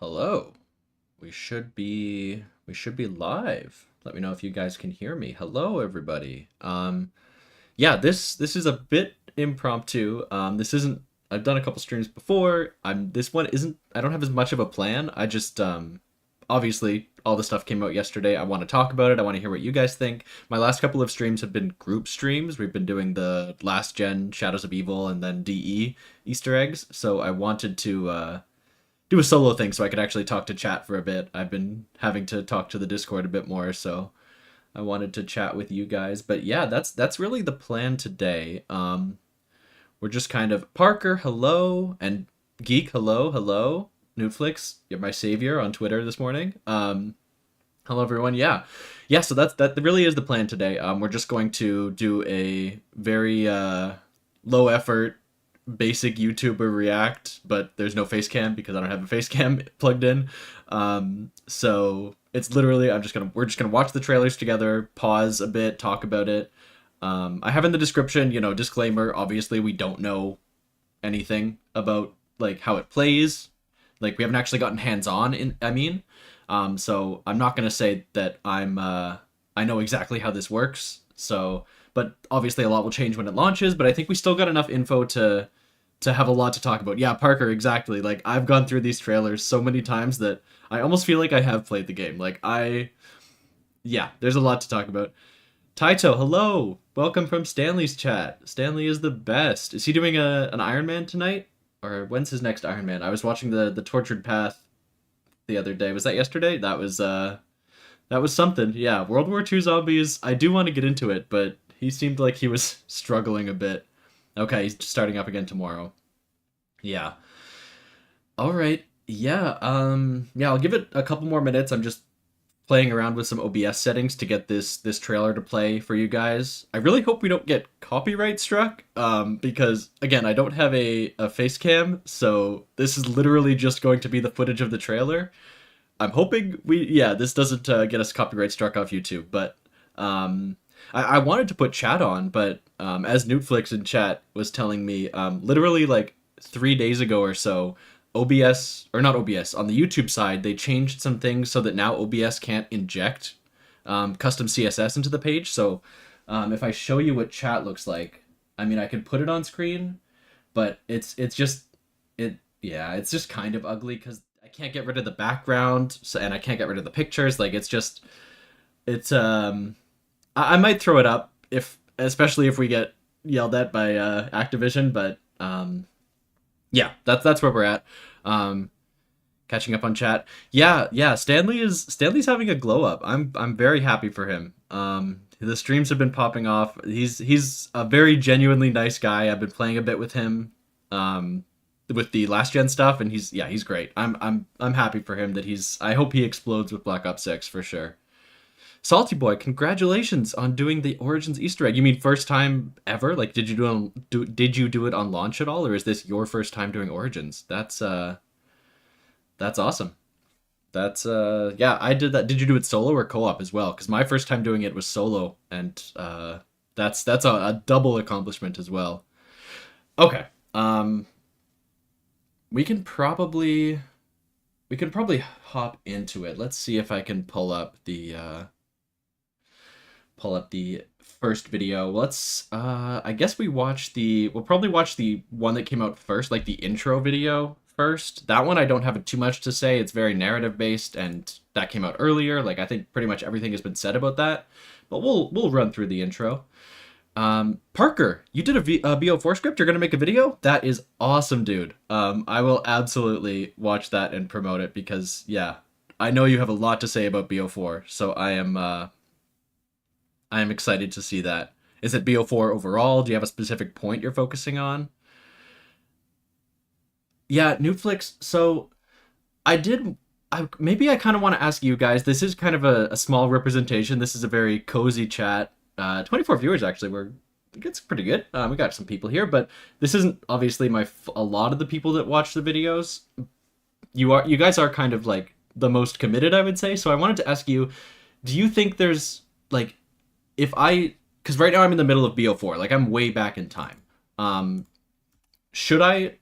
Hello. We should be live. Let me know if you guys can hear me. Hello everybody. Yeah, this is a bit impromptu. This isn't I've done a couple streams before. This one isn't I don't have as much of a plan. I just obviously all the stuff came out yesterday. I want to talk about it. I want to hear what you guys think. My last couple of streams have been group streams. We've been doing the last gen Shadows of Evil and then DE Easter eggs. So I wanted to do a solo thing so I could actually talk to chat for a bit. I've been having to talk to the Discord a bit more, so I wanted to chat with you guys. But yeah, that's really the plan today. We're just kind of Parker, hello, and Geek, hello. Newtflix, you're my savior on Twitter this morning. Hello everyone. Yeah. So that really is the plan today. We're just going to do a very low effort basic YouTuber react, but there's no face cam because I don't have a face cam plugged in. So it's literally we're just gonna watch the trailers together, pause a bit, talk about it. I have in the description, disclaimer. Obviously, we don't know anything about like how it plays. Like we haven't actually gotten hands on. So I'm not gonna say that I know exactly how this works. So, but obviously a lot will change when it launches. But I think we still got enough info to have a lot to talk about. Yeah, Parker, exactly. Like I've gone through these trailers so many times that I almost feel like I have played the game. Yeah, there's a lot to talk about. Taito, hello. Welcome from Stanley's chat. Stanley is the best. Is he doing an Iron Man tonight? Or when's his next Iron Man? I was watching the Tortured Path the other day. Was that yesterday? That was something. Yeah, World War II zombies. I do want to get into it, but he seemed like he was struggling a bit. Okay, he's starting up again tomorrow. Yeah. All right. Yeah. Yeah, I'll give it a couple more minutes. I'm just playing around with some OBS settings to get this trailer to play for you guys. I really hope we don't get copyright struck, because again, I don't have a face cam, so this is literally just going to be the footage of the trailer. I'm hoping this doesn't get us copyright struck off YouTube, but I wanted to put chat on, but as Newtflix in chat was telling me, literally like 3 days ago or so, OBS, or not OBS, on the YouTube side, they changed some things so that now OBS can't inject custom CSS into the page. So if I show you what chat looks like, I mean, I could put it on screen, but it's just kind of ugly because I can't get rid of the background, and I can't get rid of the pictures. Like I might throw it up especially if we get yelled at by Activision, but yeah, that's where we're at. Catching up on chat. Yeah. Stanley's having a glow up. I'm very happy for him. The streams have been popping off. He's a very genuinely nice guy. I've been playing a bit with him, with the last gen stuff, and he's great. I'm happy for him that I hope he explodes with Black Ops 6 for sure. Salty Boy, congratulations on doing the Origins Easter egg. You mean first time ever? Like, did you do it on launch at all, or is this your first time doing Origins? That's awesome. Yeah, I did that. Did you do it solo or co-op as well? Because my first time doing it was solo, and that's a double accomplishment as well. Okay, we can probably hop into it. Let's see if I can pull up the first video. I guess we'll probably watch the one that came out first, like the intro video first. That one I don't have too much to say. It's very narrative based, and that came out earlier. Like I think pretty much everything has been said about that, but we'll run through the intro. Parker, you did a BO4 script. You're gonna make a video? That is awesome, dude. I will absolutely watch that and promote it because yeah, I know you have a lot to say about BO4, so I am excited to see that. Is it BO4 overall? Do you have a specific point you're focusing on? Yeah, Newtflix. So maybe I kind of want to ask you guys. This is kind of a small representation. This is a very cozy chat. 24 viewers actually. It's pretty good. We got some people here, but this isn't obviously a lot of the people that watch the videos. You guys are kind of like the most committed, I would say. So I wanted to ask you, do you think there's like, because right now I'm in the middle of BO4, like I'm way back in time. Should I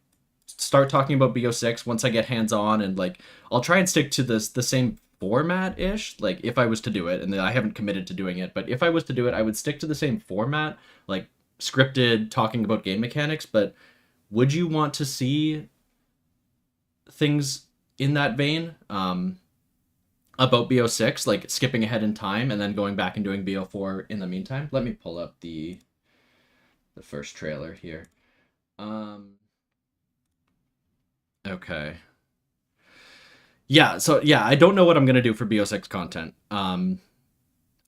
start talking about BO6 once I get hands on, and like I'll try and stick to the same format ish. Like if I was to do it, and I haven't committed to doing it, but if I was to do it, I would stick to the same format, like scripted talking about game mechanics. But would you want to see things in that vein? About BO6, like skipping ahead in time and then going back and doing BO4 in the meantime. Let me pull up the first trailer here. Okay. Yeah, so yeah, I don't know what I'm gonna do for BO6 content.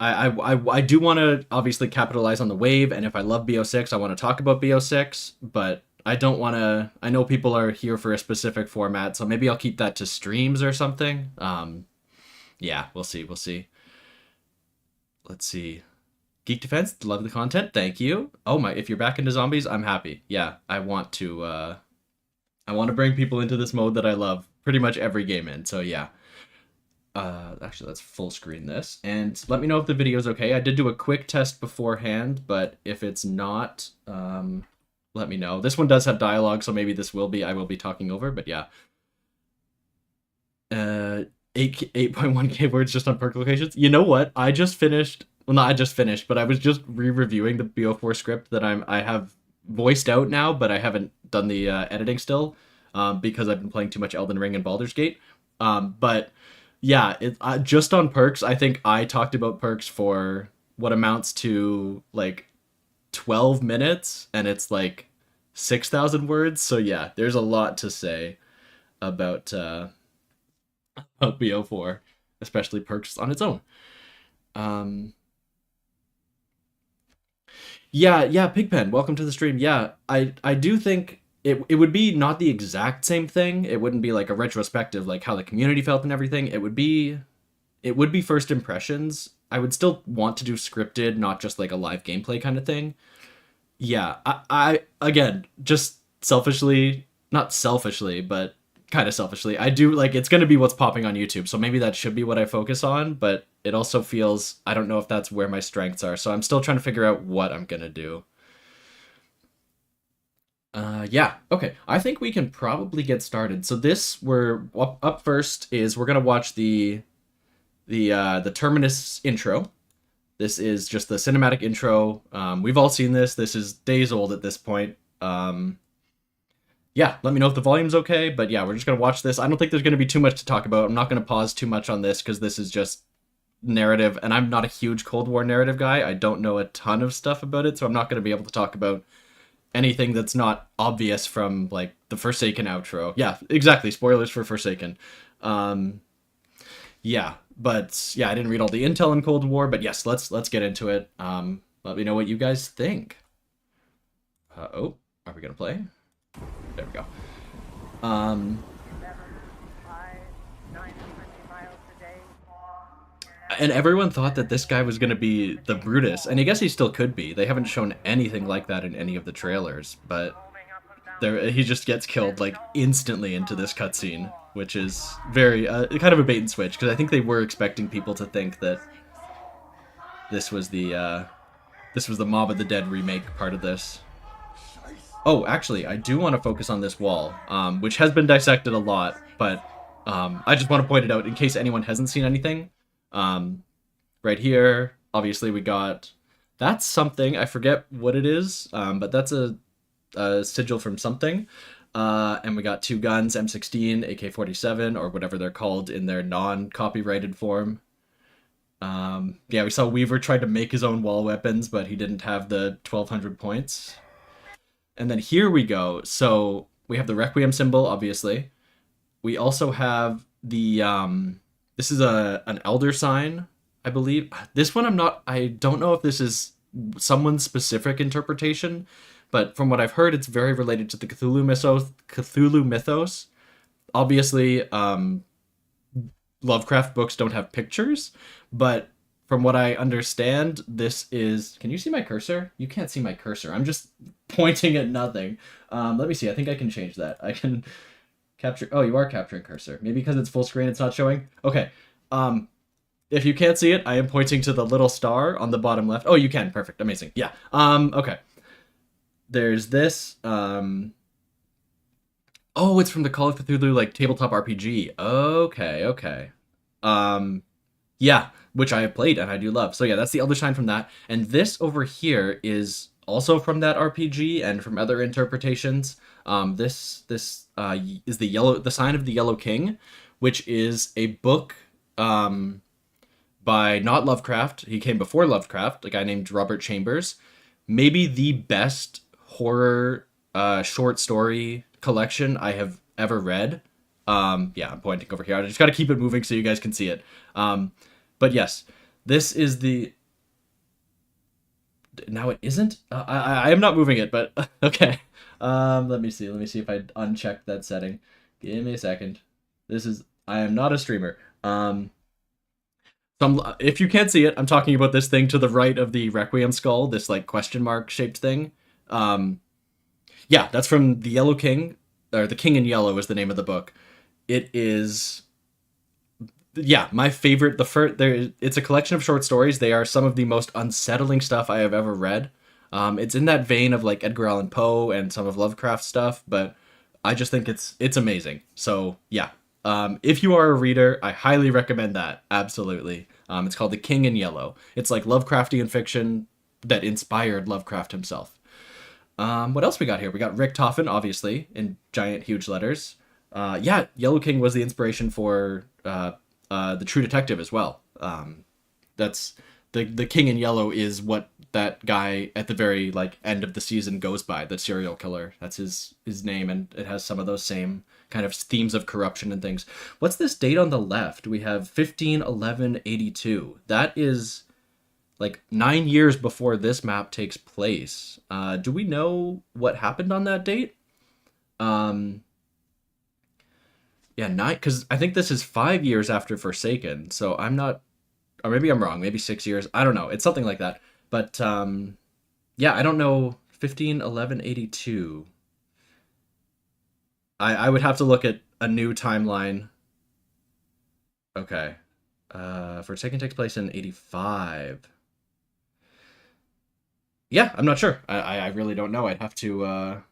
I do want to obviously capitalize on the wave, and if I love BO6, I want to talk about BO6, but I don't want to. I know people are here for a specific format, so maybe I'll keep that to streams or something. Yeah, we'll see. We'll see. Let's see. Geek Defense, love the content. Thank you. Oh my! If you're back into zombies, I'm happy. Yeah, I want to. I want to bring people into this mode that I love pretty much every game in. So yeah. Actually, let's full screen this and let me know if the video's okay. I did do a quick test beforehand, but if it's not, let me know. This one does have dialogue, so maybe this will be. I will be talking over, but yeah. 8.1k words just on perk locations. You know what? I just finished. Well, not I just finished, but I was just re-reviewing the BO4 script that I have voiced out now, but I haven't done the editing still, because I've been playing too much Elden Ring and Baldur's Gate. But yeah, just on perks, I think I talked about perks for what amounts to like 12 minutes, and it's like 6,000 words. So yeah, there's a lot to say about BO4, especially perks on its own. Yeah, Pigpen, welcome to the stream. Yeah, I do think it would be not the exact same thing. It wouldn't be like a retrospective, like how the community felt and everything. It would be first impressions. I would still want to do scripted, not just like a live gameplay kind of thing. Yeah, I again, just selfishly, not selfishly, but kind of selfishly, I do like it's going to be what's popping on YouTube. So maybe that should be what I focus on, but it also feels, I don't know if that's where my strengths are. So I'm still trying to figure out what I'm going to do. Yeah, okay. I think we can probably get started. So this, we're up first is we're going to watch the Terminus intro. This is just the cinematic intro. We've all seen this. This is days old at this point. Yeah, let me know if the volume's okay, but yeah, we're just going to watch this. I don't think there's going to be too much to talk about. I'm not going to pause too much on this because this is just narrative, and I'm not a huge Cold War narrative guy. I don't know a ton of stuff about it, so I'm not going to be able to talk about anything that's not obvious from, like, the Forsaken outro. Yeah, exactly, spoilers for Forsaken. Yeah, but yeah, I didn't read all the intel in Cold War, but yes, let's get into it. Let me know what you guys think. Oh, are we going to play? There we go. And everyone thought that this guy was going to be the Brutus, and I guess he still could be. They haven't shown anything like that in any of the trailers, but he just gets killed like instantly into this cutscene, which is very kind of a bait and switch, because I think they were expecting people to think that this was the Mob of the Dead remake part of this. Oh, actually, I do want to focus on this wall, which has been dissected a lot, but I just want to point it out in case anyone hasn't seen anything. Right here, obviously, we got... That's something, I forget what it is, but that's a sigil from something. And we got two guns, M16, AK-47, or whatever they're called in their non-copyrighted form. Yeah, we saw Weaver tried to make his own wall weapons, but he didn't have the 1,200 points. And then here we go. So we have the Requiem symbol, obviously. We also have the, this is an Elder sign, I believe. This one I don't know if this is someone's specific interpretation, but from what I've heard, it's very related to the Cthulhu mythos. Obviously, Lovecraft books don't have pictures, but from what I understand, this is... Can you see my cursor? You can't see my cursor. I'm just pointing at nothing. Let me see. I think I can change that. I can capture... Oh, you are capturing cursor. Maybe because it's full screen, it's not showing? Okay. If you can't see it, I am pointing to the little star on the bottom left. Oh, you can. Perfect. Amazing. Yeah. Okay. There's this. Oh, Oh, it's from the Call of Cthulhu like tabletop RPG. Okay, okay. Um, yeah, which I have played and I do love. So yeah, that's the Elder Sign from that. And this over here is also from that RPG and from other interpretations. This is the Sign of the Yellow King, which is a book by not Lovecraft. He came before Lovecraft, a guy named Robert Chambers. Maybe the best horror short story collection I have ever read. Yeah, I'm pointing over here. I just got to keep it moving so you guys can see it. But yes, this is the. Now it isn't. I am not moving it, but okay. Let me see. Let me see if I unchecked that setting. Give me a second. This is. I am not a streamer. If you can't see it, I'm talking about this thing to the right of the Requiem skull, this like question mark shaped thing. Um, yeah, that's from the Yellow King, or the King in Yellow is the name of the book. It is, yeah, my favorite. The first there, it's a collection of short stories. They are some of the most unsettling stuff I have ever read. It's in that vein of like Edgar Allan Poe and some of Lovecraft stuff, but I just think it's amazing. So yeah, if you are a reader, I highly recommend that. Absolutely. It's called The King in Yellow. It's like Lovecraftian fiction that inspired Lovecraft himself. What else we got here? We got Richtofen, obviously, in giant, huge letters. Yeah, Yellow King was the inspiration for the True Detective as well. That's the King in Yellow is what that guy at the very like end of the season goes by, the serial killer. That's his name, and it has some of those same kind of themes of corruption and things. What's this date on the left? We have 15/11/82. That is like 9 years before this map takes place. Do we know what happened on that date? Um, yeah, nine, because I think this is 5 years after Forsaken, so I'm not, or maybe I'm wrong, maybe 6 years. I don't know. It's something like that. But yeah, I don't know. 15/11/82. I would have to look at a new timeline. Okay. Forsaken takes place in 85. Yeah, I'm not sure. I really don't know. I'd have to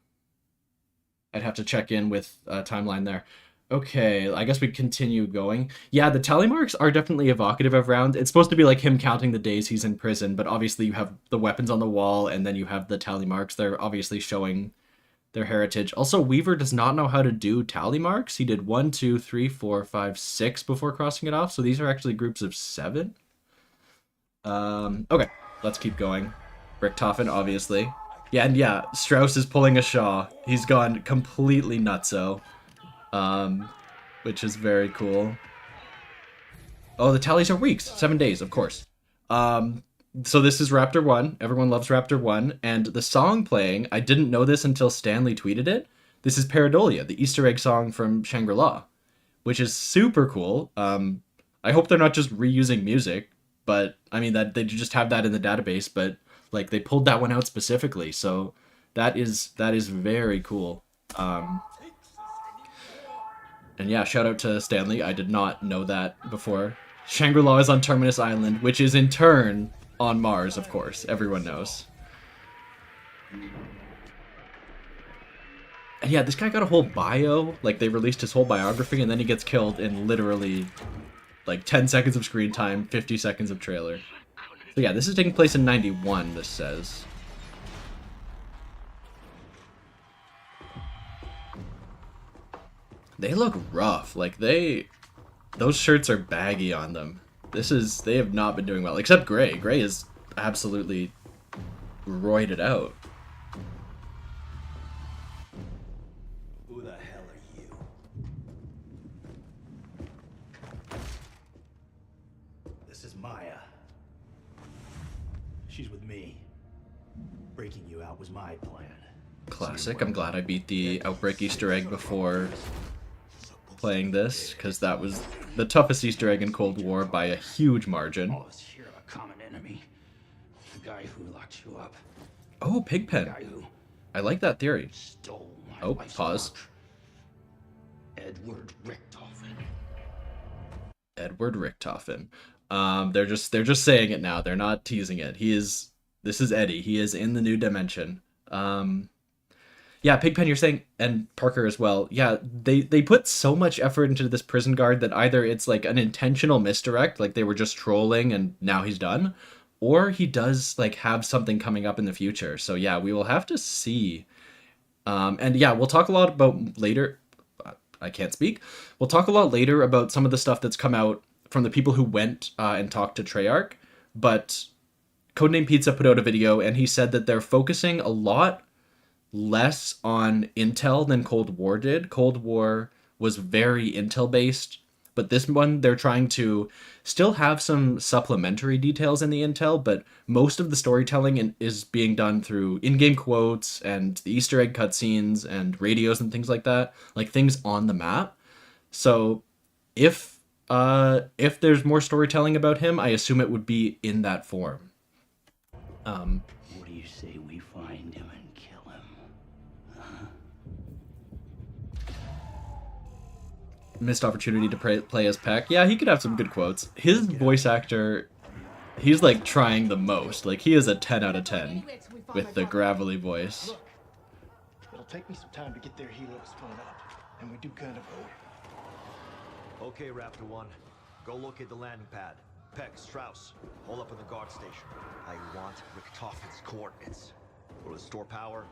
check in with a timeline there. Okay, I guess we continue going. Yeah, the tally marks are definitely evocative of Round. It's supposed to be like him counting the days he's in prison, but obviously you have the weapons on the wall, and then you have the tally marks. They're obviously showing their heritage. Also, Weaver does not know how to do tally marks. He did 1, 2, 3, 4, 5, 6 before crossing it off, so these are actually groups of 7. Okay, let's keep going. Richtofen, obviously. Yeah, and yeah, Strauss is pulling a Shaw. He's gone completely nutso, which is very cool. Oh, the tallies are weeks. 7 days, of course. So this is Raptor 1. Everyone loves Raptor 1. And the song playing, I didn't know this until Stanley tweeted it. This is Paradolia, the Easter egg song from Shangri-La, which is super cool. I hope they're not just reusing music, but I mean that they just have that in the database, but like they pulled that one out specifically. So that is very cool. And yeah, shout out to Stanley. I did not know that before. Shangri-La is on Terminus Island, which is in turn on Mars, of course. Everyone knows. And yeah, this guy got a whole bio. Like, they released his whole biography, and then he gets killed in literally, like, 10 seconds of screen time, 50 seconds of trailer. So yeah, this is taking place in 91, this says. They look rough. Like, those shirts are baggy on them. They have not been doing well. Except Gray. Gray is absolutely roided out. Who the hell are you? This is Maya. She's with me. Breaking you out was my plan. Classic. I'm glad I beat the Outbreak Easter egg before playing this, because that was the toughest Easter egg in Cold War by a huge margin. All of us share a common enemy. The guy who locked you up. Oh, The Pigpen. guy who I like that theory. stole my Oh, wife's pause. work. Edward Richtofen. Edward Richtofen. They're just saying it now. They're not teasing it. This is Eddie. He is in the new dimension. Yeah, Pigpen, you're saying, and Parker as well. Yeah, they put so much effort into this prison guard that either it's like an intentional misdirect, like they were just trolling and now he's done, or he does like have something coming up in the future. So yeah, we will have to see. And yeah, we'll talk a lot about later. I can't speak. We'll talk a lot later about some of the stuff that's come out from the people who went and talked to Treyarch. But Codename Pizza put out a video and he said that they're focusing a lot less on Intel than Cold War did. Cold War was very Intel based, but this one they're trying to still have some supplementary details in the Intel, but most of the storytelling is being done through in-game quotes and the Easter egg cutscenes and radios and things like things on the map. So if there's more storytelling about him, I assume it would be in that form. What do you say we find him and kill him? Missed opportunity to play as Peck. Yeah, he could have some good quotes. His voice actor, he's like trying the most. Like he is a 10 out of 10 with the gravelly voice. Look, it'll take me some time to get their helos spun up, and we do kind of owe it. Okay, Raptor 1. Go locate the landing pad. Peck, Strauss, hold up in the guard station. I want Richtofen's coordinates. Go to store power,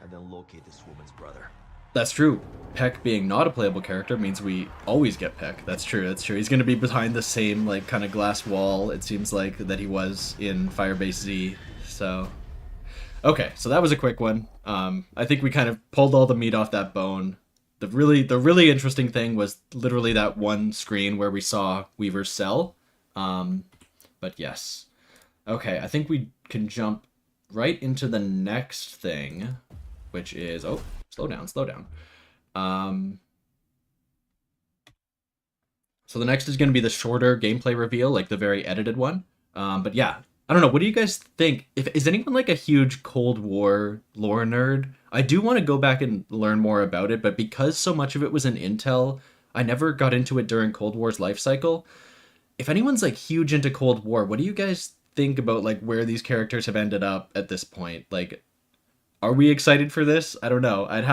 and then locate this woman's brother. That's true. Peck being not a playable character means we always get Peck. That's true. That's true. He's going to be behind the same like kind of glass wall, it seems like, that he was in Firebase Z. So, okay. So that was a quick one. I think we kind of pulled all the meat off that bone. The really interesting thing was literally that one screen where we saw Weaver's cell. But yes. Okay, I think we can jump right into the next thing, which is... Oh, slow down. So the next is going to be the shorter gameplay reveal, like the very edited one. But yeah, I don't know. What do you guys think? Is anyone like a huge Cold War lore nerd? I do want to go back and learn more about it, but because so much of it was in Intel, I never got into it during Cold War's life cycle. If anyone's like huge into Cold War, what do you guys think about like where these characters have ended up at this point? Like, are we excited for this? I don't know. I'm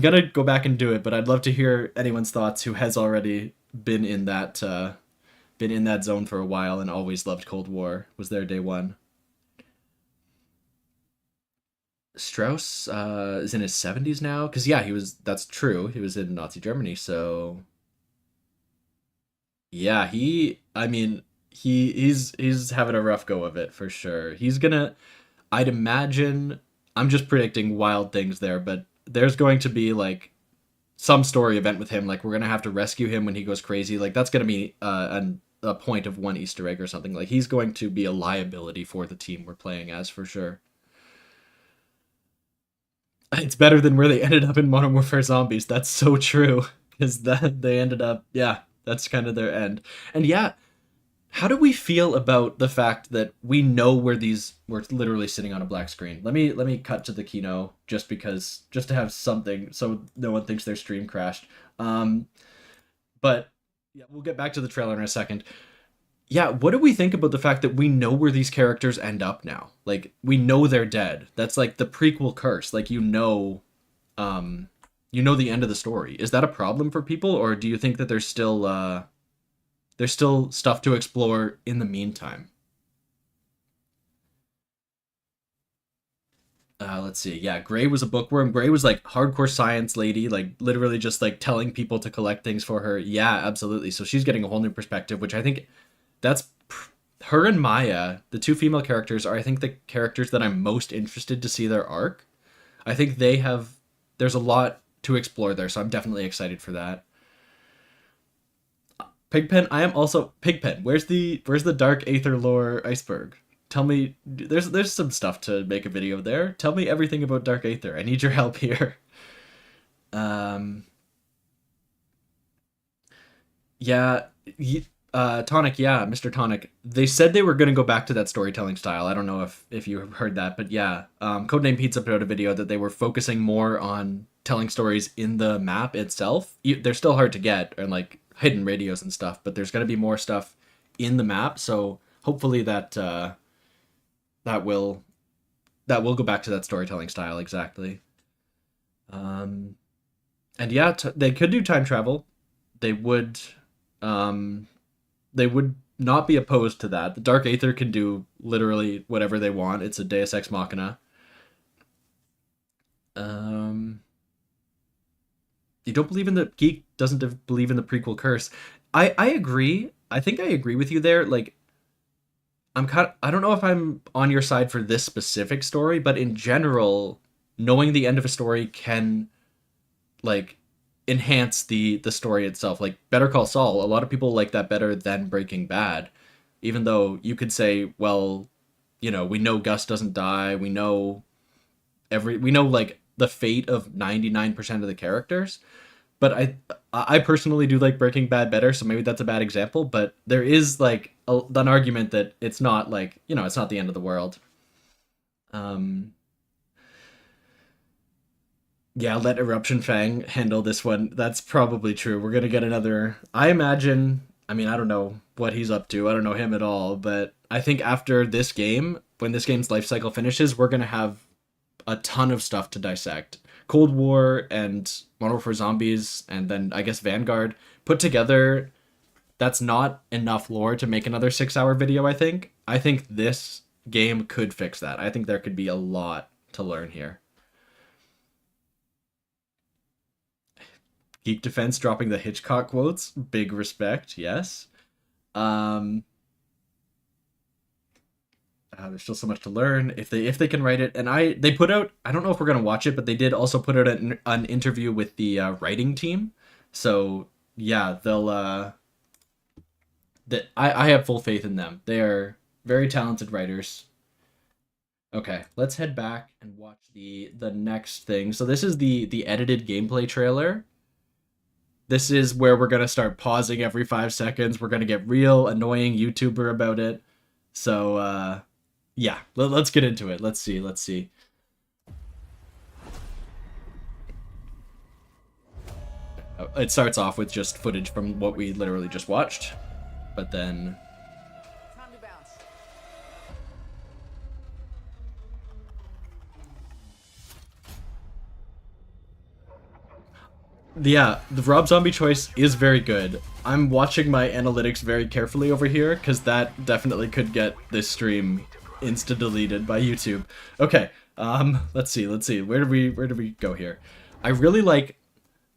gonna go back and do it, but I'd love to hear anyone's thoughts who has already been in that zone for a while and always loved Cold War, was there day one. Strauss is in his 70s now, because yeah, that's true, he was in Nazi Germany, so yeah, he's having a rough go of it for sure. I'd imagine, I'm just predicting wild things there, but there's going to be like some story event with him, like we're gonna have to rescue him when he goes crazy. Like that's gonna be a point of one Easter egg or something. Like he's going to be a liability for the team we're playing as for sure. It's better than where they ended up in Modern Warfare Zombies. That's so true, because that they ended up, yeah, that's kind of their end. And yeah, how do we feel about the fact that we know where we're literally sitting on a black screen? Let me cut to the Kino just to have something so no one thinks their stream crashed. But yeah, we'll get back to the trailer in a second. Yeah, what do we think about the fact that we know where these characters end up now? Like, we know they're dead. That's like the prequel curse. Like, you know the end of the story. Is that a problem for people, or do you think that there's still stuff to explore in the meantime? Let's see. Yeah, Gray was a bookworm. Gray was like hardcore science lady, like literally just like telling people to collect things for her. Yeah, absolutely. So she's getting a whole new perspective, which I think her and Maya, the two female characters, are I think the characters that I'm most interested to see their arc. I think there's a lot to explore there, so I'm definitely excited for that. Pigpen, I am also Pigpen. Where's the Dark Aether lore iceberg? Tell me, there's some stuff to make a video there. Tell me everything about Dark Aether. I need your help here. Yeah, Tonic, yeah, Mr. Tonic. They said they were gonna go back to that storytelling style. I don't know if you heard that, but yeah, Codename Pizza put out a video that they were focusing more on telling stories in the map itself. They're still hard to get, and like hidden radios and stuff, but there's gonna be more stuff in the map. So hopefully that will that will go back to that storytelling style exactly. Um, and yeah, they could do time travel. They would, um, they would not be opposed to that. The Dark Aether can do literally whatever they want. It's a Deus Ex Machina. Um, you don't believe in the geek doesn't believe in the prequel curse. I agree. I think I agree with you there. Like I don't know if I'm on your side for this specific story, but in general, knowing the end of a story can like enhance the story itself. Like Better Call Saul, a lot of people like that better than Breaking Bad, even though you could say, well, we know Gus doesn't die. We know like the fate of 99% of the characters, but I personally do like Breaking Bad better, so maybe that's a bad example, but there is like an argument that it's not like, it's not the end of the world. Um yeah, let Eruption Fang handle this one. That's probably true. We're gonna get another. I imagine. I mean, I don't know what he's up to. I don't know him at all. But I think after this game, when this game's life cycle finishes, we're gonna have a ton of stuff to dissect. Cold War and Modern Warfare Zombies, and then I guess Vanguard put together. That's not enough lore to make another 6-hour video. I think this game could fix that. I think there could be a lot to learn here. Geek Defense dropping the Hitchcock quotes. Big respect, yes. There's still so much to learn if they can write it. And they put out, I don't know if we're gonna watch it, but they did also put out an interview with the writing team. So yeah, they'll that I have full faith in them. They are very talented writers. Okay, let's head back and watch the next thing. So this is the edited gameplay trailer. This is where we're gonna start pausing every 5 seconds. We're gonna get real annoying YouTuber about it. So yeah, let's get into it. Let's see. It starts off with just footage from what we literally just watched, but then Time to bounce. yeah, the Rob Zombie choice is very good. I'm watching my analytics very carefully over here because that definitely could get this stream insta deleted by YouTube. Okay, let's see. Where do we go here? I really like.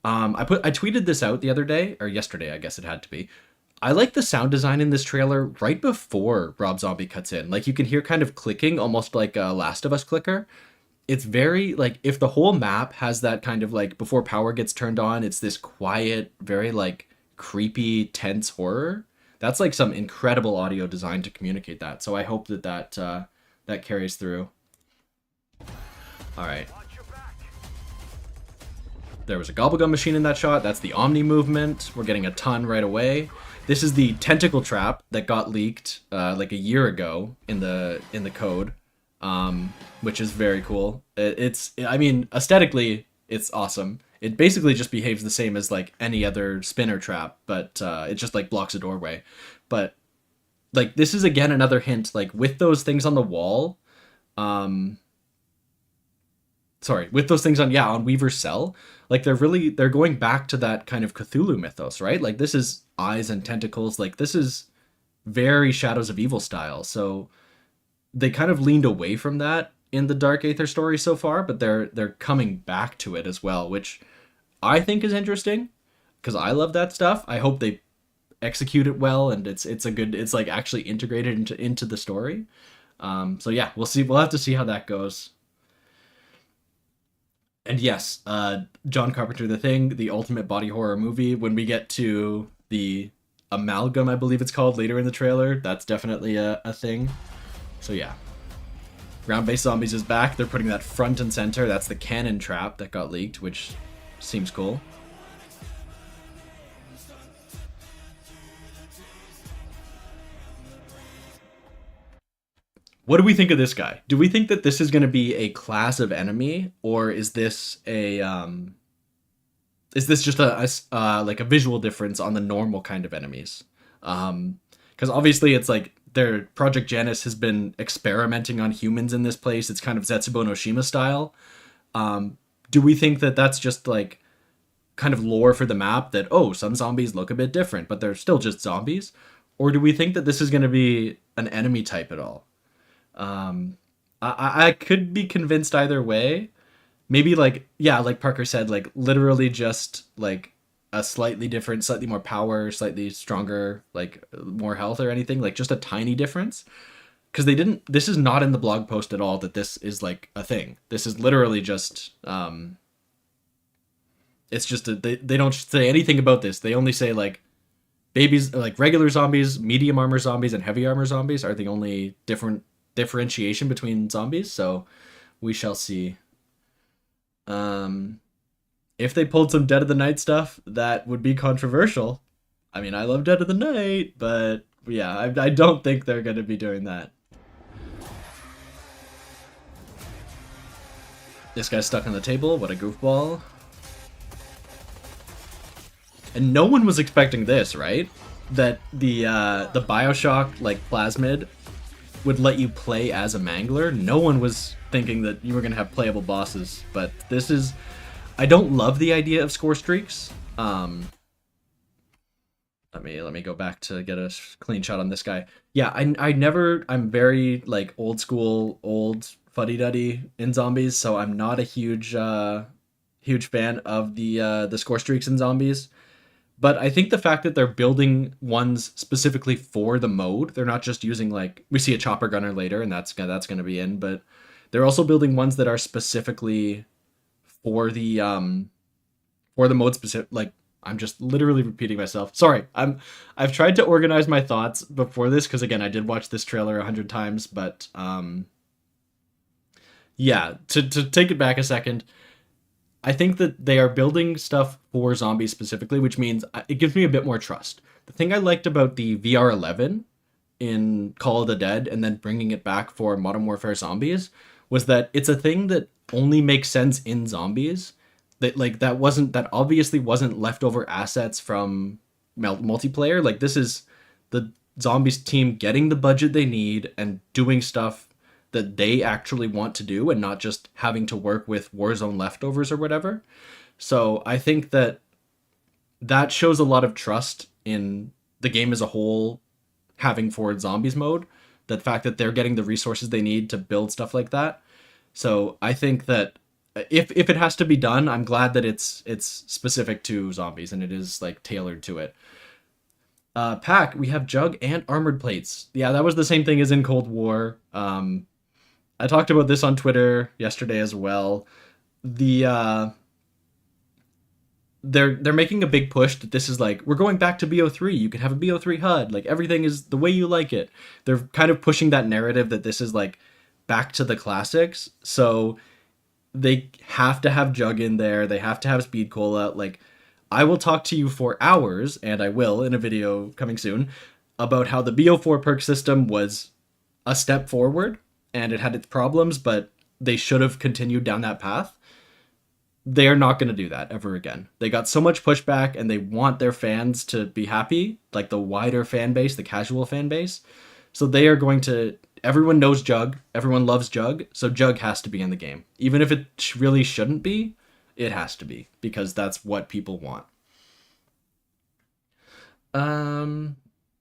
I tweeted this out the other day or yesterday, I guess it had to be. I like the sound design in this trailer right before Rob Zombie cuts in. Like you can hear kind of clicking, almost like a Last of Us clicker. It's very like if the whole map has that kind of like before power gets turned on, it's this quiet, very like creepy, tense horror. That's like some incredible audio design to communicate that. So I hope that carries through. All right. There was a gobblegum machine in that shot. That's the Omni movement. We're getting a ton right away. This is the tentacle trap that got leaked like a year ago in the code, which is very cool. I mean, aesthetically, it's awesome. It basically just behaves the same as like any other spinner trap, but it just like blocks a doorway. But like this is again another hint, like with those things on the wall, with those things on Weaver's cell, like they're going back to that kind of Cthulhu mythos, right? Like this is eyes and tentacles, like this is very Shadows of Evil style. So they kind of leaned away from that in the Dark Aether story so far, but they're coming back to it as well, which I think is interesting because I love that stuff. I hope they execute it well and it's like actually integrated into the story. So yeah, we'll see. We'll have to see how that goes. And yes, John Carpenter, The Thing, the ultimate body horror movie. When we get to the amalgam, I believe it's called, later in the trailer, that's definitely a thing. So yeah. Ground-based zombies is back. They're putting that front and center. That's the cannon trap that got leaked, which seems cool. What do we think of this guy? Do we think that this is going to be a class of enemy, or is this just a like a visual difference on the normal kind of enemies? Because obviously it's like their Project Janus has been experimenting on humans in this place. It's kind of Zetsubo no Shima style. Do we think that that's just like kind of lore for the map that, oh, some zombies look a bit different, but they're still just zombies? Or do we think that this is going to be an enemy type at all? I could be convinced either way. Maybe like, yeah, like Parker said, like literally just like a slightly different, slightly more power, slightly stronger, like more health or anything, like just a tiny difference. Because this is not in the blog post at all that this is like a thing. This is literally just, it's just, they don't say anything about this. They only say like babies, like regular zombies, medium armor zombies, and heavy armor zombies are the only differentiation between zombies. So we shall see. If they pulled some Dead of the Night stuff, that would be controversial. I mean, I love Dead of the Night, but yeah, I don't think they're going to be doing that. This guy's stuck on the table. What a goofball. And no one was expecting this, right? That the BioShock like plasmid would let you play as a mangler. No one was thinking that you were going to have playable bosses, but this is... I don't love the idea of score streaks. Let me go back to get a clean shot on this guy. Yeah, I'm very like old school, old fuddy-duddy in zombies, so I'm not a huge fan of the score streaks in zombies. But I think the fact that they're building ones specifically for the mode, they're not just using like, we see a chopper gunner later and that's going to be in, but they're also building ones that are specifically for the mode specific. Like, I'm just literally repeating myself. Sorry, I've tried to organize my thoughts before this because again, I did watch this trailer 100 times, but yeah, to take it back a second, I think that they are building stuff for zombies specifically, which means it gives me a bit more trust. The thing I liked about the VR11 in Call of the Dead and then bringing it back for Modern Warfare Zombies was that it's a thing that only makes sense in zombies. That obviously wasn't leftover assets from multiplayer. Like, this is the zombies team getting the budget they need and doing stuff that they actually want to do and not just having to work with Warzone leftovers or whatever. So I think that shows a lot of trust in the game as a whole having forward zombies mode. The fact that they're getting the resources they need to build stuff like that. So I think that if it has to be done, I'm glad that it's specific to zombies and it is like tailored to it. Pack, we have Jug and armored plates. Yeah, that was the same thing as in Cold War. I talked about this on Twitter yesterday as well. They're making a big push that this is like, we're going back to BO3. You can have a BO3 HUD. Like, everything is the way you like it. They're kind of pushing that narrative that this is like back to the classics. So they have to have Jug in there. They have to have Speed Cola. Like, I will talk to you for hours, and I will in a video coming soon, about how the BO4 perk system was a step forward and it had its problems, but they should have continued down that path. They are not going to do that ever again. They got so much pushback and they want their fans to be happy, like the wider fan base, the casual fan base. So they are going to... Everyone knows Jug. Everyone loves Jug. So Jug has to be in the game. Even if it really shouldn't be, it has to be, because that's what people want.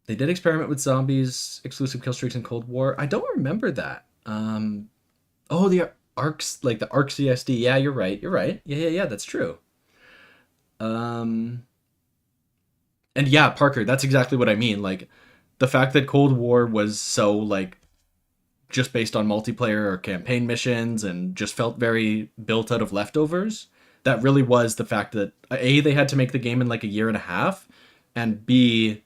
They did experiment with zombies, exclusive kill streaks in Cold War. I don't remember that. The ARCs, like the ARC CSD. Yeah, you're right. Yeah, that's true. And yeah, Parker, that's exactly what I mean. Like, the fact that Cold War was so, like, just based on multiplayer or campaign missions and just felt very built out of leftovers, that really was the fact that, A, they had to make the game in like a year and a half, and B,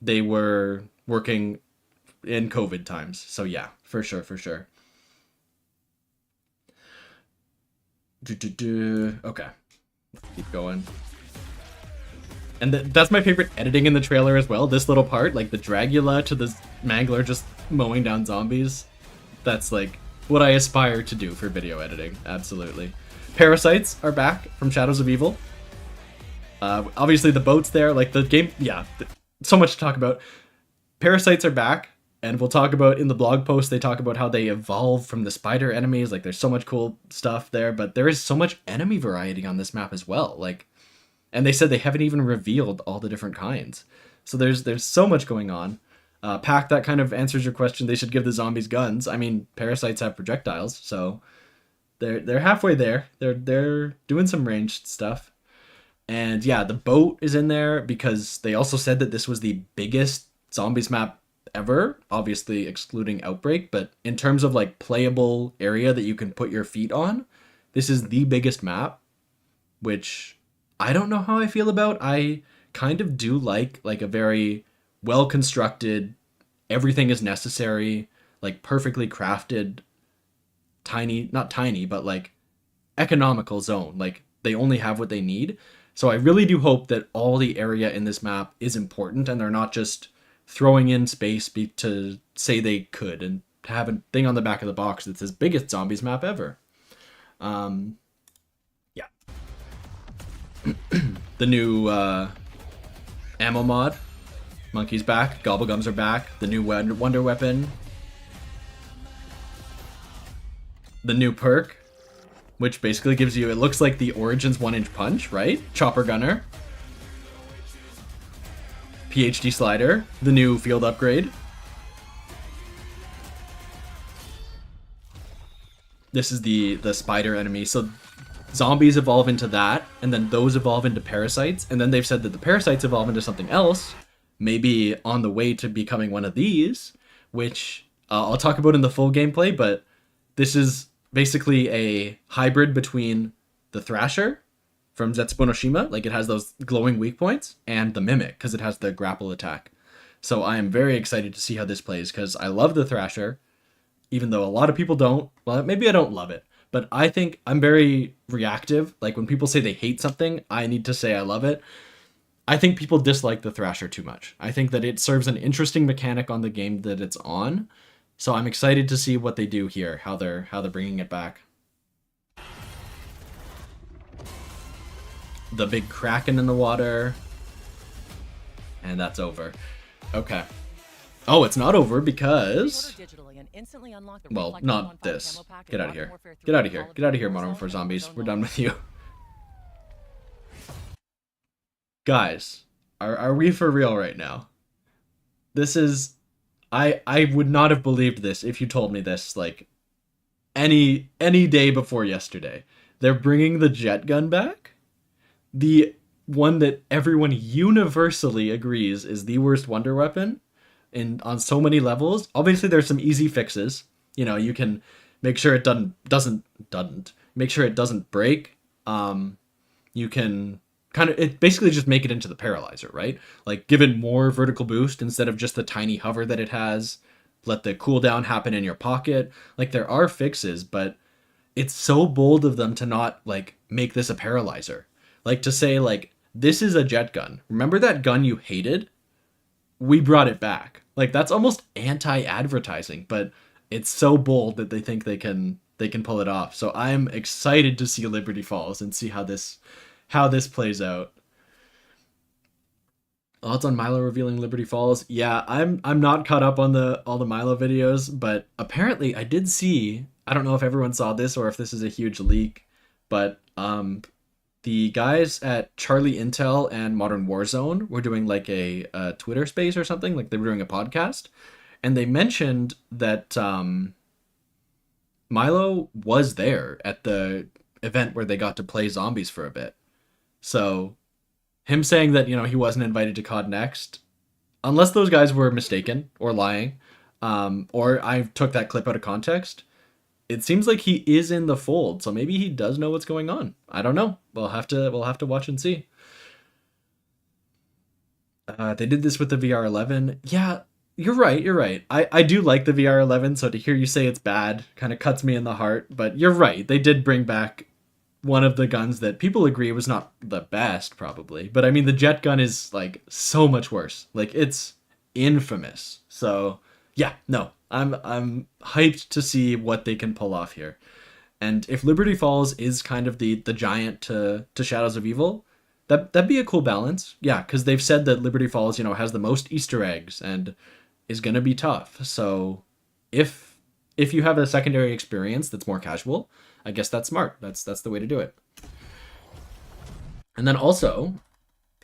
they were working in COVID times. So yeah, for sure. Okay, keep going. And that's my favorite editing in the trailer as well. This little part, like the Dragula to the Mangler just mowing down zombies. That's like what I aspire to do for video editing. Absolutely. Parasites are back from Shadows of Evil. Obviously the boat's there. Like the game, yeah, so much to talk about. Parasites are back. And we'll talk about in the blog post, they talk about how they evolve from the spider enemies. Like there's so much cool stuff there, but there is so much enemy variety on this map as well. Like, and they said they haven't even revealed all the different kinds. So there's so much going on. Pack, that kind of answers your question. They should give the zombies guns. I mean, parasites have projectiles, so they're halfway there. They're doing some ranged stuff. And yeah, the boat is in there because they also said that this was the biggest zombies map ever, obviously excluding Outbreak, but in terms of like playable area that you can put your feet on, this is the biggest map, which I don't know how I feel about. I kind of do like a very well constructed, everything is necessary, like perfectly crafted, tiny, not tiny, but like economical zone. Like they only have what they need. So I really do hope that all the area in this map is important and they're not just throwing in space to say they could and have a thing on the back of the box that says biggest zombies map ever. Yeah. The new ammo mod. Monkey's back. Gobblegums are back. The new wonder weapon. The new perk, which basically gives you, it looks like the Origins 1-inch punch, right? Chopper gunner. PhD slider. The new field upgrade. This is the spider enemy. So zombies evolve into that, and then those evolve into parasites, and then they've said that the parasites evolve into something else, maybe on the way to becoming one of these, which I'll talk about in the full gameplay, but this is basically a hybrid between the Thrasher from Zetsubo no Shima, like it has those glowing weak points, and the Mimic, because it has the grapple attack. So I am very excited to see how this plays, because I love the Thrasher, even though a lot of people don't. Well, maybe I don't love it, but I think I'm very reactive. Like when people say they hate something, I need to say I love it. I think people dislike the Thrasher too much. I think that it serves an interesting mechanic on the game that it's on. So I'm excited to see what they do here, how they're bringing it back. The big Kraken in the water. And that's over. Okay. Oh, it's not over because... Well, not this. Get out of here. Get out of here. Get out of here, Modern Warfare Zombies. We're done with you. Guys, are we for real right now? This is... I would not have believed this if you told me this, like, any day before yesterday. They're bringing the jet gun back? The one that everyone universally agrees is the worst wonder weapon on so many levels. Obviously, there's some easy fixes. You know, you can make sure it doesn't make sure it doesn't break. You can it basically just make it into the paralyzer, right? Like give it more vertical boost instead of just the tiny hover that it has. Let the cooldown happen in your pocket. Like there are fixes, but it's so bold of them to not like make this a paralyzer. Like to say like, this is a jet gun. Remember that gun you hated? We brought it back. Like that's almost anti-advertising, but it's so bold that they think they can pull it off. So I'm excited to see Liberty Falls and see how this plays out. Thoughts on Milo revealing Liberty Falls? Yeah, I'm not caught up on all the Milo videos, but apparently I did see, I don't know if everyone saw this or if this is a huge leak, but the guys at Charlie Intel and Modern Warzone were doing like a Twitter space or something, like they were doing a podcast, and they mentioned that Milo was there at the event where they got to play zombies for a bit. So him saying that, you know, he wasn't invited to COD Next, unless those guys were mistaken or lying, or I took that clip out of context, it seems like he is in the fold. So maybe he does know what's going on. I don't know. We'll have to watch and see. They did this with the VR11. Yeah, you're right. I do like the VR11, so to hear you say it's bad kind of cuts me in the heart. But you're right. They did bring back one of the guns that people agree was not the best, probably. But I mean, the jet gun is like so much worse. Like it's infamous. So yeah, no, I'm hyped to see what they can pull off here. And if Liberty Falls is kind of the giant to Shadows of Evil, that'd be a cool balance. Yeah, because they've said that Liberty Falls, you know, has the most Easter eggs and is going to be tough. So if you have a secondary experience that's more casual, I guess that's smart. That's the way to do it. And then also,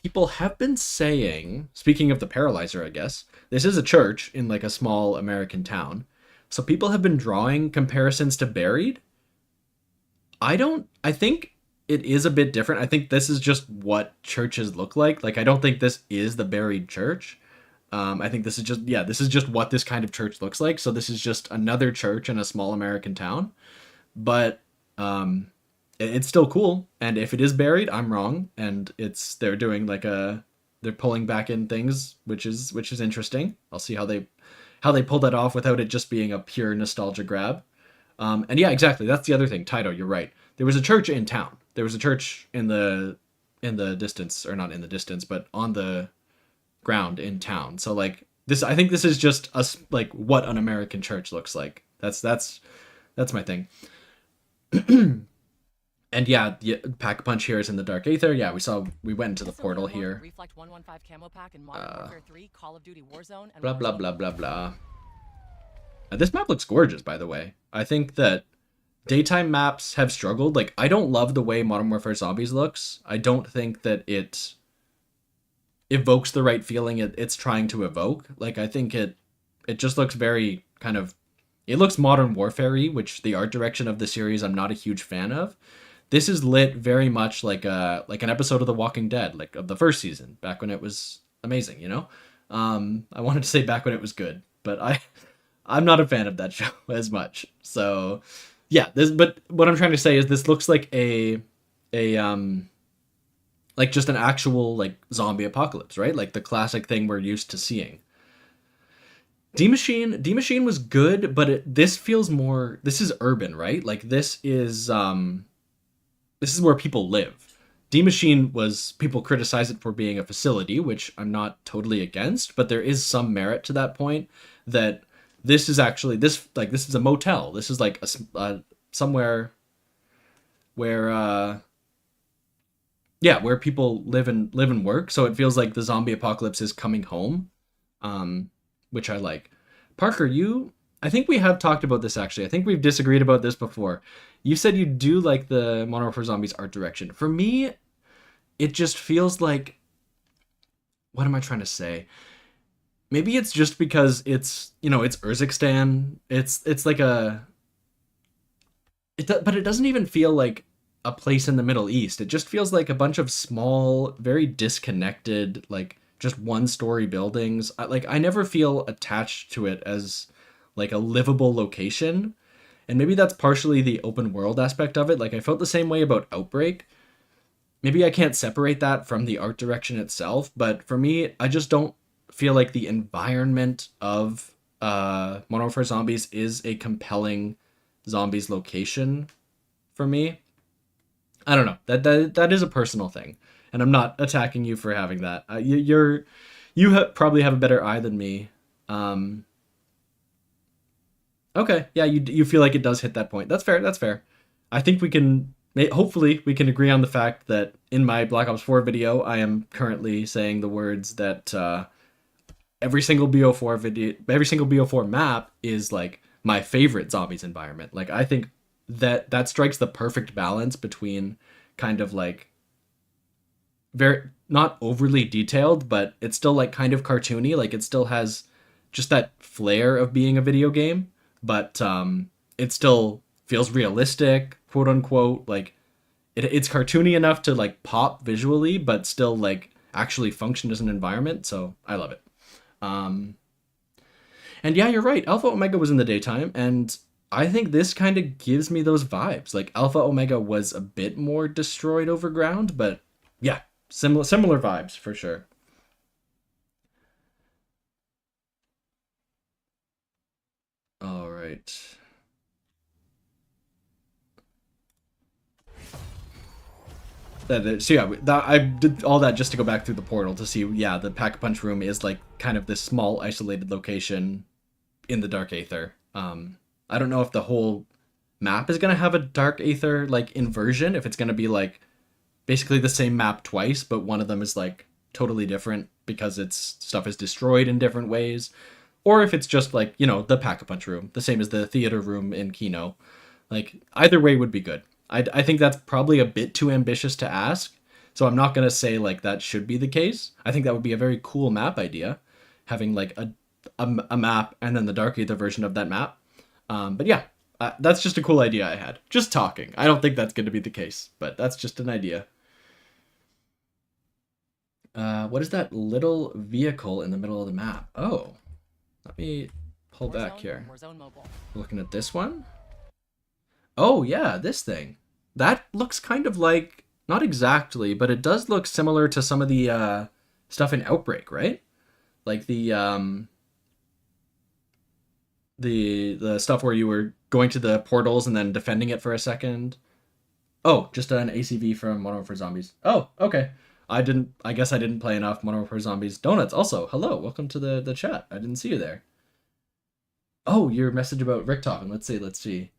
people have been saying, speaking of the Paralyzer, I guess, this is a church in like a small American town. So people have been drawing comparisons to Buried. I think it is a bit different. I think this is just what churches look like. Like, I don't think this is the Buried church. I think this is just, yeah, this is just what this kind of church looks like. So this is just another church in a small American town. But it's still cool. And if it is Buried, I'm wrong. And they're doing like they're pulling back in things, which is interesting. I'll see how they pull that off without it just being a pure nostalgia grab. And yeah, exactly. That's the other thing. Taito, you're right. There was a church in town. There was a church in the distance, or not in the distance, but on the ground in town. So like this, I think this is just like what an American church looks like. That's my thing. And yeah, Pack a Punch here is in the Dark Aether. Yeah, we went into the portal here. Reflect 115 camo pack in Modern Warfare 3, Call of Duty Warzone, and blah blah blah blah blah. This map looks gorgeous, by the way. I think that daytime maps have struggled. Like, I don't love the way Modern Warfare Zombies looks. I don't think that it evokes the right feeling it's trying to evoke. Like, I think it just looks very kind of, it looks Modern Warfare-y, which the art direction of the series I'm not a huge fan of. This is lit very much like an episode of The Walking Dead, like of the first season, back when it was amazing, you know? I wanted to say back when it was good, but I'm not a fan of that show as much. So yeah, but what I'm trying to say is this looks like a like just an actual like zombie apocalypse, right? Like the classic thing we're used to seeing. D Machine was good, but this feels more, this is urban, right? Like this is where people live. D Machine was, people criticize it for being a facility, which I'm not totally against, but there is some merit to that point that this is actually, this is a motel. This is like somewhere where where people live and work. So it feels like the zombie apocalypse is coming home, which I like. Parker, I think we have talked about this actually. I think we've disagreed about this before. You said you do like the Modern Warfare Zombies art direction. For me, it just feels like, what am I trying to say? Maybe it's just because it's Urzikstan. It's like but it doesn't even feel like a place in the Middle East. It just feels like a bunch of small, very disconnected, like just one-story buildings. I never feel attached to it as like a livable location. And maybe that's partially the open world aspect of it. Like I felt the same way about Outbreak. Maybe I can't separate that from the art direction itself, but for me, I just don't feel like the environment of Modern Warfare Zombies is a compelling zombies location for me. I don't know. That is a personal thing, and I'm not attacking you for having that. Probably have a better eye than me. Okay, yeah, you feel like it does hit that point. That's fair. I think hopefully we can agree on the fact that in my Black Ops 4 video, I am currently saying the words that every single BO4 map is like my favorite zombies environment. Like I think that strikes the perfect balance between kind of like very not overly detailed, but it's still like kind of cartoony. Like it still has just that flair of being a video game, but it still feels realistic, quote unquote. Like it's cartoony enough to like pop visually, but still like actually function as an environment. So I love it. And yeah, you're right. Alpha Omega was in the daytime, and I think this kind of gives me those vibes. Like Alpha Omega was a bit more destroyed over ground, but yeah, similar vibes for sure. All right. So yeah, I did all that just to go back through the portal to see, yeah, the Pack-a-Punch room is like kind of this small isolated location in the Dark Aether. I don't know if the whole map is going to have a Dark Aether like inversion, if it's going to be like basically the same map twice, but one of them is like totally different because its stuff is destroyed in different ways, or if it's just like, you know, the Pack-a-Punch room, the same as the theater room in Kino. Like, either way would be good. I think that's probably a bit too ambitious to ask, so I'm not going to say, like, that should be the case. I think that would be a very cool map idea, having, like, a map and then the Dark Aether version of that map. But yeah, that's just a cool idea I had. Just talking. I don't think that's going to be the case, but that's just an idea. What is that little vehicle in the middle of the map? Oh, let me pull back here. Warzone Mobile. Looking at this one. Oh, yeah, this thing. That looks kind of like, not exactly, but it does look similar to some of the stuff in Outbreak, right? Like the stuff where you were going to the portals and then defending it for a second. Oh, just an ACV from Modern Warfare Zombies. Oh, okay. I guess I didn't play enough Modern Warfare Zombies. Donuts, also, hello, welcome to the chat. I didn't see you there. Oh, your message about Richtofen. Let's see.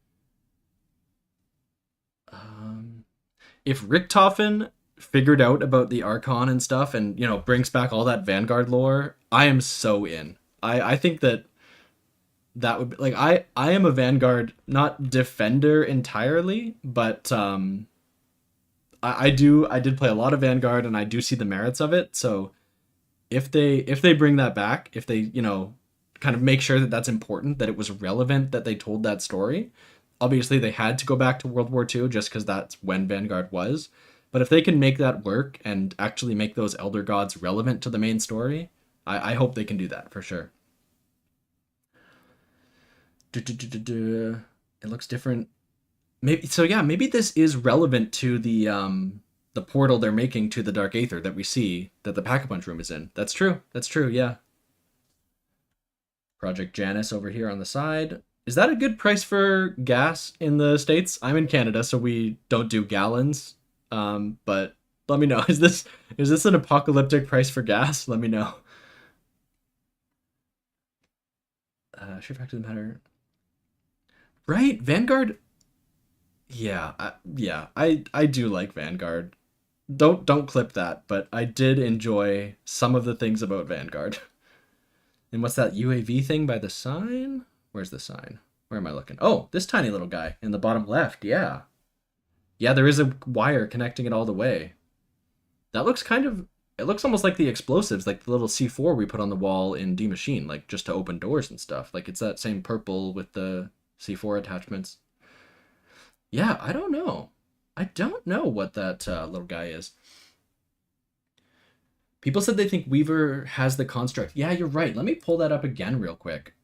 If Richtofen figured out about the Archon and stuff and, you know, brings back all that Vanguard lore, I am so in. I think that would be, like, I am a Vanguard, not defender entirely, but I did play a lot of Vanguard and I do see the merits of it. So if they bring that back, if they, you know, kind of make sure that that's important, that it was relevant, that they told that story. Obviously, they had to go back to World War II just because that's when Vanguard was. But if they can make that work and actually make those Elder Gods relevant to the main story, I hope they can do that for sure. It looks different. Maybe this is relevant to the portal they're making to the Dark Aether that we see that the Pack-a-Punch room is in. That's true, yeah. Project Janus over here on the side. Is that a good price for gas in the States? I'm in Canada, so we don't do gallons. But let me know. Is this an apocalyptic price for gas? Let me know. Shift back to the matter. Right, Vanguard. Yeah, I do like Vanguard. Don't clip that, but I did enjoy some of the things about Vanguard. And what's that UAV thing by the sign? Where's the sign? Where am I looking? Oh, this tiny little guy in the bottom left. Yeah. Yeah, there is a wire connecting it all the way. That looks it looks almost like the explosives, like the little C4 we put on the wall in D Machine, like just to open doors and stuff. Like it's that same purple with the C4 attachments. Yeah, I don't know. I don't know what that little guy is. People said they think Weaver has the construct. Yeah, you're right. Let me pull that up again real quick.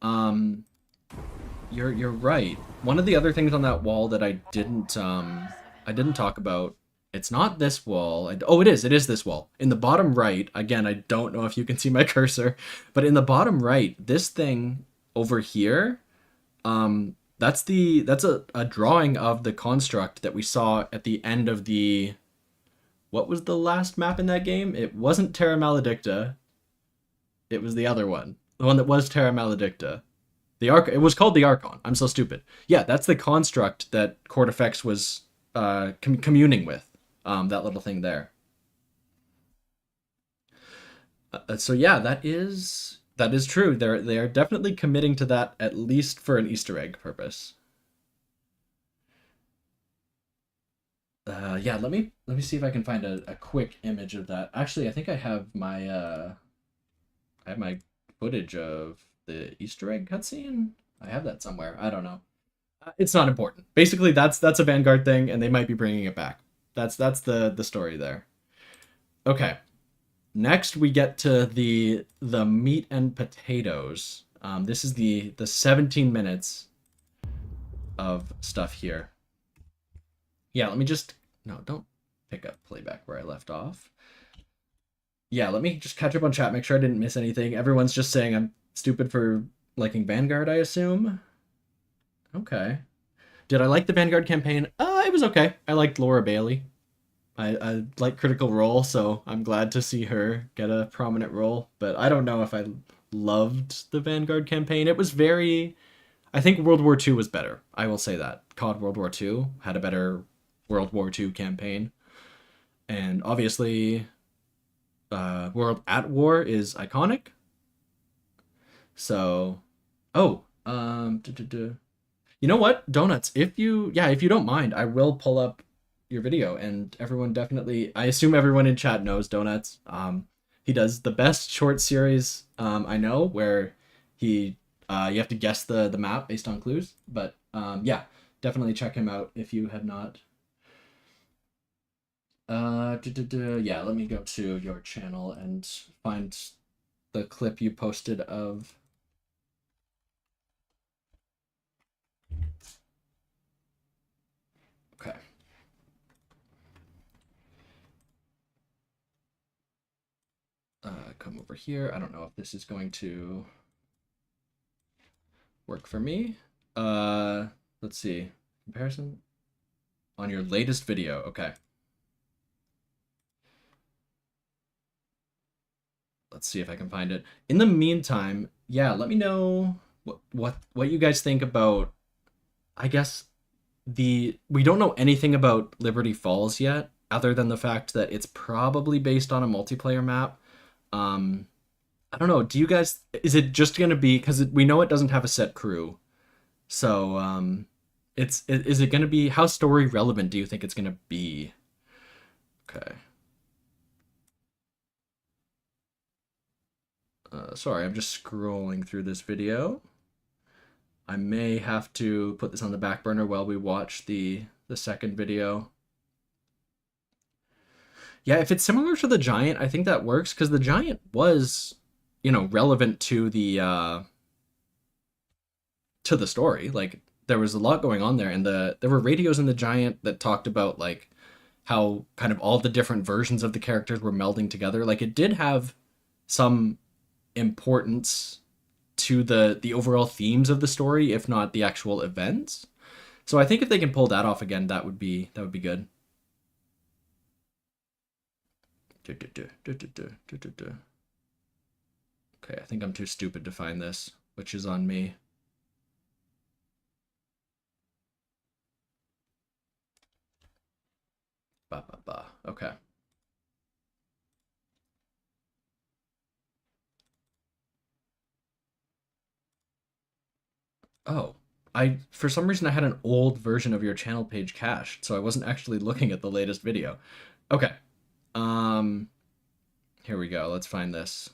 You're right. One of the other things on that wall that I didn't talk about. It's not this wall. It is this wall. In the bottom right, again, I don't know if you can see my cursor, but in the bottom right, this thing over here, that's a drawing of the construct that we saw at the end of the, what was the last map in that game? It wasn't Terra Maledicta. It was the other one. The one that was Terra Maledicta. It was called the Archon. I'm so stupid. Yeah, that's the construct that Court Effects was communing with. That little thing there. So yeah, that is true. They are definitely committing to that, at least for an Easter egg purpose. Yeah, let me see if I can find a quick image of that. Actually, I think I have my footage of the Easter egg cutscene. I have that somewhere. I don't know. It's not important. Basically, that's a Vanguard thing, and they might be bringing it back. That's the story there. Okay. Next, we get to the meat and potatoes. This is the 17 minutes of stuff here. Yeah, let me just... No, don't pick up playback where I left off. Yeah, let me just catch up on chat, make sure I didn't miss anything. Everyone's just saying I'm stupid for liking Vanguard, I assume. Okay. Did I like the Vanguard campaign? It was okay. I liked Laura Bailey. I like Critical Role, so I'm glad to see her get a prominent role. But I don't know if I loved the Vanguard campaign. It was very... I think World War II was better. I will say that. COD World War II had a better World War II campaign. And obviously, World at War is iconic. So, oh, you know what, Donuts? If you, yeah, if you don't mind, I will pull up your video, and everyone definitely, I assume everyone in chat knows Donuts. He does the best short series I know, where he you have to guess the map based on clues. But yeah, definitely check him out if you have not. Yeah, let me go to your channel and find the clip you posted of. Okay. Come over here. I don't know if this is going to work for me. Let's see. Comparison on your latest video. Okay. Let's see if I can find it. In the meantime, yeah, let me know what you guys think about, I guess, we don't know anything about Liberty Falls yet, other than the fact that it's probably based on a multiplayer map. I don't know. Do you guys, is it just gonna be, because we know it doesn't have a set crew, so is it gonna be, how story relevant do you think it's gonna be? Okay. Sorry, I'm just scrolling through this video. I may have to put this on the back burner while we watch the second video. Yeah, if it's similar to the Giant, I think that works, because the Giant was, you know, relevant to the story. Like, there was a lot going on there, and there were radios in the Giant that talked about like how kind of all the different versions of the characters were melding together. Like, it did have some importance to the overall themes of the story, if not the actual events. So I think if they can pull that off again, that would be good. Okay, I think I'm too stupid to find this, which is on me. Okay. Oh, for some reason I had an old version of your channel page cached, so I wasn't actually looking at the latest video. Okay. Here we go. Let's find this.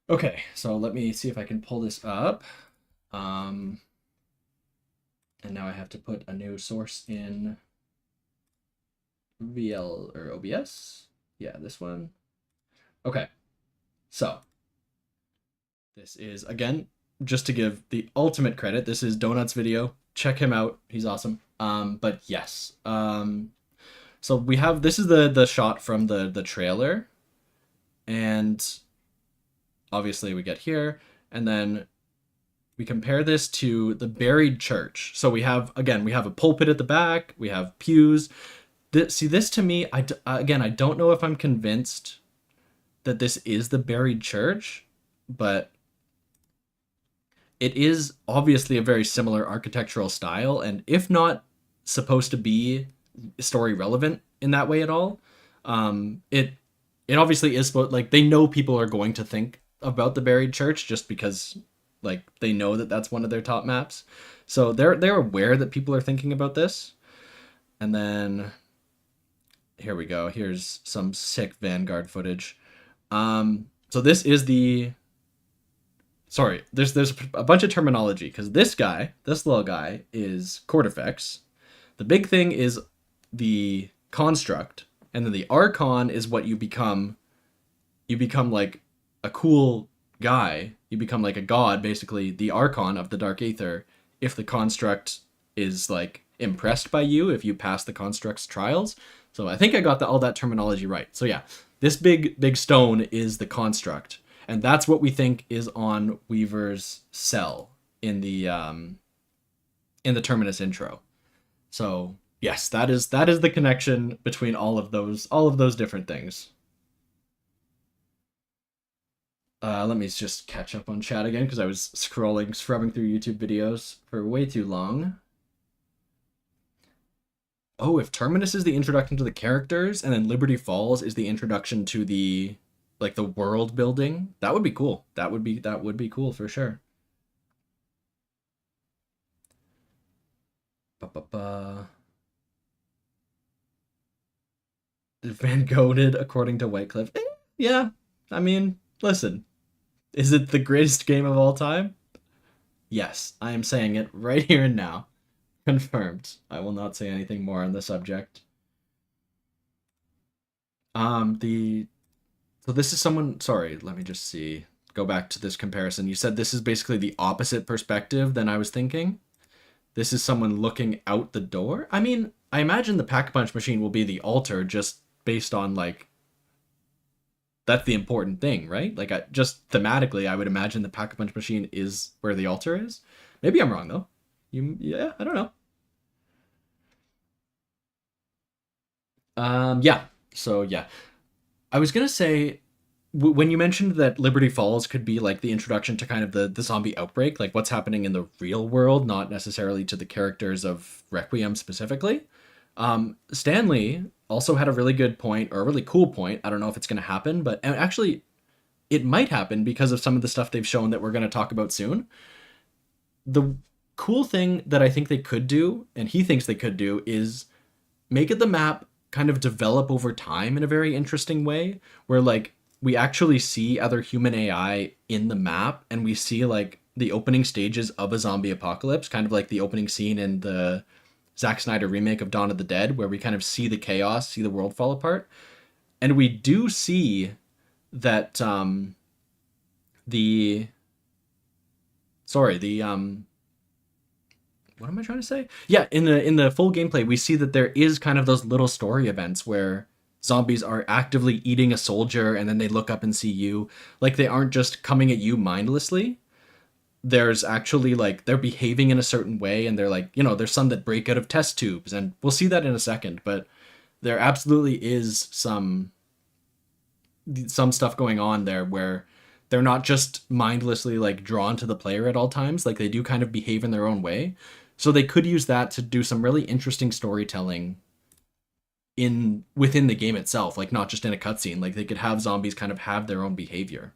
Okay, so let me see if I can pull this up. And now I have to put a new source in VL or OBS. Yeah, this one. Okay. So this is, again, just to give the ultimate credit, this is Donut's video. Check him out. He's awesome. But yes. So we have, this is the shot from the trailer. And obviously we get here, and then we compare this to the buried church. So we have, again, we have a pulpit at the back, we have pews. See, this to me, again, I don't know if I'm convinced that this is the buried church, but it is obviously a very similar architectural style, and if not supposed to be story relevant in that way at all, it obviously is like, they know people are going to think about the buried church just because, like, they know that that's one of their top maps, so they're aware that people are thinking about this. And then here we go. Here's some sick Vanguard footage. So this is the, sorry, there's a bunch of terminology, because this little guy is Cortifex. The big thing is the construct, and then the Archon is what you become. You become like a cool guy. You become like a god, basically, the Archon of the Dark Aether, if the construct is like impressed by you, if you pass the construct's trials. So I think I got all that terminology right. So yeah, this big stone is the construct, and that's what we think is on Weaver's cell in the Terminus intro. So yes, that is the connection between all of those different things. Let me just catch up on chat again, because I was scrubbing through YouTube videos for way too long. Oh, if Terminus is the introduction to the characters, and then Liberty Falls is the introduction to the like the world building. That would be cool. That would be cool for sure. Ba-ba-ba. Van Gogh'd according to Whitecliff. Yeah, I mean, listen, is it the greatest game of all time? Yes, I am saying it right here and now. Confirmed. I will not say anything more on the subject. The so this is someone. Sorry, let me just see. Go back to this comparison. You said this is basically the opposite perspective than I was thinking. This is someone looking out the door. I mean, I imagine the Pack-a-Punch machine will be the altar, just based on like that's the important thing, right? Like, just thematically, I would imagine the Pack-a-Punch machine is where the altar is. Maybe I'm wrong though. Yeah, I don't know. Yeah. So yeah, I was gonna say when you mentioned that Liberty Falls could be like the introduction to kind of the zombie outbreak, like what's happening in the real world, not necessarily to the characters of Requiem specifically. Stanley also had a really good point, or a really cool point. I don't know if it's going to happen, but and actually, it might happen because of some of the stuff they've shown that we're going to talk about soon. The cool thing that I think they could do, and he thinks they could do, is make it the map kind of develop over time in a very interesting way, where like we actually see other human AI in the map, and we see like the opening stages of a zombie apocalypse, kind of like the opening scene in the Zack Snyder remake of Dawn of the Dead, where we kind of see the chaos, see the world fall apart. And we do see that the sorry, the what am I trying to say? Yeah, in the full gameplay, we see that there is kind of those little story events where zombies are actively eating a soldier and then they look up and see you. Like, they aren't just coming at you mindlessly. There's actually like they're behaving in a certain way, and they're like, you know, there's some that break out of test tubes, and we'll see that in a second, but there absolutely is some stuff going on there where they're not just mindlessly like drawn to the player at all times. Like, they do kind of behave in their own way. So they could use that to do some really interesting storytelling in within the game itself, like not just in a cutscene. Like, they could have zombies kind of have their own behavior.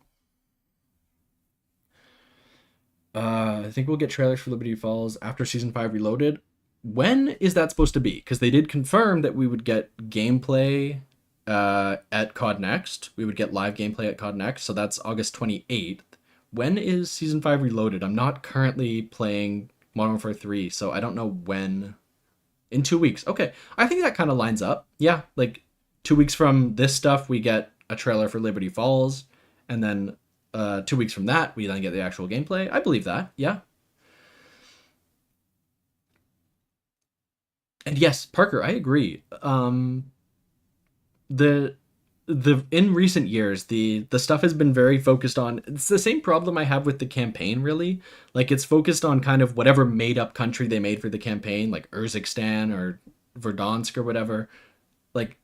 I think we'll get trailers for Liberty Falls after Season 5 Reloaded. When is that supposed to be? Because they did confirm that we would get gameplay at COD Next. We would get live gameplay at COD Next, so that's August 28th. When is Season 5 Reloaded? I'm not currently playing Modern Warfare 3, so I don't know when. In 2 weeks. Okay, I think that kind of lines up. Yeah, like 2 weeks from this stuff, we get a trailer for Liberty Falls, and then 2 weeks from that, we then get the actual gameplay. I believe that, yeah. And yes, Parker, I agree. The in recent years, the stuff has been very focused on. It's the same problem I have with the campaign, really. Like, it's focused on kind of whatever made up country they made for the campaign, like Urzikstan or Verdansk or whatever. Like,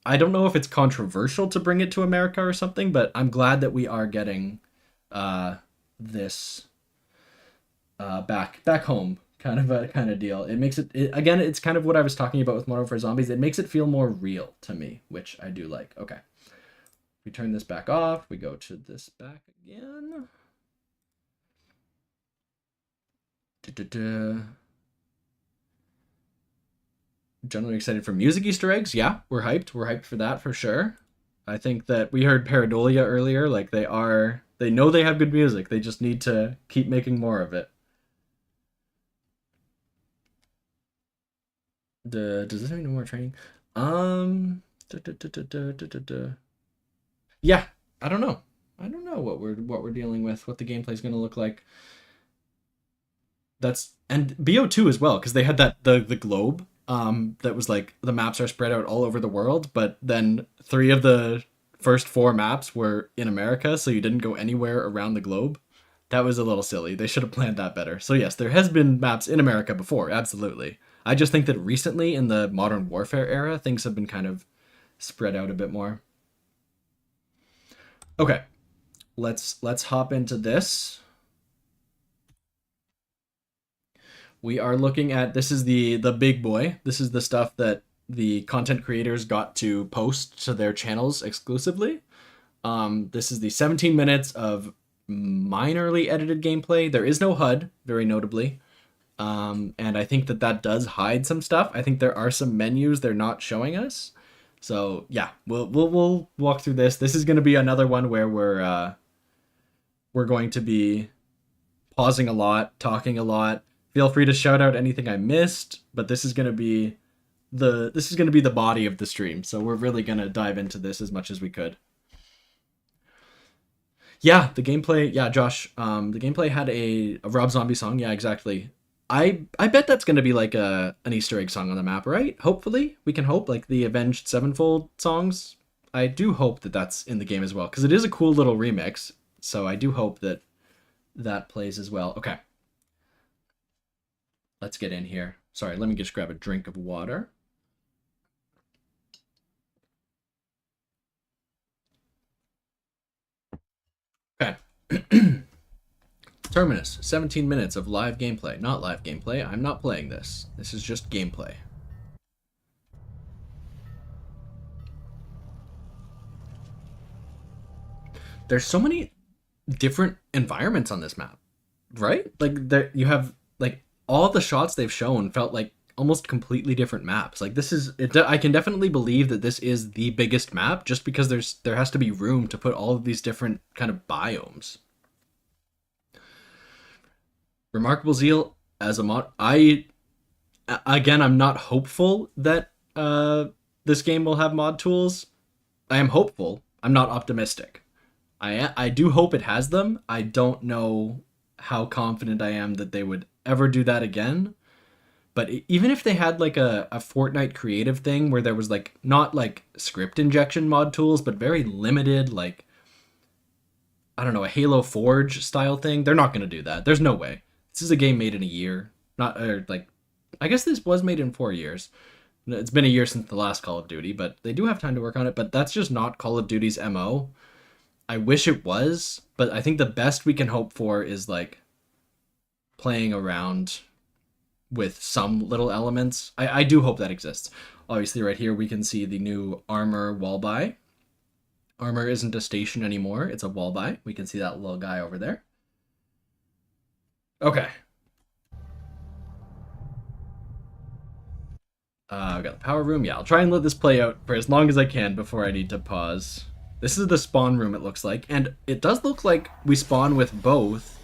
I don't know if it's controversial to bring it to America or something, but I'm glad that we are getting this back home kind of deal. It makes it again. It's kind of what I was talking about with Modern Warfare Zombies. It makes it feel more real to me, which I do like. Okay, we turn this back off. We go to this back again. Generally excited for music Easter eggs. Yeah, we're hyped. We're hyped for that for sure. I think that we heard Paradolia earlier. Like, they know they have good music. They just need to keep making more of it. Does this mean no more training? Yeah, I don't know. I don't know what we're dealing with, what the gameplay is going to look like. And BO2 as well, because they had the globe that was like the maps are spread out all over the world, but then 3 of the first 4 maps were in America, so you didn't go anywhere around the globe. That was a little silly. They should have planned that better. So yes, there has been maps in America before, absolutely. I just think that recently in the Modern Warfare era, things have been kind of spread out a bit more. Okay, let's hop into this. We are looking at, this is the big boy. This is the stuff that the content creators got to post to their channels exclusively. This is the 17 minutes of minorly edited gameplay. There is no HUD, very notably. And I think that that does hide some stuff. I think there are some menus they're not showing us. So yeah, we'll walk through this. This is going to be another one where we're going to be pausing a lot, talking a lot. Feel free to shout out anything I missed, but this is going to be the body of the stream. So we're really going to dive into this as much as we could. Yeah, the gameplay. Yeah, Josh. The gameplay had a Rob Zombie song. Yeah, exactly. I bet that's gonna be like an Easter egg song on the map, right? Hopefully, we can hope like the Avenged Sevenfold songs. I do hope that that's in the game as well because it is a cool little remix. So I do hope that that plays as well. Okay, let's get in here. Sorry, let me just grab a drink of water. Okay. Terminus, 17 minutes of live gameplay. Not live gameplay, I'm not playing this. This is just gameplay. There's so many different environments on this map, right? Like there, you have like all the shots they've shown felt like almost completely different maps. Like this is, I can definitely believe that this is the biggest map just because there has to be room to put all of these different kind of biomes. Remarkable Zeal as a mod. I'm not hopeful that this game will have mod tools. I am hopeful. I'm not optimistic. I do hope it has them. I don't know how confident I am that they would ever do that again. But even if they had like a Fortnite creative thing where there was like not like script injection mod tools, but very limited, like I don't know, a Halo Forge style thing, they're not going to do that. There's no way. This is a game made in a year. I guess this was made in 4 years. It's been a year since the last Call of Duty, but they do have time to work on it. But that's just not Call of Duty's MO. I wish it was, but I think the best we can hope for is like playing around with some little elements. I do hope that exists. Obviously, right here we can see the new armor wall buy. Armor isn't a station anymore. It's a wall buy. We can see that little guy over there. Okay. I've got the power room. Yeah, I'll try and let this play out for as long as I can before I need to pause. This is the spawn room, it looks like. And it does look like we spawn with both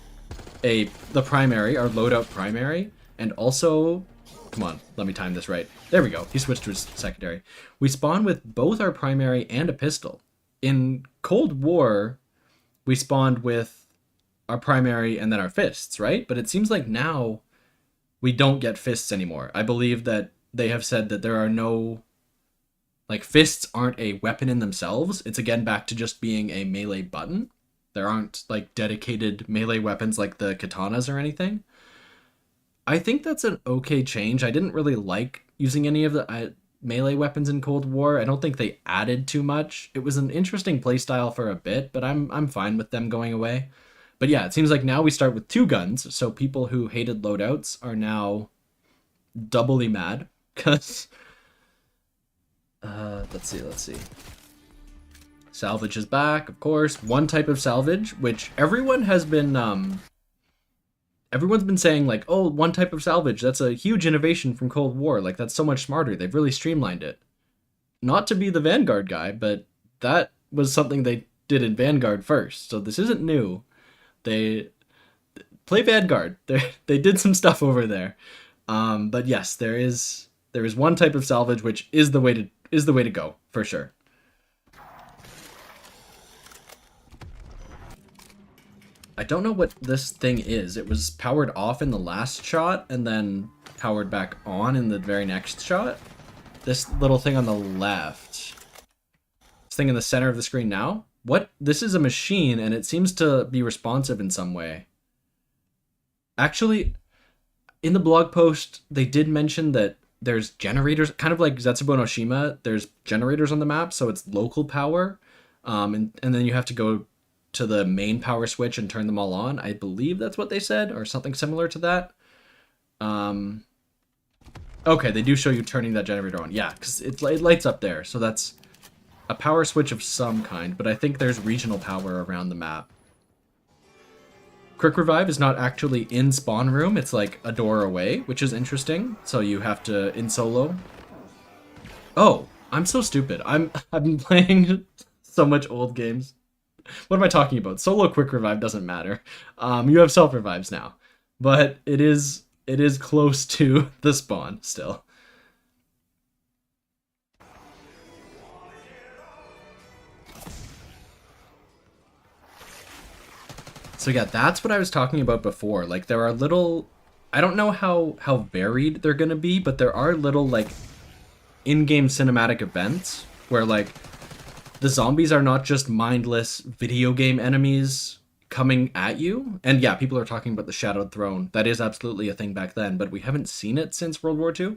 the primary, our loadout primary, and also... Come on, let me time this right. There we go. He switched to his secondary. We spawn with both our primary and a pistol. In Cold War, we spawned with our primary and then our fists, right? But it seems like now we don't get fists anymore. I believe that they have said that there are no, like, fists aren't a weapon in themselves. It's again back to just being a melee button. There aren't like dedicated melee weapons like the katanas or anything. I think that's an okay change. I didn't really like using any of the melee weapons in Cold War. I don't think they added too much. It was an interesting playstyle for a bit, but I'm fine with them going away. But yeah, it seems like now we start with 2 guns, so people who hated loadouts are now doubly mad, because... let's see. Salvage is back, of course. One type of salvage, which everyone's been saying, like, oh, one type of salvage, that's a huge innovation from Cold War, like, that's so much smarter, they've really streamlined it. Not to be the Vanguard guy, but that was something they did in Vanguard first, so this isn't new. They play Vanguard. They did some stuff over there. But yes, there is one type of salvage which is the way to go for sure. I don't know what this thing is. It was powered off in the last shot and then powered back on in the very next shot. This little thing on the left. This thing in the center of the screen now. What? This is a machine, and it seems to be responsive in some way. Actually, in the blog post, they did mention that there's generators, kind of like Zetsubo no Shima, there's generators on the map, so it's local power, and then you have to go to the main power switch and turn them all on. I believe that's what they said, or something similar to that. Okay, they do show you turning that generator on. Yeah, because it lights up there, so that's a power switch of some kind, but I think there's regional power around the map. Quick Revive is not actually in spawn room, it's like a door away, which is interesting. So you have to, in solo. Oh, I'm so stupid. I've been playing so much old games. What am I talking about? Solo Quick Revive doesn't matter. You have self revives now, but it is close to the spawn still. So yeah, that's what I was talking about before. Like there are little, I don't know how varied they're gonna be, but there are little like in-game cinematic events where like the zombies are not just mindless video game enemies coming at you. And yeah, people are talking about the Shadowed Throne. That is absolutely a thing back then, but we haven't seen it since World War II.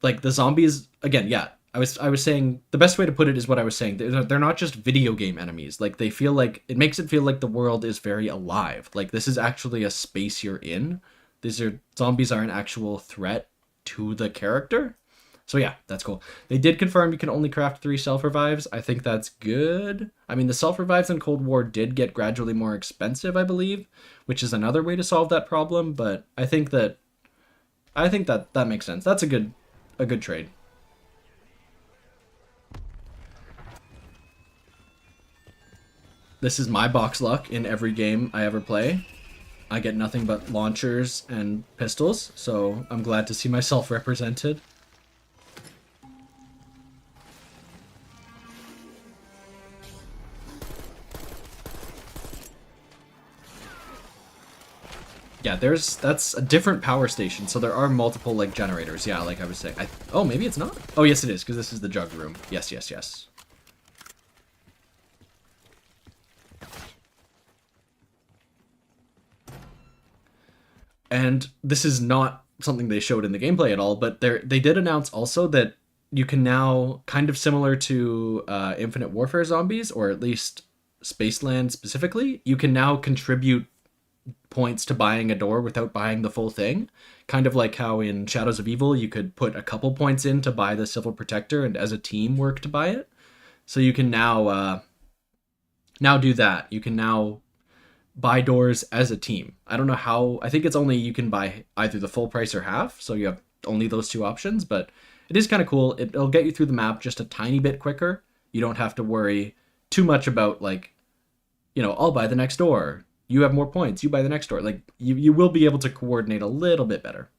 Like the zombies, again, yeah, I was saying, the best way to put it is what I was saying. They're not just video game enemies. Like they feel like, it makes it feel like the world is very alive. Like this is actually a space you're in. Zombies are an actual threat to the character. So yeah, that's cool. They did confirm you can only craft 3 self-revives. I think that's good. I mean, the self-revives in Cold War did get gradually more expensive, I believe, which is another way to solve that problem, but I think that makes sense. That's a good trade. This is my box luck in every game I ever play. I get nothing but launchers and pistols, so I'm glad to see myself represented. Yeah, that's a different power station, so there are multiple like generators. Yeah, like I was saying. Oh, maybe it's not. Oh, yes, it is, because this is the jug room. Yes, yes, yes. And this is not something they showed in the gameplay at all, but they did announce also that you can now, kind of similar to Infinite Warfare zombies, or at least Spaceland specifically, you can now contribute points to buying a door without buying the full thing. Kind of like how in Shadows of Evil you could put a couple points in to buy the Civil Protector and as a team work to buy it. So you can now do that. You can now buy doors as a team. I don't know how. I think it's only you can buy either the full price or half, so you have only those 2 options, but it is kind of cool. It'll get you through the map just a tiny bit quicker. You don't have to worry too much about like, I'll buy the next door. You have more points, you buy the next door. Like, you will be able to coordinate a little bit better.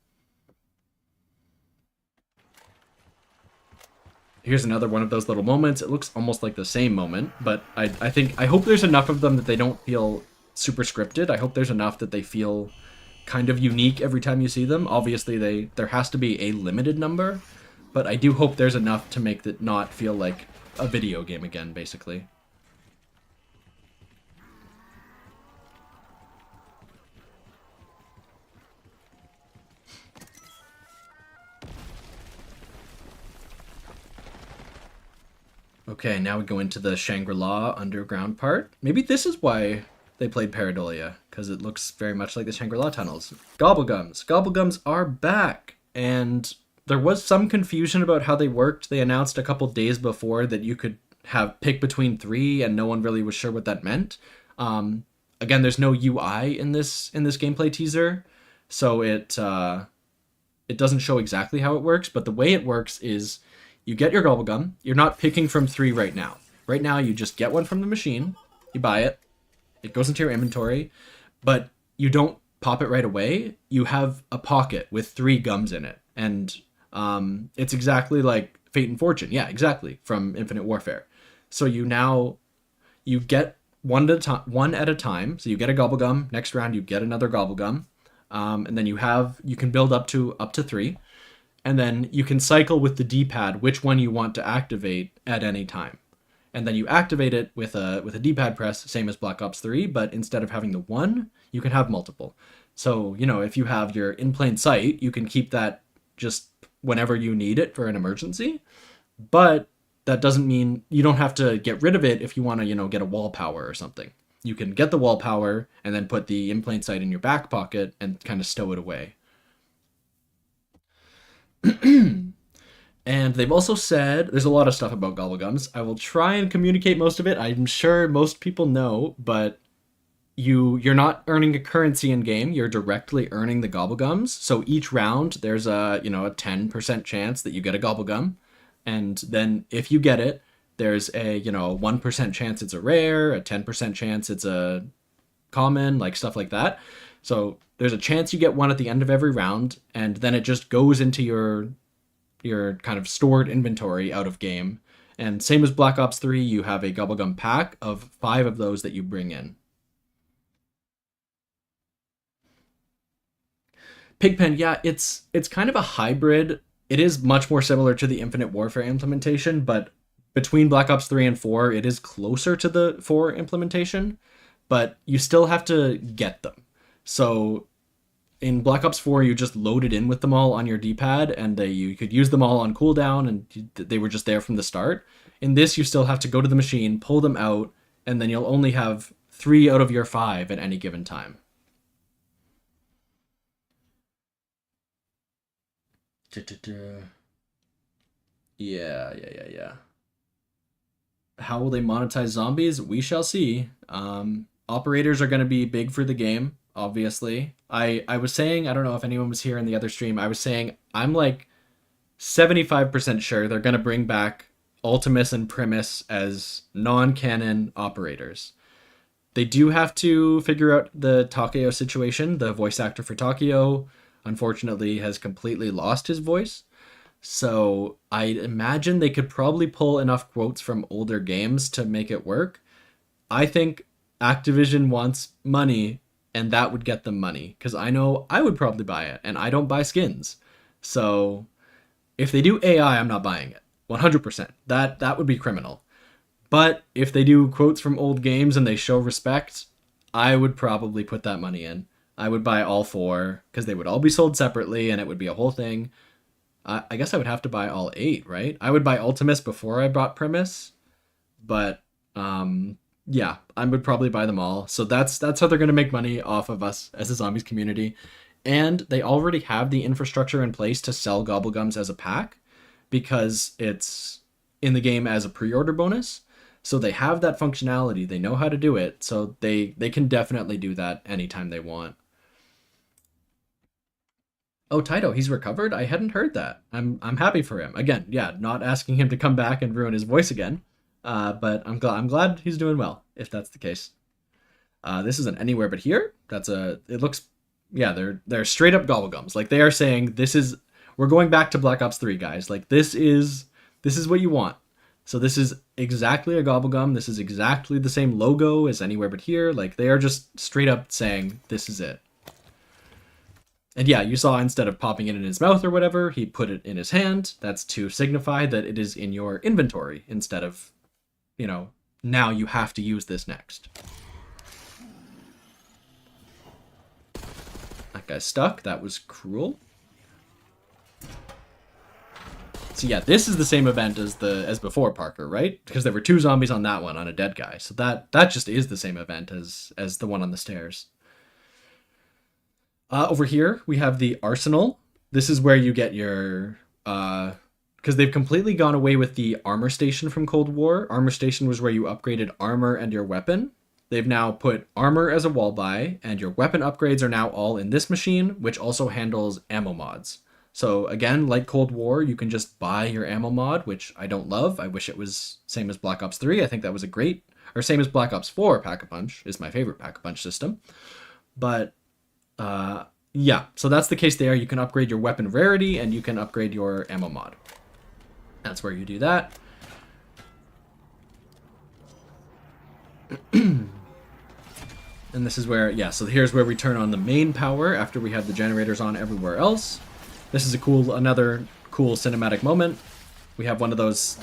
Here's another one of those little moments. It looks almost like the same moment, but I hope there's enough of them that they don't feel super scripted. I hope there's enough that they feel kind of unique every time you see them. Obviously, there has to be a limited number, but I do hope there's enough to make it not feel like a video game again, basically. Okay, now we go into the Shangri-La underground part. Maybe this is why they played Pareidolia, because it looks very much like the Shangri-La tunnels. Gobblegums. Gobblegums are back, and there was some confusion about how they worked. They announced a couple days before that you could pick between 3, and no one really was sure what that meant. Again, there's no UI in this gameplay teaser, so it doesn't show exactly how it works, but the way it works is you get your Gobblegum. You're not picking from 3 right now. Right now, you just get one from the machine, you buy it, it goes into your inventory, but you don't pop it right away. You have a pocket with 3 gums in it, and it's exactly like Fate and Fortune. Yeah, exactly, from Infinite Warfare. So you get one at a time. So you get a Gobblegum. Next round, you get another Gobblegum, and then you can build up to 3. And then you can cycle with the D-pad which one you want to activate at any time. And then you activate it with a D-pad press, same as Black Ops 3, but instead of having the 1, you can have multiple. So, if you have your in plain sight, you can keep that just whenever you need it for an emergency. But that doesn't mean you don't have to get rid of it if you want to, get a wall power or something. You can get the wall power and then put the in plain sight in your back pocket and kind of stow it away. And they've also said there's a lot of stuff about gobblegums. I will try and communicate most of it. I'm sure most people know, but you're not earning a currency in game. You're directly earning the gobblegums. So each round there's a 10% chance that you get a gobblegum, and then if you get it, there's a 1% chance it's a rare, a 10% chance it's a common, like stuff like that. So there's a chance you get one at the end of every round, and then it just goes into your kind of stored inventory out of game. And same as Black Ops 3, you have a gobblegum pack of 5 of those that you bring in. Pigpen, yeah, it's kind of a hybrid. It is much more similar to the Infinite Warfare implementation, but between Black Ops 3 and 4, it is closer to the 4 implementation, but you still have to get them. So in Black Ops 4, you just loaded in with them all on your D-pad, and you could use them all on cooldown, and they were just there from the start. In this, you still have to go to the machine, pull them out, and then you'll only have 3 out of your 5 at any given time. Yeah. How will they monetize zombies? We shall see. Operators are going to be big for the game, obviously. I was saying, I don't know if anyone was here in the other stream, I was saying I'm like 75% sure they're going to bring back Ultimus and Primus as non-canon operators. They do have to figure out the Takeo situation. The voice actor for Takeo, unfortunately, has completely lost his voice. So I imagine they could probably pull enough quotes from older games to make it work. I think Activision wants money, and that would get them money, because I know I would probably buy it, and I don't buy skins. So if they do AI, I'm not buying it. 100%. That would be criminal. But if they do quotes from old games and they show respect, I would probably put that money in. I would buy all 4, because they would all be sold separately, and it would be a whole thing. I guess I would have to buy all 8, right? I would buy Ultimus before I bought Primus, but yeah, I would probably buy them all. So that's how they're going to make money off of us as a zombies community. And they already have the infrastructure in place to sell gobblegums as a pack, because it's in the game as a pre-order bonus. So they have that functionality. They know how to do it. So they can definitely do that anytime they want. Oh, Taito, he's recovered? I hadn't heard that. I'm happy for him. Again, yeah, not asking him to come back and ruin his voice again. But I'm glad he's doing well, if that's the case. This isn't anywhere but here. It looks, yeah, they're straight up gobblegums. Like, they are saying, we're going back to Black Ops 3, guys. Like, this is what you want. So this is exactly a gobblegum. This is exactly the same logo as anywhere but here. Like, they are just straight up saying, this is it. And yeah, you saw, instead of popping it in his mouth or whatever, he put it in his hand. That's to signify that it is in your inventory, instead of, now you have to use this next. That guy's stuck. That was cruel. So yeah, this is the same event as before, Parker, right? Because there were 2 zombies on that one, on a dead guy. So that just is the same event as the one on the stairs. Over here, we have the arsenal. This is where you get your... because they've completely gone away with the armor station from Cold War. Armor station was where you upgraded armor and your weapon. They've now put armor as a wall buy, and your weapon upgrades are now all in this machine, which also handles ammo mods. So again, like Cold War, you can just buy your ammo mod, which I don't love. I wish it was same as Black Ops 3. I think that was or same as Black Ops 4. Pack-a-Punch is my favorite Pack-a-Punch system. But yeah, so that's the case there. You can upgrade your weapon rarity, and you can upgrade your ammo mod. That's where you do that. And this is where, yeah, so here's where we turn on the main power after we have the generators on everywhere else. This is another cool cinematic moment. We have one of those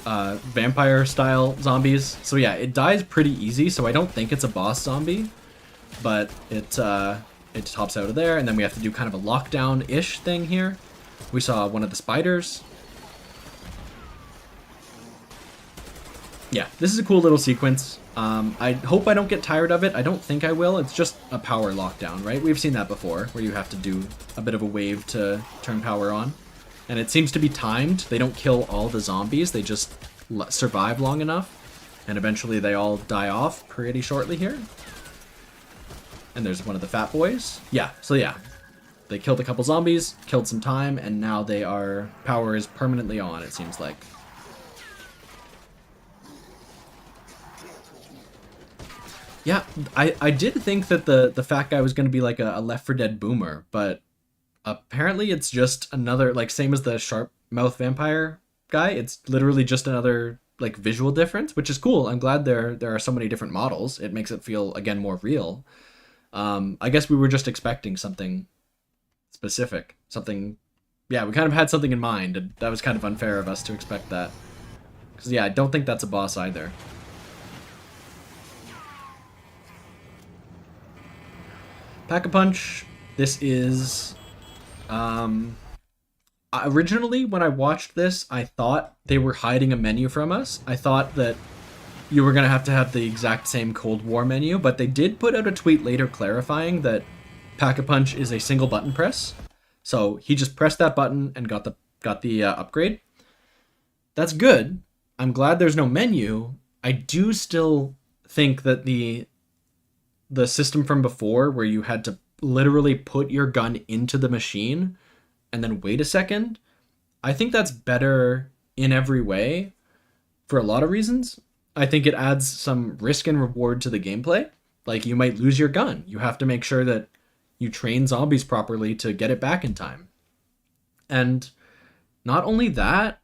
vampire-style zombies. So yeah, it dies pretty easy, so I don't think it's a boss zombie. But it hops out of there, and then we have to do kind of a lockdown-ish thing here. We saw one of the spiders. Yeah, this is a cool little sequence. I hope I don't get tired of it. I don't think I will. It's just a power lockdown, right? We've seen that before, where you have to do a bit of a wave to turn power on. and it seems to be timed. They don't kill all the zombies, they just survive long enough, and eventually they all die off pretty shortly here. And there's one of the fat boys. Yeah, so yeah. They killed a couple zombies, killed some time, and now power is permanently on, it seems like. Yeah, I did think that the fat guy was going to be like a Left 4 Dead boomer, but apparently it's just another, like, same as the sharp mouth vampire guy, it's literally just another, like, visual difference, which is cool. I'm glad there are so many different models. It makes it feel, again, more real. I guess we were just expecting something specific. Something, yeah, we kind of had something in mind, and that was kind of unfair of us to expect that. Because, yeah, I don't think that's a boss either. Pack-a-Punch, this is... originally, when I watched this, I thought they were hiding a menu from us. I thought that you were going to have the exact same Cold War menu, but they did put out a tweet later clarifying that Pack-a-Punch is a single button press. So he just pressed that button and got the upgrade. That's good. I'm glad there's no menu. I do still think that the system from before, where you had to literally put your gun into the machine and then wait a second, I think that's better in every way for a lot of reasons. I think it adds some risk and reward to the gameplay. Like, you might lose your gun. You have to make sure that you train zombies properly to get it back in time. And not only that,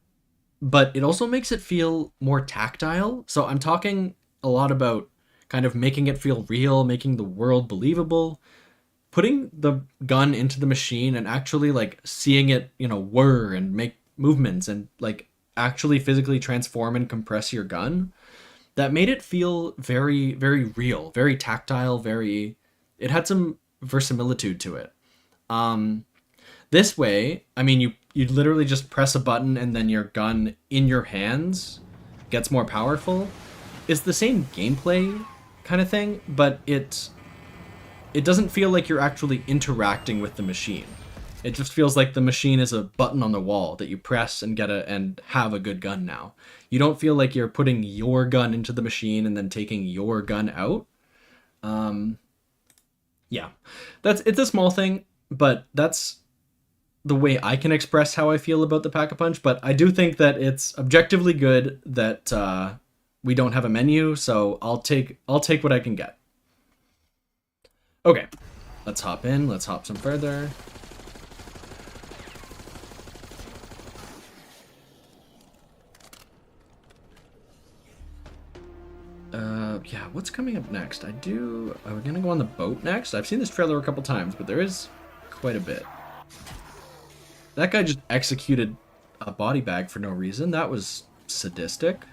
but it also makes it feel more tactile. So I'm talking a lot about kind of making it feel real, making the world believable, putting the gun into the machine and actually, like, seeing it, you know, whir and make movements and, like, actually physically transform and compress your gun. That made it feel very, very real, very tactile, it had some verisimilitude to it. This way, I mean, you literally just press a button and then your gun in your hands gets more powerful. It's the same gameplay kind of thing, but it doesn't feel like you're actually interacting with the machine. It just feels like the machine is a button on the wall that you press and and have a good gun now. You don't feel like you're putting your gun into the machine and then taking your gun out. Yeah, it's a small thing, but that's the way I can express how I feel about the Pack-a-Punch. But I do think that it's objectively good that we don't have a menu, so I'll take what I can get. Okay, let's hop in. Let's hop some further. Yeah, what's coming up next? Are we gonna go on the boat next? I've seen this trailer a couple times, but there is quite a bit. That guy just executed a body bag for no reason. That was sadistic.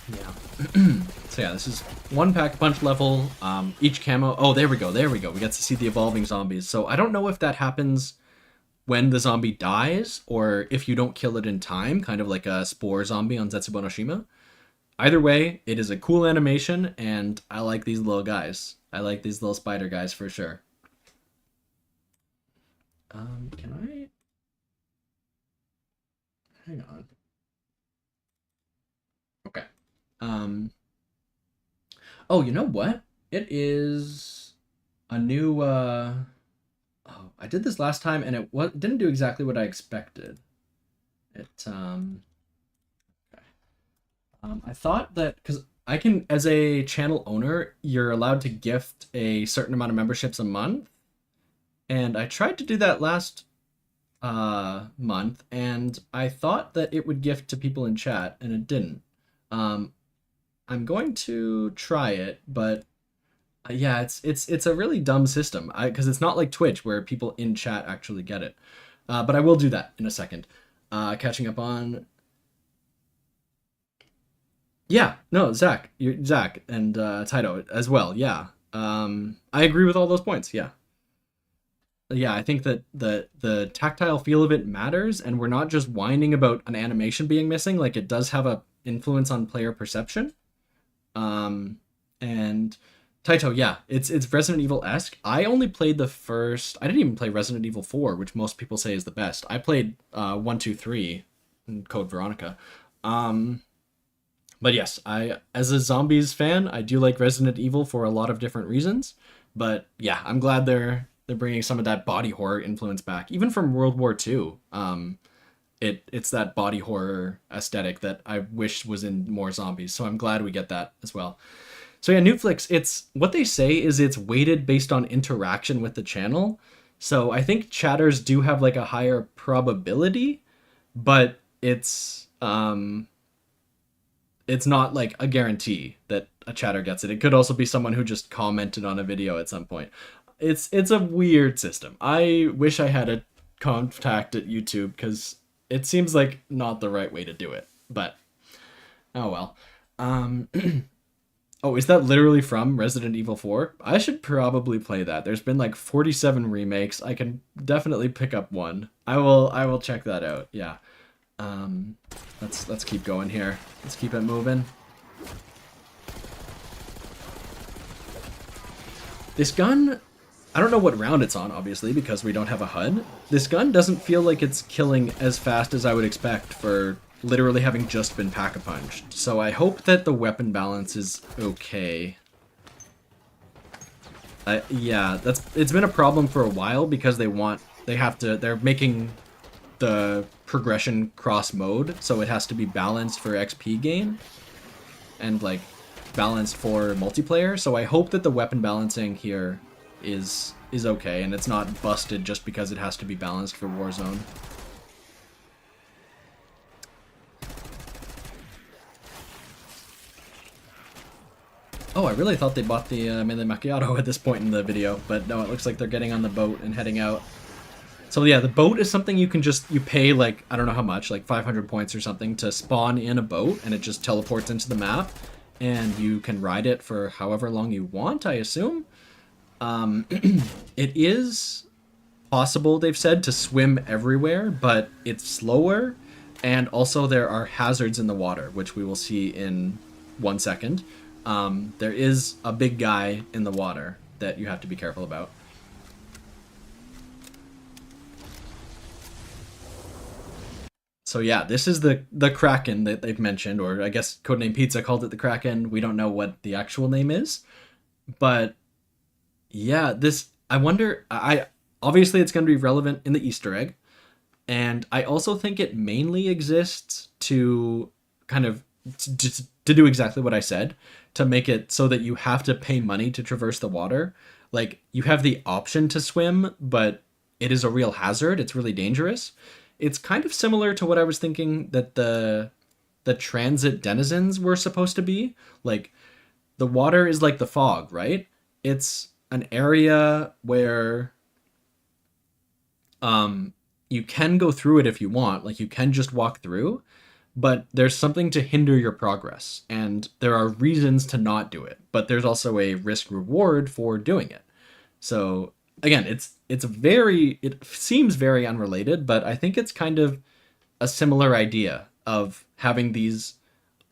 Yeah. So yeah, this is one Pack-a-Punch level. Each camo. Oh, there we go. We get to see the evolving zombies. So I don't know if that happens when the zombie dies or if you don't kill it in time, kind of like a spore zombie on Zetsubo no Shima. Either way, it is a cool animation, and I like these little guys. I like these little spider guys for sure. Can I? Hang on. Okay. Oh, you know what? It is a new, oh, I did this last time and it didn't do exactly what I expected. I thought that, because I can, as a channel owner, you're allowed to gift a certain amount of memberships a month. And I tried to do that last month, and I thought that it would gift to people in chat, and it didn't. I'm going to try it, but yeah, it's a really dumb system, because it's not like Twitch where people in chat actually get it. But I will do that in a second. Catching up on... Yeah, no, Zach and Taito as well, yeah. I agree with all those points, yeah. Yeah, I think that the tactile feel of it matters, and we're not just whining about an animation being missing. Like, it does have a influence on player perception. And Taito, yeah, it's Resident Evil-esque. I only played the first. I didn't even play Resident Evil 4, which most people say is the best. I played 1, 2, 3, and Code Veronica. But yes, I as a zombies fan, I do like Resident Evil for a lot of different reasons. But yeah, I'm glad they're bringing some of that body horror influence back, even from World War II. It's that body horror aesthetic that I wish was in more zombies. So I'm glad we get that as well. So yeah, Newflix, it's what they say is it's weighted based on interaction with the channel. So I think chatters do have like a higher probability, but it's not like a guarantee that a chatter gets it. It could also be someone who just commented on a video at some point. It's a weird system. I wish I had a contact at YouTube because it seems like not the right way to do it. But oh well. Oh, is that literally from Resident Evil 4? I should probably play that. There's been like 47 remakes. I can definitely pick up one. I will check that out. Yeah. Let's keep going here. Let's keep it moving. This gun, I don't know what round it's on, obviously, because we don't have a HUD. This gun doesn't feel like it's killing as fast as I would expect for literally having just been pack-a-punched. So I hope that the weapon balance is okay. Yeah, it's been a problem for a while because they're making the progression cross mode, so it has to be balanced for XP gain and like balanced for multiplayer. So I hope that the weapon balancing here is okay and it's not busted just because it has to be balanced for Warzone. Oh, I really thought they bought the Melee Macchiato at this point in the video, but no, it looks like they're getting on the boat and heading out. So yeah, the boat is something you can you pay like, I don't know how much, like 500 points or something to spawn in a boat, and it just teleports into the map, and you can ride it for however long you want, I assume. It is possible, they've said, to swim everywhere, but it's slower, and also there are hazards in the water, which we will see in 1 second. There is a big guy in the water that you have to be careful about. So yeah, this is the Kraken that they've mentioned, or I guess Codename Pizza called it the Kraken. We don't know what the actual name is, but yeah, I wonder. Obviously it's going to be relevant in the Easter egg, and I also think it mainly exists to kind of to do exactly what I said, to make it so that you have to pay money to traverse the water. Like, you have the option to swim, but it is a real hazard. It's really dangerous. It's kind of similar to what I was thinking that the transit denizens were supposed to be. Like, the water is like the fog, right? It's an area where you can go through it if you want. Like, you can just walk through, but there's something to hinder your progress, and there are reasons to not do it, but there's also a risk reward for doing it. So again, it seems very unrelated, but I think it's kind of a similar idea of having these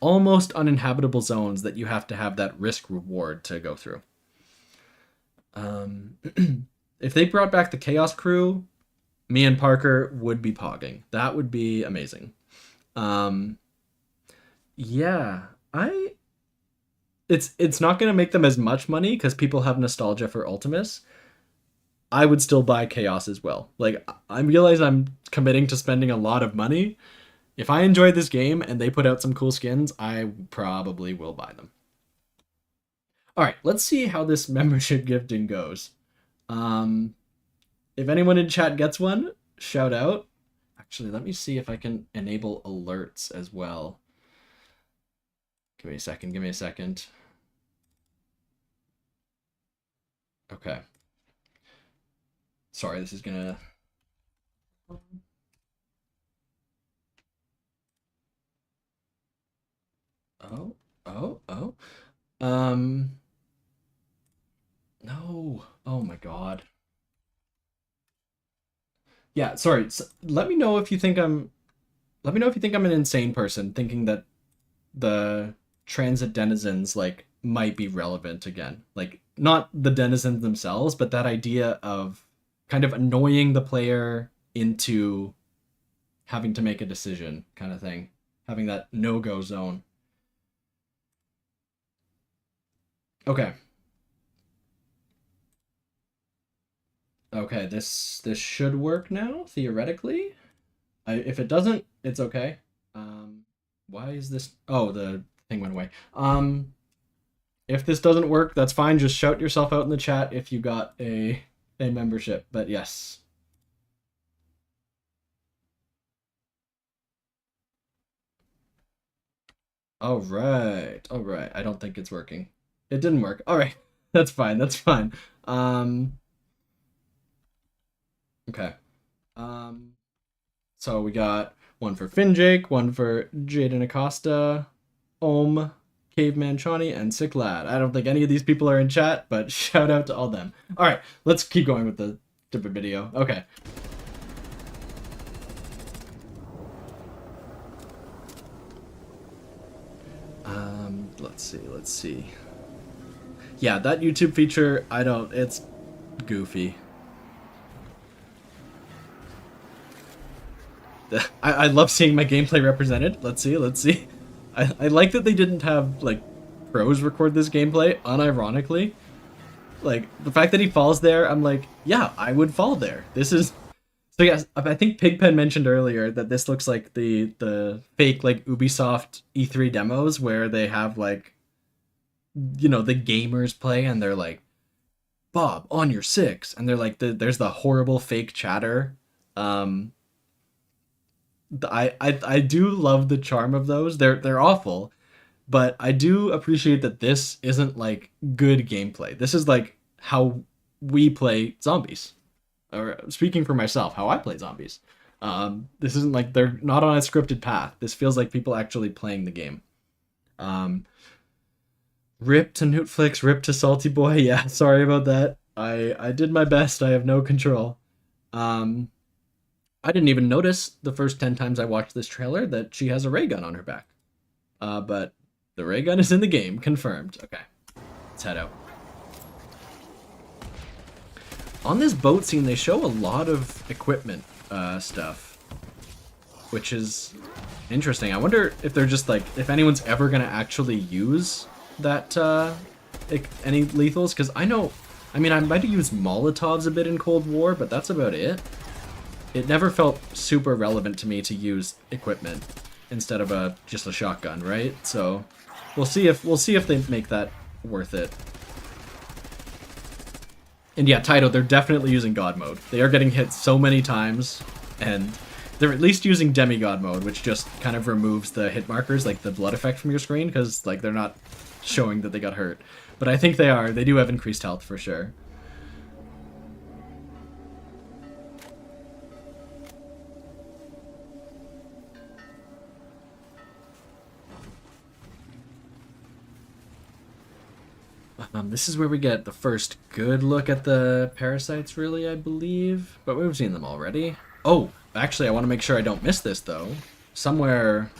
almost uninhabitable zones that you have to have that risk reward to go through. If they brought back the Chaos Crew, me and Parker would be pogging. That would be amazing. Yeah, it's not going to make them as much money because people have nostalgia for Ultimus. I would still buy Chaos as well. Like, I realize I'm committing to spending a lot of money. If I enjoy this game and they put out some cool skins, I probably will buy them. All right, let's see how this membership gifting goes. If anyone in chat gets one, shout out. Actually, let me see if I can enable alerts as well. Give me a second. Okay. Sorry, this is gonna... Oh. No. Oh my god. Yeah, sorry. So let me know if you think I'm an insane person thinking that the transit denizens like might be relevant again. Like, not the denizens themselves, but that idea of kind of annoying the player into having to make a decision kind of thing. Having that no-go zone. Okay. Okay, this should work now, theoretically. If it doesn't, it's okay. Why is this... Oh, the thing went away. If this doesn't work, that's fine. Just shout yourself out in the chat if you got a membership. But yes. All right. All right. I don't think it's working. It didn't work. All right. That's fine. That's fine. Okay. So we got one for FinJake, one for Jaden Acosta, Ohm, Caveman Chani, and Sick Lad. I don't think any of these people are in chat, but shout out to all them. All right, let's keep going with the stupid video. Okay. Let's see. Yeah, that YouTube feature, it's goofy. I love seeing my gameplay represented. Let's see. I like that they didn't have, like, pros record this gameplay, unironically. Like, the fact that he falls there, I'm like, yeah, I would fall there. This is... So yes, I think Pigpen mentioned earlier that this looks like the fake, like, Ubisoft E3 demos where they have, like, you know, the gamers play and they're like, Bob, on your 6. And they're like, there's the horrible fake chatter. I do love the charm of those. They're awful, but I do appreciate that this isn't like good gameplay. This is like how we play zombies, or speaking for myself, how I play zombies. This isn't like they're not on a scripted path. This feels like people actually playing the game. Rip to Newtflix, rip to Salty Boy. Yeah, sorry about that. I did my best. I have no control. I didn't even notice the first 10 times I watched this trailer that she has a ray gun on her back. But the ray gun is in the game, confirmed. Okay, let's head out. On this boat scene, they show a lot of equipment stuff, which is interesting. I wonder if they're just like, if anyone's ever gonna actually use that, any lethals, because I mean, I might have used Molotovs a bit in Cold War, but that's about it. It never felt super relevant to me to use equipment instead of just a shotgun, right? So we'll see if they make that worth it. And yeah, Taito, they're definitely using God mode. They are getting hit so many times, and they're at least using demigod mode, which just kind of removes the hit markers, like the blood effect from your screen, because like they're not showing that they got hurt. But I think they do have increased health for sure. This is where we get the first good look at the parasites, really, I believe. But we've seen them already. Oh, actually, I want to make sure I don't miss this, though. Somewhere...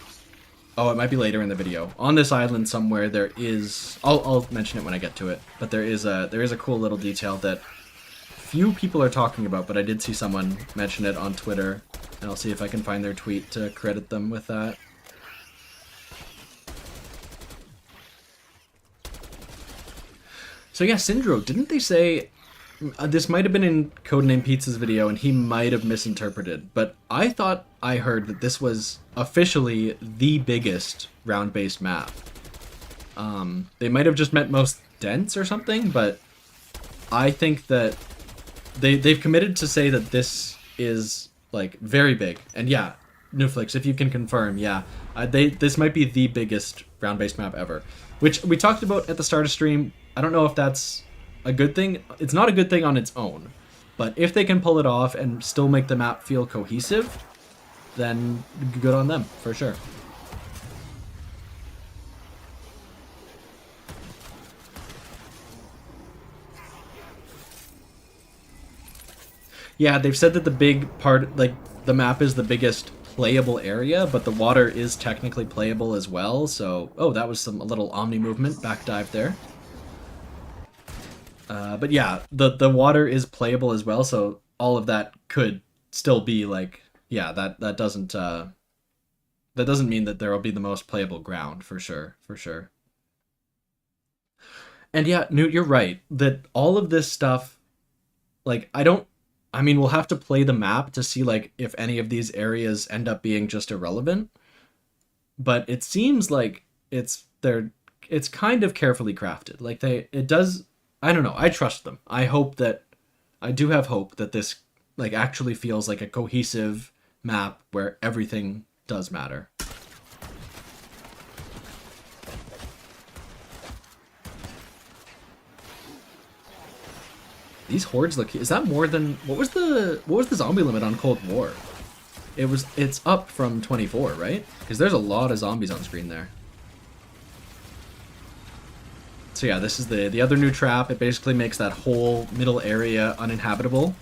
Oh, it might be later in the video. On this island somewhere, there is... I'll mention it when I get to it. But there is a cool little detail that few people are talking about, but I did see someone mention it on Twitter. And I'll see if I can find their tweet to credit them with that. So yeah, Syndro, didn't they say... this might have been in Codename Pizza's video, and he might have misinterpreted, but I thought I heard that this was officially the biggest round-based map. They might have just meant most dense or something, but I think that they've committed to say that this is, like, very big. And yeah, Newflix, if you can confirm, yeah, this might be the biggest round-based map ever. Which we talked about at the start of stream. I don't know if that's a good thing. It's not a good thing on its own, but if they can pull it off and still make the map feel cohesive, then good on them, for sure. Yeah, they've said that the big part, like, the map is the biggest playable area, but the water is technically playable as well. So, oh, that was a little Omni movement, back dive there. But yeah, the water is playable as well, so all of that could still be like, yeah, that doesn't mean that there will be the most playable ground, for sure, for sure. And yeah, Newt, you're right, that all of this stuff, like, I mean, we'll have to play the map to see, like, if any of these areas end up being just irrelevant, but it seems like it's kind of carefully crafted. Like, I don't know, I trust them. I do have hope that this, like, actually feels like a cohesive map where everything does matter. These hordes look, is that more than, what was the zombie limit on Cold War? It's up from 24, right? Because there's a lot of zombies on screen there. So yeah, this is the other new trap. It basically makes that whole middle area uninhabitable.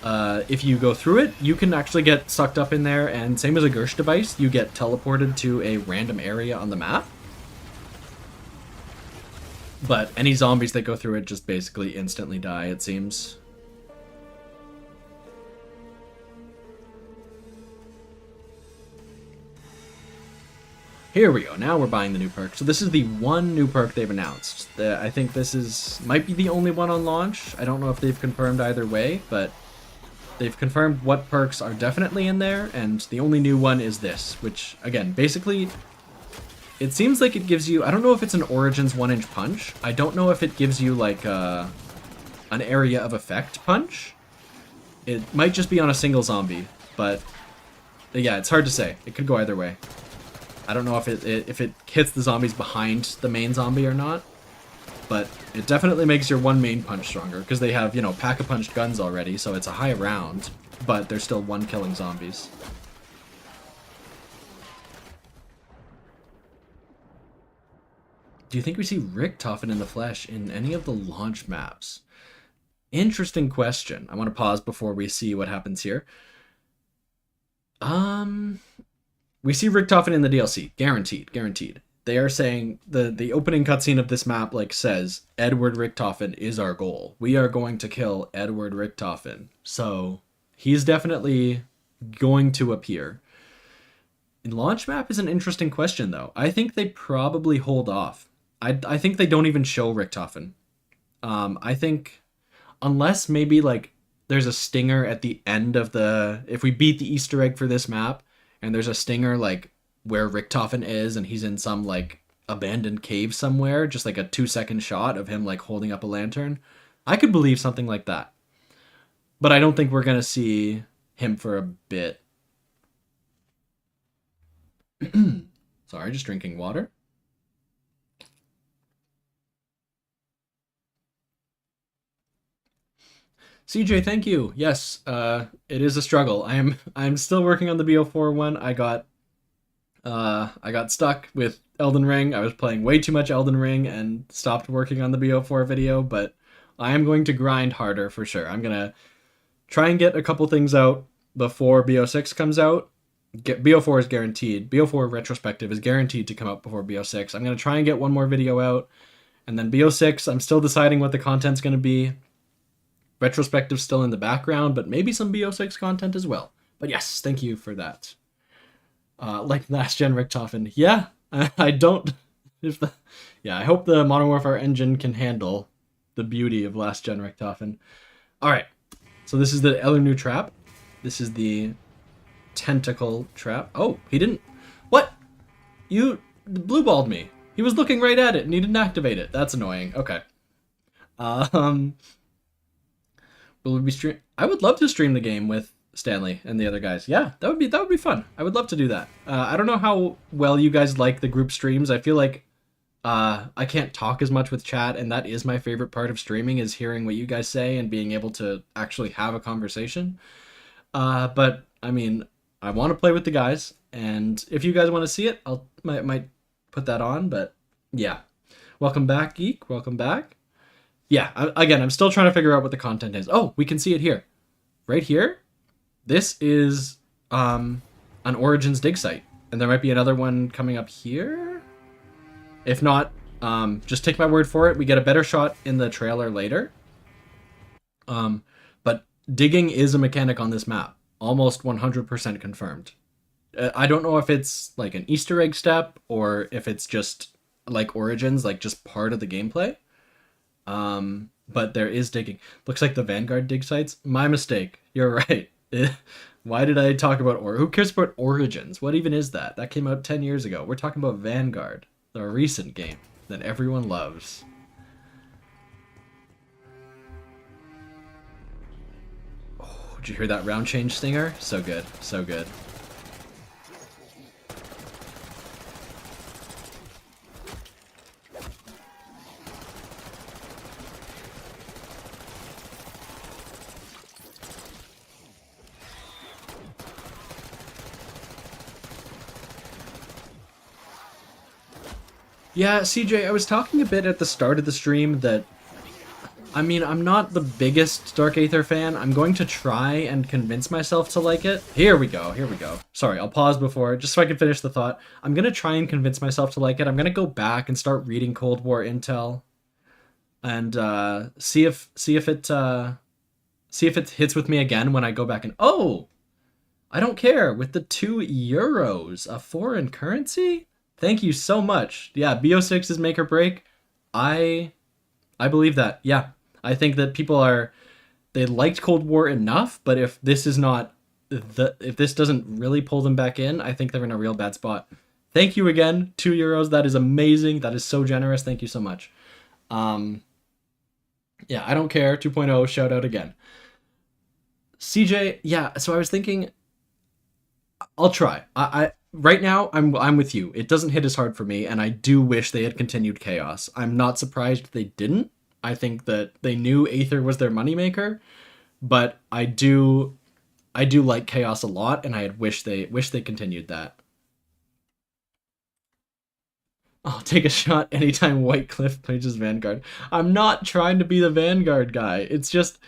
If you go through it, you can actually get sucked up in there, and same as a Gersh device, you get teleported to a random area on the map. But any zombies that go through it just basically instantly die, it seems. Here we go, now we're buying the new perk. So this is the one new perk they've announced. I think this might be the only one on launch. I don't know if they've confirmed either way, but they've confirmed what perks are definitely in there, and the only new one is this, which, again, basically, it seems like it gives you, I don't know if it's an Origins 1-inch punch. I don't know if it gives you, like, an area of effect punch. It might just be on a single zombie, but yeah, it's hard to say. It could go either way. I don't know if it hits the zombies behind the main zombie or not, but it definitely makes your one main punch stronger, because they have, you know, pack-a-punched guns already, so it's a high round, but they're still one-killing zombies. Do you think we see Richtofen in the flesh in any of the launch maps? Interesting question. I want to pause before we see what happens here. We see Richtofen in the DLC. Guaranteed. Guaranteed. They are saying, the opening cutscene of this map, like, says, Edward Richtofen is our goal. We are going to kill Edward Richtofen. So, he's definitely going to appear. In launch map is an interesting question, though. I think they probably hold off. I think they don't even show Richtofen. I think, unless maybe, like, there's a stinger at the end of if we beat the Easter egg for this map, and there's a stinger, like, where Richtofen is, and he's in some, like, abandoned cave somewhere, just like a 2-second shot of him, like, holding up a lantern, I could believe something like that. But I don't think we're gonna see him for a bit. Sorry, just drinking water. CJ, thank you. Yes, it is a struggle. I'm still working on the BO4 one. I got stuck with Elden Ring. I was playing way too much Elden Ring and stopped working on the BO4 video, but I am going to grind harder for sure. I'm gonna try and get a couple things out before BO6 comes out. BO4 is guaranteed. BO4 retrospective is guaranteed to come out before BO6. I'm gonna try and get one more video out, and then BO6, I'm still deciding what the content's gonna be. Retrospective still in the background, but maybe some BO6 content as well. But yes, thank you for that. Like last gen Richtofen. Yeah, I don't. I hope the Modern Warfare engine can handle the beauty of last gen Richtofen. All right, so this is the other new trap. This is the tentacle trap. Oh, he didn't. What? You blue balled me. He was looking right at it and he didn't activate it. That's annoying. Okay. Will we stream? I would love to stream the game with Stanley and the other guys. Yeah, that would be fun. I would love to do that. I don't know how well you guys like the group streams. I feel like I can't talk as much with chat, and that is my favorite part of streaming, is hearing what you guys say and being able to actually have a conversation. But I mean, I want to play with the guys, and if you guys want to see it, might put that on. But yeah, welcome back, Geek. Welcome back. Yeah, again, I'm still trying to figure out what the content is. Oh, we can see it here. Right here. This is an Origins dig site. And there might be another one coming up here. If not, just take my word for it. We get a better shot in the trailer later. But digging is a mechanic on this map. Almost 100% confirmed. I don't know if it's like an Easter egg step or if it's just like Origins, like just part of the gameplay. But there is digging. Looks like the Vanguard dig sites. My mistake. You're right. Why did I talk about who cares about Origins? What even is that? That came out 10 years ago. We're talking about Vanguard, the recent game that everyone loves. Oh, did you hear that round change stinger? So good. So good. Yeah, CJ, I was talking a bit at the start of the stream that, I mean, I'm not the biggest Dark Aether fan. I'm going to try and convince myself to like it. Here we go, here we go. Sorry, I'll pause before, just so I can finish the thought. I'm going to try and convince myself to like it. I'm going to go back and start reading Cold War intel and see if it hits with me again when I go back and, oh, I don't care, with the €2, a foreign currency? Thank you so much. Yeah, BO6 is make or break. I believe that. Yeah. I think that they liked Cold War enough, but if this is not if this doesn't really pull them back in, I think they're in a real bad spot. Thank you again, €2. That is amazing. That is so generous. Thank you so much. Yeah, I don't care. 2.0 shout out again. CJ, yeah, so I was thinking I'll try. I right now, I'm with you. It doesn't hit as hard for me, and I do wish they had continued Chaos. I'm not surprised they didn't. I think that they knew Aether was their moneymaker, but I do like Chaos a lot, and I wish they continued that. I'll take a shot anytime White Cliff plays as Vanguard. I'm not trying to be the Vanguard guy. It's just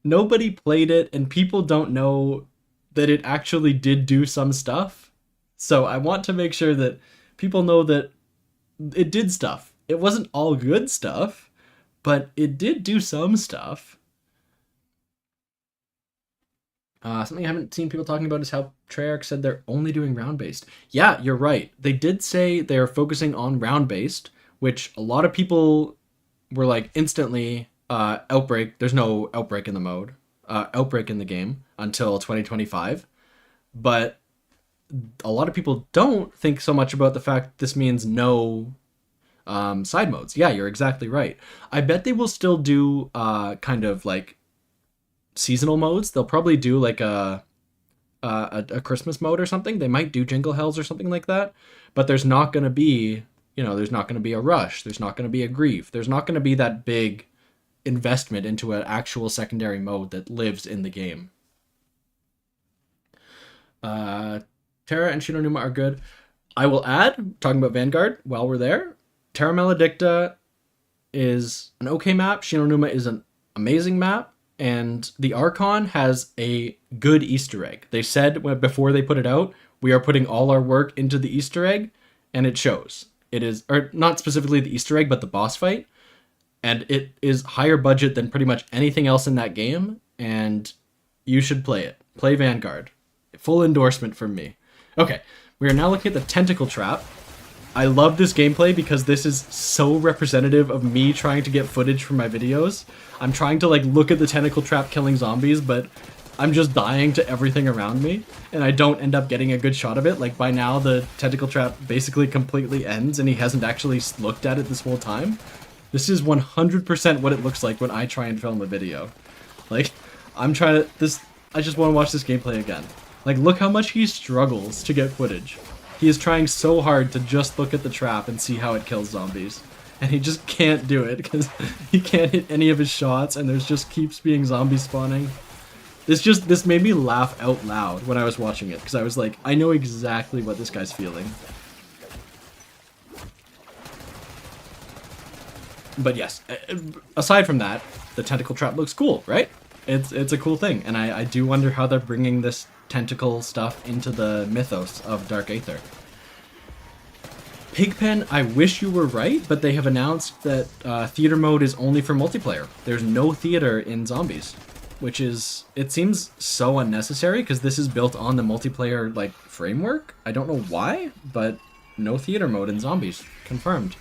nobody played it, and people don't know that it actually did do some stuff. So I want to make sure that people know that it did stuff. It wasn't all good stuff, but it did do some stuff. Something I haven't seen people talking about is how Treyarch said they're only doing round-based. Yeah, you're right. They did say they are focusing on round-based, which a lot of people were like instantly, Outbreak, there's no Outbreak in the mode, Outbreak in the game until 2025. But a lot of people don't think so much about the fact this means no side modes. Yeah, you're exactly right. I bet they will still do kind of like seasonal modes. They'll probably do like a Christmas mode or something. They might do Jingle Hells or something like that. But there's not going to be, there's not going to be a Rush. There's not going to be a Grief. There's not going to be that big investment into an actual secondary mode that lives in the game. Terra and Shino Numa are good. I will add, talking about Vanguard, while we're there, Terra Maledicta is an okay map. Shino Numa is an amazing map. And the Archon has a good Easter egg. They said before they put it out, we are putting all our work into the Easter egg, and it shows. It is, or not specifically the Easter egg, but the boss fight. And it is higher budget than pretty much anything else in that game, and you should play it. Play Vanguard. Full endorsement from me. Okay, we are now looking at the Tentacle Trap. I love this gameplay because this is so representative of me trying to get footage from my videos. I'm trying to like look at the Tentacle Trap killing zombies, but I'm just dying to everything around me, and I don't end up getting a good shot of it. Like by now the Tentacle Trap basically completely ends and he hasn't actually looked at it this whole time. This is 100% what it looks like when I try and film a video. Like, I just want to watch this gameplay again. Like, look how much he struggles to get footage. He is trying so hard to just look at the trap and see how it kills zombies. And he just can't do it because he can't hit any of his shots and there's just keeps being zombies spawning. This made me laugh out loud when I was watching it because I was like, I know exactly what this guy's feeling. But yes, aside from that, the Tentacle Trap looks cool, right? It's a cool thing, and I do wonder how they're bringing this tentacle stuff into the mythos of Dark Aether. Pigpen, I wish you were right, but they have announced that theater mode is only for multiplayer. There's no theater in Zombies, which is, it seems so unnecessary because this is built on the multiplayer like framework. I don't know why, but no theater mode in Zombies, confirmed.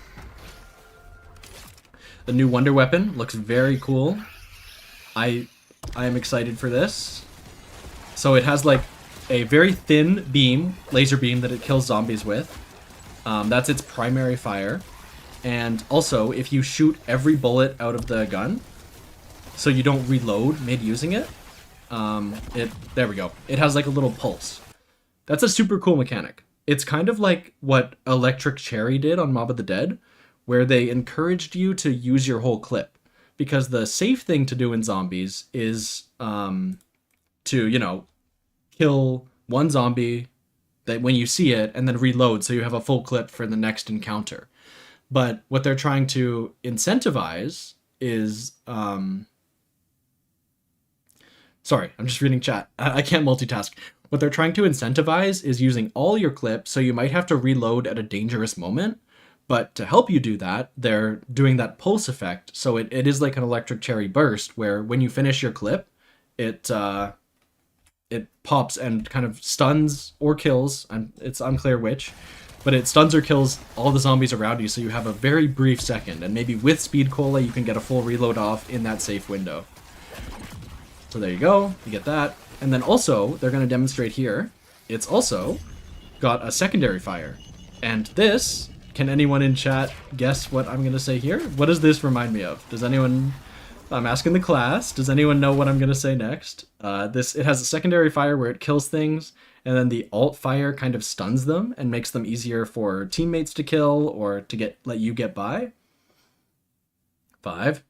The new Wonder Weapon looks very cool. I am excited for this. So it has like a very thin beam, laser beam that it kills zombies with. That's its primary fire. And also, if you shoot every bullet out of the gun, so you don't reload mid-using it, there we go. It has like a little pulse. That's a super cool mechanic. It's kind of like what Electric Cherry did on Mob of the Dead, where they encouraged you to use your whole clip. Because the safe thing to do in Zombies is to, you know, kill one zombie that when you see it and then reload so you have a full clip for the next encounter. But what they're trying to incentivize is sorry, I'm just reading chat. I can't multitask. What they're trying to incentivize is using all your clips, so you might have to reload at a dangerous moment. But to help you do that, they're doing that pulse effect. So it is like an Electric Cherry burst where when you finish your clip, it pops and kind of stuns or kills, and it's unclear which, but it stuns or kills all the zombies around you, so you have a very brief second, and maybe with Speed Cola you can get a full reload off in that safe window. So there you go, you get that. And then also, they're going to demonstrate here, it's also got a secondary fire. And this, can anyone in chat guess what I'm going to say here? What does this remind me of? Does anyone... I'm asking the class. Does anyone know what I'm going to say next? It has a secondary fire where it kills things, and then the alt fire kind of stuns them and makes them easier for teammates to kill or to let you get by. 5,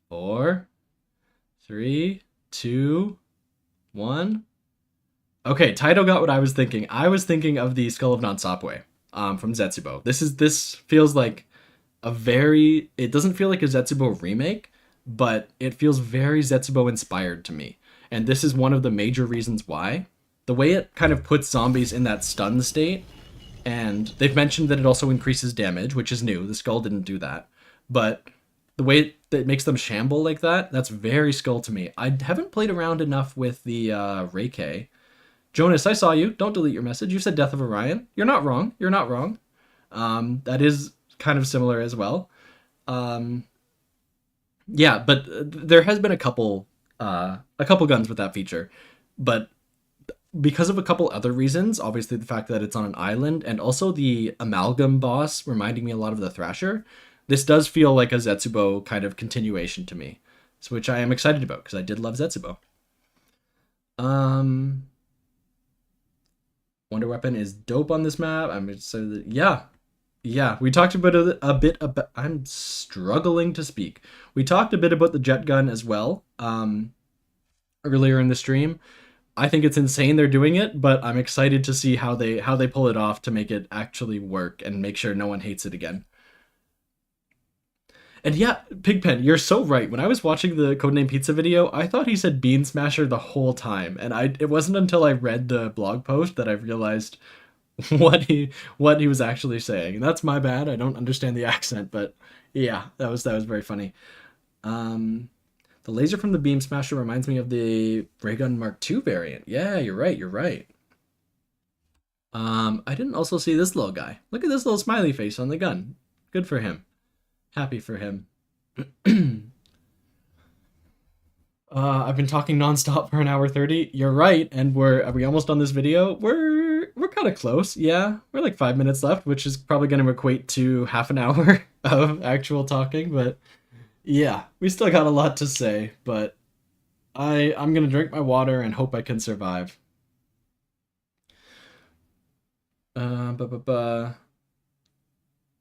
4, 3, 2, 1. Okay, Taito got what I was thinking. I was thinking of the Skull of Nansapwe from Zetsubo. This feels like it doesn't feel like a Zetsubo remake, but it feels very Zetsubo inspired to me. And this is one of the major reasons why. The way it kind of puts zombies in that stun state, and they've mentioned that it also increases damage, which is new. The Skull didn't do that. But the way that it makes them shamble like that, that's very Skull to me. I haven't played around enough with the Reiki. Jonas, I saw you. Don't delete your message. You said Death of Orion. You're not wrong. You're not wrong. That is kind of similar as well. Yeah, but there has been a couple guns with that feature, but because of a couple other reasons, obviously the fact that it's on an island and also the amalgam boss reminding me a lot of the Thrasher, this does feel like a Zetsubo kind of continuation to me, which I am excited about because I did love Zetsubo. Wonder Weapon is dope on this map. I'm excited that, yeah, we talked about a bit about... I'm struggling to speak. We talked a bit about the jet gun as well earlier in the stream. I think it's insane they're doing it, but I'm excited to see how they pull it off to make it actually work and make sure no one hates it again. And yeah, Pigpen, you're so right. When I was watching the Codename Pizza video, I thought he said Bean Smasher the whole time, and it wasn't until I read the blog post that I realized what he was actually saying. And that's my bad. I don't understand the accent, but yeah, that was very funny. The laser from the Beam Smasher reminds me of the Ray Gun Mark II variant. Yeah, you're right. I didn't also see this little guy. Look at this little smiley face on the gun. Good for him. Happy for him. I've been talking nonstop for an hour 30. You're right, and are we almost on this video? We're kind of close. Yeah, we're like 5 minutes left, which is probably going to equate to half an hour of actual talking. But yeah, we still got a lot to say. But I'm gonna drink my water and hope I can survive.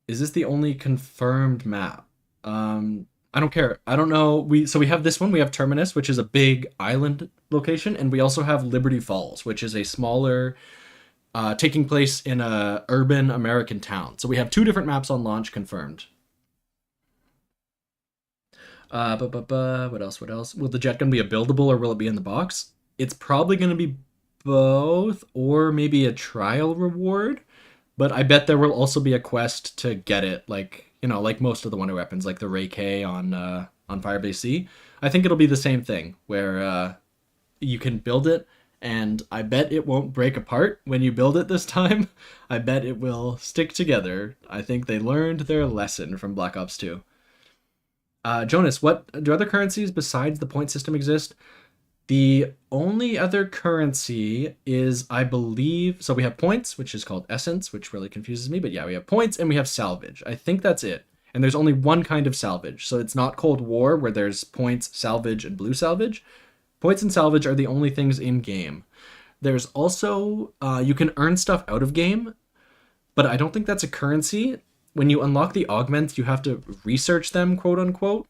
Is this the only confirmed map? I don't care. I don't know. We have this one. We have Terminus, which is a big island location, and we also have Liberty Falls, which is a smaller, taking place in a urban American town. So we have 2 different maps on launch confirmed. What else? Will the jet gun be a buildable or will it be in the box? It's probably going to be both, or maybe a trial reward. But I bet there will also be a quest to get it, like, you know, like most of the wonder weapons, like the Ray K on Firebase C. I think it'll be the same thing, where you can build it, and I bet it won't break apart when you build it this time. I bet it will stick together. I think they learned their lesson from Black Ops 2. Jonas, what do other currencies besides the point system exist? The only other currency is, I believe, so we have points, which is called essence, which really confuses me, but yeah, we have points and we have salvage. I think that's it. And there's only one kind of salvage, so it's not Cold War where there's points, salvage, and blue salvage. Points and salvage are the only things in game. There's also, you can earn stuff out of game, but I don't think that's a currency. When you unlock the augments, you have to research them, quote unquote.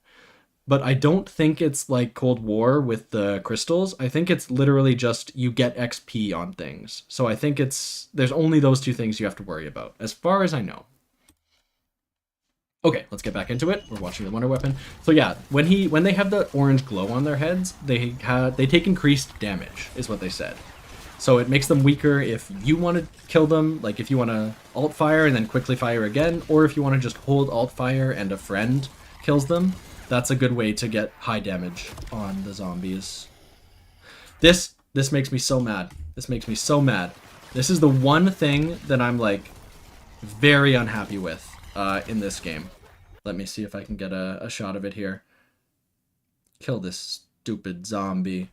But I don't think it's like Cold War with the crystals. I think it's literally just you get XP on things. So I think there's only those two things you have to worry about, as far as I know. Okay, let's get back into it. We're watching the Wonder Weapon. So yeah, when they have the orange glow on their heads, they take increased damage, is what they said. So it makes them weaker if you want to kill them, like if you want to alt fire and then quickly fire again, or if you want to just hold alt fire and a friend kills them. That's a good way to get high damage on the zombies. This makes me so mad. This makes me so mad. This is the one thing that I'm like very unhappy with in this game. Let me see if I can get a shot of it here. Kill this stupid zombie.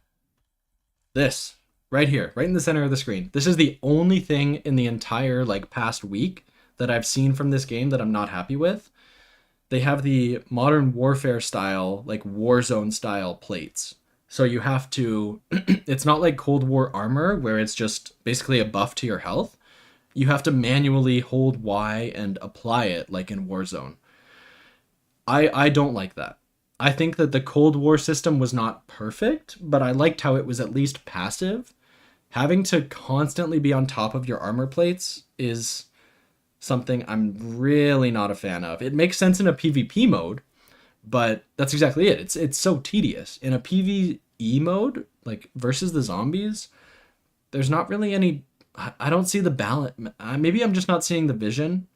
This right here, right in the center of the screen. This is the only thing in the entire like past week that I've seen from this game that I'm not happy with. They have the Modern Warfare style, like Warzone style plates. So you have to, it's not like Cold War armor where it's just basically a buff to your health. You have to manually hold Y and apply it like in Warzone. I don't like that. I think that the Cold War system was not perfect, but I liked how it was at least passive. Having to constantly be on top of your armor plates is something I'm really not a fan of. It makes sense in a PvP mode, but that's exactly it. It's so tedious. In a PvE mode, like versus the zombies, there's not really any, I don't see the balance. Maybe I'm just not seeing the vision,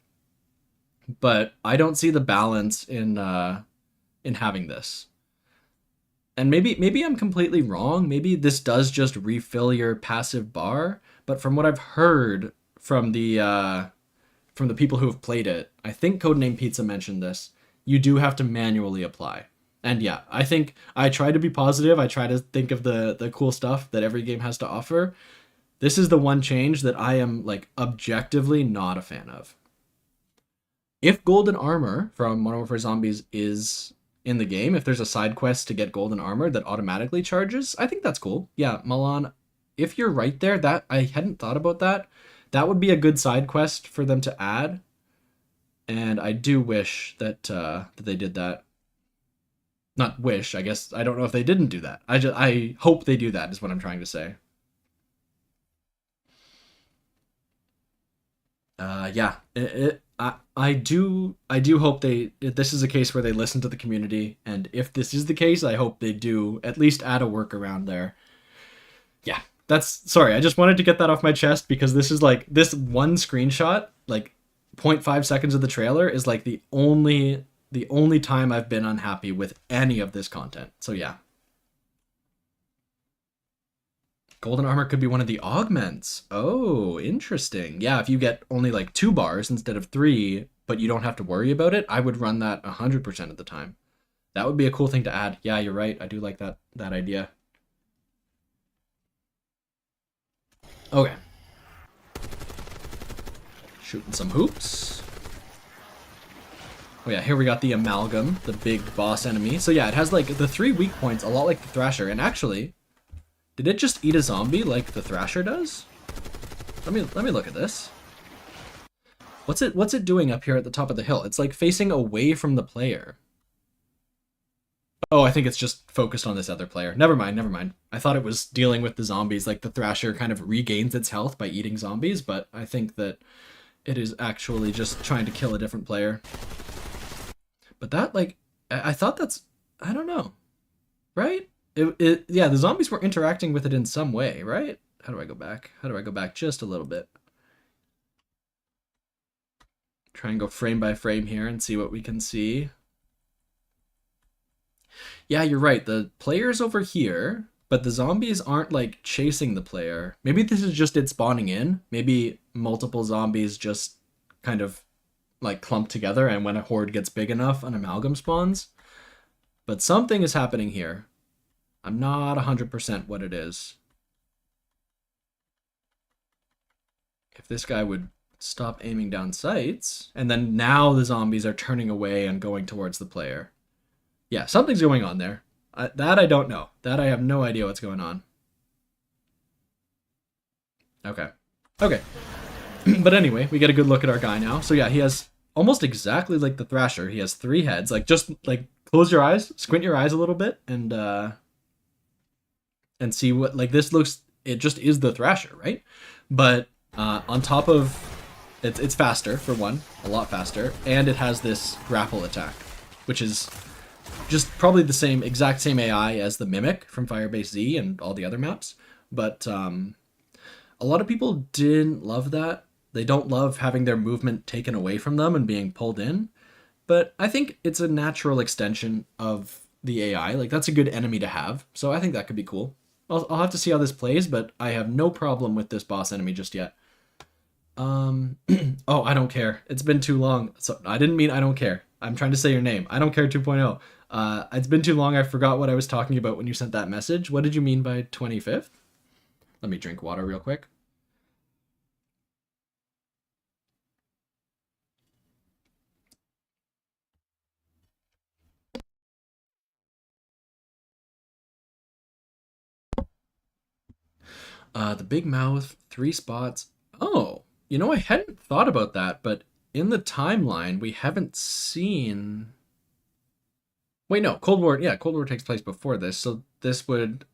but I don't see the balance in having this. And maybe I'm completely wrong. Maybe this does just refill your passive bar, but from what I've heard from the people who have played it, I think Codename Pizza mentioned this, you do have to manually apply. And yeah, I think I try to be positive. I try to think of the cool stuff that every game has to offer. This is the one change that I am like objectively not a fan of. If golden armor from Modern Warfare Zombies is in the game, if there's a side quest to get golden armor that automatically charges, I think that's cool. Yeah, Milan, if you're right there, that I hadn't thought about that. That would be a good side quest for them to add. And I do wish that they did that. Not wish, I guess. I don't know if they didn't do that. I hope they do that is what I'm trying to say. Yeah, I do hope this is a case where they listen to the community, and if this is the case, I hope they do at least add a workaround there. Yeah, sorry, I just wanted to get that off my chest because this is like, this one screenshot, like 0.5 seconds of the trailer is like the only time I've been unhappy with any of this content. So yeah. Golden armor could be one of the augments. Oh, interesting. Yeah, if you get only like 2 bars instead of 3, but you don't have to worry about it, I would run that 100% of the time. That would be a cool thing to add. Yeah, you're right. I do like that idea. Okay. Shooting some hoops. Oh yeah, here we got the Amalgam, the big boss enemy. So yeah, it has like the 3 weak points, a lot like the Thrasher. And actually, did it just eat a zombie like the Thrasher does? Let me look at this. What's it doing up here at the top of the hill? It's like facing away from the player. Oh, I think it's just focused on this other player. Never mind. I thought it was dealing with the zombies, like the Thrasher kind of regains its health by eating zombies, but I think that it is actually just trying to kill a different player. But that, like, I thought that's, I don't know, right? Yeah, the zombies were interacting with it in some way, right? How do I go back? How do I go back just a little bit? Try and go frame by frame here and see what we can see. Yeah, you're right. The player's over here, but the zombies aren't like chasing the player. Maybe this is just it spawning in. Maybe multiple zombies just kind of like clump together, and when a horde gets big enough, an amalgam spawns. But something is happening here. I'm not 100% what it is. If this guy would stop aiming down sights, and then now the zombies are turning away and going towards the player. Yeah, something's going on there. That I don't know. That I have no idea what's going on. Okay. Okay. But anyway, we get a good look at our guy now. So yeah, he has almost exactly like the Thrasher. He has 3 heads. Like, just like close your eyes, squint your eyes a little bit, and see what, like, this looks, it just is the Thrasher, right? But on top of, it's faster, for one, a lot faster, and it has this grapple attack, which is just probably the exact same AI as the Mimic from Firebase Z and all the other maps. But a lot of people didn't love that. They don't love having their movement taken away from them and being pulled in. But I think it's a natural extension of the AI. Like, that's a good enemy to have. So I think that could be cool. I'll have to see how this plays, but I have no problem with this boss enemy just yet. Oh, I don't care. It's been too long. So I didn't mean I don't care. I'm trying to say your name. I don't care 2.0. It's been too long. I forgot what I was talking about when you sent that message. What did you mean by 25th? Let me drink water real quick. The big mouth, 3 spots. Oh, you know, I hadn't thought about that, but in the timeline, we haven't seen... Wait, no, Cold War, yeah, Cold War takes place before this, so this would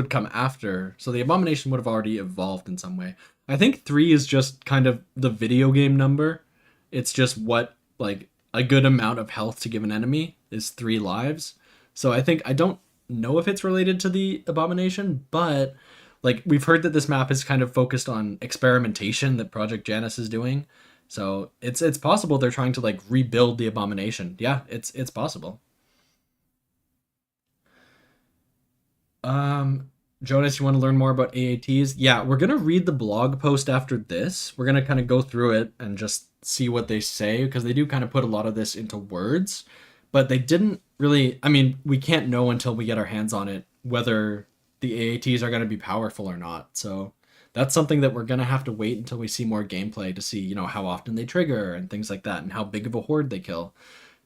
come after, so the Abomination would have already evolved in some way. I think 3 is just kind of the video game number. It's just what, like, a good amount of health to give an enemy is 3 lives. So I don't know if it's related to the Abomination, but... like, we've heard that this map is kind of focused on experimentation that Project Janus is doing. So it's possible they're trying to, like, rebuild the Abomination. Yeah, it's possible. Jonas, you want to learn more about AATs? Yeah, we're going to read the blog post after this. We're going to kind of go through it and just see what they say, because they do kind of put a lot of this into words. But they didn't really... I mean, we can't know until we get our hands on it whether... the AATs are going to be powerful or not. So that's something that we're going to have to wait until we see more gameplay to see, you know, how often they trigger and things like that, and how big of a horde they kill.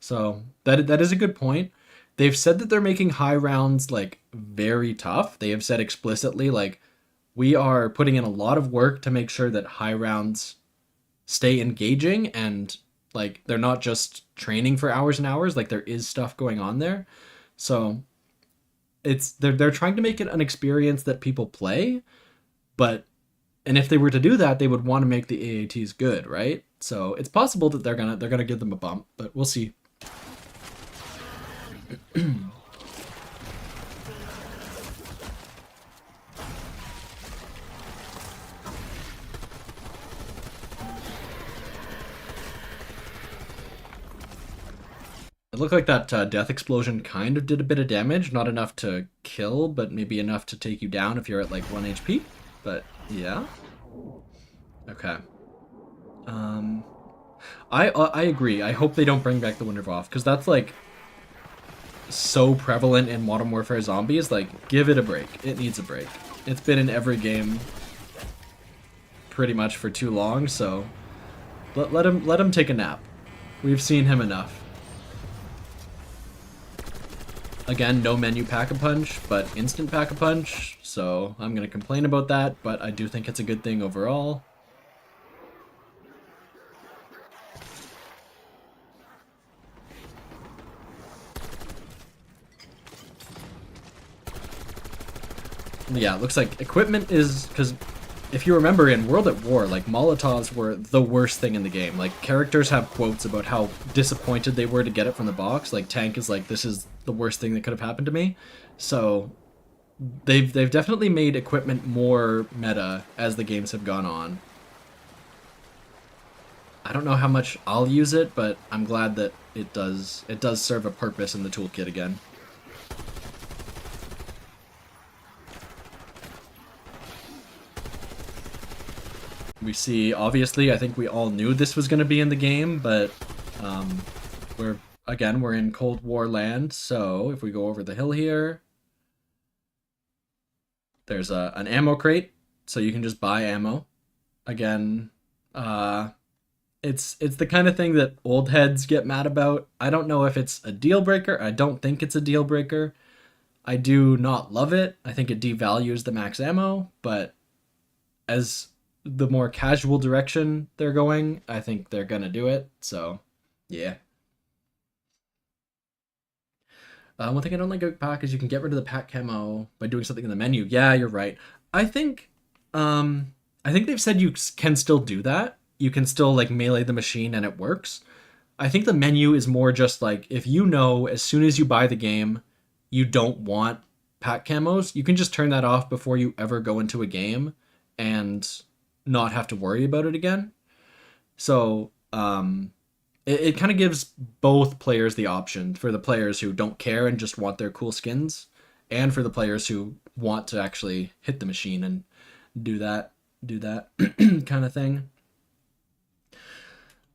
So that is a good point. They've said that they're making high rounds, like, very tough. They have said explicitly, like, we are putting in a lot of work to make sure that high rounds stay engaging, and, like, they're not just training for hours and hours. Like, there is stuff going on there. So they're trying to make it an experience that people play, and if they were to do that, they would want to make the AATs good, right? So it's possible that they're gonna give them a bump, but we'll see. It looked like that death explosion kind of did a bit of damage. Not enough to kill, but maybe enough to take you down if you're at, like, 1 HP. But, yeah. Okay. I agree. I hope they don't bring back the Wunderwaffe, because that's, like, so prevalent in Modern Warfare Zombies. Like, give it a break. It needs a break. It's been in every game pretty much for too long, so let him take a nap. We've seen him enough. Again, no menu pack-a-punch, but instant pack-a-punch, so I'm going to complain about that, but I do think it's a good thing overall. Yeah, it looks like equipment is... because if you remember, in World at War, like, Molotovs were the worst thing in the game. Like, characters have quotes about how disappointed they were to get it from the box. Like, Tank is like, this is the worst thing that could have happened to me. So, they've definitely made equipment more meta as the games have gone on. I don't know how much I'll use it, but I'm glad that it does serve a purpose in the toolkit again. We see, obviously, I think we all knew this was going to be in the game, but we're in Cold War land, so if we go over the hill here, there's an ammo crate, so you can just buy ammo. Again, it's the kind of thing that old heads get mad about. I don't know if it's a deal breaker. I don't think it's a deal breaker. I do not love it. I think it devalues the max ammo, but as the more casual direction they're going, I think they're gonna do it. So, yeah. One thing I don't like about pack is you can get rid of the pack camo by doing something in the menu. Yeah, you're right. I think they've said you can still do that. You can still like melee the machine and it works. I think the menu is more just like, if you know as soon as you buy the game you don't want pack camos, you can just turn that off before you ever go into a game and not have to worry about it again. So it kind of gives both players the option, for the players who don't care and just want their cool skins, and for the players who want to actually hit the machine and do that kind of thing.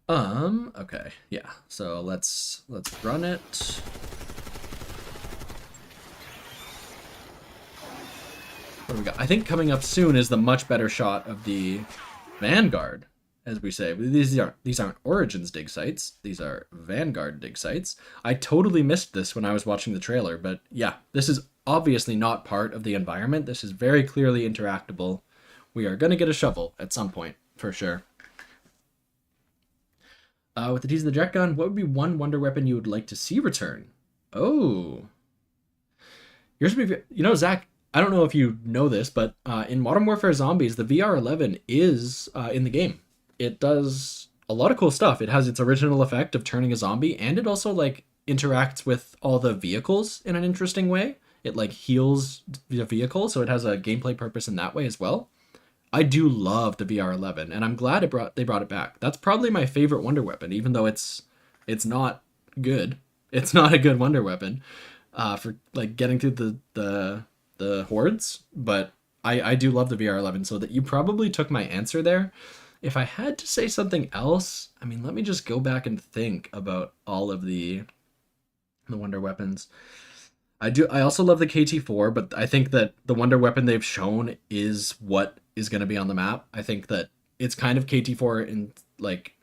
Okay, yeah. So let's run it. What do we got? I think coming up soon is the much better shot of the Vanguard, as we say. These aren't Origins dig sites. These are Vanguard dig sites. I totally missed this when I was watching the trailer, but yeah, this is obviously not part of the environment. This is very clearly interactable. We are going to get a shovel at some point, for sure. With the tease of the jet gun, what would be one wonder weapon you would like to see return? Oh. Zach, I don't know if you know this, but in Modern Warfare Zombies, the VR11 is in the game. It does a lot of cool stuff. It has its original effect of turning a zombie, and it also like interacts with all the vehicles in an interesting way. It like heals the vehicle, so it has a gameplay purpose in that way as well. I do love the VR11, and I'm glad they brought it back. That's probably my favorite wonder weapon, even though it's not good. It's not a good wonder weapon for like getting through the hordes, but I do love the VR11, so that you probably took my answer there. If I had to say something else, I mean, let me just go back and think about all of the wonder weapons. I also love the KT4, but I think that the wonder weapon they've shown is what is going to be on the map. I think that it's kind of KT4 in like,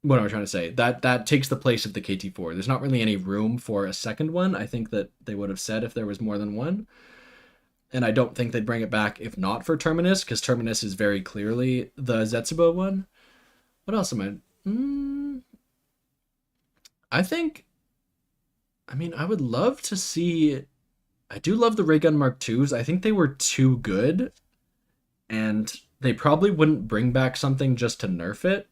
what am I trying to say? That takes the place of the KT4. There's not really any room for a second one. I think that they would have said if there was more than one. And I don't think they'd bring it back if not for Terminus, because Terminus is very clearly the Zetsubo one. What else am I would love to see... I do love the Ray Gun Mark IIs. I think they were too good, and they probably wouldn't bring back something just to nerf it.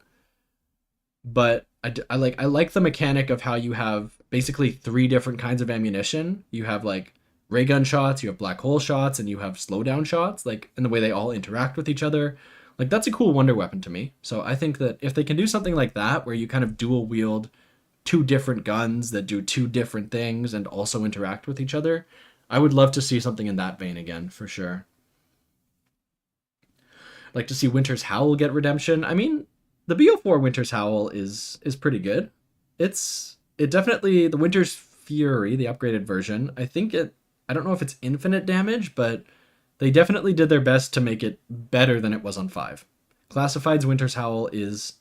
But I like the mechanic of how you have basically 3 different kinds of ammunition. You have like ray gun shots, you have black hole shots, and you have slowdown shots, like, and the way they all interact with each other. Like, that's a cool wonder weapon to me. So I think that if they can do something like that, where you kind of dual wield 2 different guns that do 2 different things and also interact with each other, I would love to see something in that vein again, for sure. I'd like to see Winter's Howl get redemption. I mean, the BO4 Winter's Howl is pretty good. It definitely, the Winter's Fury, the upgraded version, I don't know if it's infinite damage, but they definitely did their best to make it better than it was on 5. Classified's Winter's Howl is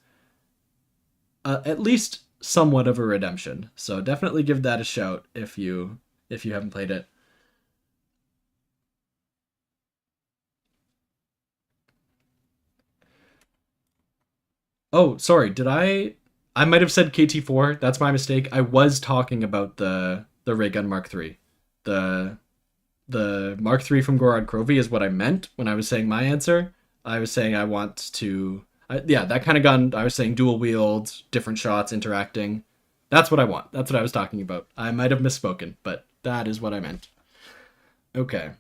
at least somewhat of a redemption, so definitely give that a shout if you haven't played it. Oh, sorry, I might have said KT4, that's my mistake. I was talking about the Ray Gun Mark III. The Mark III from Gorod Krovi is what I meant when I was saying my answer. I was saying I want to... that kind of gun, I was saying dual wield, different shots, interacting. That's what I want. That's what I was talking about. I might have misspoken, but that is what I meant. Okay.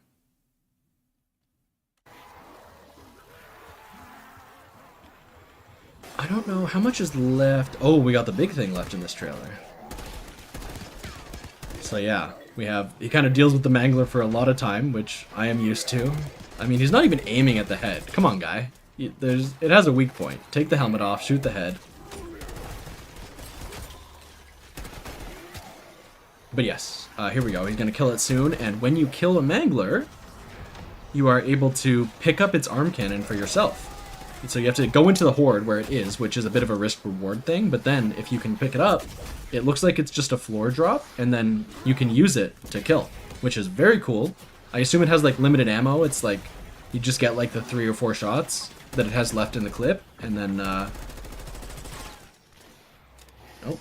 I don't know how much is left. Oh, we got the big thing left in this trailer. So yeah, we have, he kind of deals with the Mangler for a lot of time, which I am used to. I mean, he's not even aiming at the head. Come on, guy. It has a weak point. Take the helmet off, shoot the head. But yes, here we go. He's gonna kill it soon, and when you kill a Mangler, you are able to pick up its arm cannon for yourself. So you have to go into the horde where it is, which is a bit of a risk-reward thing, but then if you can pick it up, it looks like it's just a floor drop, and then you can use it to kill, which is very cool. I assume it has like limited ammo. It's like you just get like the 3 or 4 shots that it has left in the clip, and then oh,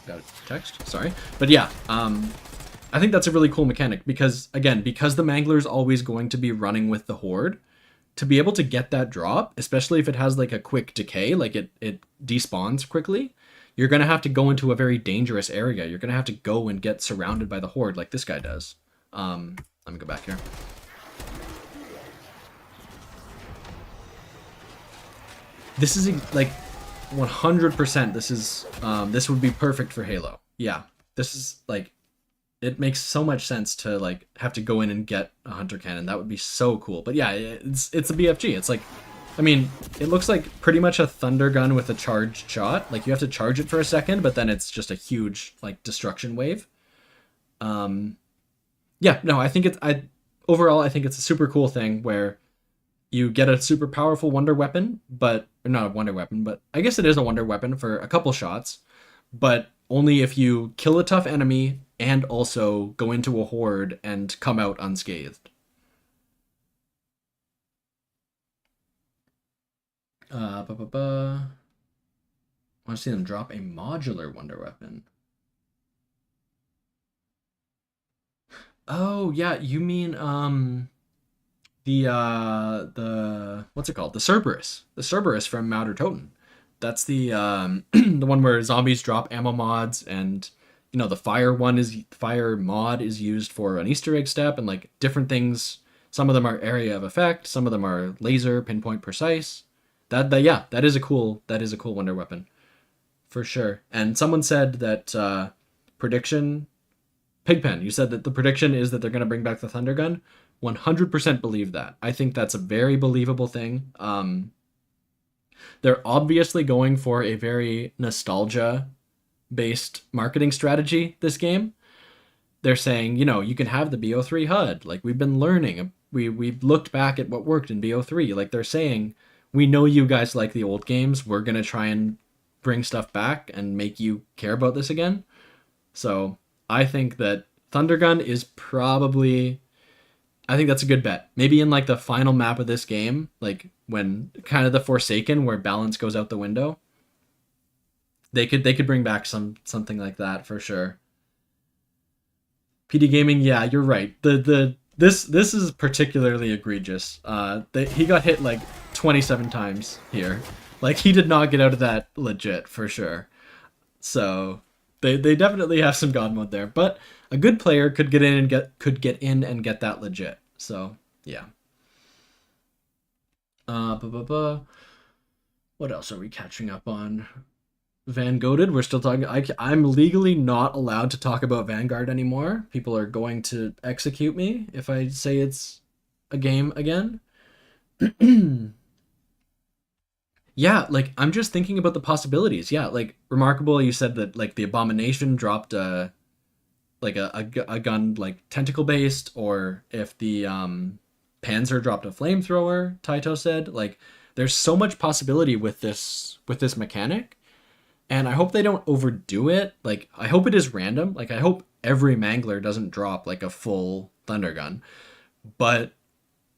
got a text, sorry. But yeah, I think that's a really cool mechanic because, again, because the Mangler's always going to be running with the horde, to be able to get that drop, especially if it has like a quick decay, like it despawns quickly, you're going to have to go into a very dangerous area. You're going to have to go and get surrounded by the horde like this guy does. Let me go back here. This is like 100%. This would be perfect for Halo. Yeah, this is like, it makes so much sense to like have to go in and get a hunter cannon. That would be so cool. But yeah, it's a BFG. It's like, I mean, it looks like pretty much a thunder gun with a charged shot. Like you have to charge it for a second, but then it's just a huge like destruction wave. Yeah, no, I think overall I think it's a super cool thing where you get a super powerful wonder weapon, but or not a wonder weapon, but I guess it is a wonder weapon for a couple shots, but only if you kill a tough enemy and also go into a horde and come out unscathed. I want to see them drop a modular wonder weapon. Oh yeah, you mean the what's it called? The Cerberus. The Cerberus from Mauder Toten. That's the the one where zombies drop ammo mods, and you know the fire mod is used for an Easter egg step and like different things. Some of them are area of effect, some of them are laser, pinpoint, precise. Yeah, that is a cool wonder weapon for sure. And someone said that prediction, Pigpen, you said that the prediction is that they're going to bring back the Thunder Gun. 100% believe that. I think that's a very believable thing. They're obviously going for a very nostalgia-based marketing strategy this game. They're saying, you know, you can have the BO3 HUD. Like, we've been learning. We've looked back at what worked in BO3. Like, they're saying, we know you guys like the old games. We're going to try and bring stuff back and make you care about this again. So, I think that Thundergun is probably... I think that's a good bet. Maybe in like the final map of this game, like when kind of the Forsaken where balance goes out the window, they could bring back something like that for sure. PD Gaming, yeah, you're right. This is particularly egregious. He got hit like 27 times here. Like he did not get out of that legit for sure. So they definitely have some god mode there, but a good player could get in and get that legit. So yeah. What else are we catching up on? Van Goated, we're still talking. I'm legally not allowed to talk about Vanguard anymore. People are going to execute me if I say it's a game again. Yeah, like I'm just thinking about the possibilities. Yeah, like Remarkable, you said that like the Abomination dropped a gun like tentacle based, or if the Panzer dropped a flamethrower, Taito said. Like there's so much possibility with this mechanic, and I hope they don't overdo it. Like I hope it is random. Like I hope every Mangler doesn't drop like a full thunder gun, but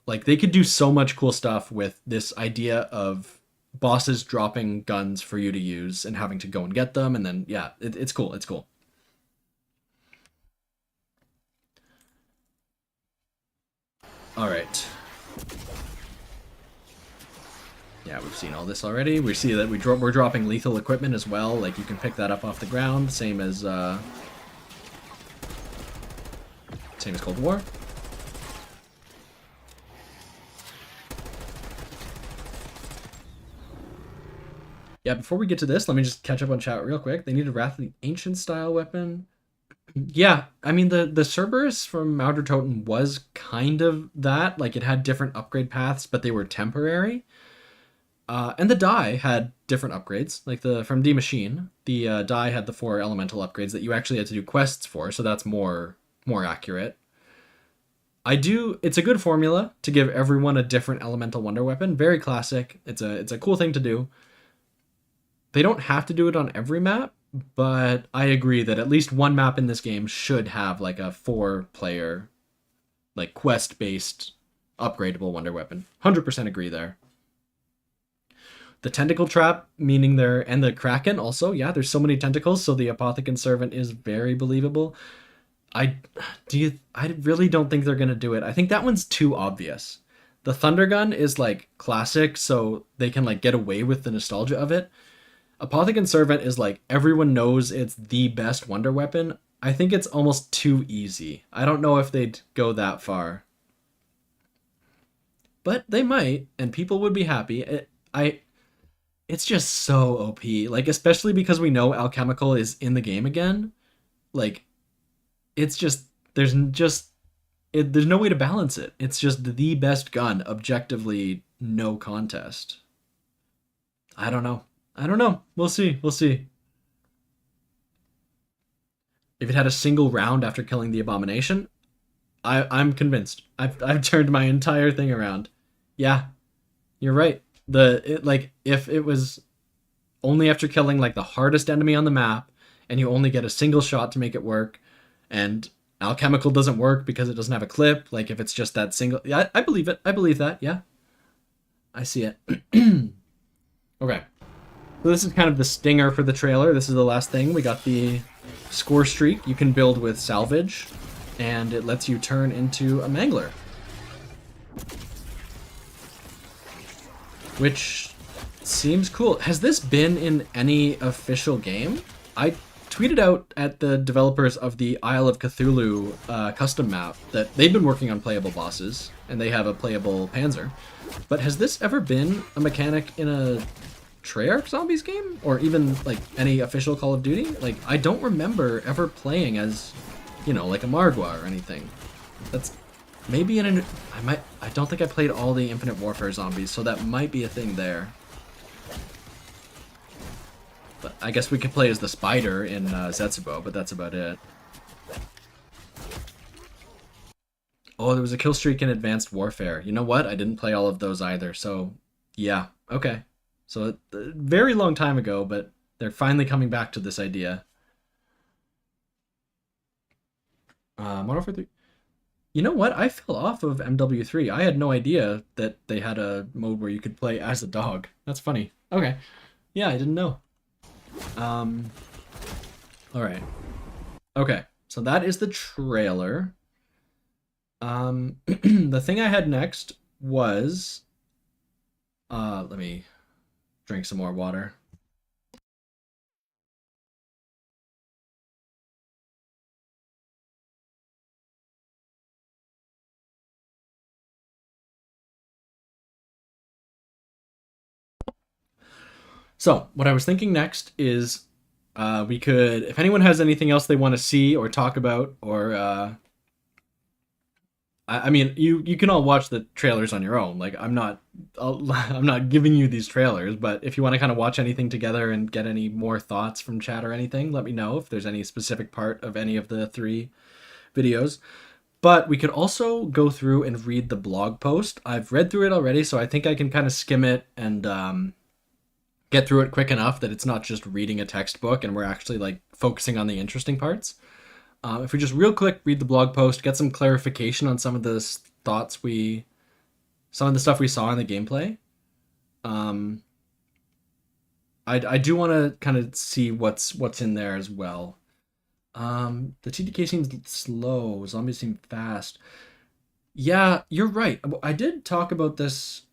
like they could do so much cool stuff with this idea of bosses dropping guns for you to use and having to go and get them, and then yeah, it's cool. It's cool. All right. Yeah, we've seen all this already. We see that we're dropping lethal equipment as well. Like you can pick that up off the ground, same as Cold War. Yeah, before we get to this, let me just catch up on chat real quick. They need a Wrath of the Ancient style weapon. Yeah, I mean the Cerberus from Mauder Totem was kind of that. Like it had different upgrade paths, but they were temporary. And the die had different upgrades. Like the from D Machine, the die had the 4 elemental upgrades that you actually had to do quests for, so that's more accurate. It's a good formula to give everyone a different elemental wonder weapon. Very classic. It's a cool thing to do. They don't have to do it on every map, but I agree that at least one map in this game should have like a 4-player, like quest-based upgradable wonder weapon. 100% agree there. The tentacle trap, meaning and the kraken also, yeah, there's so many tentacles, so the apothecant servant is very believable. I really don't think they're gonna do it. I think that one's too obvious. The thunder gun is like classic, so they can like get away with the nostalgia of it. Apothecant servant is like everyone knows it's the best wonder weapon. I think it's almost too easy. I don't know if they'd go that far, but they might, and people would be happy. It's just so OP, like especially because we know Alchemical is in the game again. Like, it's just there's no way to balance it. It's just the best gun, objectively, no contest. I don't know. We'll see. If it had a single round after killing the abomination, I'm convinced. I've turned my entire thing around. Yeah, you're right. If it was only after killing like the hardest enemy on the map, and you only get a single shot to make it work, and Alchemical doesn't work because it doesn't have a clip. Like if it's just that single, yeah, I believe it. I believe that. Yeah, I see it. Okay. So this is kind of the stinger for the trailer. This is the last thing. We got the score streak you can build with salvage, and it lets you turn into a mangler. Which seems cool. Has this been in any official game? I tweeted out at the developers of the Isle of Cthulhu custom map that they've been working on playable bosses, and they have a playable Panzer. But has this ever been a mechanic in a Treyarch Zombies game, or even like any official Call of Duty? Like I don't remember ever playing as, like a Margwa or anything. That's maybe I don't think I played all the Infinite Warfare zombies, so that might be a thing there. But I guess we could play as the spider in Zetsubo, but that's about it. Oh, there was a kill streak in Advanced Warfare. You know what? I didn't play all of those either, so yeah, okay. So a very long time ago, but they're finally coming back to this idea. Modern Warfare 3. You know what? I fell off of MW3. I had no idea that they had a mode where you could play as a dog. That's funny. Okay. Yeah, I didn't know. Alright. Okay, so that is the trailer. The thing I had next was... let me drink some more water. So, what I was thinking next is we could, if anyone has anything else they want to see or talk about, or I mean, you can all watch the trailers on your own. Like I'm not giving you these trailers, but if you want to kind of watch anything together and get any more thoughts from chat or anything, let me know if there's any specific part of any of the 3 videos. But we could also go through and read the blog post. I've read through it already, so I think I can kind of skim it and get through it quick enough that it's not just reading a textbook and we're actually like focusing on the interesting parts. If we just real quick read the blog post, get some clarification on some of the thoughts some of the stuff we saw in the gameplay. I do want to kind of see what's in there as well. The TDK seems slow. Zombies seem fast. Yeah, you're right. I did talk about this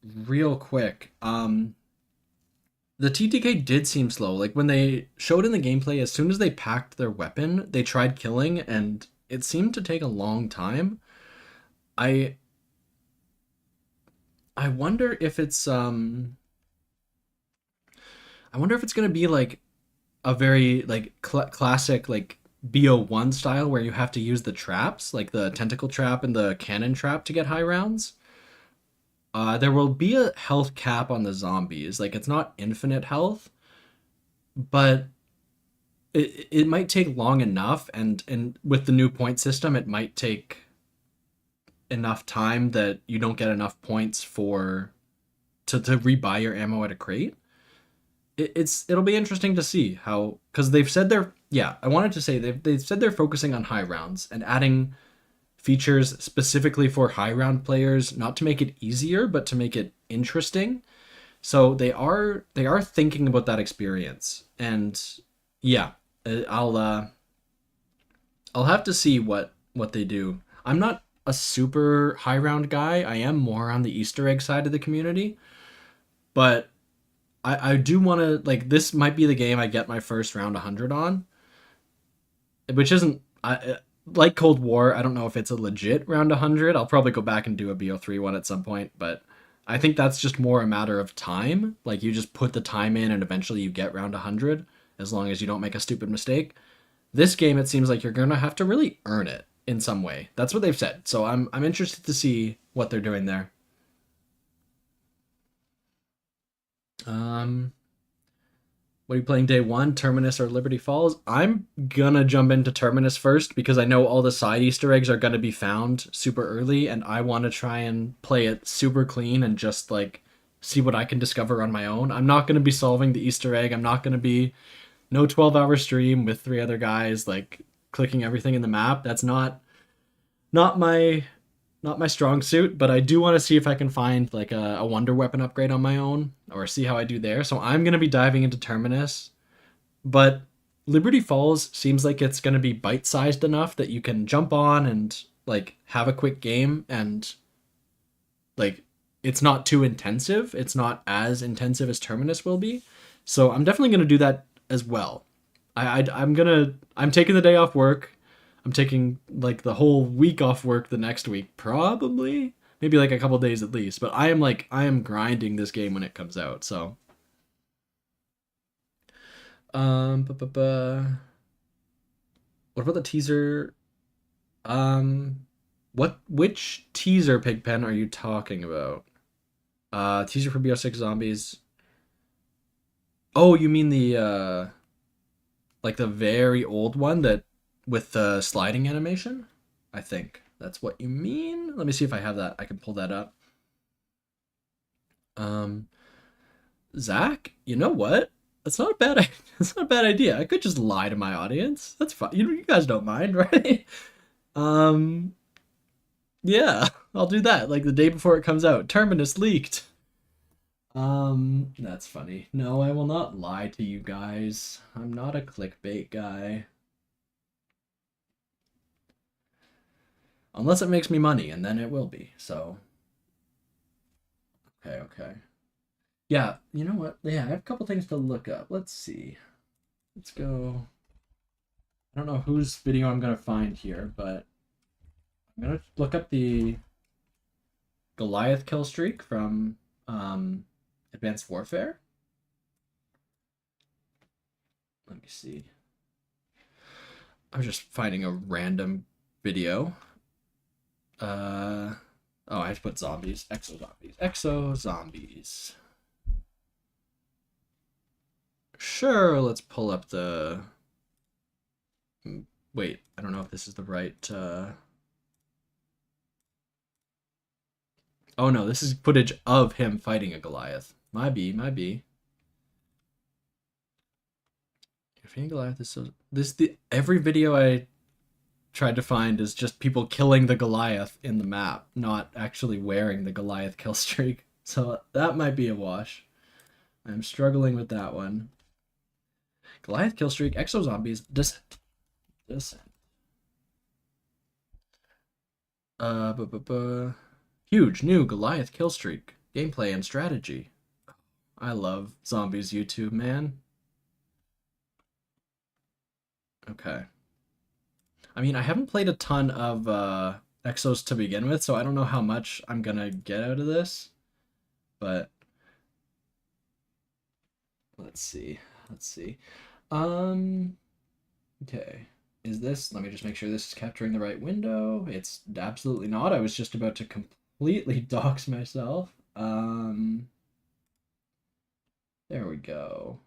real quick. The TTK did seem slow. Like when they showed in the gameplay, as soon as they packed their weapon, they tried killing and it seemed to take a long time. I wonder if it's I wonder if it's gonna be like a very like classic like BO1 style where you have to use the traps, like the tentacle trap and the cannon trap to get high rounds. There will be a health cap on the zombies. Like it's not infinite health, but it might take long enough, and with the new point system, it might take enough time that you don't get enough points for to rebuy your ammo at a crate. It'll be interesting to see how, because they've said they're, yeah, I wanted to say they've said they're focusing on high rounds and adding features specifically for high round players, not to make it easier but to make it interesting. So they are thinking about that experience. And yeah, I'll have to see what they do. I'm not a super high round guy. I am more on the Easter egg side of the community, but I do want to, like, this might be the game I get my first round 100 on, which isn't, like Cold War. I don't know if it's a legit round 100. I'll probably go back and do a BO3 one at some point, but I think that's just more a matter of time. Like, you just put the time in and eventually you get round 100, as long as you don't make a stupid mistake. This game, it seems like you're gonna have to really earn it in some way. That's what they've said. So I'm interested to see what they're doing there. What are you playing day one, Terminus or Liberty Falls? I'm gonna jump into Terminus first because I know all the side Easter eggs are gonna be found super early, and I want to try and play it super clean and just like see what I can discover on my own. I'm not gonna be solving the Easter egg. I'm not gonna be no 12-hour stream with 3 other guys like clicking everything in the map. That's not my strong suit, but I do want to see if I can find like a wonder weapon upgrade on my own or see how I do there. So I'm going to be diving into Terminus, but Liberty Falls seems like it's going to be bite-sized enough that you can jump on and like have a quick game, and like it's not too intensive. It's not as intensive as Terminus will be. So I'm definitely going to do that as well. I'm taking the day off work. I'm taking like the whole week off work the next week, probably, maybe like a couple days at least. But I am grinding this game when it comes out. So, what about the teaser? Which teaser, Pigpen, are you talking about? Teaser for BO6 Zombies. Oh, you mean the like the very old one that with the sliding animation? I think that's what you mean. Let me see if I have that. I can pull that up. Zach, you know what? That's not a bad. That's not a bad idea. I could just lie to my audience. That's fine. You guys don't mind, right? Yeah, I'll do that. Like the day before it comes out. Terminus leaked. That's funny. No, I will not lie to you guys. I'm not a clickbait guy. Unless it makes me money, and then it will be, so. Okay. Yeah, you know what? Yeah, I have a couple things to look up. Let's see. Let's go. I don't know whose video I'm gonna find here, but I'm gonna look up the Goliath kill streak from Advanced Warfare. Let me see. I'm just finding a random video. Oh, I have to put zombies. Exo zombies. Sure, let's pull up the... Wait, I don't know if this is the right... Oh no, this is footage of him fighting a Goliath. Might be. Goliath is so... Every video I tried to find is just people killing the Goliath in the map, not actually wearing the Goliath kill streak. So that might be a wash. I'm struggling with that one. Goliath kill streak, exo zombies, descent. Huge new Goliath kill streak, gameplay and strategy. I love zombies YouTube, man. Okay. I mean, I haven't played a ton of Exos to begin with, so I don't know how much I'm gonna get out of this. But let's see. Okay. Is this, let me just make sure this is capturing the right window. It's absolutely not. I was just about to completely dox myself. There we go.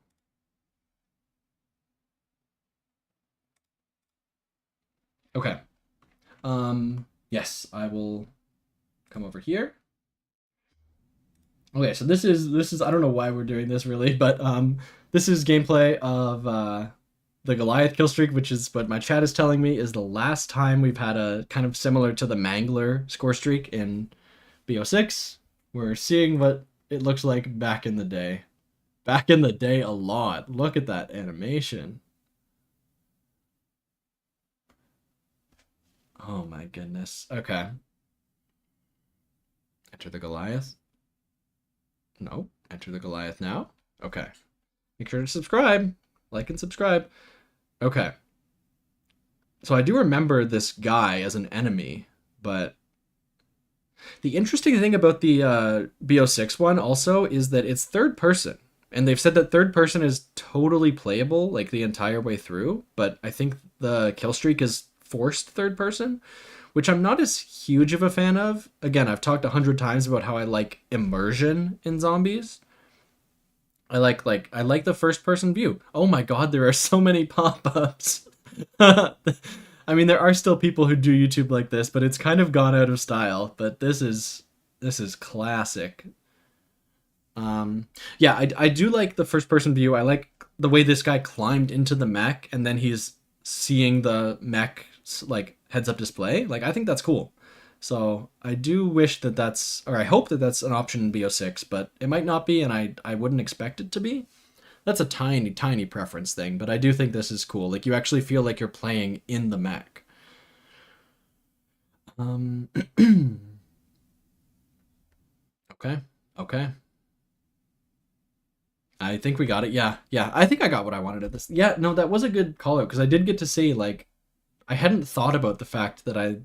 Okay. Yes, I will come over here. Okay, so this is I don't know why we're doing this really, but this is gameplay of the Goliath kill streak, which is what my chat is telling me is the last time we've had a kind of similar to the Mangler score streak in BO6. We're seeing what it looks like back in the day. Back in the day a lot. Look at that animation. Oh my goodness. Okay. Enter the Goliath. No. Enter the Goliath now. Okay. Make sure to subscribe. Like and subscribe. Okay. So I do remember this guy as an enemy, but the interesting thing about the BO6 one also is that it's third person. And they've said that third person is totally playable, like the entire way through, but I think the kill streak is forced third person, which I'm not as huge of a fan of. Again, I've talked 100 times about how I like immersion in zombies. I like the first person view. Oh my god, there are so many pop-ups. I mean, there are still people who do YouTube like this, but it's kind of gone out of style. But this is classic. Yeah, I do like the first person view. I like the way this guy climbed into the mech and then he's seeing the mech like heads up display. Like, I think that's cool. So I do wish that that's, or I hope that that's an option in BO6, but it might not be, and I wouldn't expect it to be. That's a tiny, tiny preference thing, but I do think this is cool. Like, you actually feel like you're playing in the mech. Okay. I think we got it. Yeah, I think I got what I wanted at this. Yeah, no, that was a good call out, because I did get to say, like, I hadn't thought about the fact that I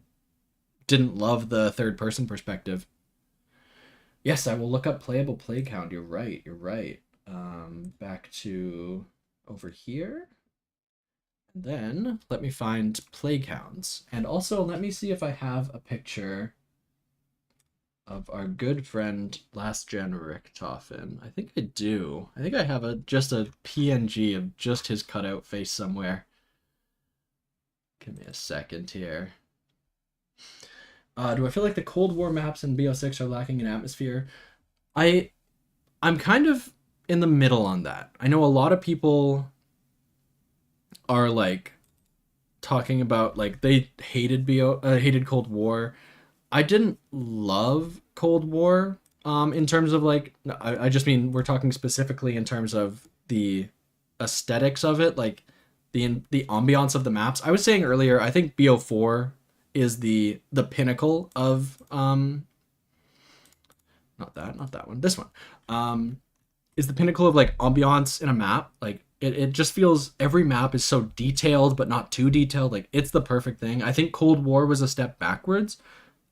didn't love the third person perspective. Yes, I will look up playable play count. You're right. Back to over here. And then let me find play counts. And also let me see if I have a picture of our good friend Last Gen Richtofen. I think I do. I think I have just a PNG of just his cutout face somewhere. Give me a second here. Do I feel like the Cold War maps in BO6 are lacking in atmosphere? I'm kind of in the middle on that. I know a lot of people are like talking about like they hated hated Cold War. I didn't love Cold War in terms of like I just mean we're talking specifically in terms of the aesthetics of it, like the ambiance of the maps. I was saying earlier, I think BO4 is the pinnacle of not that one, this one is the pinnacle of like ambiance in a map. Like it just feels every map is so detailed but not too detailed. Like it's the perfect thing. I think Cold War was a step backwards.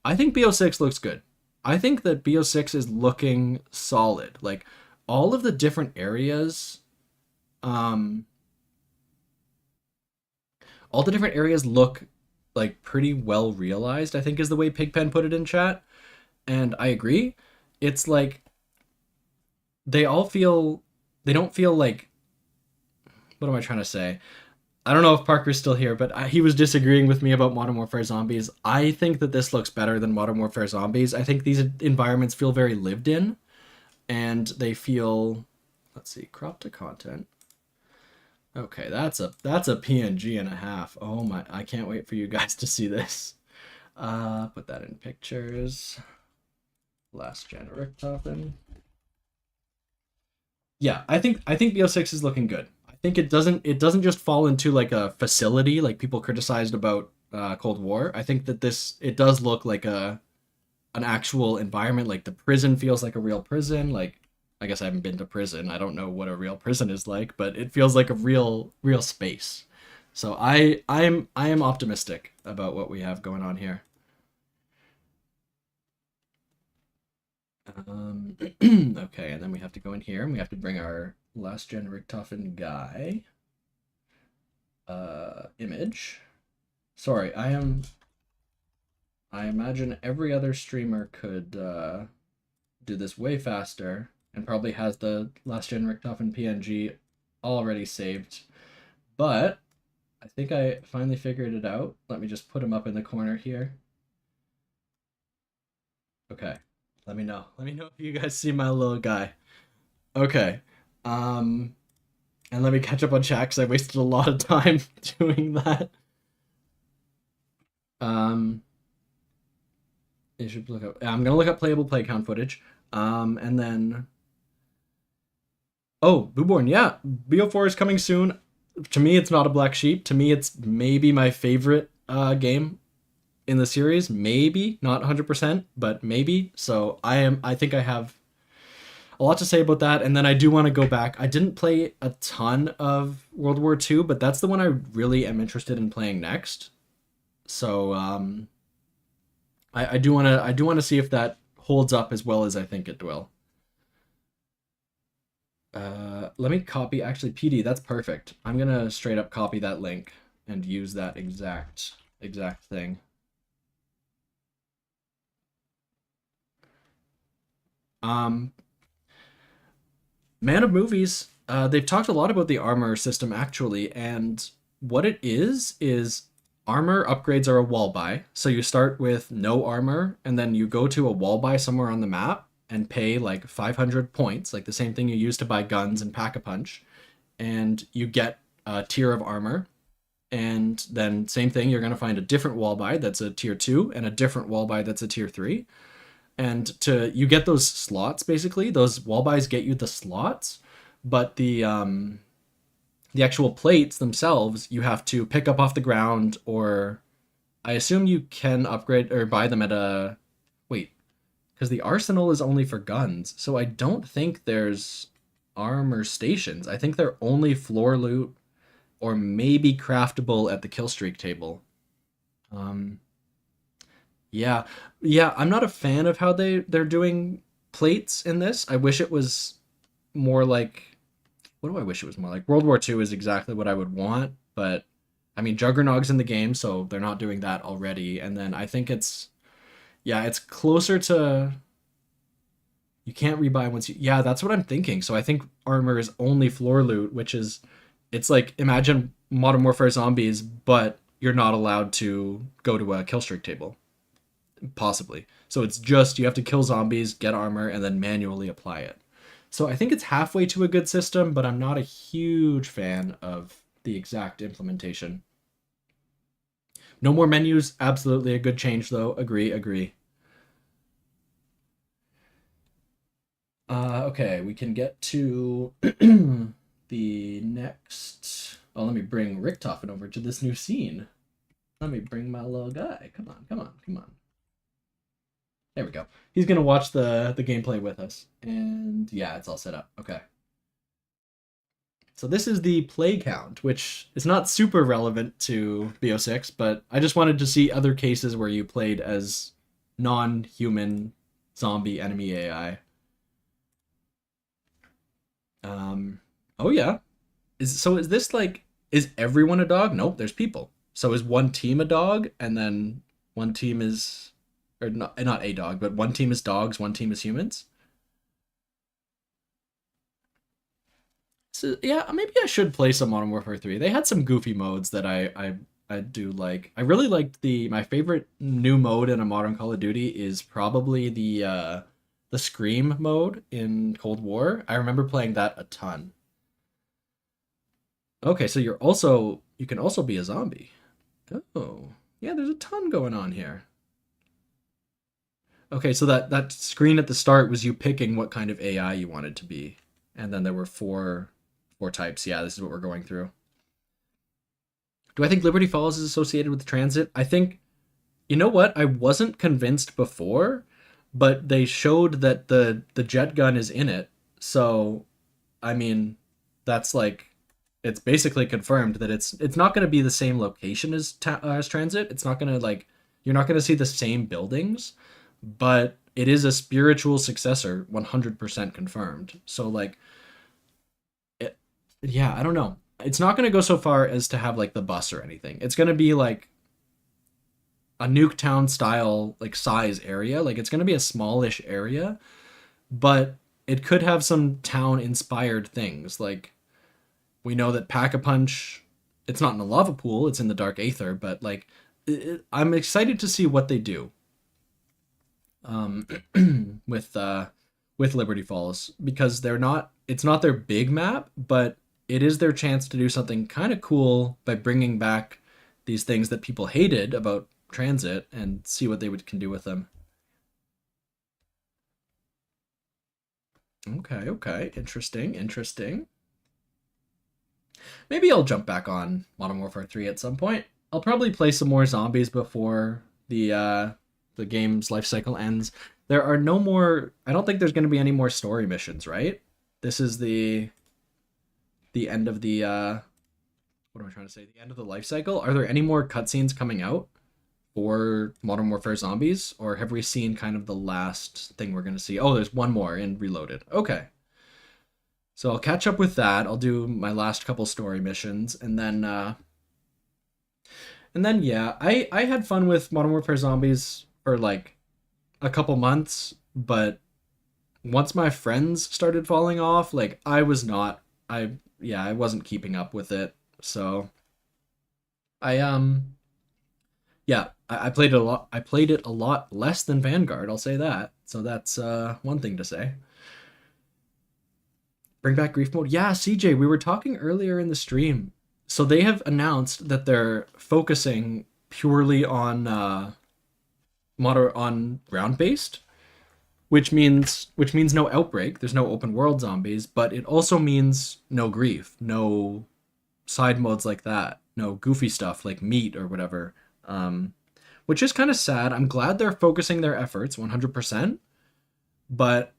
I think BO6 looks good. I think that BO6 is looking solid. Like all of the different areas look like pretty well realized, I think is the way Pigpen put it in chat. And I agree. It's like they don't feel like, what am I trying to say? I don't know if Parker's still here, but he was disagreeing with me about Modern Warfare Zombies. I think that this looks better than Modern Warfare Zombies. I think these environments feel very lived in, and they feel, let's see, crop to content. Okay, that's a PNG and a half. Oh my, I can't wait for you guys to see this. Put that in pictures. Last Gen Richtofen. Yeah, I think BO6 is looking good. I think it doesn't just fall into like a facility like people criticized about Cold War. I think that it does look like an actual environment. Like the prison feels like a real prison. Like, I guess I haven't been to prison. I don't know what a real prison is like, but it feels like a real space. So I am optimistic about what we have going on here. Okay, and then we have to go in here and we have to bring our last gen Richtofen guy image. Sorry, I imagine every other streamer could do this way faster and probably has the last gen Richtofen PNG already saved. But I think I finally figured it out. Let me just put him up in the corner here. Okay. Let me know. Let me know if you guys see my little guy. Okay. And let me catch up on chat because I wasted a lot of time doing that. You should look up. I'm gonna look up playable play count footage. And then. Oh, Booborn, yeah. BO4 is coming soon. To me, it's not a black sheep. To me, it's maybe my favorite game in the series. Maybe, not 100%, but maybe. So I think I have a lot to say about that. And then I do want to go back. I didn't play a ton of World War II, but that's the one I really am interested in playing next. So I do want to see if that holds up as well as I think it will. Let me copy, actually, PD, that's perfect. I'm gonna straight up copy that link and use that exact thing. Man of Movies, they've talked a lot about the armor system actually, and what it is armor upgrades are a wall buy. So you start with no armor, and then you go to a wall buy somewhere on the map and pay like 500 points, like the same thing you use to buy guns and Pack-a-Punch, and you get a tier of armor. And then same thing, you're going to find a different wall buy that's a tier 2 and a different wall buy that's a tier 3. And you get those slots, basically. Those wall buys get you the slots, but the actual plates themselves you have to pick up off the ground, or I assume you can upgrade or buy them at a... Wait, because the arsenal is only for guns, so I don't think there's armor stations. I think they're only floor loot or maybe craftable at the killstreak table. Yeah, I'm not a fan of how they're doing plates in this. I wish it was more like... What do I wish it was more like? World War II is exactly what I would want, but I mean, Juggernaut's in the game, so they're not doing that already. And then I think it's closer to... You can't rebuy once you... Yeah, that's what I'm thinking. So I think armor is only floor loot, which is... It's like, imagine Modern Warfare Zombies, but you're not allowed to go to a killstreak table. Possibly. So it's just, you have to kill zombies, get armor, and then manually apply it. So I think it's halfway to a good system, but I'm not a huge fan of the exact implementation. No more menus, absolutely a good change though. Agree. Okay, we can get to the next... Oh, let me bring Richtofen over to this new scene. Let me bring my little guy. Come on. There we go. He's going to watch the gameplay with us. And yeah, it's all set up. Okay. So this is the play count, which is not super relevant to BO6, but I just wanted to see other cases where you played as non-human zombie enemy AI. Oh yeah. Is this like, is everyone a dog? Nope, there's people. So is one team a dog, and then one team is... Or not a dog, but one team is dogs, one team is humans. So yeah, maybe I should play some Modern Warfare 3. They had some goofy modes that I do like. I really liked my favorite new mode in a modern Call of Duty is probably the Scream mode in Cold War. I remember playing that a ton. Okay, so you can also be a zombie. Oh, yeah, there's a ton going on here. Okay, so that screen at the start was you picking what kind of AI you wanted to be. And then there were four types. Yeah, this is what we're going through. Do I think Liberty Falls is associated with transit? I think, you know what? I wasn't convinced before, but they showed that the jet gun is in it. So, I mean, that's like, it's basically confirmed that it's not going to be the same location as transit. It's not going to, like, you're not going to see the same buildings. But it is a spiritual successor, 100% confirmed. So like, yeah, I don't know. It's not going to go so far as to have like the bus or anything. It's going to be like a Nuketown style like size area. Like it's going to be a smallish area, but it could have some town inspired things. Like we know that Pack-a-Punch, it's not in a lava pool, it's in the Dark Aether, but like I'm excited to see what they do um, with Liberty Falls, because it's not their big map, but it is their chance to do something kind of cool by bringing back these things that people hated about transit and see what can do with them. Okay, interesting. Maybe I'll jump back on Modern Warfare 3 at some point. I'll probably play some more zombies before the game's life cycle ends. There are no more. I don't think there's going to be any more story missions, right? This is the end of the what am I trying to say? The end of the life cycle. Are there any more cutscenes coming out for Modern Warfare Zombies, or have we seen kind of the last thing we're going to see? Oh, there's one more in Reloaded. Okay. So I'll catch up with that. I'll do my last couple story missions, and then yeah, I had fun with Modern Warfare Zombies for like a couple months, but once my friends started falling off, like I wasn't keeping up with it. So I yeah, I played it a lot. I played it a lot less than Vanguard, I'll say that. So that's one thing to say. Bring back grief mode. Yeah, CJ, we were talking earlier in the stream. So they have announced that they're focusing purely on ground based, which means no outbreak. There's no open world zombies, but it also means no grief, no side modes like that, no goofy stuff like meat or whatever. Which is kind of sad. I'm glad they're focusing their efforts 100%, but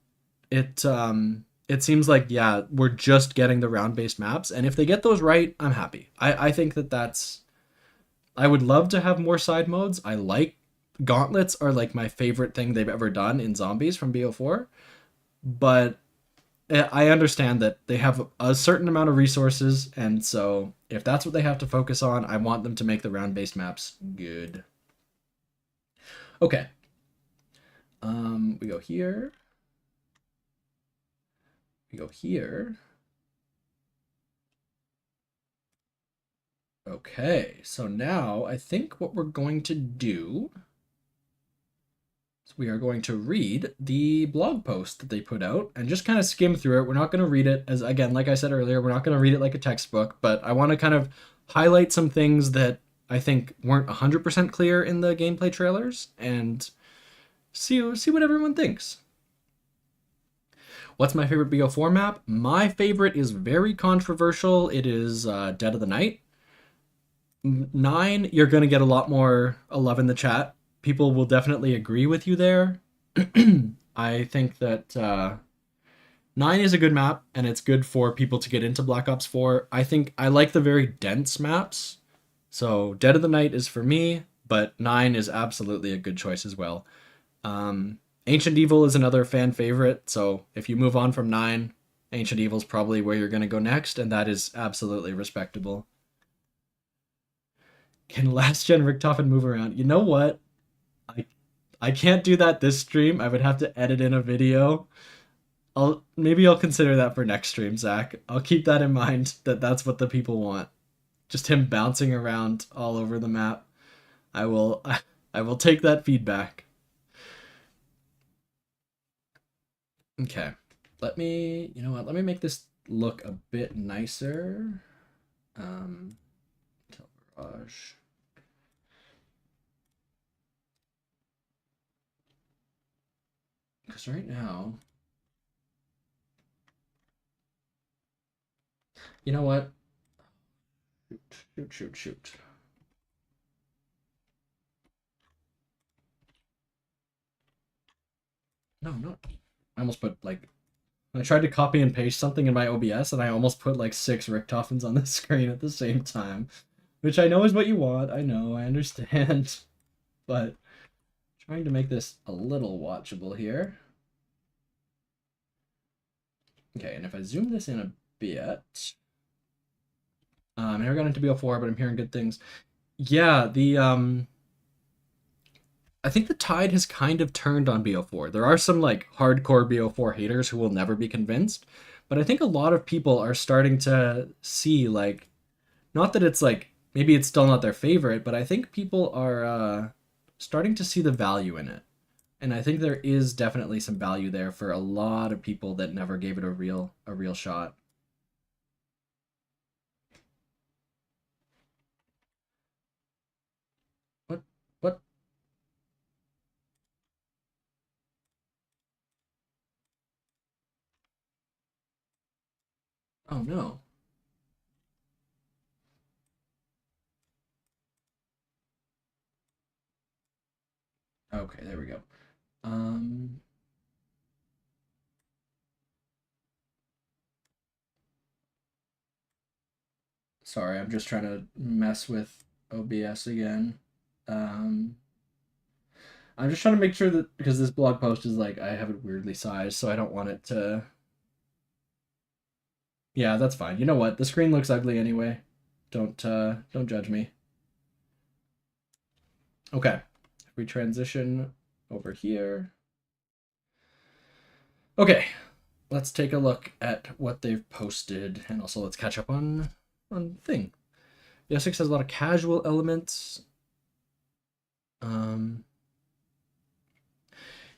it seems like, yeah, we're just getting the round-based maps, and if they get those right, I'm happy. I think that's... I would love to have more side modes. I like... Gauntlets are, like, my favorite thing they've ever done in Zombies from BO4, but I understand that they have a certain amount of resources, and so if that's what they have to focus on, I want them to make the round-based maps good. Okay. We go here. We go here. Okay, so now I think what we're going to do is we are going to read the blog post that they put out and just kind of skim through it. We're not going to read it as, again, like I said earlier, we're not going to read it like a textbook, but I want to kind of highlight some things that I think weren't 100% clear in the gameplay trailers and see what everyone thinks. What's my favorite BO4 map? My favorite is very controversial. It is Dead of the Night. 9, you're going to get a lot more love in the chat. People will definitely agree with you there. I think that 9 is a good map, and it's good for people to get into Black Ops 4. I think I like the very dense maps. So Dead of the Night is for me, but 9 is absolutely a good choice as well. Ancient Evil is another fan favorite, so if you move on from 9, Ancient Evil is probably where you're going to go next, and that is absolutely respectable. Can last gen Richtofen move around? You know what? I can't do that this stream. I would have to edit in a video. Maybe I'll consider that for next stream, Zach. I'll keep that in mind, that's what the people want. Just him bouncing around all over the map. I will take that feedback. Okay, let me make this look a bit nicer. Barrage. Because right now, you know what? Shoot. No. I almost put like, I tried to copy and paste something in my OBS and I almost put like 6 Richtofens on the screen at the same time, which I know is what you want. I know, I understand, but Trying to make this a little watchable here. Okay, and if I zoom this in a bit, I never got into BO4, but I'm hearing good things. Yeah, I think the tide has kind of turned on BO4. There are some like hardcore BO4 haters who will never be convinced, but I think a lot of people are starting to see like, not that it's like maybe it's still not their favorite, but I think people are starting to see the value in it. And I think there is definitely some value there for a lot of people that never gave it a real shot. What? What? Oh no. Okay, there we go. Um, Sorry, I'm just trying to mess with OBS again. Um, I'm just trying to make sure that, because this blog post is like, I have it weirdly sized, so I don't want it to... Yeah, that's fine. You know what? The screen looks ugly anyway. Don't judge me. Okay. If we transition over here. Okay. Let's take a look at what they've posted, and also let's catch up on thing. BO6 has a lot of casual elements.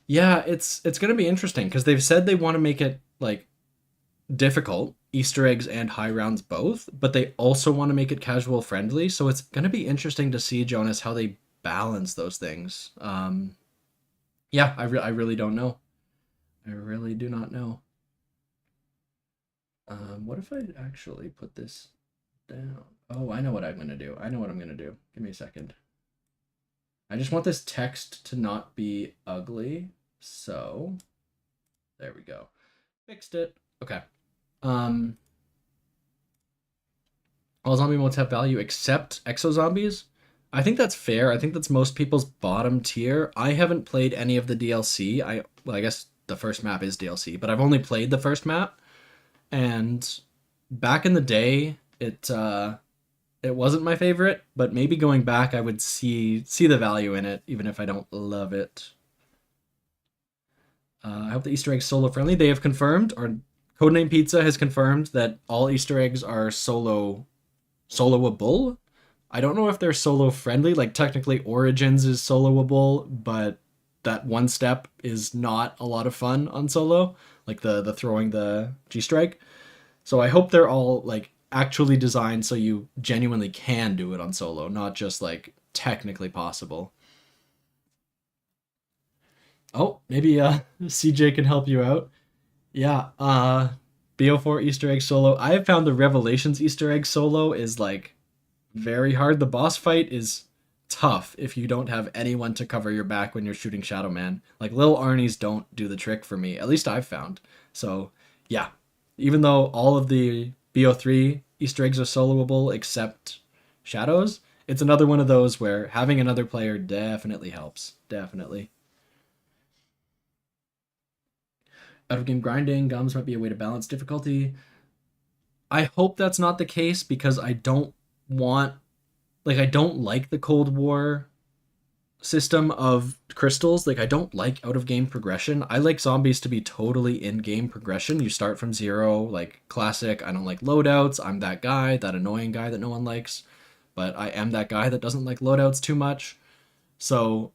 Yeah, it's gonna be interesting because they've said they want to make it like difficult, Easter eggs and high rounds both, but they also want to make it casual friendly. So it's gonna be interesting to see, Jonas, how they balance those things. Yeah, I really don't know. I really do not know. What if I actually put this down? Oh, I know what I'm gonna do. I know what I'm gonna do. Give me a second. I just want this text to not be ugly. So there we go. Fixed it. Okay. All zombie modes have value except exo zombies. I think that's fair. I think that's most people's bottom tier. I haven't played any of the DLC. Well, I guess the first map is DLC, but I've only played the first map. And back in the day, it wasn't my favorite, but maybe going back I would see the value in it, even if I don't love it. I hope the Easter eggs solo friendly. They have confirmed, or Codename Pizza has confirmed, that all Easter eggs are soloable. I don't know if they're solo friendly. Like technically Origins is soloable, but that one step is not a lot of fun on solo, like the throwing the G strike. So I hope they're all like actually designed so you genuinely can do it on solo, not just like technically possible. Oh, maybe CJ can help you out. Yeah, BO4 Easter egg solo. I have found the Revelations Easter egg solo is like very hard. The boss fight is tough if you don't have anyone to cover your back when you're shooting Shadow Man. Like little Arnie's don't do the trick for me. At least I've found. So yeah, even though all of the BO3 Easter eggs are soloable except Shadows, it's another one of those where having another player definitely helps. Definitely. Out of game grinding, gums might be a way to balance difficulty. I hope that's not the case because I don't like the Cold War system of crystals. Like I don't like out of game progression. I like zombies to be totally in game progression. You start from zero, like classic. I don't like loadouts. I'm that guy, that annoying guy that no one likes, but I am that guy that doesn't like loadouts too much. So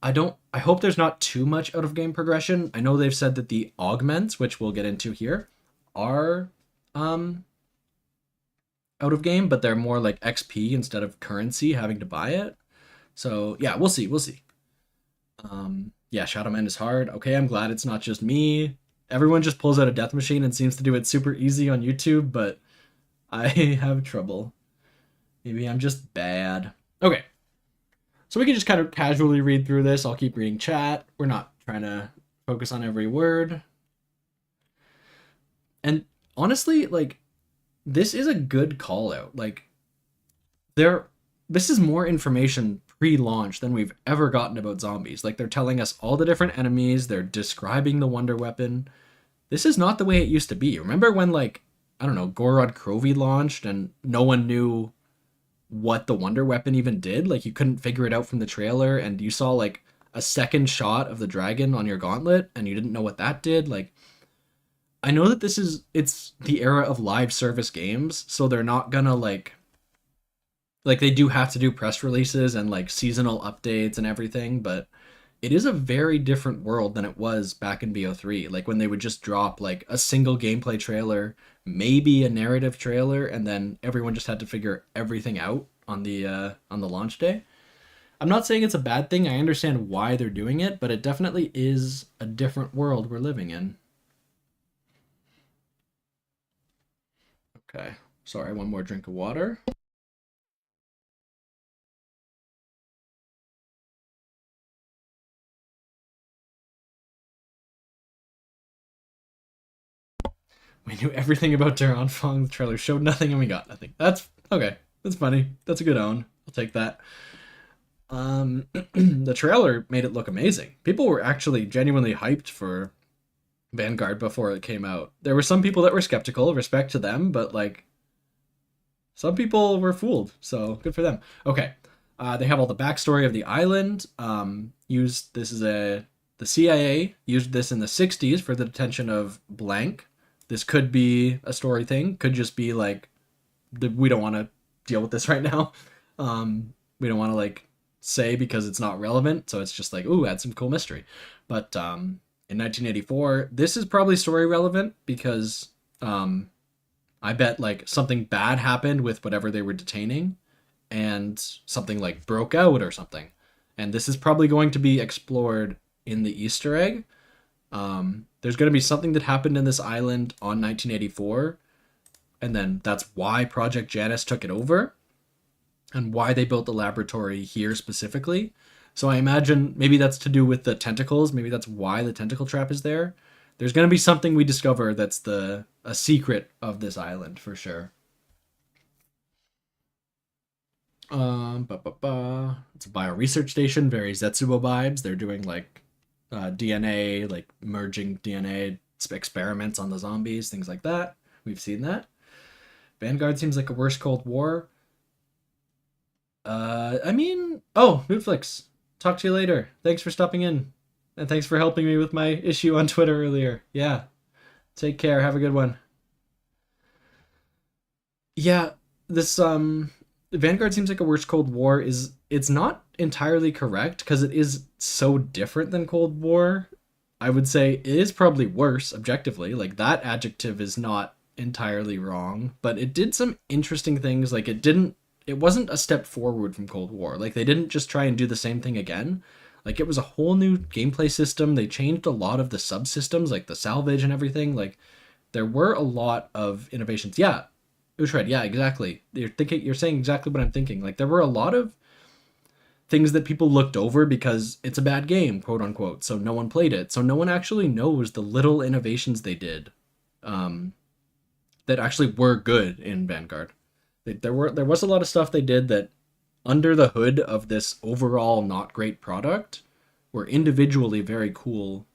I hope there's not too much out of game progression. I know they've said that the augments, which we'll get into here, are out of game, but they're more like XP instead of currency, having to buy it. So yeah, we'll see. Yeah, Shadow Man is hard. Okay, I'm glad it's not just me. Everyone just pulls out a death machine and seems to do it super easy on YouTube, but I have trouble. Maybe I'm just bad. Okay. So we can just kind of casually read through this. I'll keep reading chat. We're not trying to focus on every word. And honestly, like, this is a good call out. Like, this is more information pre-launch than we've ever gotten about zombies. Like, they're telling us all the different enemies, they're describing the wonder weapon. This is not the way it used to be. Remember when, like, I don't know, Gorod Krovi launched and no one knew what the wonder weapon even did? Like, you couldn't figure it out from the trailer, and you saw like a second shot of the dragon on your gauntlet and you didn't know what that did. Like, I know that it's the era of live service games, so they're not gonna like they do have to do press releases and like seasonal updates and everything, but it is a very different world than it was back in BO3. Like, when they would just drop like a single gameplay trailer, maybe a narrative trailer, and then everyone just had to figure everything out on the launch day. I'm not saying it's a bad thing. I understand why they're doing it, but it definitely is a different world we're living in. Okay. Sorry, one more drink of water. We knew everything about Daron Fong. The trailer showed nothing and we got nothing. That's okay. That's funny. That's a good own. I'll take that. The trailer made it look amazing. People were actually genuinely hyped for Vanguard before it came out. There were some people that were skeptical, respect to them, but like, some people were fooled, so good for them. Okay, they have all the backstory of the island. The CIA used this in the 60s for the detention of blank. This could be a story thing, could just be like, we don't want to deal with this right now. We don't want to like say because it's not relevant, so it's just like, ooh, add some cool mystery. But in 1984, this is probably story relevant because I bet like something bad happened with whatever they were detaining and something like broke out or something. And this is probably going to be explored in the Easter egg. There's going to be something that happened in this island on 1984, and then that's why Project Janus took it over and why they built the laboratory here specifically. So I imagine maybe that's to do with the tentacles. Maybe that's why the tentacle trap is there. There's going to be something we discover that's a secret of this island for sure. It's a bioresearch station, very Zetsubo vibes. They're doing like DNA, like merging DNA experiments on the zombies, things like that. We've seen that. Vanguard seems like a worse Cold War. Moodflix. Talk to you later. Thanks for stopping in. And thanks for helping me with my issue on Twitter earlier. Yeah. Take care. Have a good one. Yeah, this Vanguard seems like a worse Cold War it's not entirely correct because it is so different than Cold War. I would say it is probably worse objectively. Like, that adjective is not entirely wrong, but it did some interesting things. Like, it wasn't a step forward from Cold War. Like, they didn't just try and do the same thing again. Like, it was a whole new gameplay system. They changed a lot of the subsystems, like the salvage and everything. Like, there were a lot of innovations. Yeah, Ushred, yeah, exactly. You're saying exactly what I'm thinking. Like, there were a lot of things that people looked over because it's a bad game, quote unquote. So no one played it. So no one actually knows the little innovations they did that actually were good in Vanguard. There was a lot of stuff they did that under the hood of this overall not great product were individually very cool